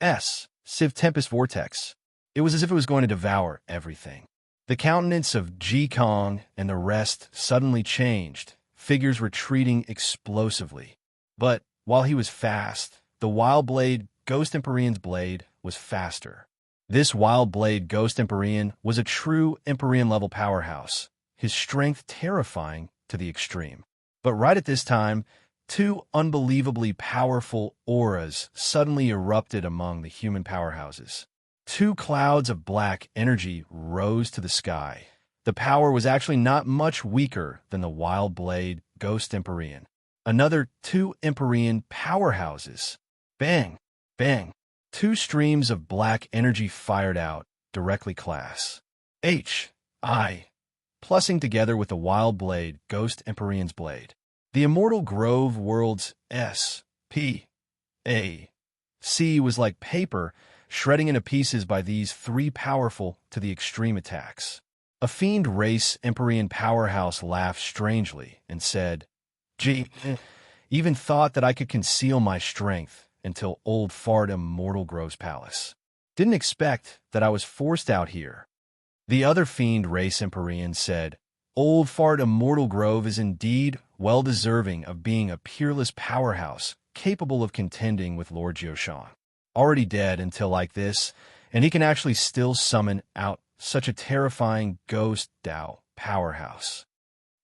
a Civ Tempest Vortex. It was as if it was going to devour everything. The countenance of Ji Kong and the rest suddenly changed, figures retreating explosively. But while he was fast, the Wild Blade Ghost Empyrean's blade was faster. This Wild Blade Ghost Empyrean was a true Empyrean-level powerhouse, his strength terrifying to the extreme. But right at this time, two unbelievably powerful auras suddenly erupted among the human powerhouses. Two clouds of black energy rose to the sky. The power was actually not much weaker than the Wild Blade Ghost Empyrean. Another two Empyrean powerhouses. Bang! Bang! Two streams of black energy fired out, directly class. Plussing together with the Wild Blade Ghost Empyrean's blade. The Immortal Grove World's SPAC was like paper, shredding into pieces by these three powerful to the extreme attacks. A fiend race Empyrean powerhouse laughed strangely and said, "Gee, even thought that I could conceal my strength until Old Fart Immortal Grove's palace. Didn't expect that I was forced out here." The other fiend race Empyrean said, "Old Fart Immortal Grove is indeed well-deserving of being a peerless powerhouse capable of contending with Lord Jioshan. Already dead until like this, and he can actually still summon out such a terrifying ghost Dao powerhouse."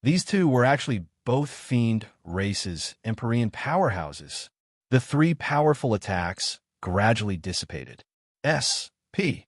These two were actually both fiend races, Empyrean powerhouses. The three powerful attacks gradually dissipated. SPAC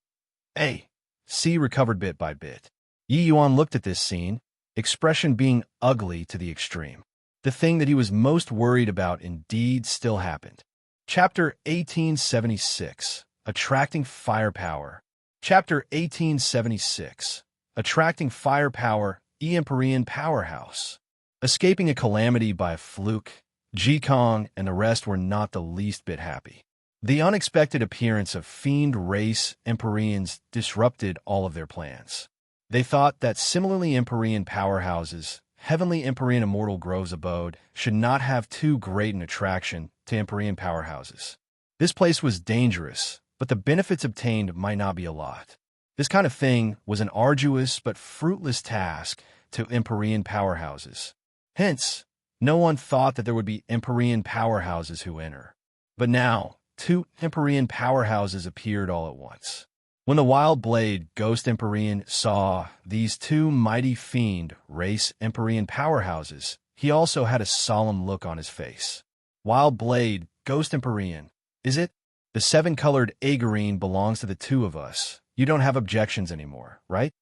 recovered bit by bit. Yi Yuan looked at this scene, expression being ugly to the extreme. The thing that he was most worried about indeed still happened. Chapter 1876, Attracting Firepower. Chapter 1876, Attracting Firepower, Empyrean Powerhouse. Escaping a calamity by a fluke, Ji Kong and the rest were not the least bit happy. The unexpected appearance of fiend race Empyreans disrupted all of their plans. They thought that similarly Empyrean powerhouses, Heavenly Empyrean Immortal Grove's abode, should not have too great an attraction to Empyrean powerhouses. This place was dangerous, but the benefits obtained might not be a lot. This kind of thing was an arduous but fruitless task to Empyrean powerhouses. Hence, no one thought that there would be Empyrean powerhouses who enter. But now, two Empyrean powerhouses appeared all at once. When the Wild Blade Ghost Empyrean saw these two mighty fiend race Empyrean powerhouses, he also had a solemn look on his face. "Wild Blade Ghost Empyrean, is it? The seven-colored Agarine belongs to the two of us. You don't have objections anymore, right?"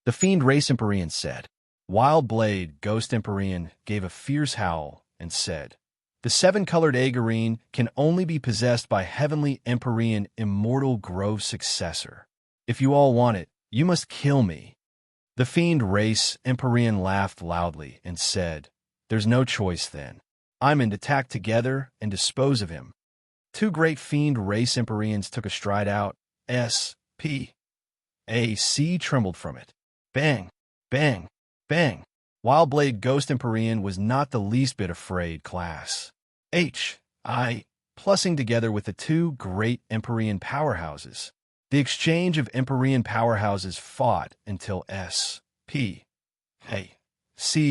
The fiend race Empyrean said. Wild Blade Ghost Empyrean gave a fierce howl and said, "The seven-colored Agarine can only be possessed by Heavenly Empyrean Immortal Grove's successor. If you all want it, you must kill me." The fiend race Empyrean laughed loudly and said, "There's no choice then. I'm in to attack together and dispose of him." Two great fiend race Empyreans took a stride out. SPAC trembled from it. Bang! Bang! Bang! Wild Blade Ghost Empyrean was not the least bit afraid, class. Plussing together with the two great Empyrean powerhouses. The exchange of Empyrean powerhouses fought until SPAC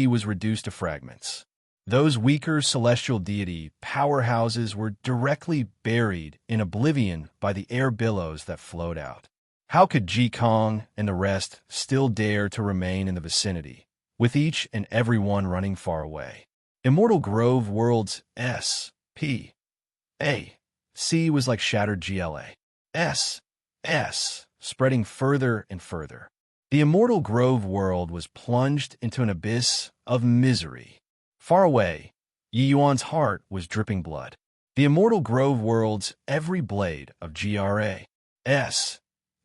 was reduced to fragments. Those weaker celestial deity powerhouses were directly buried in oblivion by the air billows that flowed out. How could Ji Kong and the rest still dare to remain in the vicinity, with each and every one running far away? Immortal Grove World's SPAC was like shattered GLA. Spreading further and further. The Immortal Grove world was plunged into an abyss of misery. Far away, Yi Yuan's heart was dripping blood. The Immortal Grove world's every blade of GRAS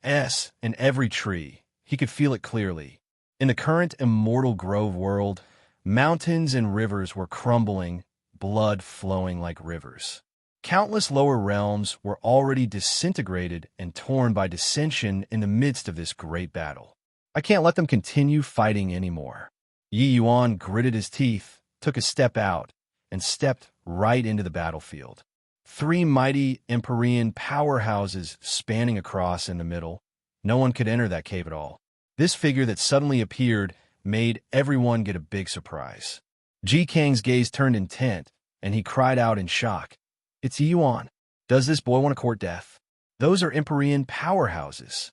in every tree, he could feel it clearly. In the current Immortal Grove world, mountains and rivers were crumbling, blood flowing like rivers. Countless lower realms were already disintegrated and torn by dissension in the midst of this great battle. I can't let them continue fighting anymore. Yi Yuan gritted his teeth, took a step out, and stepped right into the battlefield. Three mighty Empyrean powerhouses spanning across in the middle. No one could enter that cave at all. This figure that suddenly appeared made everyone get a big surprise. Ji Kang's gaze turned intent, and he cried out in shock. "It's Yuan. Does this boy want to court death? Those are Empyrean powerhouses."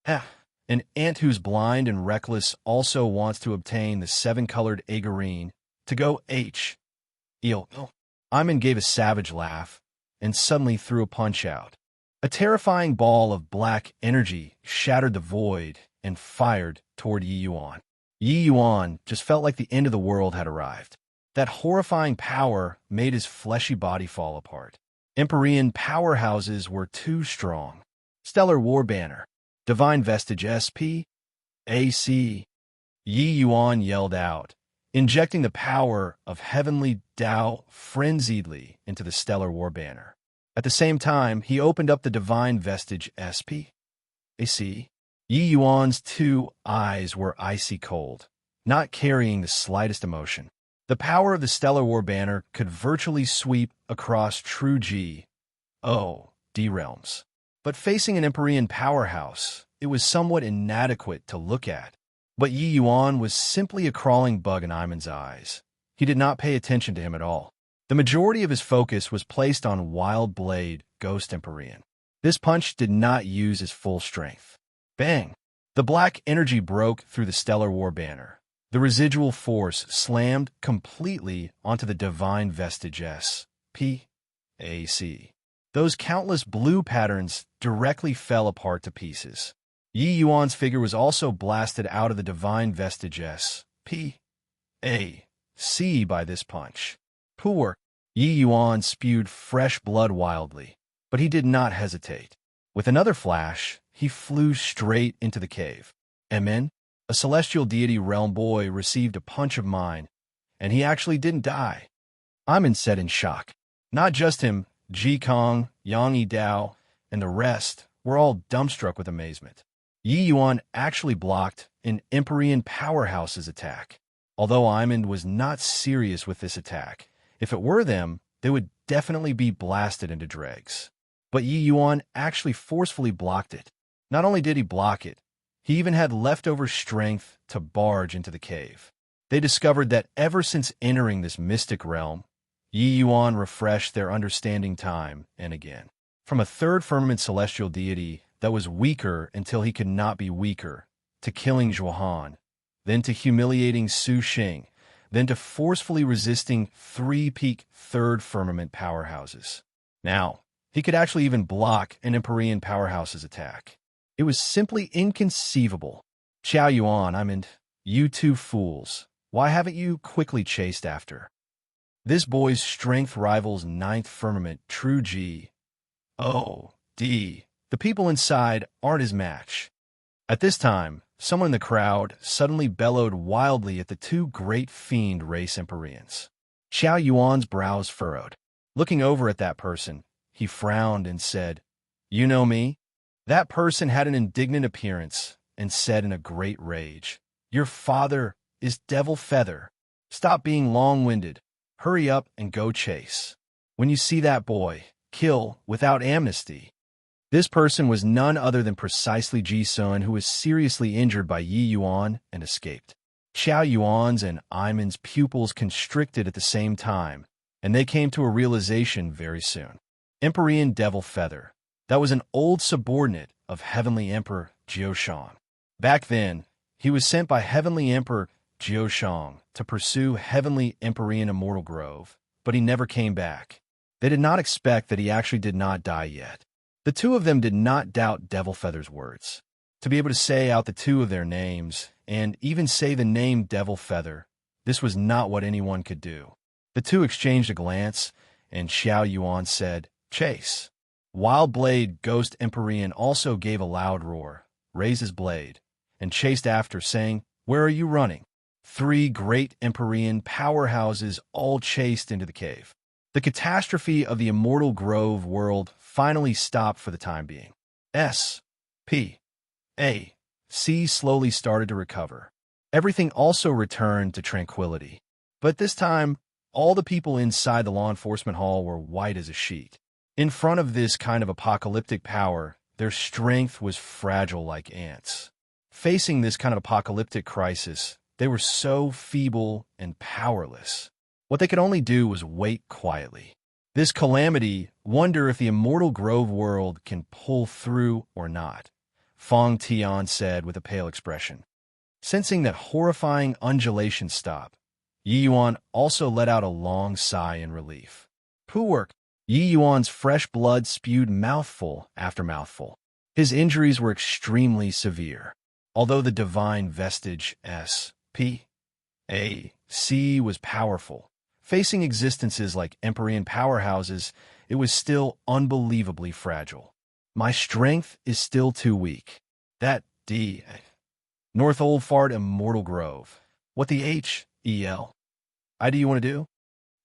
An ant who's blind and reckless also wants to obtain the seven-colored agarine to go H. Eel. Iman gave a savage laugh and suddenly threw a punch out. A terrifying ball of black energy shattered the void and fired toward Yi Yuan. Yi Yuan just felt like the end of the world had arrived. That horrifying power made his fleshy body fall apart. Empyrean powerhouses were too strong. Stellar War Banner. Divine Vestige SP. AC. Yi Yuan yelled out, injecting the power of heavenly Tao frenziedly into the Stellar War Banner. At the same time, he opened up the Divine Vestige SP. AC. Yi Yuan's two eyes were icy cold, not carrying the slightest emotion. The power of the Stellar War Banner could virtually sweep across true G, O, D realms. But facing an Empyrean powerhouse, it was somewhat inadequate to look at. But Yi Yuan was simply a crawling bug in Iman's eyes. He did not pay attention to him at all. The majority of his focus was placed on Wild Blade, Ghost Empyrean. This punch did not use his full strength. Bang! The black energy broke through the Stellar War Banner. The residual force slammed completely onto the Divine Vestige S. P. A. C. Those countless blue patterns directly fell apart to pieces. Yi Yuan's figure was also blasted out of the Divine Vestige S. P. A. C. by this punch. Poor Yi Yuan spewed fresh blood wildly, but he did not hesitate. With another flash, he flew straight into the cave. Amen. A celestial deity realm boy received a punch of mine, and he actually didn't die. Iman said in shock. Not just him, Ji Kong, Yang Yi Dao, and the rest were all dumbstruck with amazement. Yi Yuan actually blocked an Empyrean powerhouse's attack. Although Iman was not serious with this attack, if it were them, they would definitely be blasted into dregs. But Yi Yuan actually forcefully blocked it. Not only did he block it, he even had leftover strength to barge into the cave. They discovered that ever since entering this mystic realm, Yi Yuan refreshed their understanding time and again. From a third firmament celestial deity that was weaker until he could not be weaker, to killing Zhuohan, then to humiliating Su Xing, then to forcefully resisting three-peak third firmament powerhouses. Now, he could actually even block an Empyrean powerhouse's attack. It was simply inconceivable. Xiao Yuan, you two fools. Why haven't you quickly chased after? This boy's strength rivals ninth firmament, true G. O. D. The people inside aren't his match. At this time, someone in the crowd suddenly bellowed wildly at the two great fiend race Empyreans. Xiao Yuan's brows furrowed. Looking over at that person, he frowned and said, "You know me?" That person had an indignant appearance and said in a great rage, "Your father is Devil Feather. Stop being long-winded. Hurry up and go chase. When you see that boy, kill without amnesty." This person was none other than precisely Ji Sun, who was seriously injured by Yi Yuan and escaped. Xiao Yuan's and Iman's pupils constricted at the same time, and they came to a realization very soon. Empyrean Devil Feather. That was an old subordinate of Heavenly Emperor Jiushang. Back then, he was sent by Heavenly Emperor Jiushang to pursue Heavenly Empyrean Immortal Grove, but he never came back. They did not expect that he actually did not die yet. The two of them did not doubt Devil Feather's words. To be able to say out the two of their names, and even say the name Devil Feather, this was not what anyone could do. The two exchanged a glance, and Xiao Yuan said, "Chase." Wild Blade Ghost Empyrean also gave a loud roar, raised his blade, and chased after, saying, "Where are you running?" Three great Empyrean powerhouses all chased into the cave. The catastrophe of the Immortal Grove world finally stopped for the time being. S. P. A. C. slowly started to recover. Everything also returned to tranquility. But this time, all the people inside the law enforcement hall were white as a sheet. In front of this kind of apocalyptic power, their strength was fragile like ants. Facing this kind of apocalyptic crisis, they were so feeble and powerless. What they could only do was wait quietly. This calamity, wonder if the immortal Grove world can pull through or not, Fong Tian said with a pale expression. Sensing that horrifying undulation stop, Yi Yuan also let out a long sigh in relief. Poo work. Yi Yuan's fresh blood spewed mouthful after mouthful. His injuries were extremely severe. Although the divine vestige S.P.A.C. was powerful, facing existences like Empyrean powerhouses, it was still unbelievably fragile. My strength is still too weak. That D. North Old Fart Immortal Grove. What the H.E.L. I do you want to do?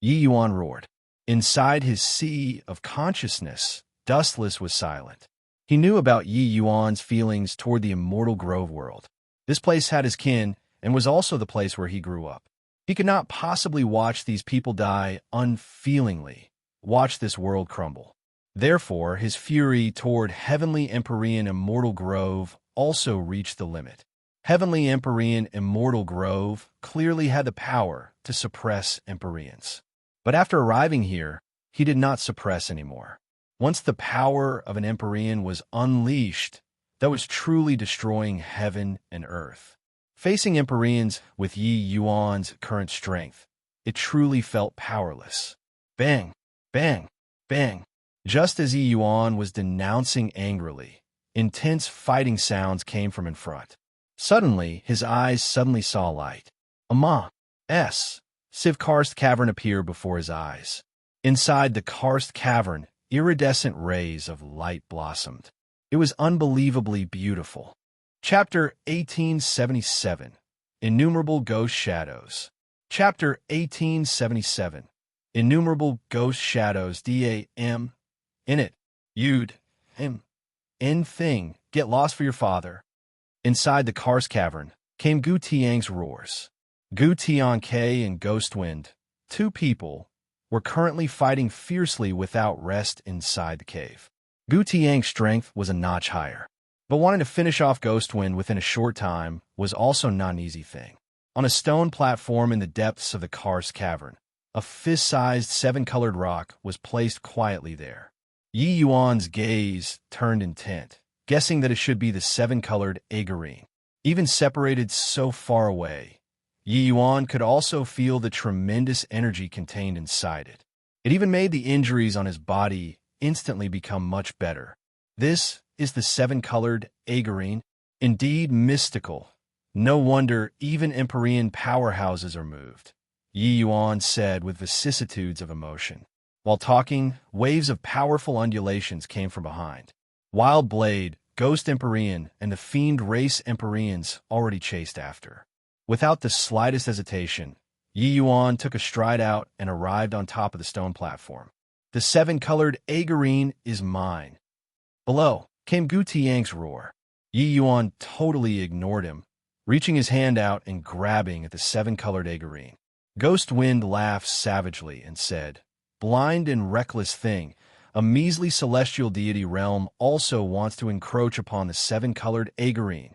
Yi Yuan roared. Inside his sea of consciousness, Dustless was silent. He knew about Yi Yuan's feelings toward the immortal Grove world. This place had his kin and was also the place where he grew up. He could not possibly watch these people die unfeelingly, watch this world crumble. Therefore, his fury toward Heavenly Empyrean Immortal Grove also reached the limit. Heavenly Empyrean Immortal Grove clearly had the power to suppress Empyreans. But after arriving here, he did not suppress anymore. Once the power of an Empyrean was unleashed, that was truly destroying heaven and earth. Facing Empyreans with Yi Yuan's current strength, it truly felt powerless. Bang, bang, bang. Just as Yi Yuan was denouncing angrily, intense fighting sounds came from in front. Suddenly, his eyes saw light. Siv karst cavern appeared before his eyes. Inside the karst cavern, iridescent rays of light blossomed. It was unbelievably beautiful. Chapter 1877. Innumerable Ghost Shadows. Chapter 1877. Innumerable Ghost Shadows. D.A.M. In it. You'd. Him. In thing. Get lost for your father. Inside the karst cavern came Gu Tiang's roars. Gu Tianke and Ghostwind, two people, were currently fighting fiercely without rest inside the cave. Gu Tiang's strength was a notch higher, but wanting to finish off Ghostwind within a short time was also not an easy thing. On a stone platform in the depths of the karst cavern, a fist-sized seven-colored rock was placed quietly there. Yi Yuan's gaze turned intent, guessing that it should be the seven-colored Agarine. Even separated so far away, Yi Yuan could also feel the tremendous energy contained inside it. It even made the injuries on his body instantly become much better. This is the seven-colored Agarine, indeed mystical. No wonder even Empyrean powerhouses are moved, Yi Yuan said with vicissitudes of emotion. While talking, waves of powerful undulations came from behind. Wild Blade, Ghost Empyrean, and the Fiend Race Empyreans already chased after. Without the slightest hesitation, Yi Yuan took a stride out and arrived on top of the stone platform. The seven-colored Agarine is mine. Below came Gu Tiang's roar. Yi Yuan totally ignored him, reaching his hand out and grabbing at the seven-colored Agarine. Ghost Wind laughed savagely and said, "Blind and reckless thing, a measly celestial deity realm also wants to encroach upon the seven-colored Agarine."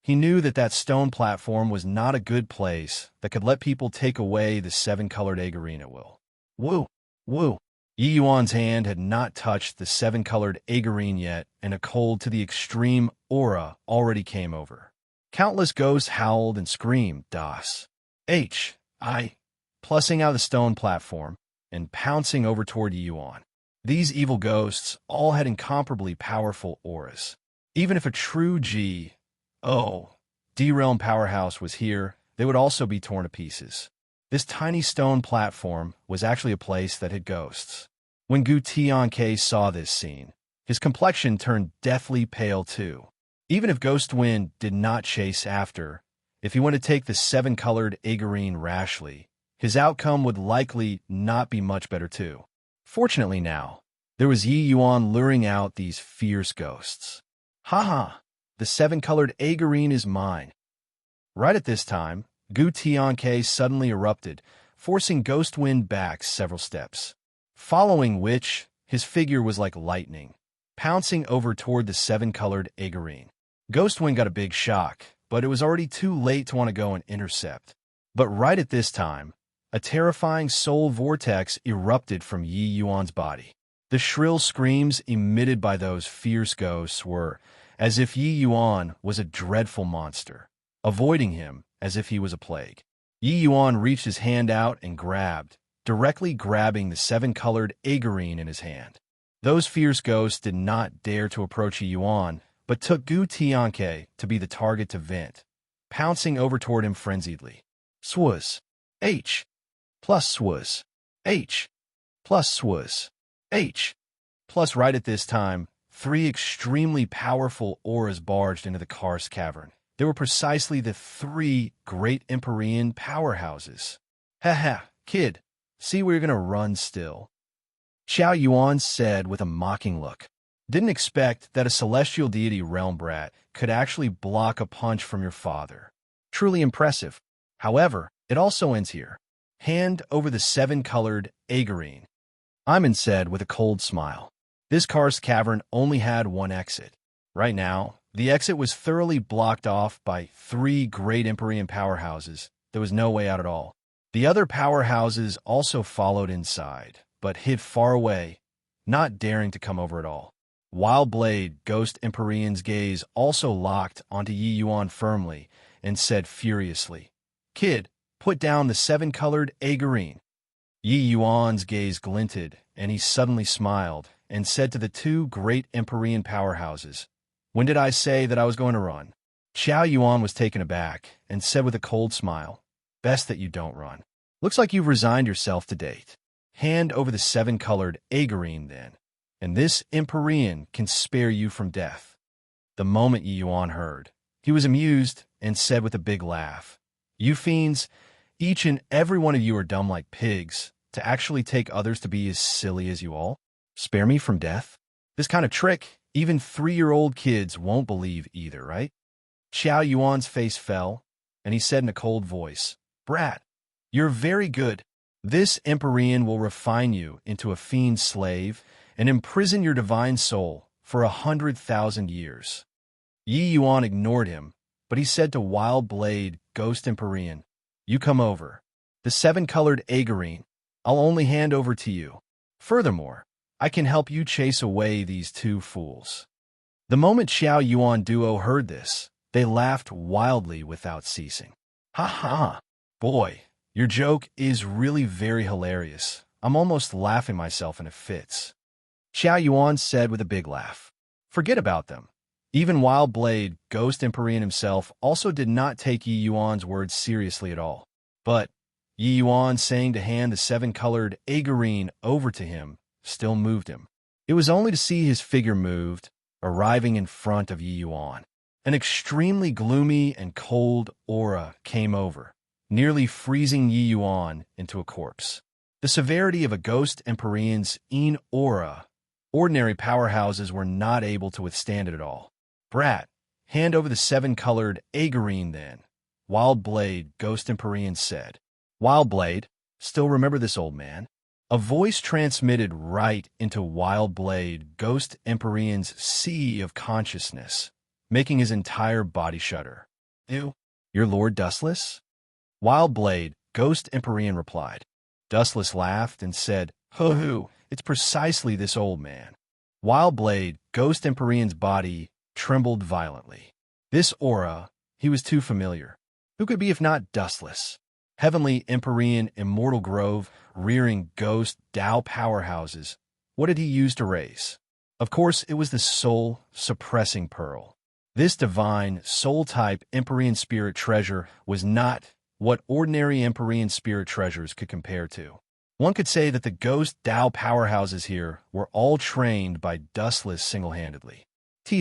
He knew that that stone platform was not a good place that could let people take away the seven-colored Agarine at will. Woo! Woo! Yi Yuan's hand had not touched the seven-colored Agarine yet, and a cold to the extreme aura already came over. Countless ghosts howled and screamed, "Das! H.I.!" plussing out of the stone platform and pouncing over toward Yi Yuan. These evil ghosts all had incomparably powerful auras. Even if a true D-Realm powerhouse was here, they would also be torn to pieces. This tiny stone platform was actually a place that had ghosts. When Gu Tianke saw this scene, his complexion turned deathly pale too. Even if Ghostwind did not chase after, if he went to take the seven-colored Agarine rashly, his outcome would likely not be much better too. Fortunately now, there was Yi Yuan luring out these fierce ghosts. Ha! The seven-colored Agarine is mine. Right at this time, Gu Tianke suddenly erupted, forcing Ghostwind back several steps. Following which, His figure was like lightning, pouncing over toward the seven-colored Agarine. Ghostwind got a big shock, but it was already too late to want to go and intercept. But right at this time, a terrifying soul vortex erupted from Yi Yuan's body. The shrill screams emitted by those fierce ghosts were as if Yi Yuan was a dreadful monster, avoiding him as if he was a plague. Yi Yuan reached his hand out and directly grabbing the seven-colored Agarine in his hand. Those fierce ghosts did not dare to approach Yi Yuan, but took Gu Tianke to be the target to vent, pouncing over toward him frenziedly. Swaz. H. Plus swaz. H. Plus swaz. H. Plus right at this time, three extremely powerful auras barged into the karst cavern. They were precisely the three great Empyrean powerhouses. Ha, kid, see where you're going to run still. Xiao Yuan said with a mocking look. Didn't expect that a celestial deity realm brat could actually block a punch from your father. Truly impressive. However, it also ends here. Hand over the seven-colored Agarine. Iman said with a cold smile. This karst cavern only had one exit. Right now, the exit was thoroughly blocked off by three great Empyrean powerhouses. There was no way out at all. The other powerhouses also followed inside, but hid far away, not daring to come over at all. Wild Blade, Ghost Empyrean's gaze also locked onto Yi Yuan firmly and said furiously, Kid, put down the seven-colored Agarine. Yi Yuan's gaze glinted, and he suddenly smiled and said to the two great Empyrean powerhouses, When did I say that I was going to run? Xiao Yuan was taken aback and said with a cold smile, Best that you don't run. Looks like you've resigned yourself to date. Hand over the seven-colored Agarine then, and this Empyrean can spare you from death. The moment Yi Yuan heard, he was amused and said with a big laugh, You fiends, each and every one of you are dumb like pigs to actually take others to be as silly as you all. Spare me from death? This kind of trick, even 3-year-old kids won't believe either, right? Xiao Yuan's face fell, and he said in a cold voice, Brat, you're very good. This Empyrean will refine you into a fiend slave and imprison your divine soul for 100,000 years. Yi Yuan ignored him, but he said to Wild Blade, Ghost Empyrean, You come over. The seven-colored Agarine, I'll only hand over to you. Furthermore, I can help you chase away these two fools. The moment Xiao Yuan duo heard this, they laughed wildly without ceasing. Ha ha, boy, your joke is really very hilarious. I'm almost laughing myself into fits. Xiao Yuan said with a big laugh. Forget about them. Even Wild Blade, Ghost Empyrean himself, also did not take Yi Yuan's words seriously at all. But Yi Yuan saying to hand the seven-colored Agarine over to him still moved him. It was only to see his figure moved, arriving in front of Yi Yuan. An extremely gloomy and cold aura came over, nearly freezing Yi Yuan into a corpse. The severity of a Ghost Empyrean's aura, ordinary powerhouses were not able to withstand it at all. Brat, hand over the seven-colored Agarine then, Wild Blade, Ghost Empyrean said. Wild Blade, still remember this old man? A voice transmitted right into Wild Blade, Ghost Empyrean's sea of consciousness, making his entire body shudder. Ew, you're Lord Dustless? Wild Blade, Ghost Empyrean replied. Dustless laughed and said, Ho-hoo, it's precisely this old man. Wild Blade, Ghost Empyrean's body trembled violently. This aura, he was too familiar. Who could be if not Dustless? Heavenly Empyrean Immortal Grove, rearing ghost Tao powerhouses. What did he use to raise? Of course, it was the soul-suppressing pearl. This divine, soul-type Empyrean spirit treasure was not what ordinary Empyrean spirit treasures could compare to. One could say that the ghost Tao powerhouses here were all trained by Dustless single-handedly.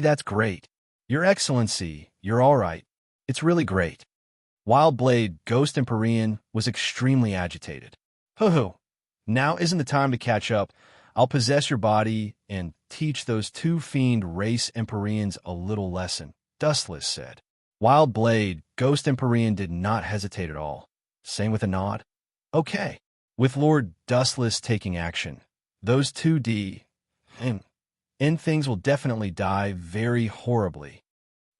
That's great. Your Excellency, you're all right. It's really great. Wild Blade, Ghost Empyrean, was extremely agitated. Ho-ho, now isn't the time to catch up. I'll possess your body and teach those two fiend race Empyreans a little lesson, Dustless said. Wild Blade, Ghost Empyrean did not hesitate at all, saying with a nod, Okay. With Lord Dustless taking action, those two and things will definitely die very horribly.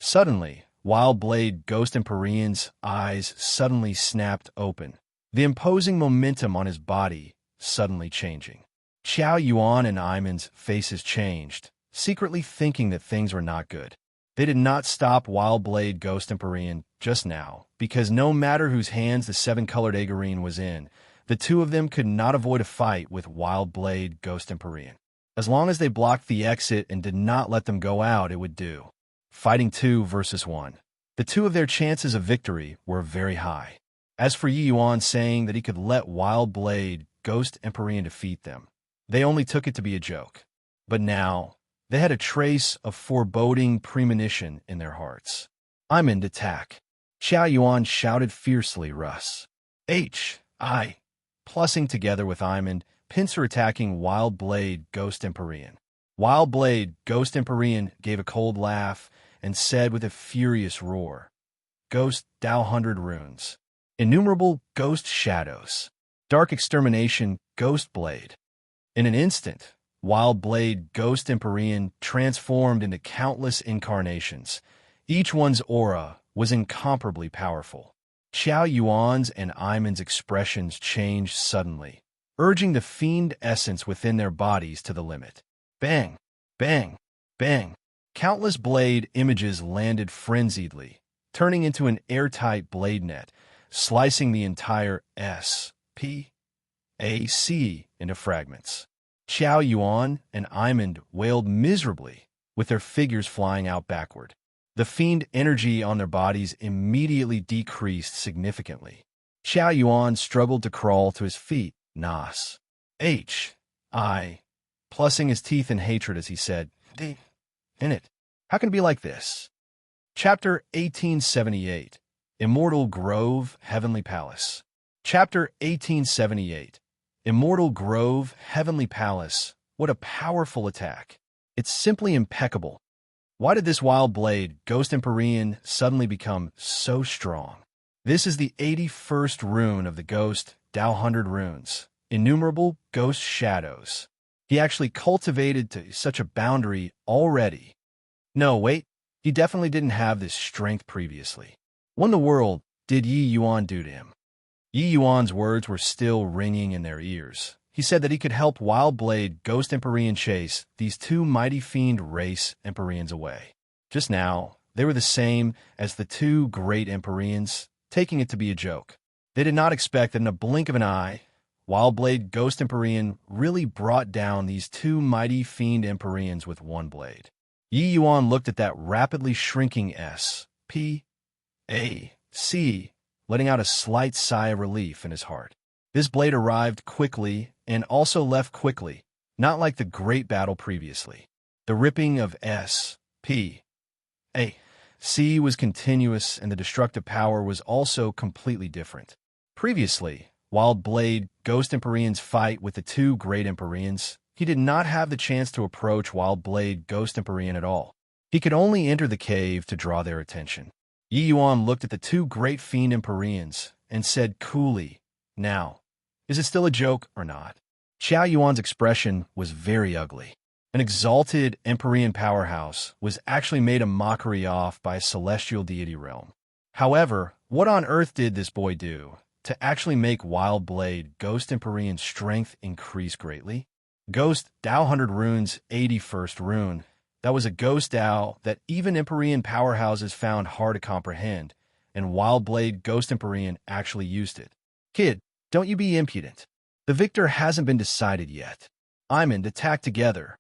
Suddenly, Wild Blade Ghost Empyrean's eyes suddenly snapped open, the imposing momentum on his body suddenly changing. Xiao Yuan and Iman's faces changed, secretly thinking that things were not good. They did not stop Wild Blade Ghost Empyrean just now, because no matter whose hands the seven-colored Agarine was in, the two of them could not avoid a fight with Wild Blade Ghost Empyrean. As long as they blocked the exit and did not let them go out, it would do. Fighting 2 versus 1. The two of their chances of victory were very high. As for Yi Yuan saying that he could let Wild Blade Ghost Empyrean defeat them, they only took it to be a joke. But now, they had a trace of foreboding premonition in their hearts. I'm in attack. Xiao Yuan shouted fiercely. Russ. H.I. Plussing together with Iman, pincer attacking Wild Blade Ghost Empyrean. Wild Blade Ghost Empyrean gave a cold laugh and said with a furious roar, Ghost Tao 100 runes. Innumerable ghost shadows. Dark extermination Ghost Blade. In an instant, Wild Blade Ghost Empyrean transformed into countless incarnations. Each one's aura was incomparably powerful. Xiao Yuan's and Iman's expressions changed suddenly, urging the fiend essence within their bodies to the limit. Bang! Bang! Bang! Countless blade images landed frenziedly, turning into an airtight blade net, slicing the entire S.P.A.C. into fragments. Xiao Yuan and Iman wailed miserably, with their figures flying out backward. The fiend energy on their bodies immediately decreased significantly. Xiao Yuan struggled to crawl to his feet. Nas. H.I. Plussing his teeth in hatred as he said, In it. How can it be like this? Chapter 1878. Immortal Grove, Heavenly Palace. Chapter 1878. Immortal Grove, Heavenly Palace. What a powerful attack. It's simply impeccable. Why did this Wild Blade Ghost Empyrean suddenly become so strong? This is the 81st rune of the Ghost Tao 100 runes. Innumerable ghost shadows. He actually cultivated to such a boundary already. No, wait. He definitely didn't have this strength previously. What in the world did Yi Yuan do to him? Yi Yuan's words were still ringing in their ears. He said that he could help Wild Blade Ghost Empyrean chase these two mighty fiend race Empyreans away. Just now, they were the same as the two great Empyreans, taking it to be a joke. They did not expect that in a blink of an eye, Wild Blade Ghost Empyrean really brought down these two mighty fiend Empyreans with one blade. Yi Yuan looked at that rapidly shrinking S.P.A.C., letting out a slight sigh of relief in his heart. This blade arrived quickly and also left quickly, not like the great battle previously. The ripping of S.P.A.C. was continuous and the destructive power was also completely different. Previously, Wild Blade Ghost Empyrean's fight with the two great Empyreans, he did not have the chance to approach Wild Blade Ghost Empyrean at all. He could only enter the cave to draw their attention. Yi Yuan looked at the two great fiend Empyreans and said coolly, Now, is it still a joke or not? Xiao Yuan's expression was very ugly. An exalted Empyrean powerhouse was actually made a mockery of by a celestial deity realm. However, what on earth did this boy do to actually make Wild Blade Ghost Empyrean's strength increase greatly? Ghost Tao 100 runes 81st rune. That was a ghost Tao that even Empyrean powerhouses found hard to comprehend, and Wild Blade Ghost Empyrean actually used it. Kid, don't you be impudent. The victor hasn't been decided yet. Iman attack together.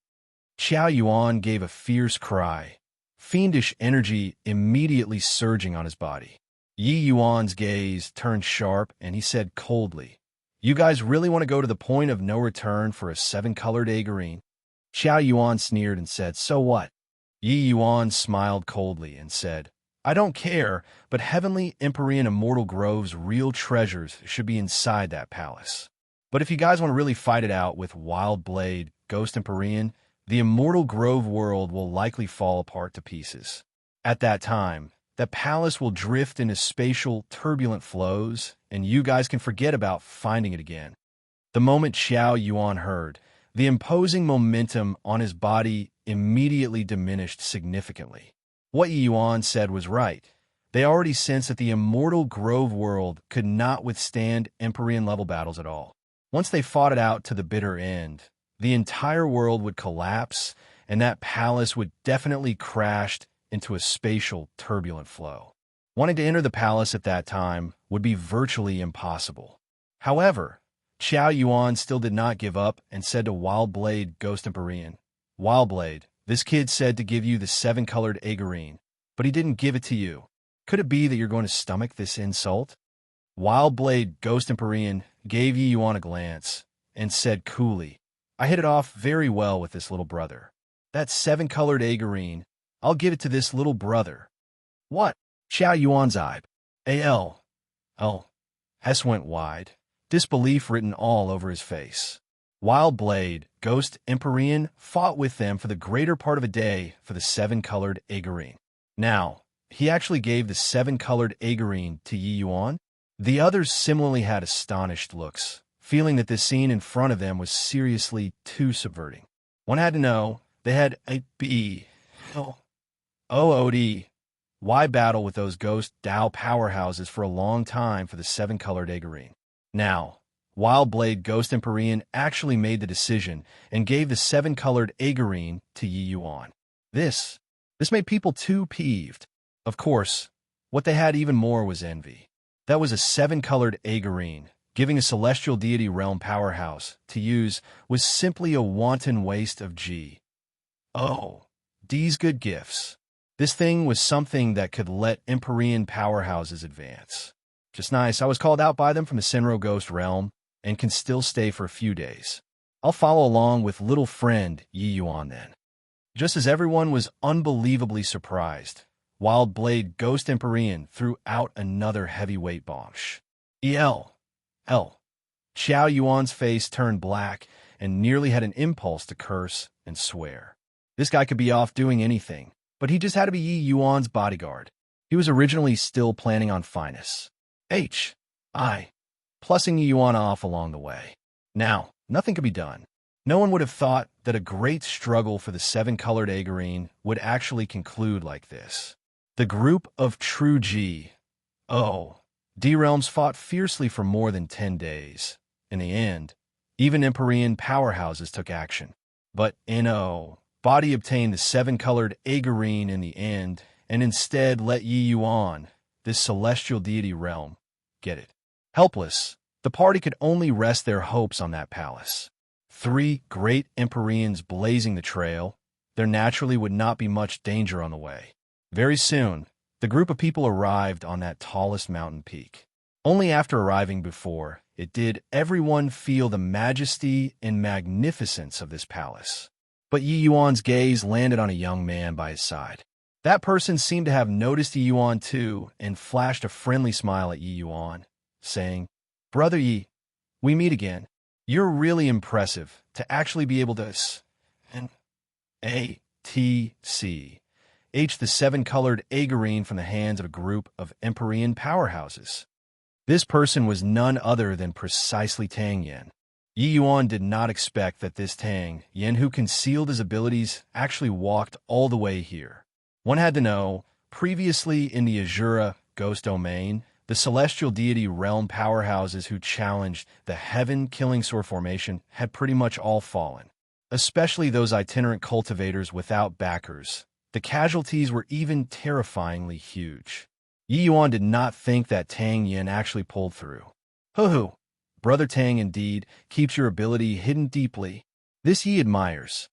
Xiao Yuan gave a fierce cry, fiendish energy immediately surging on his body. Yi Yuan's gaze turned sharp and he said coldly, You guys really want to go to the point of no return for a seven-colored Agarine? Xiao Yuan sneered and said, So what? Yi Yuan smiled coldly and said, I don't care, but Heavenly Empyrean Immortal Grove's real treasures should be inside that palace. But if you guys want to really fight it out with Wild Blade Ghost Empyrean, the Immortal Grove world will likely fall apart to pieces. At that time, the palace will drift into spatial, turbulent flows, and you guys can forget about finding it again. The moment Xiao Yuan heard, The imposing momentum on his body immediately diminished significantly. What Yi Yuan said was right. They already sensed that the immortal Grove world could not withstand Empyrean-level battles at all. Once they fought it out to the bitter end, the entire world would collapse, and that palace would definitely crash into a spatial, turbulent flow. Wanting to enter the palace at that time would be virtually impossible. However, Qiao Yuan still did not give up and said to Wildblade Ghost Empyrean, "Wildblade, this kid said to give you the 7-colored Agarine, but he didn't give it to you. Could it be that you're going to stomach this insult?" Wildblade Ghost Empyrean gave Yi Yuan a glance and said coolly, "I hit it off very well with this little brother. That 7-colored Agarine, I'll give it to this little brother." "What?" Qiao Yuan's eye. S went wide, disbelief written all over his face. Wildblade Ghost Empyrean fought with them for the greater part of a day for the 7-colored Agarine. Now, he actually gave the 7-colored Agarine to Yi Yuan? The others similarly had astonished looks, feeling that this scene in front of them was seriously too subverting. One had to know, they had a why battle with those ghost Dao powerhouses for a long time for the 7-colored Agarine? Now, Wildblade Ghost Empyrean actually made the decision and gave the 7-colored Agarine to Yi Yuan. This made people too peeved. Of course, what they had even more was envy. That was a 7-colored Agarine. Giving a celestial deity realm powerhouse to use was simply a wanton waste of D's good gifts. This thing was something that could let Empyrean powerhouses advance. Just nice, I was called out by them from the Senro Ghost realm and can still stay for a few days. I'll follow along with little friend Yi Yuan then. Just as everyone was unbelievably surprised, Wildblade Ghost Empyrean threw out another heavyweight bomb. Qiao Yuan's face turned black and nearly had an impulse to curse and swear. This guy could be off doing anything, but he just had to be Yi Yuan's bodyguard. He was originally still planning on finesse. Plussing Yi Yuan off along the way. Now, nothing could be done. No one would have thought that a great struggle for the 7-colored Agarine would actually conclude like this. The group of true D-realms fought fiercely for more than 10 days. In the end, even Empyrean powerhouses took action. But Body obtained the 7-colored Agarine in the end, and instead let Yi Yuan, this celestial deity realm, get it. Helpless, the party could only rest their hopes on that palace. 3 great Empyreans blazing the trail, there naturally would not be much danger on the way. Very soon, the group of people arrived on that tallest mountain peak. Only after arriving before it did everyone feel the majesty and magnificence of this palace. But Yi Yuan's gaze landed on a young man by his side. That person seemed to have noticed Yi Yuan too and flashed a friendly smile at Yi Yuan, saying, "Brother Yi, we meet again. You're really impressive to actually be able to the 7-colored Agarine from the hands of a group of Empyrean powerhouses." This person was none other than precisely Tang Yen. Yi Yuan did not expect that this Tang Yen who concealed his abilities actually walked all the way here. One had to know, previously in the Azura Ghost Domain, the celestial deity realm powerhouses who challenged the Heaven Killing Sword formation had pretty much all fallen, especially those itinerant cultivators without backers. The casualties were even terrifyingly huge. Yi Yuan did not think that Tang Yen actually pulled through. Hoo-hoo. Brother Tang indeed keeps your ability hidden deeply. This Yi admires.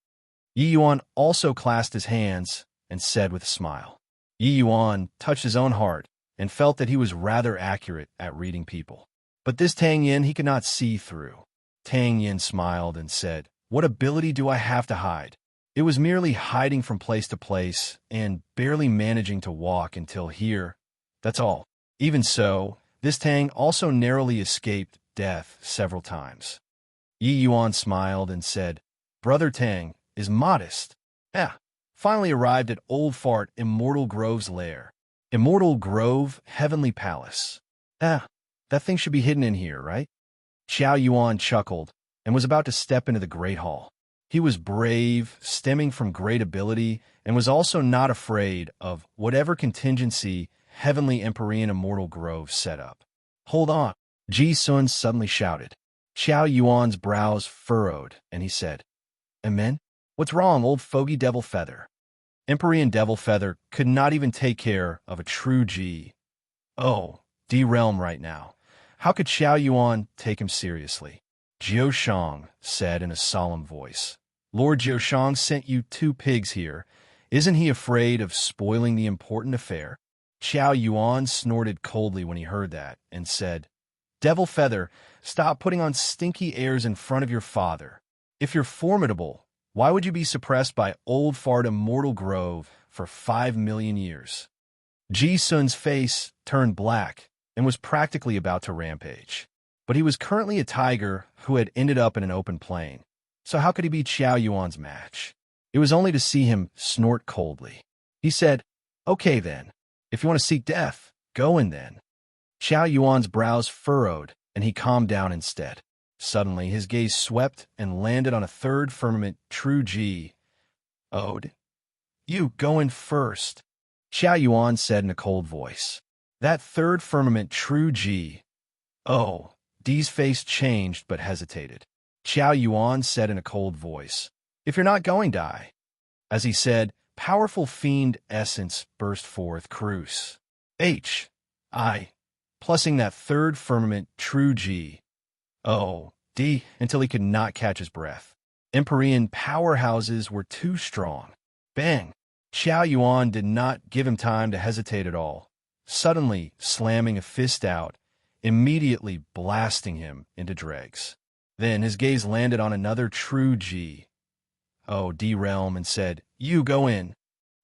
Yi Yuan also clasped his hands and said with a smile. Yi Yuan touched his own heart and felt that he was rather accurate at reading people. But this Tang Yen he could not see through. Tang Yen smiled and said, "What ability do I have to hide? It was merely hiding from place to place and barely managing to walk until here. That's all." Even so, this Tang also narrowly escaped death several times. Yi Yuan smiled and said, "Brother Tang is modest." Finally arrived at Old Fart Immortal Grove's lair. Immortal Grove, Heavenly Palace. That thing should be hidden in here, right? Qiao Yuan chuckled and was about to step into the Great Hall. He was brave, stemming from great ability, and was also not afraid of whatever contingency Heavenly Empyrean Immortal Grove set up. "Hold on," Ji Sun suddenly shouted. Xiao Yuan's brows furrowed, and he said, "Amen? What's wrong, old fogey Devil Feather?" Empyrean Devil Feather could not even take care of a true G. Oh, D-Realm right now. How could Xiao Yuan take him seriously? Jiao Shang said in a solemn voice. "Lord Jiao Shang sent you 2 pigs here. Isn't he afraid of spoiling the important affair?" Xiao Yuan snorted coldly when he heard that and said, "Devil Feather, stop putting on stinky airs in front of your father. If you're formidable, why would you be suppressed by old fart Immortal Grove for 5 million years?" Ji Sun's face turned black and was practically about to rampage. But he was currently a tiger who had ended up in an open plain. So how could he be Xiao Yuan's match? It was only to see him snort coldly. He said, "Okay then, if you want to seek death, go in then." Xiao Yuan's brows furrowed, and he calmed down instead. Suddenly, his gaze swept and landed on a third firmament true G. "Ode, you go in first," Xiao Yuan said in a cold voice. That third firmament true G. "Oh." D's face changed but hesitated. Xiao Yuan said in a cold voice, "If you're not going, die." As he said, powerful fiend essence burst forth. Cruce. H.I. Plussing that third firmament true G. O. D. Until he could not catch his breath. Empyrean powerhouses were too strong. Bang! Xiao Yuan did not give him time to hesitate at all, suddenly slamming a fist out, immediately blasting him into dregs. Then his gaze landed on another true G. O. D realm and said, "You go in."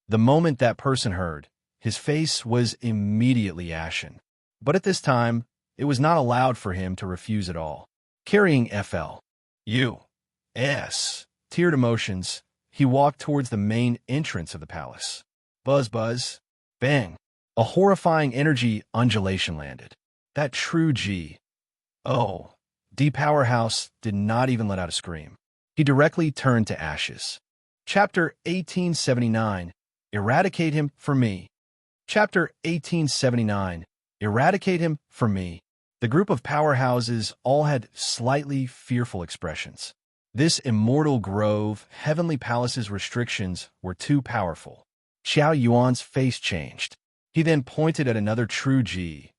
The moment that person heard, his face was immediately ashen. But at this time, it was not allowed for him to refuse at all. Carrying FL. U.S. Tiered emotions, he walked towards the main entrance of the palace. Buzz, buzz. Bang. A horrifying energy undulation landed. That true G. O. D powerhouse did not even let out a scream. He directly turned to ashes. Chapter 1879. Eradicate him for me. Chapter 1879. Eradicate him for me. The group of powerhouses all had slightly fearful expressions. This immortal grove, heavenly palace's restrictions were too powerful. Xiao Yuan's face changed. He then pointed at another true G.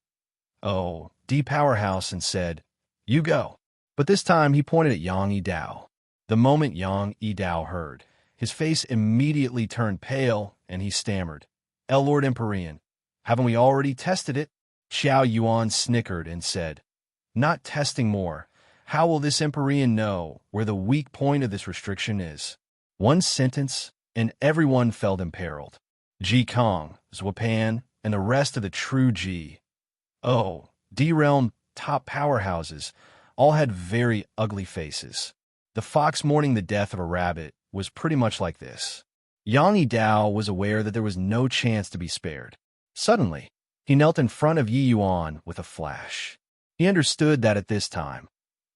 O. D powerhouse and said, "You go." But this time he pointed at Yang Yidao. The moment Yang Yidao heard, his face immediately turned pale and he stammered, Lord Empyrean, haven't we already tested it?" Xiao Yuan snickered and said, "Not testing more. How will this Empyrean know where the weak point of this restriction is?" One sentence, and everyone felt imperiled. Ji Kong, Zwapan, and the rest of the true G. O. D realm top powerhouses all had very ugly faces. The fox mourning the death of a rabbit was pretty much like this. Yang Yidao was aware that there was no chance to be spared. Suddenly, he knelt in front of Yi Yuan with a flash. He understood that at this time,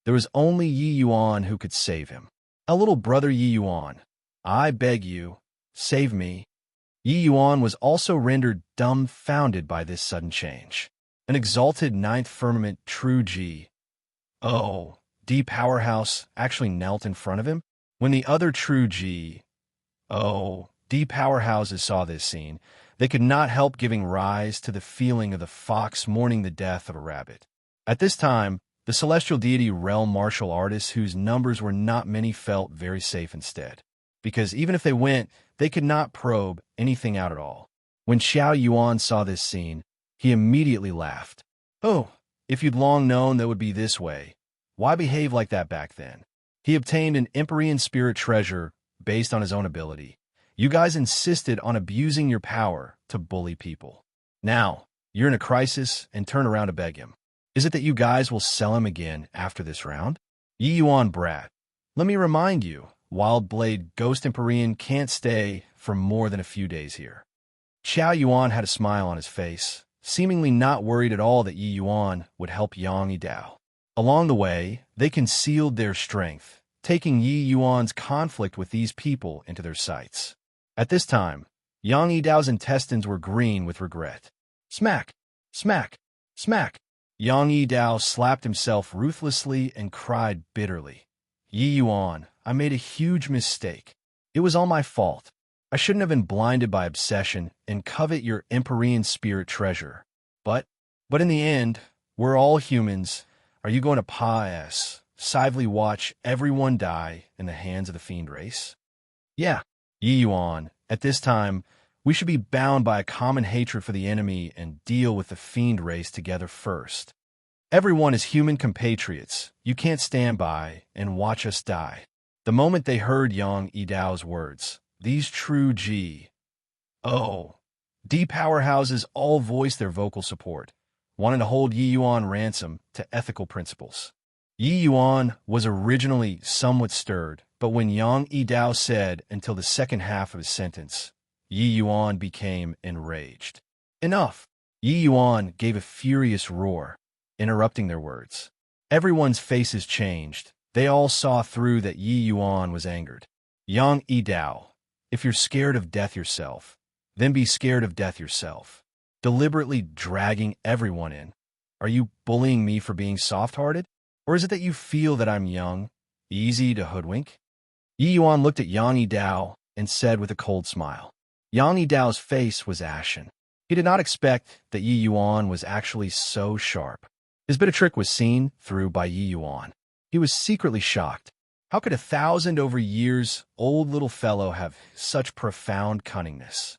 there was only Yi Yuan who could save him. "A little brother Yi Yuan, I beg you, save me." Yi Yuan was also rendered dumbfounded by this sudden change. An exalted ninth firmament true G. O. D powerhouse actually knelt in front of him. When the other true G. O. D powerhouses saw this scene, they could not help giving rise to the feeling of the fox mourning the death of a rabbit. At this time, the celestial deity realm martial artists whose numbers were not many felt very safe instead, because even if they went, they could not probe anything out at all. When Xiao Yuan saw this scene, he immediately laughed. "Oh, if you'd long known that would be this way, why behave like that back then?" He obtained an Empyrean spirit treasure based on his own ability. You guys insisted on abusing your power to bully people. Now, you're in a crisis and turn around to beg him. Is it that you guys will sell him again after this round? Yi Yuan brat, let me remind you, Wild Blade Ghost Empyrean can't stay for more than a few days here. Xiao Yuan had a smile on his face, seemingly not worried at all that Yi Yuan would help Yang Yidao. Along the way, they concealed their strength, taking Yi Yuan's conflict with these people into their sights. At this time, Yang Yidao's intestines were green with regret. Smack! Smack! Smack! Yang Yidao slapped himself ruthlessly and cried bitterly. Yi Yuan, I made a huge mistake. It was all my fault. I shouldn't have been blinded by obsession and covet your Empyrean spirit treasure. But in the end, we're all humans. Are you going to passively watch everyone die in the hands of the fiend race? Yeah, Yi Yuan, at this time, we should be bound by a common hatred for the enemy and deal with the fiend race together first. Everyone is human compatriots. You can't stand by and watch us die. The moment they heard Yang Yidao's words, these true D powerhouses all voiced their vocal support, wanting to hold Yi Yuan ransom to ethical principles. Yi Yuan was originally somewhat stirred, but when Yang Yidao said until the second half of his sentence, Yi Yuan became enraged. Enough! Yi Yuan gave a furious roar, interrupting their words. Everyone's faces changed. They all saw through that Yi Yuan was angered. Yang Yidao, if you're scared of death yourself, then be scared of death yourself. Deliberately dragging everyone in. Are you bullying me for being soft-hearted? Or is it that you feel that I'm young, easy to hoodwink? Yi Yuan looked at Yang Yidao and said with a cold smile. Yang Yidao's face was ashen. He did not expect that Yi Yuan was actually so sharp. His bit of trick was seen through by Yi Yuan. He was secretly shocked. How could 1,000-over-years-old little fellow have such profound cunningness?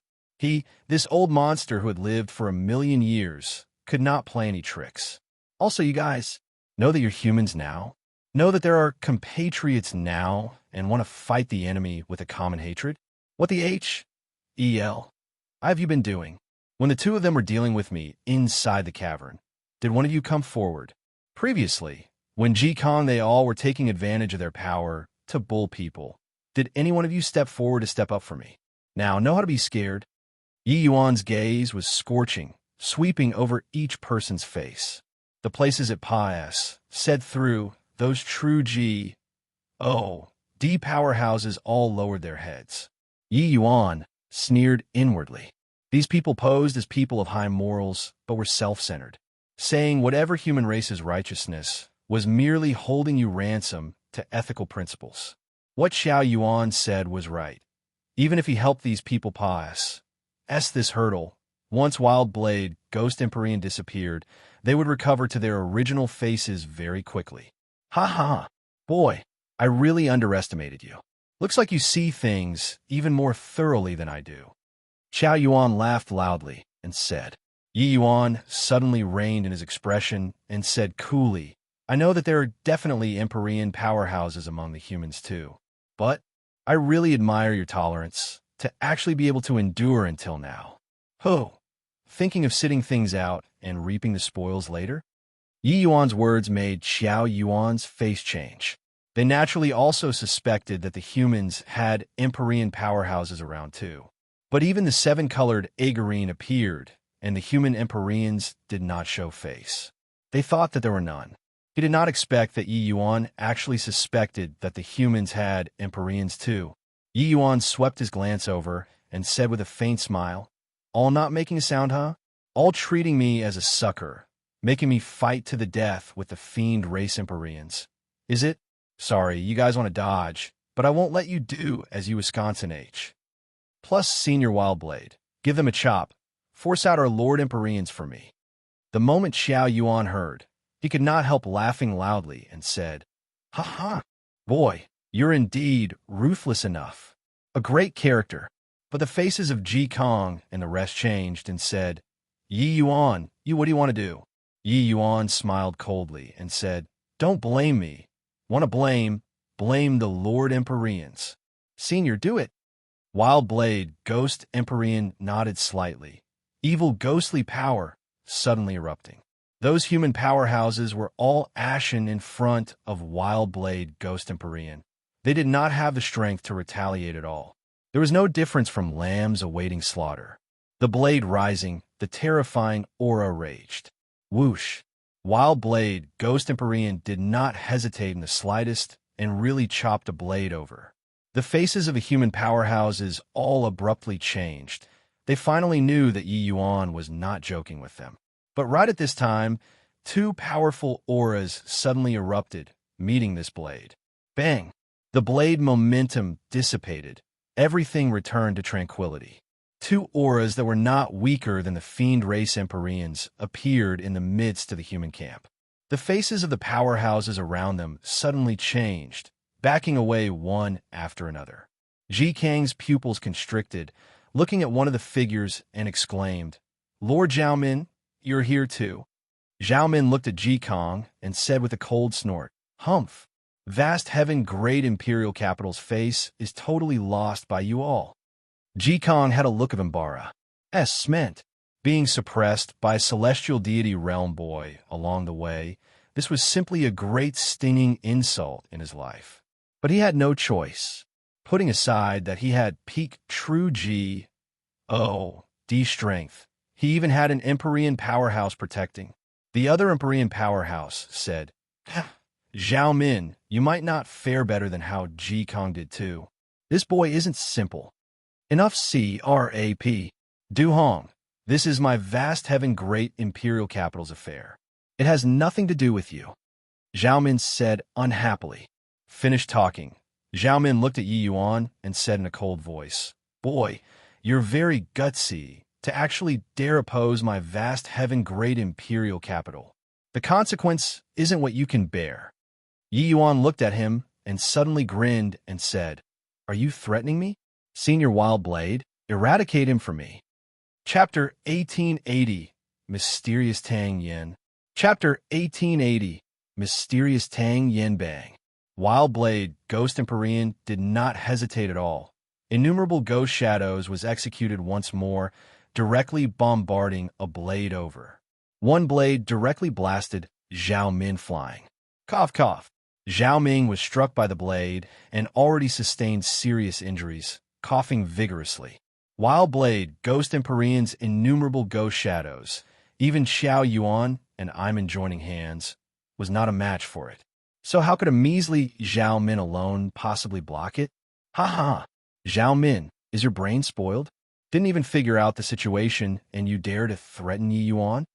This old monster who had lived for 1,000,000 years, could not play any tricks. Also, you guys, know that you're humans now? Know that there are compatriots now and want to fight the enemy with a common hatred? What the hell have you been doing? When the two of them were dealing with me inside the cavern, did one of you come forward? Previously, when Ji Kong they all were taking advantage of their power to bull people, did any one of you step forward to step up for me? Now, know how to be scared. Yi Yuan's gaze was scorching, sweeping over each person's face. The places it said through, those true D powerhouses all lowered their heads. Yi Yuan sneered inwardly. These people posed as people of high morals, but were self-centered, saying whatever human race's righteousness was merely holding you ransom to ethical principles. What Xiao Yuan said was right. Even if he helped these people pass this hurdle, once Wild Blade, Ghost Empyrean disappeared, they would recover to their original faces very quickly. Ha ha, boy, I really underestimated you. Looks like you see things even more thoroughly than I do. Xiao Yuan laughed loudly and said. Yi Yuan suddenly reined in his expression and said coolly, I know that there are definitely Empyrean powerhouses among the humans too, but I really admire your tolerance to actually be able to endure until now. Thinking of sitting things out and reaping the spoils later? Yi Yuan's words made Xiao Yuan's face change. They naturally also suspected that the humans had Empyrean powerhouses around too. But even the seven-colored Agarine appeared, and the human Empyreans did not show face. They thought that there were none. He did not expect that Yi Yuan actually suspected that the humans had Empyreans too. Yi Yuan swept his glance over and said with a faint smile, all not making a sound, huh? All treating me as a sucker, making me fight to the death with the fiend race Empyreans. Is it? Sorry, you guys want to dodge, but I won't let you do as you Wisconsin H. Plus Senior Wildblade. Give them a chop. Force out our Lord Empyreans for me. The moment Xiao Yuan heard, he could not help laughing loudly and said, Ha ha, boy, you're indeed ruthless enough. A great character. But the faces of Ji Kong and the rest changed and said, Yi Yuan, what do you want to do? Yi Yuan smiled coldly and said, Don't blame me. Want to blame the Lord Empyreans. Senior, do it. Wild Blade, Ghost Empyrean nodded slightly. Evil ghostly power suddenly erupting. Those human powerhouses were all ashen in front of Wild Blade, Ghost Empyrean. They did not have the strength to retaliate at all. There was no difference from lambs awaiting slaughter. The blade rising, the terrifying aura raged. Whoosh! Wild Blade, Ghost Empyrean, did not hesitate in the slightest and really chopped a blade over. The faces of the human powerhouses all abruptly changed. They finally knew that Yi Yuan was not joking with them. But right at this time, two powerful auras suddenly erupted, meeting this blade. Bang! The blade momentum dissipated. Everything returned to tranquility. Two auras that were not weaker than the fiend race Empyreans appeared in the midst of the human camp. The faces of the powerhouses around them suddenly changed, backing away one after another. Ji Kang's pupils constricted, looking at one of the figures and exclaimed, "Lord Zhaomin, you're here too." Zhaomin looked at Ji Kang and said with a cold snort, "Humph! Vast heaven, great imperial capital's face is totally lost by you all." Ji Kang had a look of embarrassment. Being suppressed by a celestial deity realm boy along the way, this was simply a great stinging insult in his life. But he had no choice. Putting aside that he had peak true G-O-D strength, he even had an Empyrean powerhouse protecting. The other Empyrean powerhouse said, "Zhao Min, you might not fare better than how Ji Kang did too. This boy isn't simple. Enough crap. Du Hong, this is my vast heaven great imperial capital's affair. It has nothing to do with you." Zhao Min said unhappily. Finished talking. Zhao Min looked at Yi Yuan and said in a cold voice, "Boy, you're very gutsy to actually dare oppose my vast heaven great imperial capital. The consequence isn't what you can bear." Yi Yuan looked at him and suddenly grinned and said, "Are you threatening me? Senior Wild Blade, eradicate him for me." Chapter 1880, Mysterious Tang Yin. Chapter 1880, Mysterious Tang Yin Bang. Wild Blade, Ghost Empyrean, did not hesitate at all. Innumerable ghost shadows was executed once more, directly bombarding a blade over. One blade directly blasted Zhao Min flying. Cough, cough. Zhao Ming was struck by the blade and already sustained serious injuries, coughing vigorously. Wild Blade, Ghost Empyrean's innumerable ghost shadows, even Xiao Yuan and Iman joining hands, was not a match for it. So how could a measly Zhao Min alone possibly block it? Ha ha! Zhao Min, is your brain spoiled? Didn't even figure out the situation and you dare to threaten Yi Yuan?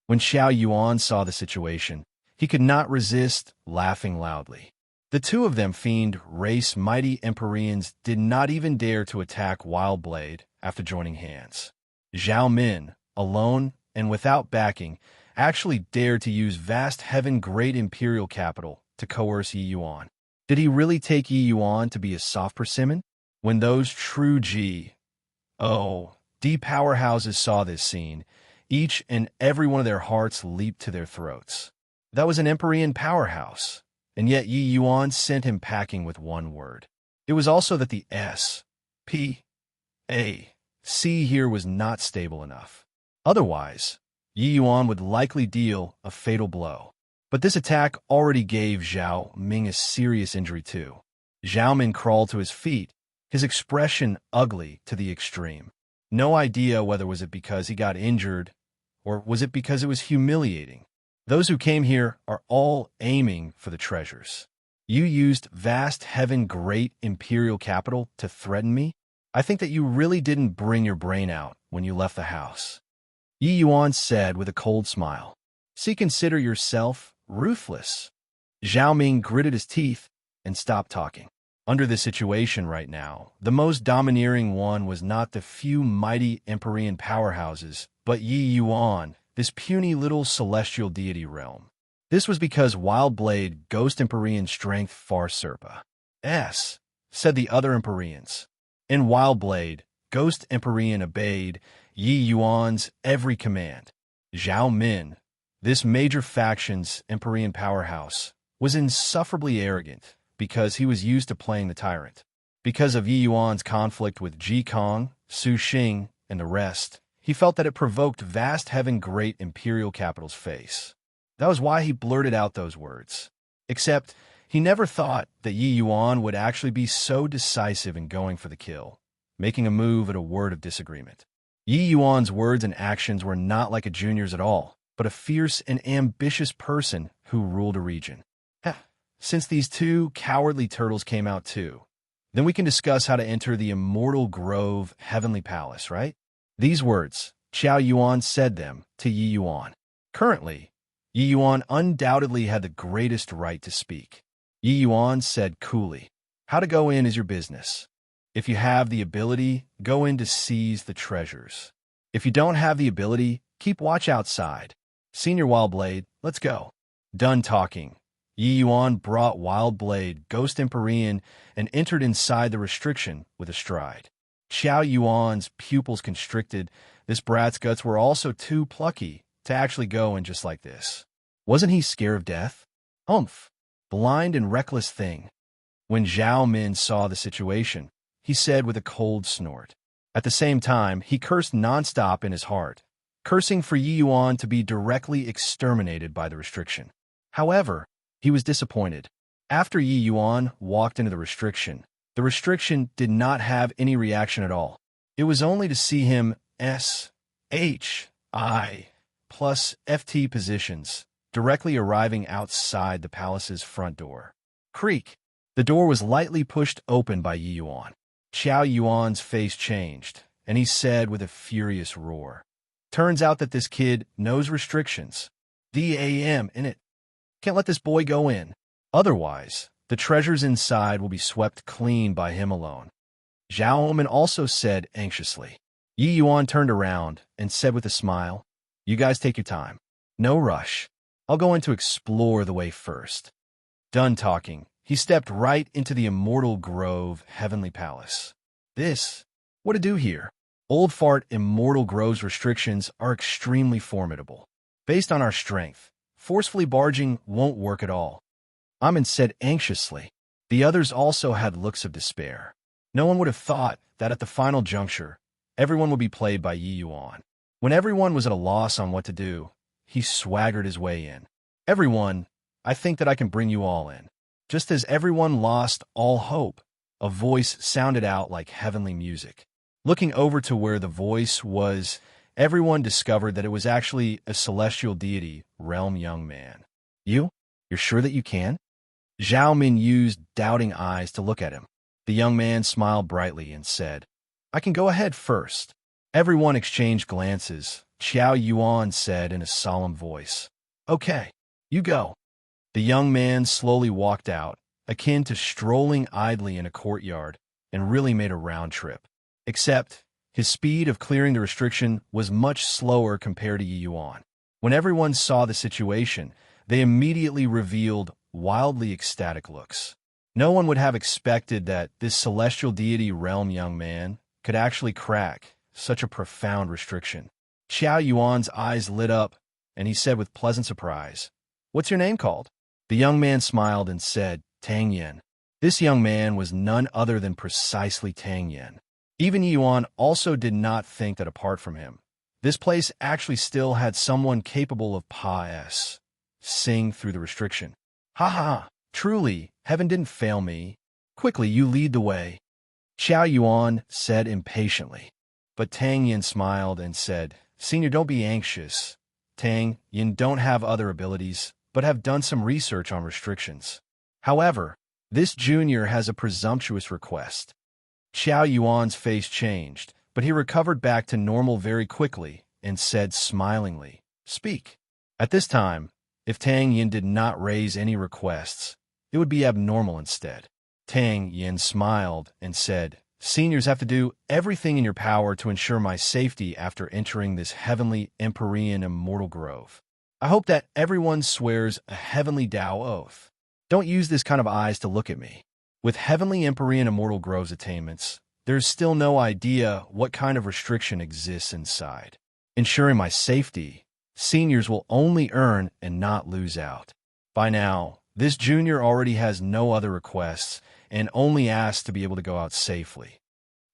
When Xiao Yuan saw the situation, he could not resist laughing loudly. The two of them fiend race mighty Empyreans did not even dare to attack Wild Blade after joining hands. Zhao Min, alone and without backing, actually dared to use vast heaven great imperial capital to coerce Yi Yuan. Did he really take Yi Yuan to be a soft persimmon? When those true G-O-D powerhouses saw this scene, each and every one of their hearts leaped to their throats. That was an Empyrean powerhouse, and yet Yi Yuan sent him packing with one word. It was also that the S-P-A-C here was not stable enough. Otherwise, Yi Yuan would likely deal a fatal blow. But this attack already gave Zhao Ming a serious injury too. Zhao Ming crawled to his feet, his expression ugly to the extreme. No idea whether was it because he got injured or was it because it was humiliating. Those who came here are all aiming for the treasures. You used vast heaven great imperial capital to threaten me? I think that you really didn't bring your brain out when you left the house. Yi Yuan said with a cold smile. See, consider yourself ruthless. Zhao Ming gritted his teeth and stopped talking. Under the situation right now, the most domineering one was not the few mighty Empyrean powerhouses, but Yi Yuan, this puny little celestial deity realm. This was because Wild Blade, Ghost Empyrean strength far surpa. S, said the other Empyreans. In Wild Blade, Ghost Empyrean obeyed Yi Yuan's every command. Zhao Min, this major faction's Empyrean powerhouse, was insufferably arrogant because he was used to playing the tyrant. Because of Yi Yuan's conflict with Ji Kang, Su Xing, and the rest, he felt that it provoked vast heaven great imperial capital's face. That was why he blurted out those words. Except, he never thought that Yi Yuan would actually be so decisive in going for the kill, making a move at a word of disagreement. Yi Yuan's words and actions were not like a junior's at all. but a fierce and ambitious person who ruled a region. Heh, since these two cowardly turtles came out too, then we can discuss how to enter the immortal grove heavenly palace, right? These words, Qiao Yuan said them to Yi Yuan. Currently, Yi Yuan undoubtedly had the greatest right to speak. Yi Yuan said coolly, "How to go in is your business. If you have the ability, go in to seize the treasures. If you don't have the ability, keep watch outside. Senior Wildblade, let's go." Done talking, Yi Yuan brought Wildblade, Ghost Empyrean, and entered inside the restriction with a stride. Qiao Yuan's pupils constricted. This brat's guts were also too plucky to actually go in just like this. Wasn't he scared of death? Humph, blind and reckless thing. When Zhao Min saw the situation, he said with a cold snort. At the same time, he cursed nonstop in his heart, cursing for Yi Yuan to be directly exterminated by the restriction. However, he was disappointed. After Yi Yuan walked into the restriction did not have any reaction at all. It was only to see him SHI plus FT positions directly arriving outside the palace's front door. Creak! The door was lightly pushed open by Yi Yuan. Qiao Yuan's face changed, and he said with a furious roar, "Turns out that this kid knows restrictions. DAM in it. Can't let this boy go in. Otherwise, the treasures inside will be swept clean by him alone." Zhao Min also said anxiously. Yi Yuan turned around and said with a smile, "You guys take your time. No rush. I'll go in to explore the way first." Done talking, he stepped right into the immortal grove heavenly palace. What to do here? Old Fart Immortal Grove's restrictions are extremely formidable. Based on our strength, forcefully barging won't work at all. Amin said anxiously. The others also had looks of despair. No one would have thought that at the final juncture, everyone would be played by Yi Yuan. When everyone was at a loss on what to do, he swaggered his way in. "Everyone, I think that I can bring you all in." Just as everyone lost all hope, a voice sounded out like heavenly music. Looking over to where the voice was, everyone discovered that it was actually a celestial deity, realm young man. You're sure that you can?" Zhao Min used doubting eyes to look at him. The young man smiled brightly and said, "I can go ahead first." Everyone exchanged glances. Qiao Yuan said in a solemn voice, "Okay, you go." The young man slowly walked out, akin to strolling idly in a courtyard, and really made a round trip. Except, his speed of clearing the restriction was much slower compared to Yi Yuan. When everyone saw the situation, they immediately revealed wildly ecstatic looks. No one would have expected that this celestial deity realm young man could actually crack such a profound restriction. Qiao Yuan's eyes lit up, and he said with pleasant surprise, "What's your name called?" The young man smiled and said, "Tang Yen." This young man was none other than precisely Tang Yen. Even Yi Yuan also did not think that apart from him, this place actually still had someone capable of sing through the restriction. "Ha ha! Truly, heaven didn't fail me. Quickly, you lead the way," Qiao Yuan said impatiently. But Tang Yen smiled and said, "Senior, don't be anxious. Tang Yen don't have other abilities, but have done some research on restrictions. However, this junior has a presumptuous request." Qiao Yuan's face changed, but he recovered back to normal very quickly and said smilingly, "Speak." At this time, if Tang Yen did not raise any requests, it would be abnormal instead. Tang Yen smiled and said, "Seniors have to do everything in your power to ensure my safety after entering this heavenly Empyrean immortal grove. I hope that everyone swears a heavenly Tao oath. Don't use this kind of eyes to look at me. With heavenly Empyrean immortal grove's attainments, there's still no idea what kind of restriction exists inside. Ensuring my safety, seniors will only earn and not lose out. By now, this junior already has no other requests and only asks to be able to go out safely."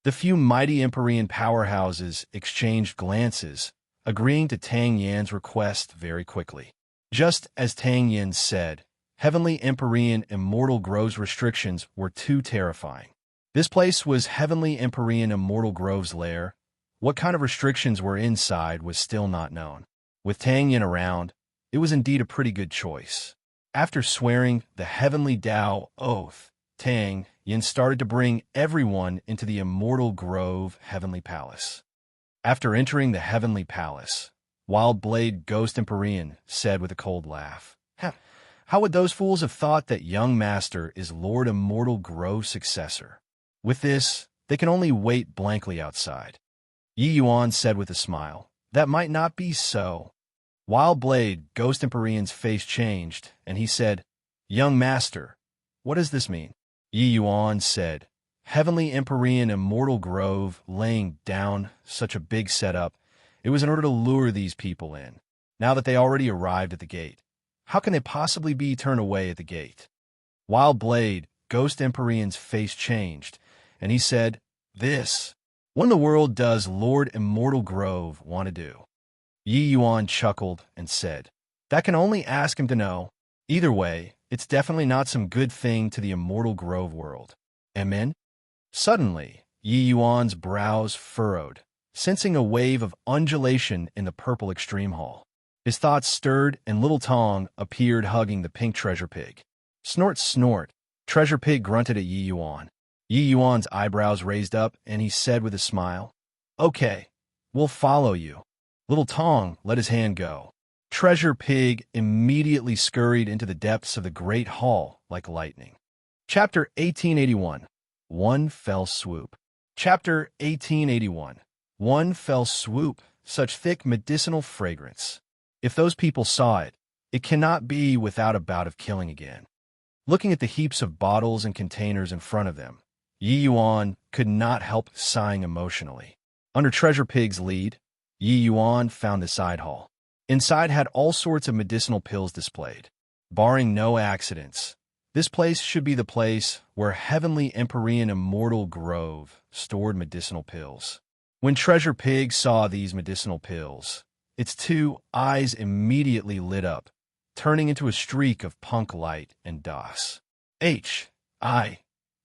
The few mighty Empyrean powerhouses exchanged glances, agreeing to Tang Yan's request very quickly. Just as Tang Yan said, heavenly Empyrean immortal grove's restrictions were too terrifying. This place was heavenly Empyrean immortal grove's lair. What kind of restrictions were inside was still not known. With Tang Yin around, it was indeed a pretty good choice. After swearing the heavenly Tao oath, Tang Yin started to bring everyone into the immortal grove heavenly palace. After entering the heavenly palace, Wild Blade Ghost Empyrean said with a cold laugh, How would those fools have thought that young master is Lord Immortal Grove's successor? With this, they can only wait blankly outside. Yi Yuan said with a smile, That might not be so. Wild Blade Ghost Empyrean's face changed, and he said, Young master, what does this mean? Yi Yuan said, Heavenly Empyrean Immortal Grove laying down such a big setup, it was in order to lure these people in. Now that they already arrived at the gate, how can they possibly be turned away at the gate? Wild Blade Ghost Empyrean's face changed, and he said, This. What in the world does Lord Immortal Grove want to do? Yi Yuan chuckled and said, That can only ask him to know. Either way, it's definitely not some good thing to the Immortal Grove world. Amen? Suddenly, Yi Yuan's brows furrowed, sensing a wave of undulation in the purple extreme hall. His thoughts stirred, and little Tong appeared hugging the pink treasure pig. Snort, snort, treasure pig grunted at Yi Yuan. Yi Yuan's eyebrows raised up, and he said with a smile, Okay, we'll follow you. Little Tong let his hand go. Treasure Pig immediately scurried into the depths of the great hall like lightning. Chapter 1881. One Fell Swoop. Chapter 1881. One fell swoop, such thick medicinal fragrance. If those people saw it, it cannot be without a bout of killing again. Looking at the heaps of bottles and containers in front of them, Yi Yuan could not help sighing emotionally. Under Treasure Pig's lead, Yi Yuan found the side hall. Inside had all sorts of medicinal pills displayed. Barring no accidents, this place should be the place where Heavenly Empyrean Immortal Grove stored medicinal pills. When Treasure Pig saw these medicinal pills, its two eyes immediately lit up, turning into a streak of punk light and DOS.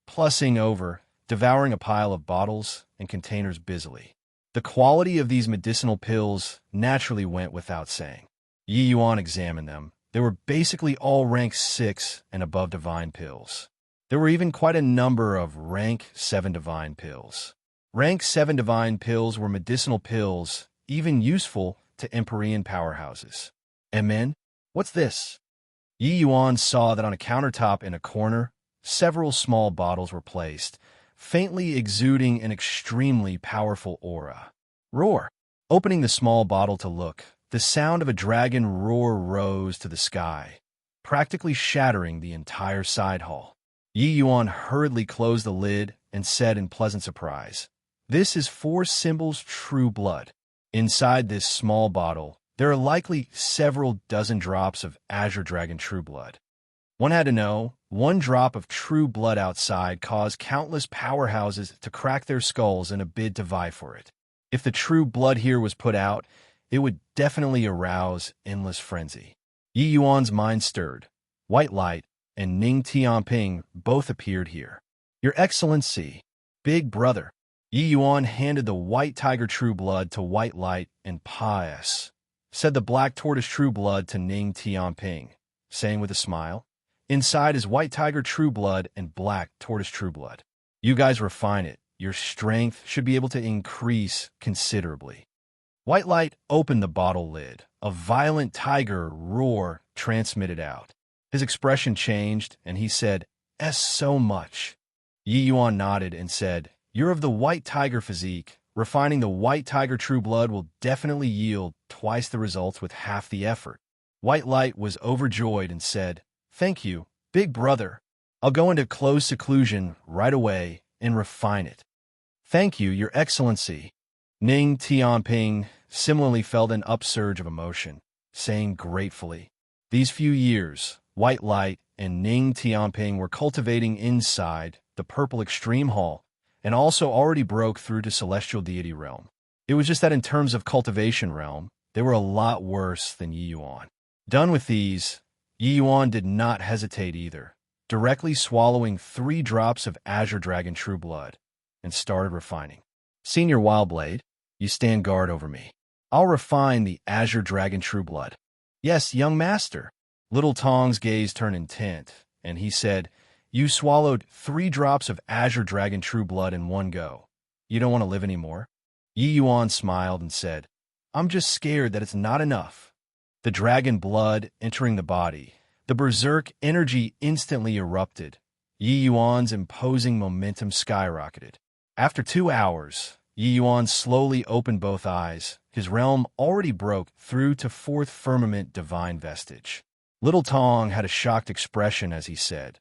Plussing over, devouring a pile of bottles and containers busily. The quality of these medicinal pills naturally went without saying. Yi Yuan examined them. They were basically all rank 6 and above divine pills. There were even quite a number of rank 7 divine pills. Rank 7 divine pills were medicinal pills, even useful to Empyrean powerhouses. Amen? What's this? Yi Yuan saw that on a countertop in a corner, several small bottles were placed, faintly exuding an extremely powerful aura. Roar! Opening the small bottle to look, the sound of a dragon roar rose to the sky, practically shattering the entire side hall. Yi Yuan hurriedly closed the lid and said in pleasant surprise, This is 4 symbols true blood. Inside this small bottle, there are likely several dozen drops of Azure Dragon true blood. One had to know, 1 drop of true blood outside caused countless powerhouses to crack their skulls in a bid to vie for it. If the true blood here was put out, it would definitely arouse endless frenzy. Yi Yuan's mind stirred. White Light and Ning Tianping both appeared here. Your Excellency, Big Brother. Yi Yuan handed the White Tiger True Blood to White Light and Pious, said the Black Tortoise True Blood to Ning Tianping, saying with a smile, Inside is White Tiger True Blood and Black Tortoise True Blood. You guys refine it. Your strength should be able to increase considerably. White Light opened the bottle lid. A violent tiger roar transmitted out. His expression changed, and he said, so much. Yi Yuan nodded and said, You're of the White Tiger physique. Refining the White Tiger True Blood will definitely yield twice the results with half the effort. White Light was overjoyed and said, Thank you, Big Brother. I'll go into close seclusion right away and refine it. Thank you, Your Excellency. Ning Tianping similarly felt an upsurge of emotion, saying gratefully, These few years, White Light and Ning Tianping were cultivating inside the Purple Extreme Hall and also already broke through to Celestial Deity Realm. It was just that in terms of cultivation realm, they were a lot worse than Yi Yuan. Done with these, Yi Yuan did not hesitate either, directly swallowing 3 drops of Azure Dragon True Blood, and started refining. Senior Wildblade, you stand guard over me. I'll refine the azure dragon true blood. Yes, young master. Little Tong's gaze turned intent, and he said, You swallowed 3 drops of azure dragon true blood in one go. You don't want to live anymore? Yi Yuan smiled and said, I'm just scared that it's not enough. The dragon blood entering the body, the berserk energy instantly erupted. Yi Yuan's imposing momentum skyrocketed. After 2 hours, Yi Yuan slowly opened both eyes. His realm already broke through to 4th firmament divine vestige. Little Tong had a shocked expression as he said,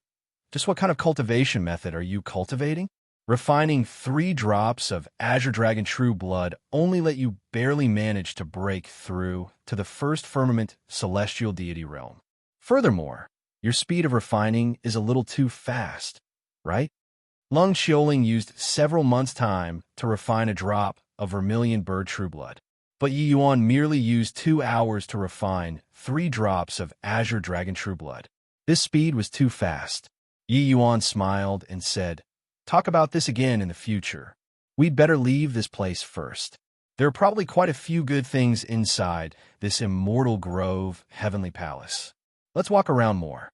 Just what kind of cultivation method are you cultivating? Refining 3 drops of azure dragon true blood only let you barely manage to break through to the 1st firmament celestial deity realm. Furthermore, your speed of refining is a little too fast, right? Lung Xiaoling used several months' time to refine a drop of vermilion bird true blood, but Yi Yuan merely used 2 hours to refine 3 drops of azure dragon true blood. This speed was too fast. Yi Yuan smiled and said, Talk about this again in the future. We'd better leave this place first. There are probably quite a few good things inside this immortal grove heavenly palace. Let's walk around more.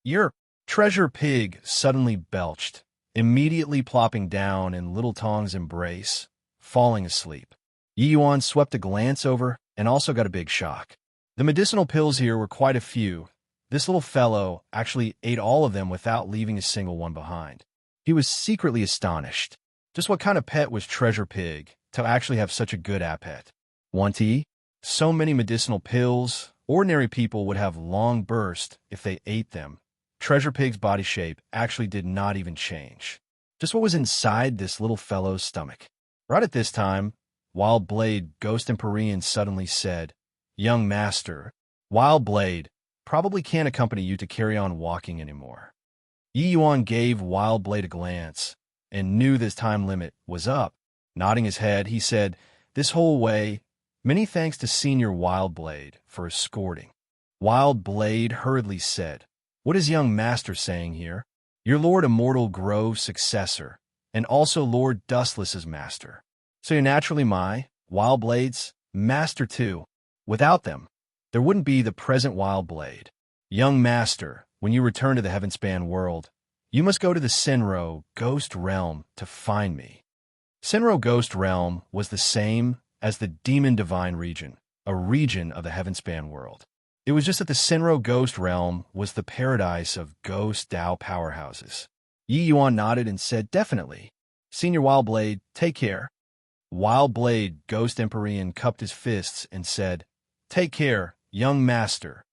Your treasure pig suddenly belched, immediately plopping down in Little Tong's embrace, falling asleep. Yi Yuan swept a glance over and also got a big shock. The medicinal pills here were quite a few. This little fellow actually ate all of them without leaving a single one behind. He was secretly astonished. Just what kind of pet was Treasure Pig to actually have such a good appetite? Want to eat? So many medicinal pills, ordinary people would have long burst if they ate them. Treasure Pig's body shape actually did not even change. Just what was inside this little fellow's stomach? Right at this time, Wild Blade, Ghost Empyrean suddenly said, Young master, Wild Blade probably can't accompany you to carry on walking anymore. Yi Yuan gave Wild Blade a glance and knew this time limit was up. Nodding his head, he said, This whole way, many thanks to Senior Wild Blade for escorting. Wild Blade hurriedly said, What is young master saying here? Your Lord Immortal Grove's successor, and also Lord Dustless's master. So you're naturally my, Wild Blade's, master too. Without them, there wouldn't be the present Wild Blade. Young master, when you return to the Heavenspan world, you must go to the Senro Ghost Realm to find me. Senro Ghost Realm was the same as the Demon Divine region, a region of the Heavenspan world. It was just that the Senro Ghost Realm was the paradise of ghost Dao powerhouses. Yi Yuan nodded and said, Definitely. Senior Wild Blade, take care. Wild Blade, Ghost Empyrean, cupped his fists and said, Take care, young master.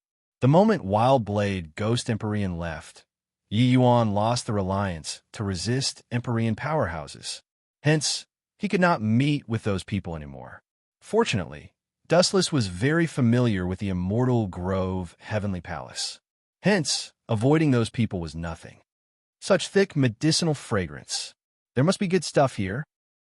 The moment Wild Blade, Ghost Empyrean left, Yi Yuan lost the reliance to resist Empyrean powerhouses. Hence, he could not meet with those people anymore. Fortunately, Dustless was very familiar with the Immortal Grove Heavenly Palace. Hence, avoiding those people was nothing. Such thick medicinal fragrance. There must be good stuff here.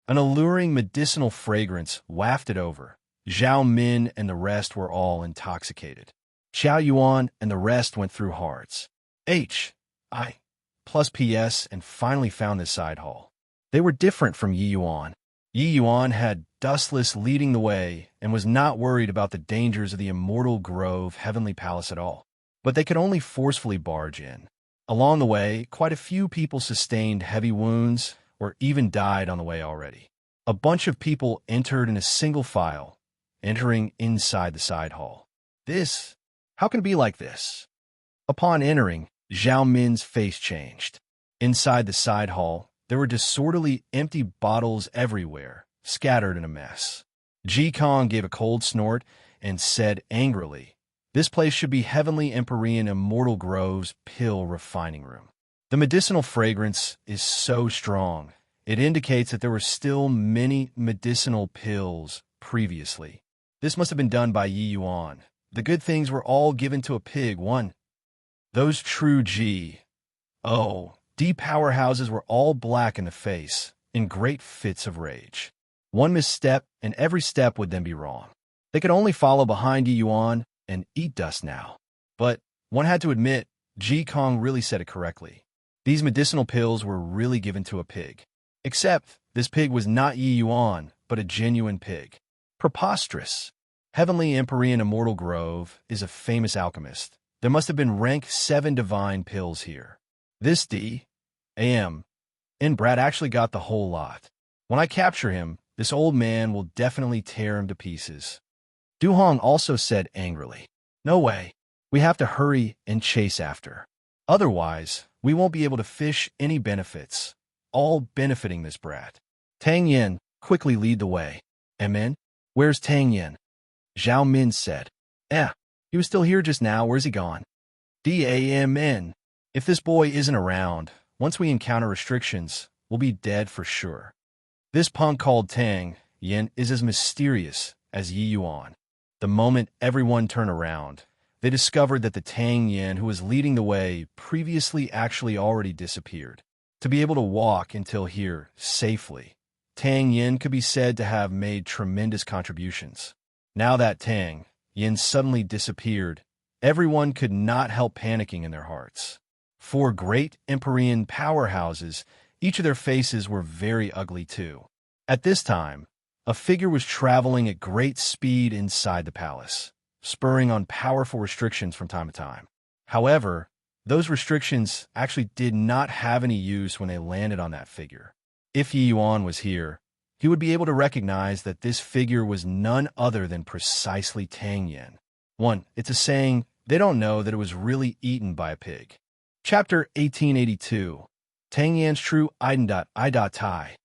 An alluring medicinal fragrance wafted over. Zhao Min and the rest were all intoxicated. Xiao Yuan and the rest went through hearts. I plus PS and finally found this side hall. They were different from Yi Yuan. Yi Yuan had Dustless leading the way and was not worried about the dangers of the Immortal Grove Heavenly Palace at all. But they could only forcefully barge in. Along the way, quite a few people sustained heavy wounds or even died on the way already. A bunch of people entered in a single file, entering inside the side hall. How can it be like this? Upon entering, Zhao Min's face changed. Inside the side hall, there were disorderly empty bottles everywhere, scattered in a mess. Ji Kong gave a cold snort and said angrily, This place should be Heavenly Empyrean Immortal Grove's pill refining room. The medicinal fragrance is so strong, it indicates that there were still many medicinal pills previously. This must have been done by Yi Yuan. The good things were all given to a pig, Those true D powerhouses were all black in the face, in great fits of rage. One misstep, and every step would then be wrong. They could only follow behind Yi Yuan and eat dust now. But one had to admit, Ji Kong really said it correctly. These medicinal pills were really given to a pig. Except, this pig was not Yi Yuan, but a genuine pig. Preposterous. Heavenly Empyrean Immortal Grove is a famous alchemist. There must have been rank 7 divine pills here. This D.A.M. and Brad actually got the whole lot. When I capture him, this old man will definitely tear him to pieces. Du Hong also said angrily, "No way. We have to hurry and chase after. Otherwise, we won't be able to fish any benefits, all benefiting this brat." Tang Yen quickly lead the way. "Amen? Where's Tang Yen?" Zhao Min said. He was still here just now. Where's he gone?" "Damen. If this boy isn't around, once we encounter restrictions, we'll be dead for sure. This punk called Tang Yen is as mysterious as Yi Yuan." The moment everyone turned around, they discovered that the Tang Yen who was leading the way previously actually already disappeared. To be able to walk until here safely, Tang Yen could be said to have made tremendous contributions. Now that Tang Yen suddenly disappeared, everyone could not help panicking in their hearts. 4 great Empyrean powerhouses, each of their faces were very ugly too. At this time, a figure was traveling at great speed inside the palace, spurring on powerful restrictions from time to time. However, those restrictions actually did not have any use when they landed on that figure. If Yi Yuan was here, he would be able to recognize that this figure was none other than precisely Tang Yen. It's a saying, they don't know that it was really eaten by a pig. Chapter 1882. Tang Yan's True Tai.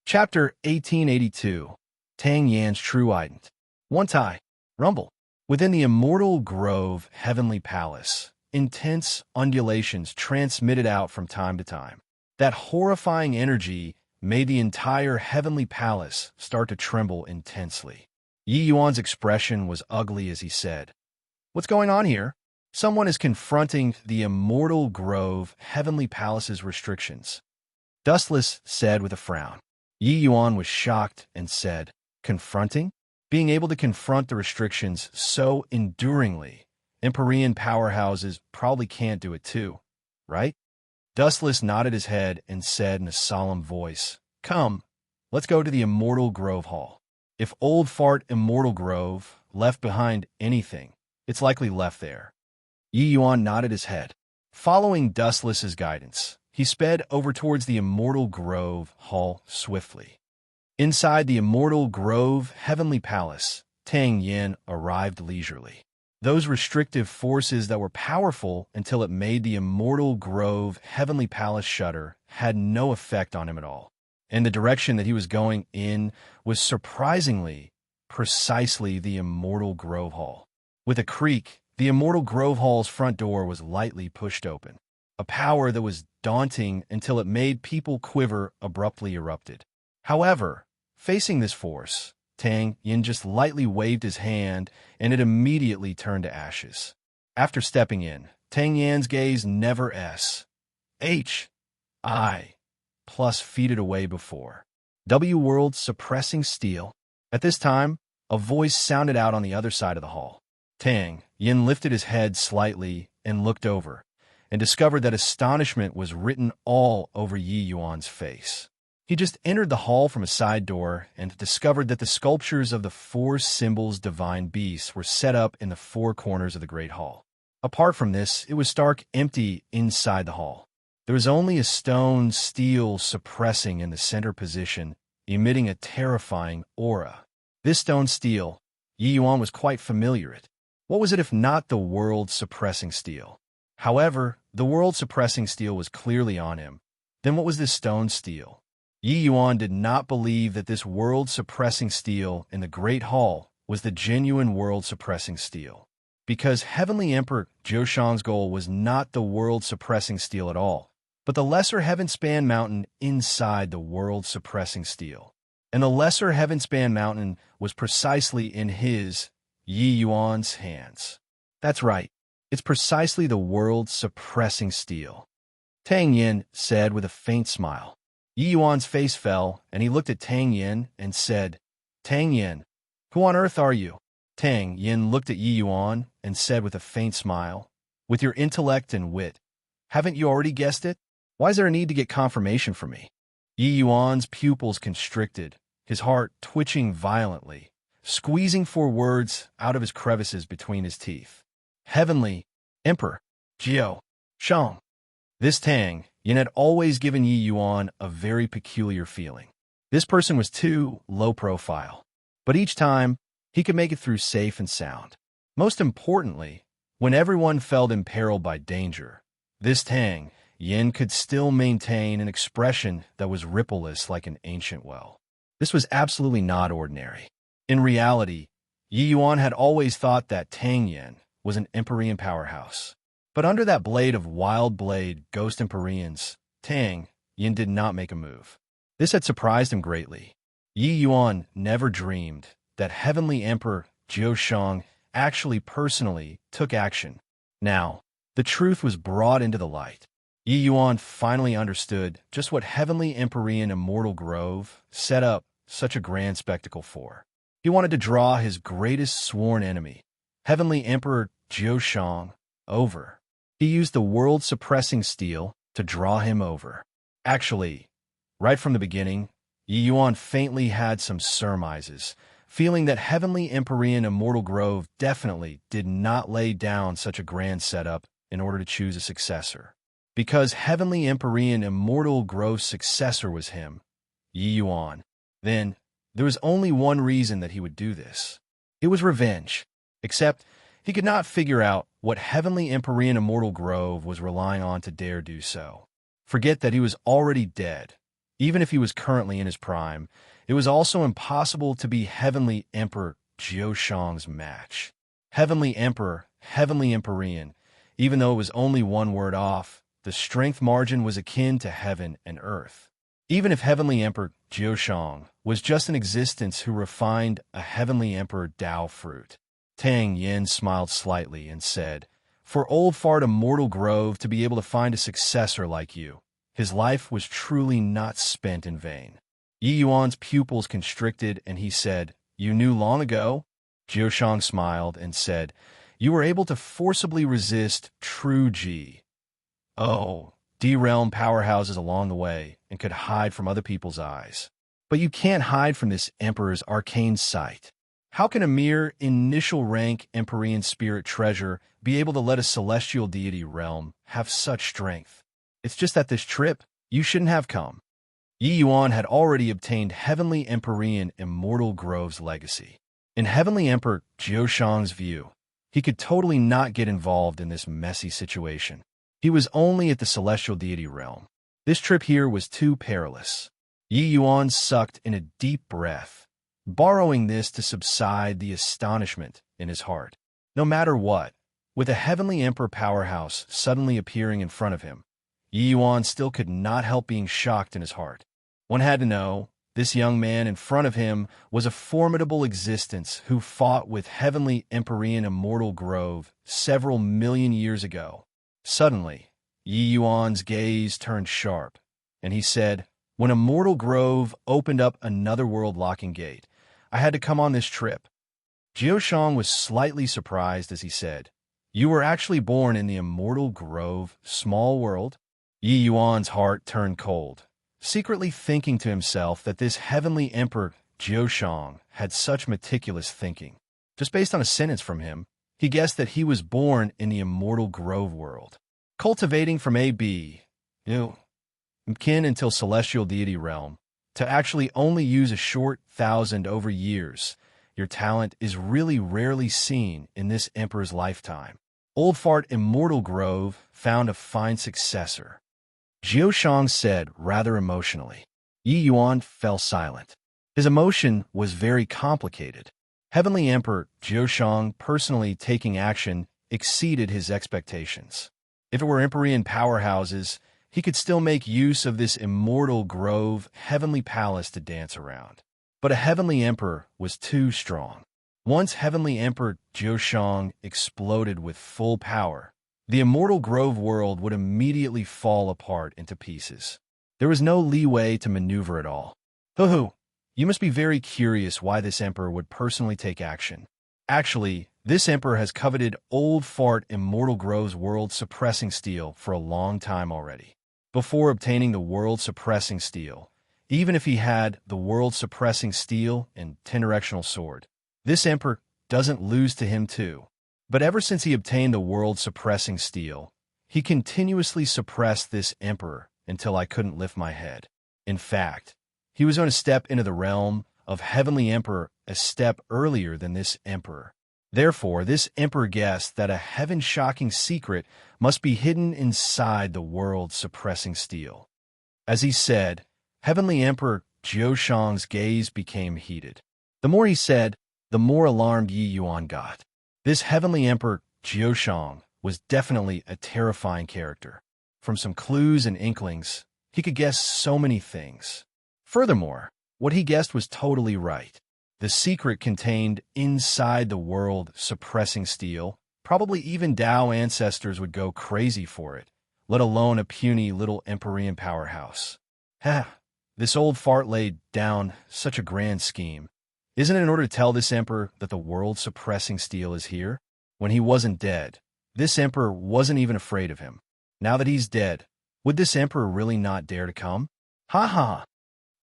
Chapter 1882. Tang Yan's True Ident. One Tai. Rumble. Within the Immortal Grove Heavenly Palace, intense undulations transmitted out from time to time. That horrifying energy made the entire Heavenly Palace start to tremble intensely. Yi Yuan's expression was ugly as he said, "What's going on here? Someone is confronting the Immortal Grove Heavenly Palace's restrictions." Dustless said with a frown. Yi Yuan was shocked and said, "Confronting? Being able to confront the restrictions so enduringly, Empyrean powerhouses probably can't do it too, right?" Dustless nodded his head and said in a solemn voice, "Come, let's go to the Immortal Grove Hall. If old fart Immortal Grove left behind anything, it's likely left there." Yi Yuan nodded his head. Following Dustless's guidance, he sped over towards the Immortal Grove Hall swiftly. Inside the Immortal Grove Heavenly Palace, Tang Yen arrived leisurely. Those restrictive forces that were powerful until it made the Immortal Grove Heavenly Palace shudder had no effect on him at all. And the direction that he was going in was surprisingly precisely the Immortal Grove Hall. With a creak, the Immortal Grove Hall's front door was lightly pushed open. A power that was daunting until it made people quiver abruptly erupted. However, facing this force, Tang Yen just lightly waved his hand, and it immediately turned to ashes. After stepping in, Tang Yan's gaze never plus feet away before. World suppressing steel. At this time, a voice sounded out on the other side of the hall. Tang Yen lifted his head slightly and looked over, and discovered that astonishment was written all over Yi Yuan's face. He just entered the hall from a side door and discovered that the sculptures of the 4 symbols divine beasts were set up in the 4 corners of the Great Hall. Apart from this, it was stark empty inside the hall. There was only a stone steel suppressing in the center position, emitting a terrifying aura. This stone steel, Yi Yuan was quite familiar with. What was it if not the world-suppressing steel? However, the world-suppressing steel was clearly on him. Then what was this stone steel? Yi Yuan did not believe that this world-suppressing steel in the Great Hall was the genuine world-suppressing steel, because Heavenly Emperor Zhoushang's goal was not the world-suppressing steel at all, but the lesser heaven-span mountain inside the world-suppressing steel. And the lesser heaven-span mountain was precisely in his, Yi Yuan's, hands. That's right, it's precisely the world-suppressing steel. Tang Yen said with a faint smile. Yi Yuan's face fell, and he looked at Tang Yen and said, "Tang Yen, who on earth are you?" Tang Yen looked at Yi Yuan and said with a faint smile, "With your intellect and wit, haven't you already guessed it? Why is there a need to get confirmation from me?" Yi Yuan's pupils constricted, his heart twitching violently, squeezing 4 words out of his crevices between his teeth. Heavenly Emperor Jiao Shang. This Tang Yin had always given Yi Yuan a very peculiar feeling. This person was too low profile, but each time he could make it through safe and sound. Most importantly, when everyone felt imperiled by danger, this Tang Yin could still maintain an expression that was rippleless like an ancient well. This was absolutely not ordinary. In reality, Yi Yuan had always thought that Tang Yin was an Empyrean powerhouse. But under that blade of wild blade ghost Empyreans, Tang Yin did not make a move. This had surprised him greatly. Yi Yuan never dreamed that Heavenly Emperor Jiao Shang actually personally took action. Now, the truth was brought into the light. Yi Yuan finally understood just what Heavenly Empyrean Immortal Grove set up such a grand spectacle for. He wanted to draw his greatest sworn enemy, Heavenly Emperor Jiao Shang, over. He used the world-suppressing steel to draw him over. Actually, right from the beginning, Yi Yuan faintly had some surmises, feeling that Heavenly Empyrean Immortal Grove definitely did not lay down such a grand setup in order to choose a successor. Because Heavenly Empyrean Immortal Grove's successor was him, Yi Yuan, then there was only one reason that he would do this. It was revenge. Except, he could not figure out what Heavenly Empyrean Immortal Grove was relying on to dare do so. Forget that he was already dead. Even if he was currently in his prime, it was also impossible to be Heavenly Emperor Jiao Shang's match. Heavenly Emperor, Heavenly Empyrean, even though it was only 1 word off, the strength margin was akin to heaven and earth. Even if Heavenly Emperor Jiao Shang was just an existence who refined a Heavenly Emperor Dao fruit. Tang Yin smiled slightly and said, "For old fart Immortal Grove to be able to find a successor like you, his life was truly not spent in vain." Yi Yuan's pupils constricted and he said, "You knew long ago?" Jiao Shang smiled and said, "You were able to forcibly resist true Ji. Oh, D-realm powerhouses along the way and could hide from other people's eyes. But you can't hide from this Emperor's arcane sight. How can a mere initial rank Empyrean spirit treasure be able to let a celestial deity realm have such strength? It's just that this trip, you shouldn't have come." Yi Yuan had already obtained Heavenly Empyrean Immortal Grove's legacy. In Heavenly Emperor Jiao Shang's view, he could totally not get involved in this messy situation. He was only at the celestial deity realm. This trip here was too perilous. Yi Yuan sucked in a deep breath, borrowing this to subside the astonishment in his heart. No matter what, with a Heavenly Emperor powerhouse suddenly appearing in front of him, Yi Yuan still could not help being shocked in his heart. One had to know, this young man in front of him was a formidable existence who fought with Heavenly Empyrean Immortal Grove several million years ago. Suddenly, Yi Yuan's gaze turned sharp, and he said, "When Immortal Grove opened up another world-locking gate, I had to come on this trip." Jiao Shang was slightly surprised as he said, "You were actually born in the Immortal Grove, small world?" Yi Yuan's heart turned cold, secretly thinking to himself that this Heavenly Emperor Jiao Shang had such meticulous thinking. Just based on a sentence from him, he guessed that he was born in the Immortal Grove world. Cultivating from A.B., kin until celestial deity realm, to actually only use a short 1,000 over years, your talent is really rarely seen in this emperor's lifetime. Old fart Immortal Grove found a fine successor. Jiao Shang said rather emotionally. Yi Yuan fell silent. His emotion was very complicated. Heavenly Emperor Jiao Shang personally taking action exceeded his expectations. If it were Empyrean powerhouses, he could still make use of this Immortal Grove Heavenly Palace to dance around. But a Heavenly Emperor was too strong. Once Heavenly Emperor Jiao Shang exploded with full power, the Immortal Grove world would immediately fall apart into pieces. There was no leeway to maneuver at all. Hoo-hoo! You must be very curious why this emperor would personally take action. Actually, this emperor has coveted old fart Immortal Grove's world-suppressing steel for a long time already. Before obtaining the world-suppressing steel, even if he had the world-suppressing steel and 10-directional sword, This emperor doesn't lose to him too. But ever since he obtained the world-suppressing steel, he continuously suppressed this emperor until I couldn't lift my head. In fact, he was going to step into the realm of Heavenly Emperor a step earlier than this emperor. Therefore, this emperor guessed that a heaven-shocking secret must be hidden inside the world-suppressing steel. As he said, Heavenly Emperor Jiu Shang's gaze became heated. The more he said, the more alarmed Yi Yuan got. This Heavenly Emperor Jiu Shang was definitely a terrifying character. From some clues and inklings, he could guess so many things. Furthermore, what he guessed was totally right. The secret contained inside the world-suppressing steel. Probably even Tao ancestors would go crazy for it, let alone a puny little Empyrean powerhouse. This old fart laid down such a grand scheme. Isn't it in order to tell this emperor that the world-suppressing steel is here? When he wasn't dead, this emperor wasn't even afraid of him. Now that he's dead, would this emperor really not dare to come? Ha ha!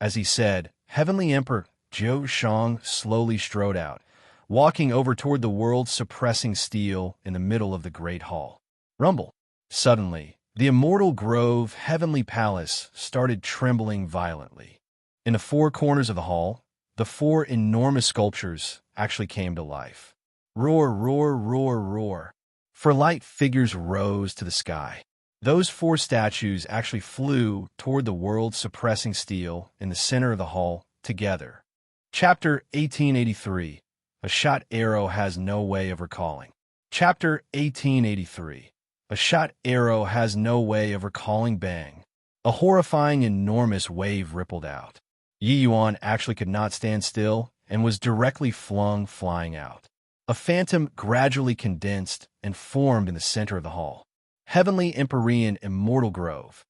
As he said, Heavenly Emperor Jiu Shang slowly strode out, walking over toward the world-suppressing steel in the middle of the great hall. Rumble! Suddenly, the immortal grove Heavenly Palace started trembling violently. In the four corners of the hall, the four enormous sculptures actually came to life. Roar, roar, roar, roar. For light figures rose to the sky. Those four statues actually flew toward the world-suppressing steel in the center of the hall together. Chapter 1883. A shot arrow has no way of recalling. Chapter 1883. A shot arrow has no way of recalling bang. A horrifying, enormous wave rippled out. Yi Yuan actually could not stand still and was directly flung flying out. A phantom gradually condensed and formed in the center of the hall. Heavenly Empyrean Immortal Grove.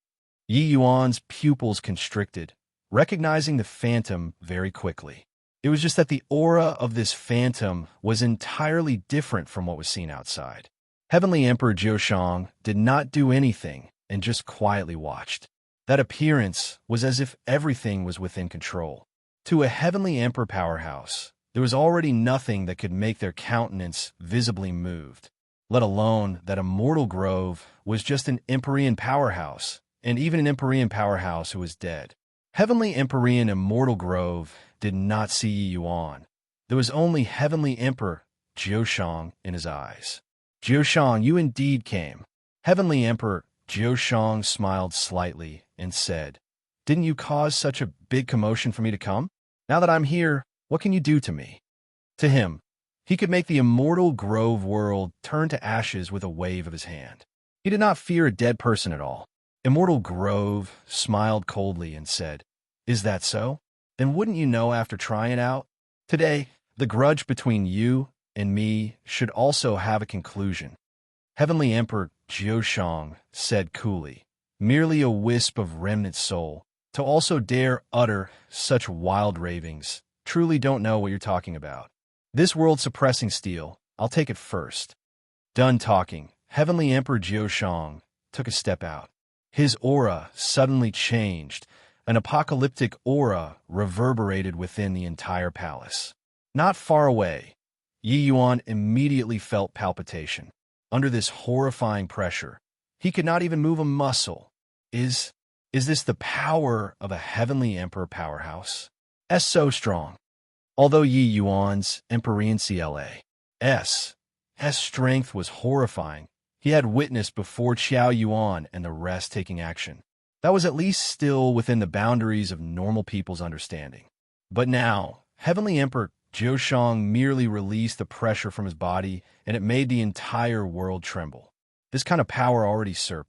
Yi Yuan's pupils constricted, recognizing the phantom very quickly. It was just that the aura of this phantom was entirely different from what was seen outside. Heavenly Emperor Jiu Shang did not do anything and just quietly watched. That appearance was as if everything was within control. To a Heavenly Emperor powerhouse, there was already nothing that could make their countenance visibly moved, let alone that Immortal Grove was just an Empyrean powerhouse, and even an Empyrean powerhouse who was dead. Heavenly Empyrean Immortal Grove did not see Yi Yuan. There was only Heavenly Emperor Jiu Shang in his eyes. Jiu Shang, you indeed came. Heavenly Emperor Jiu Shang smiled slightly and said, "Didn't you cause such a big commotion for me to come? Now that I'm here, what can you do to me?" To him, he could make the Immortal Grove world turn to ashes with a wave of his hand. He did not fear a dead person at all. Immortal Grove smiled coldly and said, "Is that so? Then wouldn't you know after trying it out? Today, the grudge between you and me should also have a conclusion." Heavenly Emperor Jiu Shang said coolly, "Merely a wisp of remnant soul, to also dare utter such wild ravings. Truly don't know what you're talking about. This world-suppressing steel, I'll take it first." Done talking, Heavenly Emperor Jiu Shang took a step out. His aura suddenly changed. An apocalyptic aura reverberated within the entire palace. Not far away, Yi Yuan immediately felt palpitation. Under this horrifying pressure, he could not even move a muscle. Is this the power of a Heavenly Emperor powerhouse? So strong. Although Yi Yuan's Empyrean CLA's strength was horrifying, he had witnessed before Qiao Yuan and the rest taking action. That was at least still within the boundaries of normal people's understanding. But now, Heavenly Emperor Jiu Shang merely released the pressure from his body, and it made the entire world tremble. This kind of power already said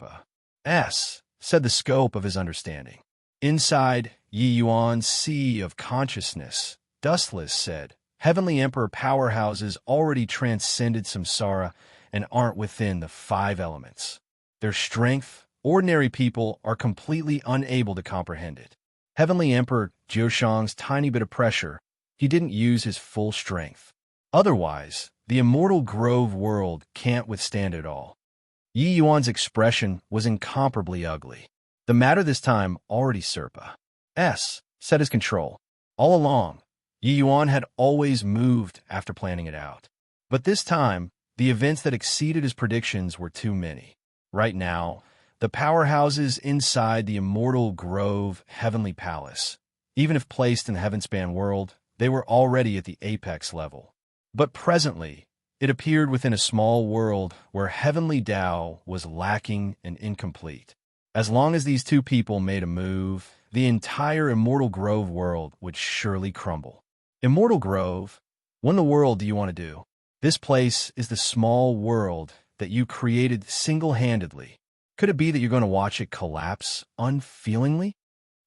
the scope of his understanding. Inside Yi Yuan's sea of consciousness, Dustless said, Heavenly Emperor powerhouses already transcended samsara and aren't within the five elements. Their strength, ordinary people are completely unable to comprehend it. Heavenly Emperor Jiu Shang's tiny bit of pressure, he didn't use his full strength. Otherwise, the Immortal Grove world can't withstand it all. Yi Yuan's expression was incomparably ugly. The matter this time already set his control. All along, Yi Yuan had always moved after planning it out. But this time, the events that exceeded his predictions were too many. Right now, the powerhouses inside the immortal Grove Heavenly Palace, even if placed in the Heavenspan world, they were already at the apex level. But presently, it appeared within a small world where Heavenly Tao was lacking and incomplete. As long as these two people made a move, the entire Immortal Grove world would surely crumble. Immortal Grove? What in the world do you want to do? This place is the small world that you created single-handedly. Could it be that you're going to watch it collapse unfeelingly?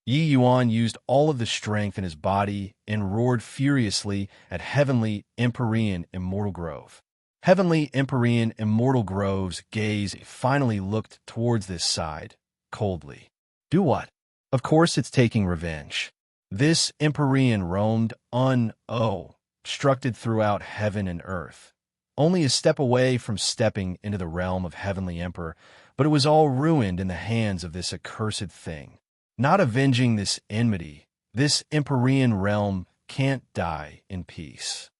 Yi Yuan used all of the strength in his body and roared furiously at Heavenly Empyrean Immortal Grove. Heavenly Empyrean Immortal Grove's gaze finally looked towards this side, coldly. Do what? Of course it's taking revenge. This Empyrean roamed unobstructed throughout heaven and earth, only a step away from stepping into the realm of Heavenly Emperor, but it was all ruined in the hands of this accursed thing. Not avenging this enmity, this Empyrean realm can't die in peace.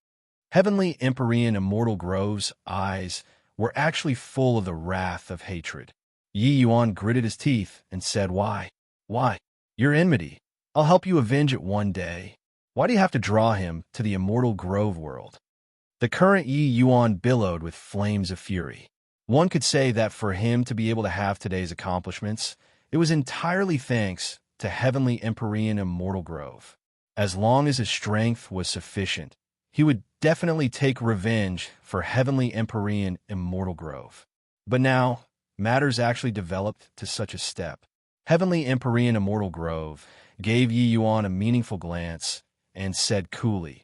Heavenly Empyrean Immortal Grove's eyes were actually full of the wrath of hatred. Yi Yuan gritted his teeth and said, Why? Why? Your enmity. I'll help you avenge it one day. Why do you have to draw him to the Immortal Grove world? The current Yi Yuan billowed with flames of fury. One could say that for him to be able to have today's accomplishments, it was entirely thanks to Heavenly Empyrean Immortal Grove. As long as his strength was sufficient, he would definitely take revenge for Heavenly Empyrean Immortal Grove. But now, matters actually developed to such a step. Heavenly Empyrean Immortal Grove gave Yi Yuan a meaningful glance and said coolly,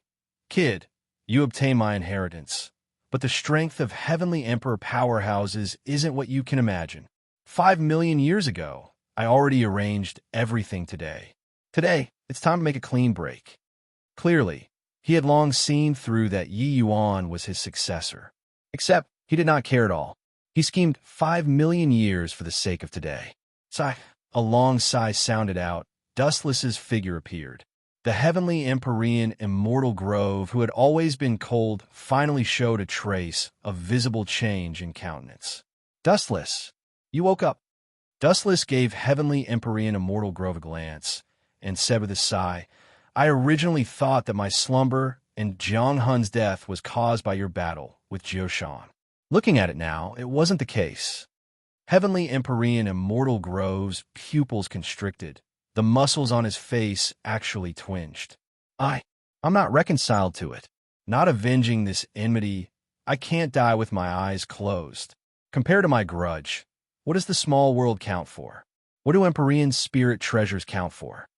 Kid, you obtain my inheritance, but the strength of Heavenly Emperor powerhouses isn't what you can imagine. 5 million years ago, I already arranged everything today. Today, it's time to make a clean break. Clearly, he had long seen through that Yi Yuan was his successor. Except, he did not care at all. He schemed 5 million years for the sake of today. Sigh. A long sigh sounded out. Dustless's figure appeared. The Heavenly Empyrean Immortal Grove, who had always been cold, finally showed a trace of visible change in countenance. Dustless, you woke up. Dustless gave Heavenly Empyrean Immortal Grove a glance, and said with a sigh, I originally thought that my slumber and Jiang Hun's death was caused by your battle with Jioshan. Looking at it now, it wasn't the case. Heavenly Empyrean Immortal Grove's pupils constricted. The muscles on his face actually twinged. I'm not reconciled to it. Not avenging this enmity, I can't die with my eyes closed. Compared to my grudge, what does the small world count for? What do Empyrean spirit treasures count for?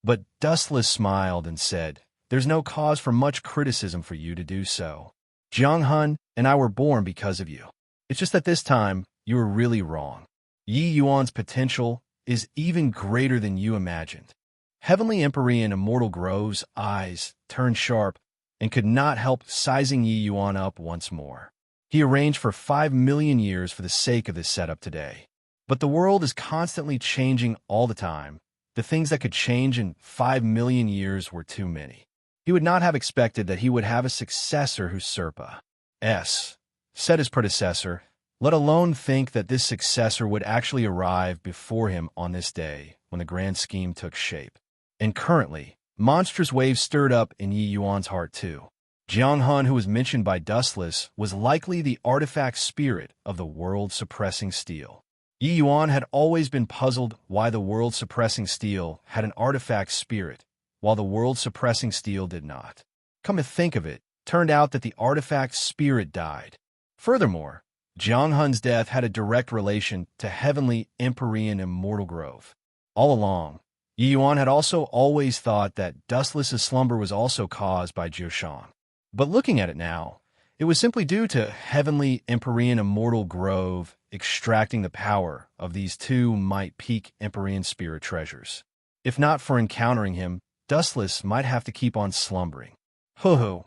But Dustless smiled and said, There's no cause for much criticism for you to do so. Jiang Hun and I were born because of you. It's just that this time, you were really wrong. Yi Yuan's potential is even greater than you imagined. Heavenly Empyrean Immortal Grove's eyes turned sharp and could not help sizing Yi Yuan up once more. He arranged for 5 million years for the sake of this setup today. But the world is constantly changing all the time. The things that could change in 5 million years were too many. He would not have expected that he would have a successor who said his predecessor, let alone think that this successor would actually arrive before him on this day when the grand scheme took shape. And currently, monstrous waves stirred up in Yi Yuan's heart too. Jiang Hun, who was mentioned by Dustless, was likely the artifact spirit of the world-suppressing steel. Yi Yuan had always been puzzled why the world-suppressing steel had an artifact spirit, while the world-suppressing steel did not. Come to think of it, turned out that the artifact spirit died. Furthermore, Jiang Hun's death had a direct relation to Heavenly Empyrean Immortal Grove. All along, Yi Yuan had also always thought that Dustless's slumber was also caused by Jioshan. But looking at it now, it was simply due to Heavenly Empyrean Immortal Grove extracting the power of these two might-peak Empyrean spirit treasures. If not for encountering him, Dustless might have to keep on slumbering. Ho-ho,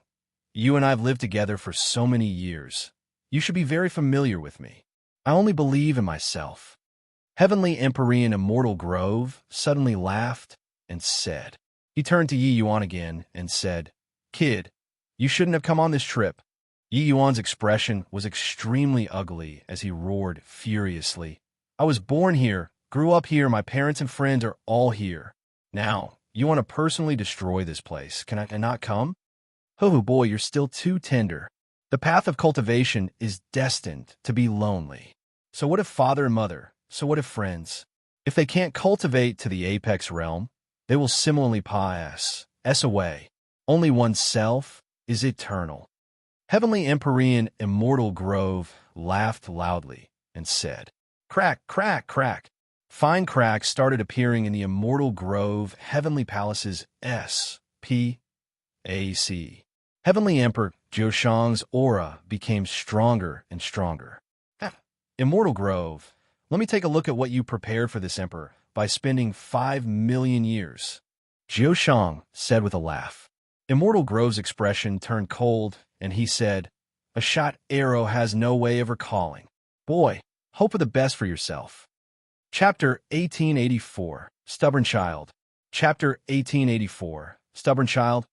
you and I have lived together for so many years. You should be very familiar with me. I only believe in myself. Heavenly Empyrean Immortal Grove suddenly laughed and said. He turned to Yi Yuan again and said, Kid, you shouldn't have come on this trip. Yi Yuan's expression was extremely ugly as he roared furiously. I was born here, grew up here, my parents and friends are all here. Now, you want to personally destroy this place. Can I not come? Oh boy, you're still too tender. The path of cultivation is destined to be lonely. So what if father and mother? So what if friends? If they can't cultivate to the apex realm, they will similarly pass away. Only oneself is eternal. Heavenly Empyrean Immortal Grove laughed loudly and said, "Crack, crack, crack." Fine cracks started appearing in the Immortal Grove Heavenly Palace's S.P.A.C. Heavenly Emperor Zhoushang's aura became stronger and stronger. Immortal Grove, let me take a look at what you prepared for this emperor by spending 5 million years. Zhoushang said with a laugh. Immortal Grove's expression turned cold, and he said, "A shot arrow has no way of recalling. Boy, hope for the best for yourself." Chapter 1884, Stubborn Child. Chapter 1884, Stubborn Child.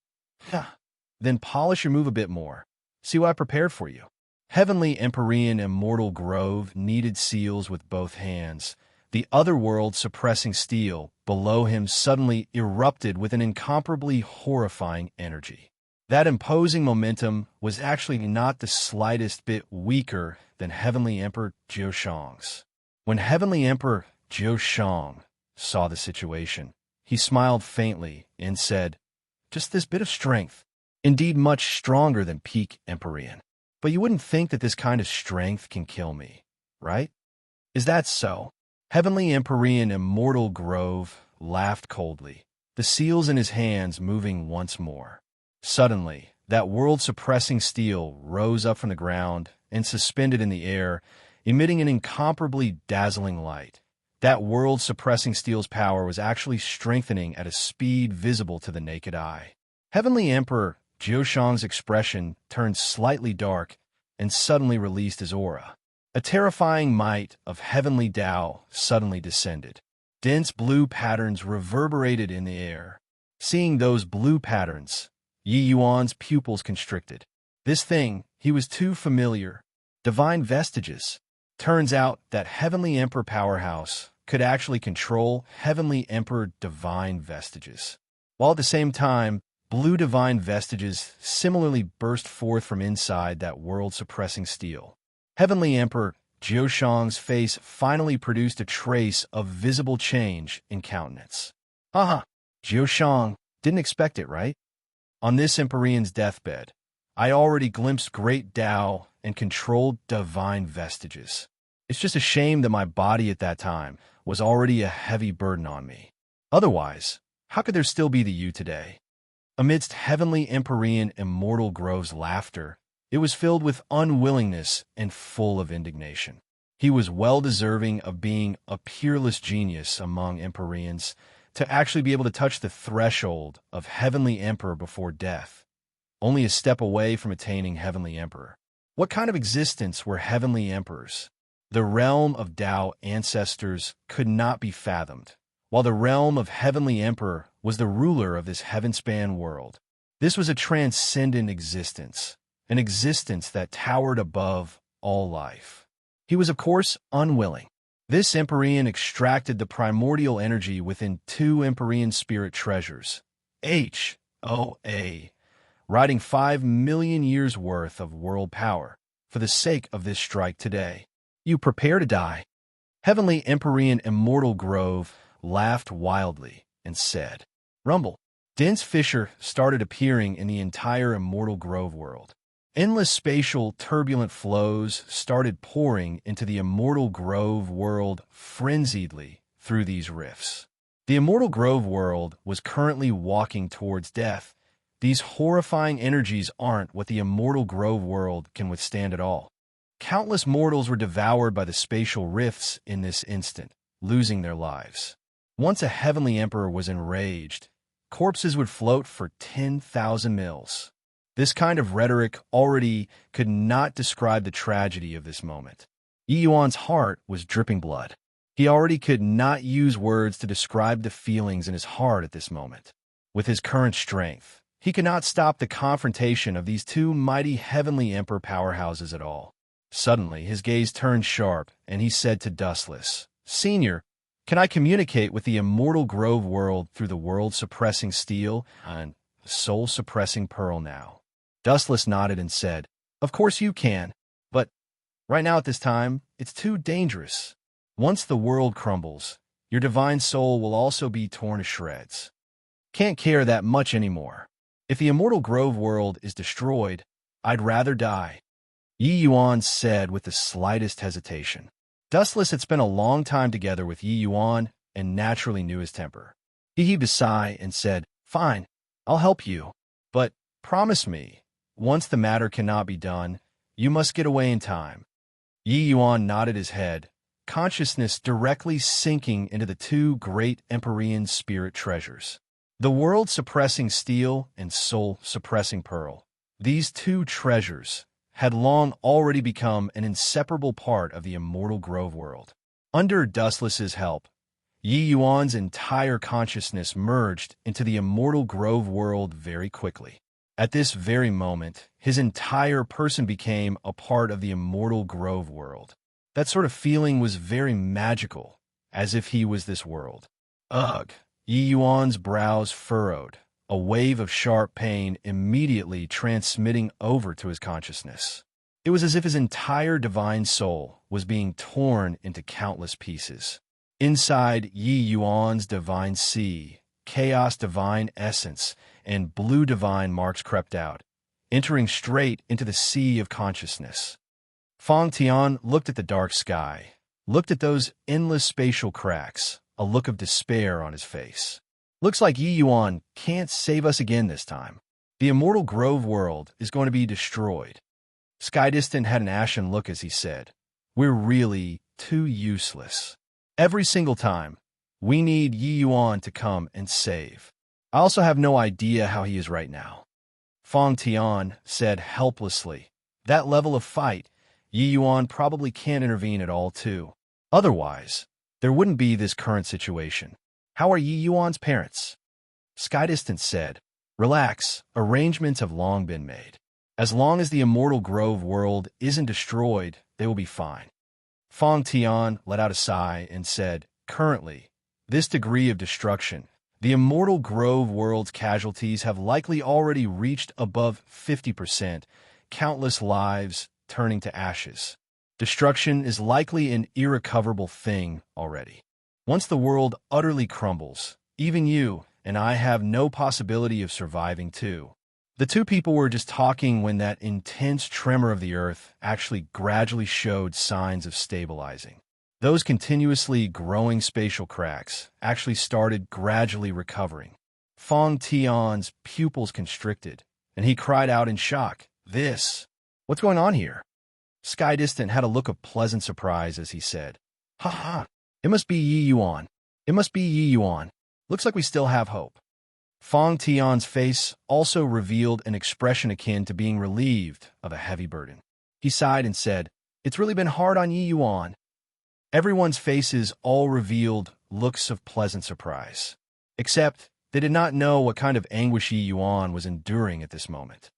Then polish your move a bit more. See what I prepared for you. Heavenly Empyrean Immortal Grove kneaded seals with both hands. The other world suppressing steel below him suddenly erupted with an incomparably horrifying energy. That imposing momentum was actually not the slightest bit weaker than Heavenly Emperor Zhoushang's. When Heavenly Emperor Zhoushang saw the situation, he smiled faintly and said, "Just this bit of strength. Indeed much stronger than peak Empyrean. But you wouldn't think that this kind of strength can kill me, right? Is that so?" Heavenly Empyrean Immortal Grove laughed coldly, the seals in his hands moving once more. Suddenly, that world-suppressing steel rose up from the ground and suspended in the air, emitting an incomparably dazzling light. That world-suppressing steel's power was actually strengthening at a speed visible to the naked eye. Heavenly Emperor Zhoushang's expression turned slightly dark and suddenly released his aura. A terrifying might of heavenly Tao suddenly descended. Dense blue patterns reverberated in the air. Seeing those blue patterns, Yi Yuan's pupils constricted. This thing, he was too familiar. Divine vestiges. Turns out that Heavenly Emperor Powerhouse could actually control Heavenly Emperor Divine Vestiges. While at the same time, blue divine vestiges similarly burst forth from inside that world-suppressing steel. Heavenly Emperor Zhoushang's face finally produced a trace of visible change in countenance. Zhoushang, didn't expect it, right? On this Empyrean's deathbed, I already glimpsed great Tao and controlled divine vestiges. It's just a shame that my body at that time was already a heavy burden on me. Otherwise, how could there still be the you today? Amidst Heavenly Empyrean Immortal Grove's laughter, it was filled with unwillingness and full of indignation. He was well deserving of being a peerless genius among Empyreans, to actually be able to touch the threshold of Heavenly Emperor before death, only a step away from attaining Heavenly Emperor. What kind of existence were Heavenly Emperors? The realm of Tao ancestors could not be fathomed, while the realm of Heavenly Emperor was the ruler of this heaven-span world. This was a transcendent existence, an existence that towered above all life. He was, of course, unwilling. This Empyrean extracted the primordial energy within 2 Empyrean spirit treasures, HOA, riding 5 million years' worth of world power, for the sake of this strike today. You prepare to die. Heavenly Empyrean Immortal Grove laughed wildly and said, "Rumble." Dense fissure started appearing in the entire Immortal Grove world. Endless spatial turbulent flows started pouring into the Immortal Grove world frenziedly through these rifts. The Immortal Grove world was currently walking towards death. These horrifying energies aren't what the Immortal Grove world can withstand at all. Countless mortals were devoured by the spatial rifts in this instant, losing their lives. Once a Heavenly Emperor was enraged, corpses would float for 10,000 mils. This kind of rhetoric already could not describe the tragedy of this moment. Yi Yuan's heart was dripping blood. He already could not use words to describe the feelings in his heart at this moment. With his current strength, He could not stop the confrontation of these two mighty heavenly emperor powerhouses at all. Suddenly, his gaze turned sharp, and he said to Dustless, "Senior, can I communicate with the immortal Grove world through the world-suppressing steel and soul-suppressing pearl now?" Dustless nodded and said, "Of course you can, but right now at this time, it's too dangerous. Once the world crumbles, your divine soul will also be torn to shreds. Can't care that much anymore. If the immortal Grove world is destroyed, I'd rather die," Yi Yuan said with the slightest hesitation. Dustless had spent a long time together with Yi Yuan and naturally knew his temper. He heaved a sigh and said, "Fine, I'll help you. But promise me, once the matter cannot be done, you must get away in time." Yi Yuan nodded his head, consciousness directly sinking into the two great Empyrean spirit treasures. The world-suppressing steel and soul-suppressing pearl. These two treasures had long already become an inseparable part of the immortal Grove world. Under Dustless's help, Yi Yuan's entire consciousness merged into the immortal Grove world very quickly. At this very moment, his entire person became a part of the immortal Grove world. That sort of feeling was very magical, as if he was this world. Ugh! Yi Yuan's brows furrowed, a wave of sharp pain immediately transmitting over to his consciousness. It was as if his entire divine soul was being torn into countless pieces. Inside Yi Yuan's divine sea, chaos divine essence and blue divine marks crept out, entering straight into the sea of consciousness. Fang Tian looked at the dark sky, looked at those endless spatial cracks, a look of despair on his face. "Looks like Yi Yuan can't save us again this time. The immortal Grove world is going to be destroyed." Sky Distant had an ashen look as he said, "We're really too useless. Every single time, we need Yi Yuan to come and save. I also have no idea how he is right now." Fang Tian said helplessly, "That level of fight, Yi Yuan probably can't intervene at all too. Otherwise, there wouldn't be this current situation. How are Yi Yuan's parents?" Sky Distant said, "Relax, arrangements have long been made. As long as the immortal Grove world isn't destroyed, they will be fine." Fang Tian let out a sigh and said, "Currently, this degree of destruction, the immortal Grove world's casualties have likely already reached above 50%, countless lives turning to ashes. Destruction is likely an irrecoverable thing already. Once the world utterly crumbles, even you and I have no possibility of surviving too." The two people were just talking when that intense tremor of the earth actually gradually showed signs of stabilizing. Those continuously growing spatial cracks actually started gradually recovering. Fang Tian's pupils constricted, and he cried out in shock, What's going on here?" Sky Distant had a look of pleasant surprise as he said, "Ha ha, it must be Yi Yuan. It must be Yi Yuan. Looks like we still have hope." Fang Tian's face also revealed an expression akin to being relieved of a heavy burden. He sighed and said, "It's really been hard on Yi Yuan." Everyone's faces all revealed looks of pleasant surprise, except they did not know what kind of anguish Yi Yuan was enduring at this moment.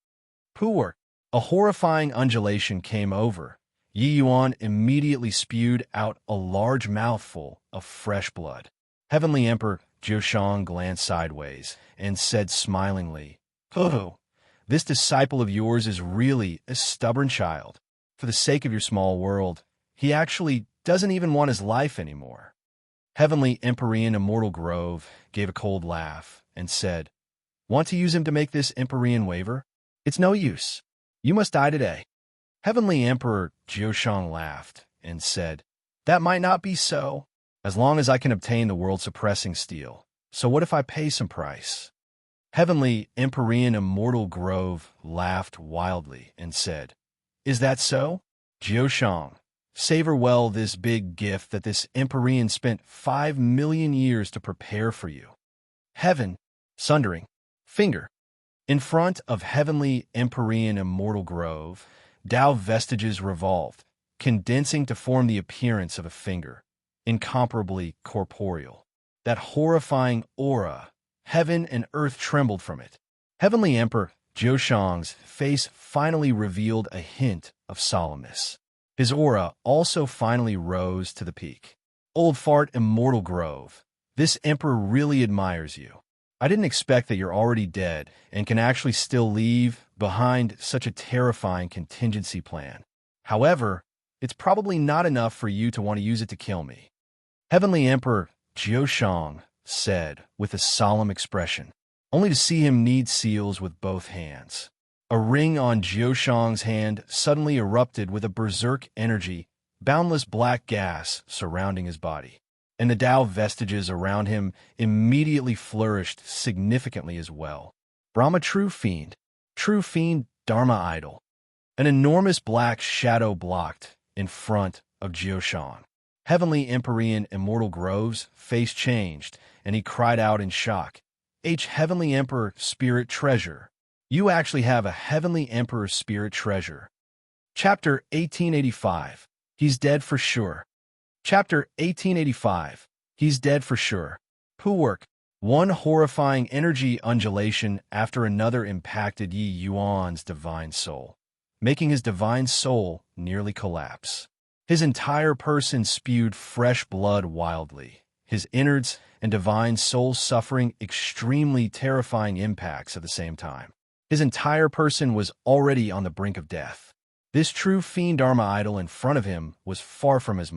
Poor! A horrifying undulation came over. Yi Yuan immediately spewed out a large mouthful of fresh blood. Heavenly Emperor Jiushang glanced sideways and said smilingly, "Oh, this disciple of yours is really a stubborn child. For the sake of your small world, he actually doesn't even want his life anymore." Heavenly Empyrean Immortal Grove gave a cold laugh and said, "Want to use him to make this Empyrean waver? It's no use. You must die today." Heavenly Emperor Jiushang laughed and said, "That might not be so, as long as I can obtain the world-suppressing steel. So what if I pay some price?" Heavenly Empyrean Immortal Grove laughed wildly and said, "Is that so? Jiushang, savor well this big gift that this Empyrean spent 5 million years to prepare for you." Heaven, sundering, finger. In front of Heavenly Empyrean Immortal Grove, Tao vestiges revolved, condensing to form the appearance of a finger, incomparably corporeal. That horrifying aura, heaven and earth trembled from it. Heavenly Emperor Jiushang's face finally revealed a hint of solemnness. His aura also finally rose to the peak. Old fart Immortal Grove, this emperor really admires you. I didn't expect that you're already dead and can actually still leave behind such a terrifying contingency plan. However, it's probably not enough for you to want to use it to kill me. Heavenly Emperor Jiushang said with a solemn expression, only to see him knead seals with both hands. A ring on Jiushang's hand suddenly erupted with a berserk energy, boundless black gas surrounding his body, and the Tao vestiges around him immediately flourished significantly as well. Brahma True Fiend Dharma Idol. An enormous black shadow blocked in front of Jiushang. Heavenly Empyrean Immortal Grove's face changed, and he cried out in shock, Heavenly Emperor Spirit Treasure. You actually have a Heavenly Emperor Spirit Treasure. Chapter 1885. He's dead for sure. Chapter 1885. He's dead for sure. Puwerk. One horrifying energy undulation after another impacted Yi Yuan's divine soul, making his divine soul nearly collapse. His entire person spewed fresh blood wildly, his innards and divine soul suffering extremely terrifying impacts at the same time. His entire person was already on the brink of death. This true fiend Dharma idol in front of him was far from his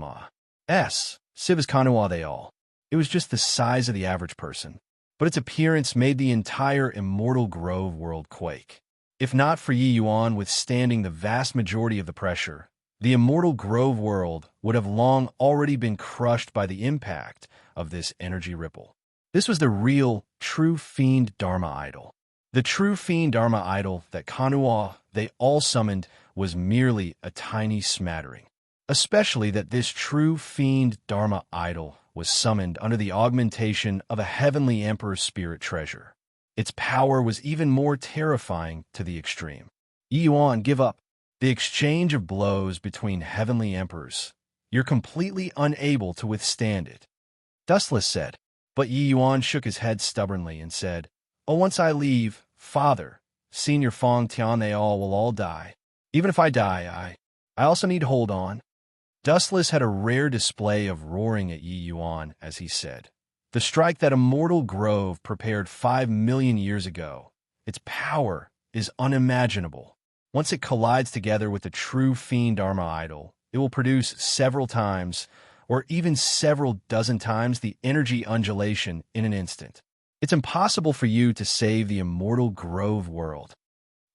Sivas Kanua they all. It was just the size of the average person, but its appearance made the entire Immortal Grove world quake. If not for Yi Yuan withstanding the vast majority of the pressure, the Immortal Grove world would have long already been crushed by the impact of this energy ripple. This was the real, true fiend Dharma idol. The true fiend Dharma idol that Kanua they all summoned was merely a tiny smattering. Especially that this true fiend Dharma idol was summoned under the augmentation of a Heavenly Emperor Spirit Treasure. Its power was even more terrifying to the extreme. Yi Yuan, give up. The exchange of blows between Heavenly Emperors. You're completely unable to withstand it. Dustless said, but Yi Yuan shook his head stubbornly and said, Oh, once I leave, Father, Senior Fong Tian, they all will all die. Even if I die, I also need to hold on. Dustless had a rare display of roaring at Yi Yuan as he said, the strike that Immortal Grove prepared 5 million years ago. Its power is unimaginable. Once it collides together with the true fiend Dharma idol, it will produce several times, or even several dozen times the energy undulation in an instant. It's impossible for you to save the Immortal Grove world.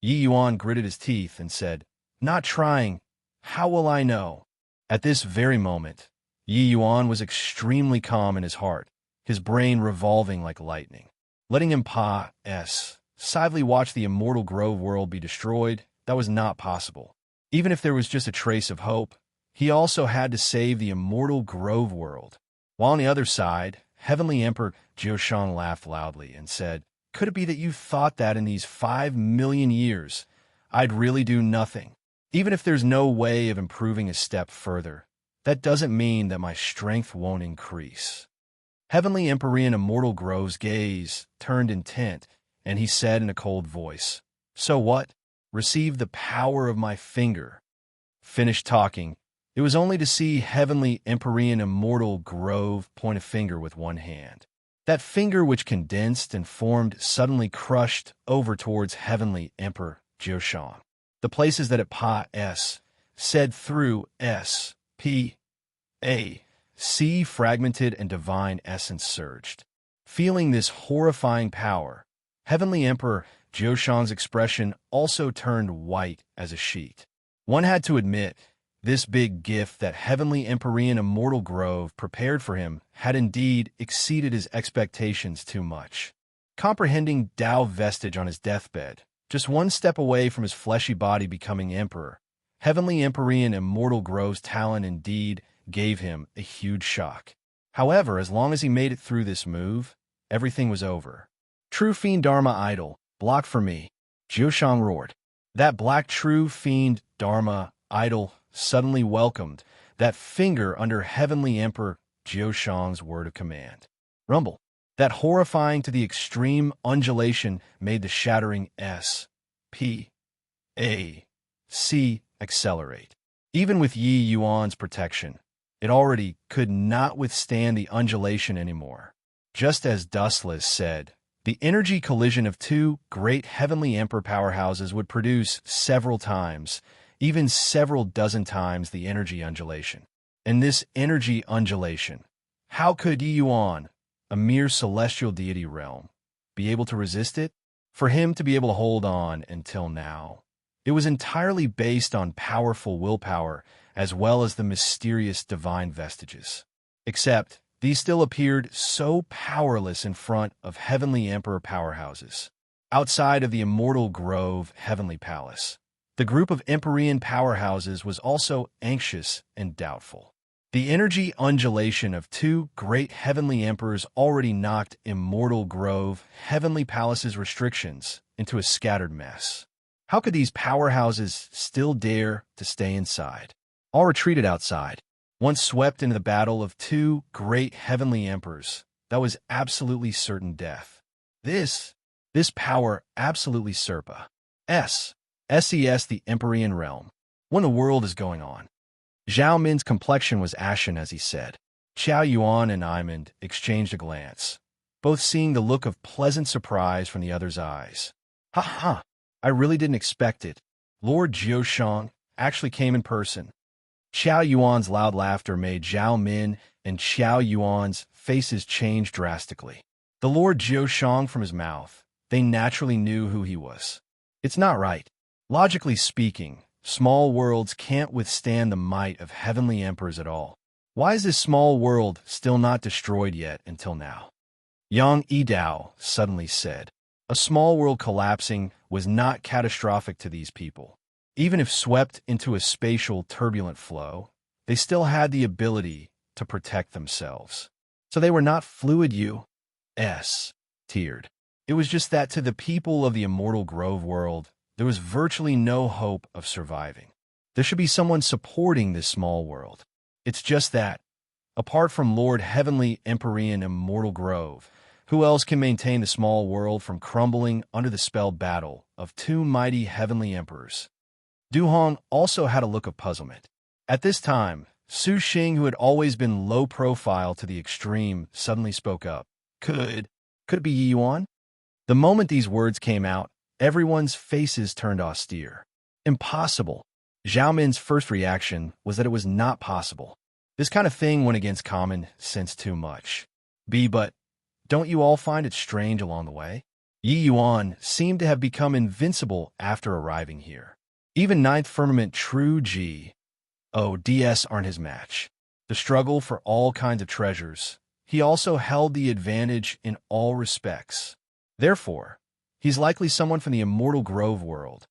Yi Yuan gritted his teeth and said, Not trying. How will I know? At this very moment, Yi Yuan was extremely calm in his heart, his brain revolving like lightning. Letting him passively watch the Immortal Grove world be destroyed, that was not possible. Even if there was just a trace of hope, he also had to save the Immortal Grove world. While on the other side, Heavenly Emperor Jiushang laughed loudly and said, Could it be that you thought that in these 5 million years, I'd really do nothing? Even if there's no way of improving a step further, that doesn't mean that my strength won't increase. Heavenly Empyrean Immortal Grove's gaze turned intent, and he said in a cold voice, So what? Receive the power of my finger. Finished talking, it was only to see Heavenly Empyrean Immortal Grove point a finger with one hand. That finger which condensed and formed suddenly crushed over towards Heavenly Emperor Jiushang. The places that it said through C fragmented and divine essence surged. Feeling this horrifying power, Heavenly Emperor Jiushang's expression also turned white as a sheet. One had to admit, this big gift that Heavenly Empyrean Immortal Grove prepared for him had indeed exceeded his expectations too much. Comprehending Tao vestige on his deathbed, just one step away from his fleshy body becoming emperor, Heavenly Empyrean Immortal Grove's talent indeed gave him a huge shock. However, as long as he made it through this move, everything was over. True Fiend Dharma Idol, block for me, Jiushang roared. That black true fiend Dharma Idol suddenly welcomed that finger under Heavenly Emperor Jiushang's word of command. Rumble. That horrifying to the extreme undulation made the shattering S, P, A, C accelerate. Even with Yi Yuan's protection, it already could not withstand the undulation anymore. Just as Dustless said, the energy collision of two great heavenly emperor powerhouses would produce several times, even several dozen times the energy undulation. And this energy undulation, how could Yi Yuan, a mere celestial deity realm, be able to resist it? For him to be able to hold on until now, it was entirely based on powerful willpower as well as the mysterious divine vestiges. Except, these still appeared so powerless in front of heavenly emperor powerhouses. Outside of the immortal grove heavenly palace, the group of Empyrean powerhouses was also anxious and doubtful. The energy undulation of two great heavenly emperors already knocked immortal grove heavenly palace's restrictions into a scattered mess. How could these powerhouses still dare to stay inside? All retreated outside. Once swept into the battle of two great heavenly emperors, that was absolutely certain death. This power absolutely Serpa. SES the Empyrean realm. When the world is going on. Zhao Min's complexion was ashen as he said. Qiao Yuan and Imond exchanged a glance, both seeing the look of pleasant surprise from the other's eyes. Ha ha! I really didn't expect it. Lord Jiushang actually came in person. Qiao Yuan's loud laughter made Zhao Min and Qiao Yuan's faces change drastically. The Lord Jiushang from his mouth, they naturally knew who he was. It's not right. Logically speaking, small worlds can't withstand the might of heavenly emperors at all. Why is this small world still not destroyed yet until now? Yang Yidao suddenly said. A small world collapsing was not catastrophic to these people. Even if swept into a spatial turbulent flow, they still had the ability to protect themselves. So they were not fluid tiered. It was just that to the people of the immortal grove world, there was virtually no hope of surviving. There should be someone supporting this small world. It's just that, apart from Lord Heavenly Empyrean Immortal Grove, who else can maintain the small world from crumbling under the spelled battle of two mighty heavenly emperors? Du Hong also had a look of puzzlement. At this time, Su Xing, who had always been low profile to the extreme, suddenly spoke up. Could it be Yi Yuan? The moment these words came out, everyone's faces turned austere. Impossible. Zhao Min's first reaction was that it was not possible. This kind of thing went against common sense too much. But don't you all find it strange along the way? Yi Yuan seemed to have become invincible after arriving here. Even Ninth Firmament True G.O.D.S. aren't his match. The struggle for all kinds of treasures, he also held the advantage in all respects. Therefore, he's likely someone from the Immortal Grove world.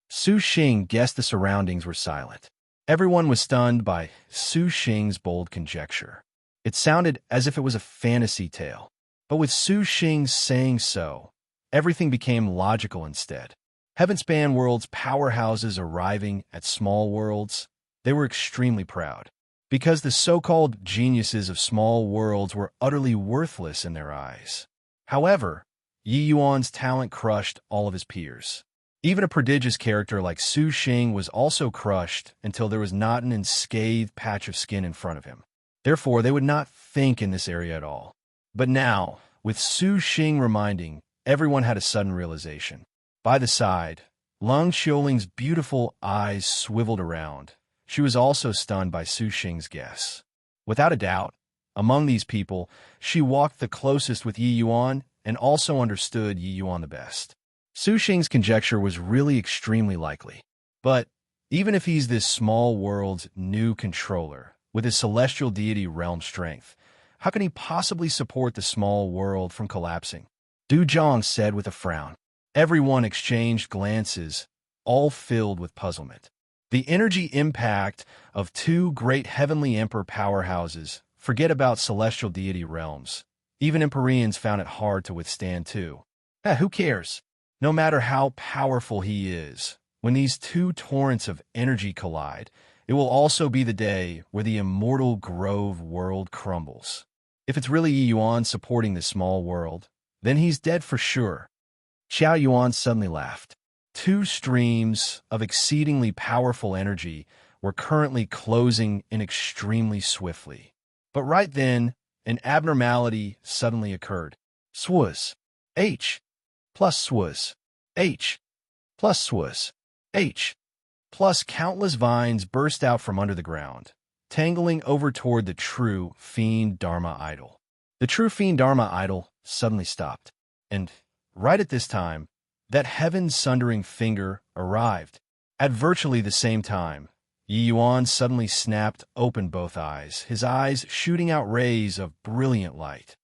Su Xing guessed the surroundings were silent. Everyone was stunned by Su Xing's bold conjecture. It sounded as if it was a fantasy tale. But with Su Xing saying so, everything became logical instead. Heavenspan World's powerhouses arriving at small worlds, they were extremely proud. Because the so-called geniuses of small worlds were utterly worthless in their eyes. However, Yi Yuan's talent crushed all of his peers. Even a prodigious character like Su Xing was also crushed until there was not an unscathed patch of skin in front of him. Therefore, they would not think in this area at all. But now, with Su Xing reminding, everyone had a sudden realization. By the side, Lung Xiuling's beautiful eyes swiveled around. She was also stunned by Su Xing's guess. Without a doubt, among these people, she walked the closest with Yi Yuan and also understood Yi Yuan the best. Su Xing's conjecture was really extremely likely. But even if he's this small world's new controller, with his celestial deity realm strength, how can he possibly support the small world from collapsing? Du Zhang said with a frown. Everyone exchanged glances, all filled with puzzlement. The energy impact of two great heavenly emperor powerhouses, forget about celestial deity realms. Even Empyreans found it hard to withstand too. Who cares? No matter how powerful he is, when these two torrents of energy collide, it will also be the day where the immortal grove world crumbles. If it's really Yi Yuan supporting this small world, then he's dead for sure. Xiao Yuan suddenly laughed. Two streams of exceedingly powerful energy were currently closing in extremely swiftly. But right then, an abnormality suddenly occurred. Swus. H. Plus swus. H. Plus swus. H. Plus countless vines burst out from under the ground, tangling over toward the true fiend Dharma idol. The true fiend Dharma idol suddenly stopped, and, right at this time, that heaven-sundering finger arrived. At virtually the same time, Yi Yuan suddenly snapped open both eyes, his eyes shooting out rays of brilliant light.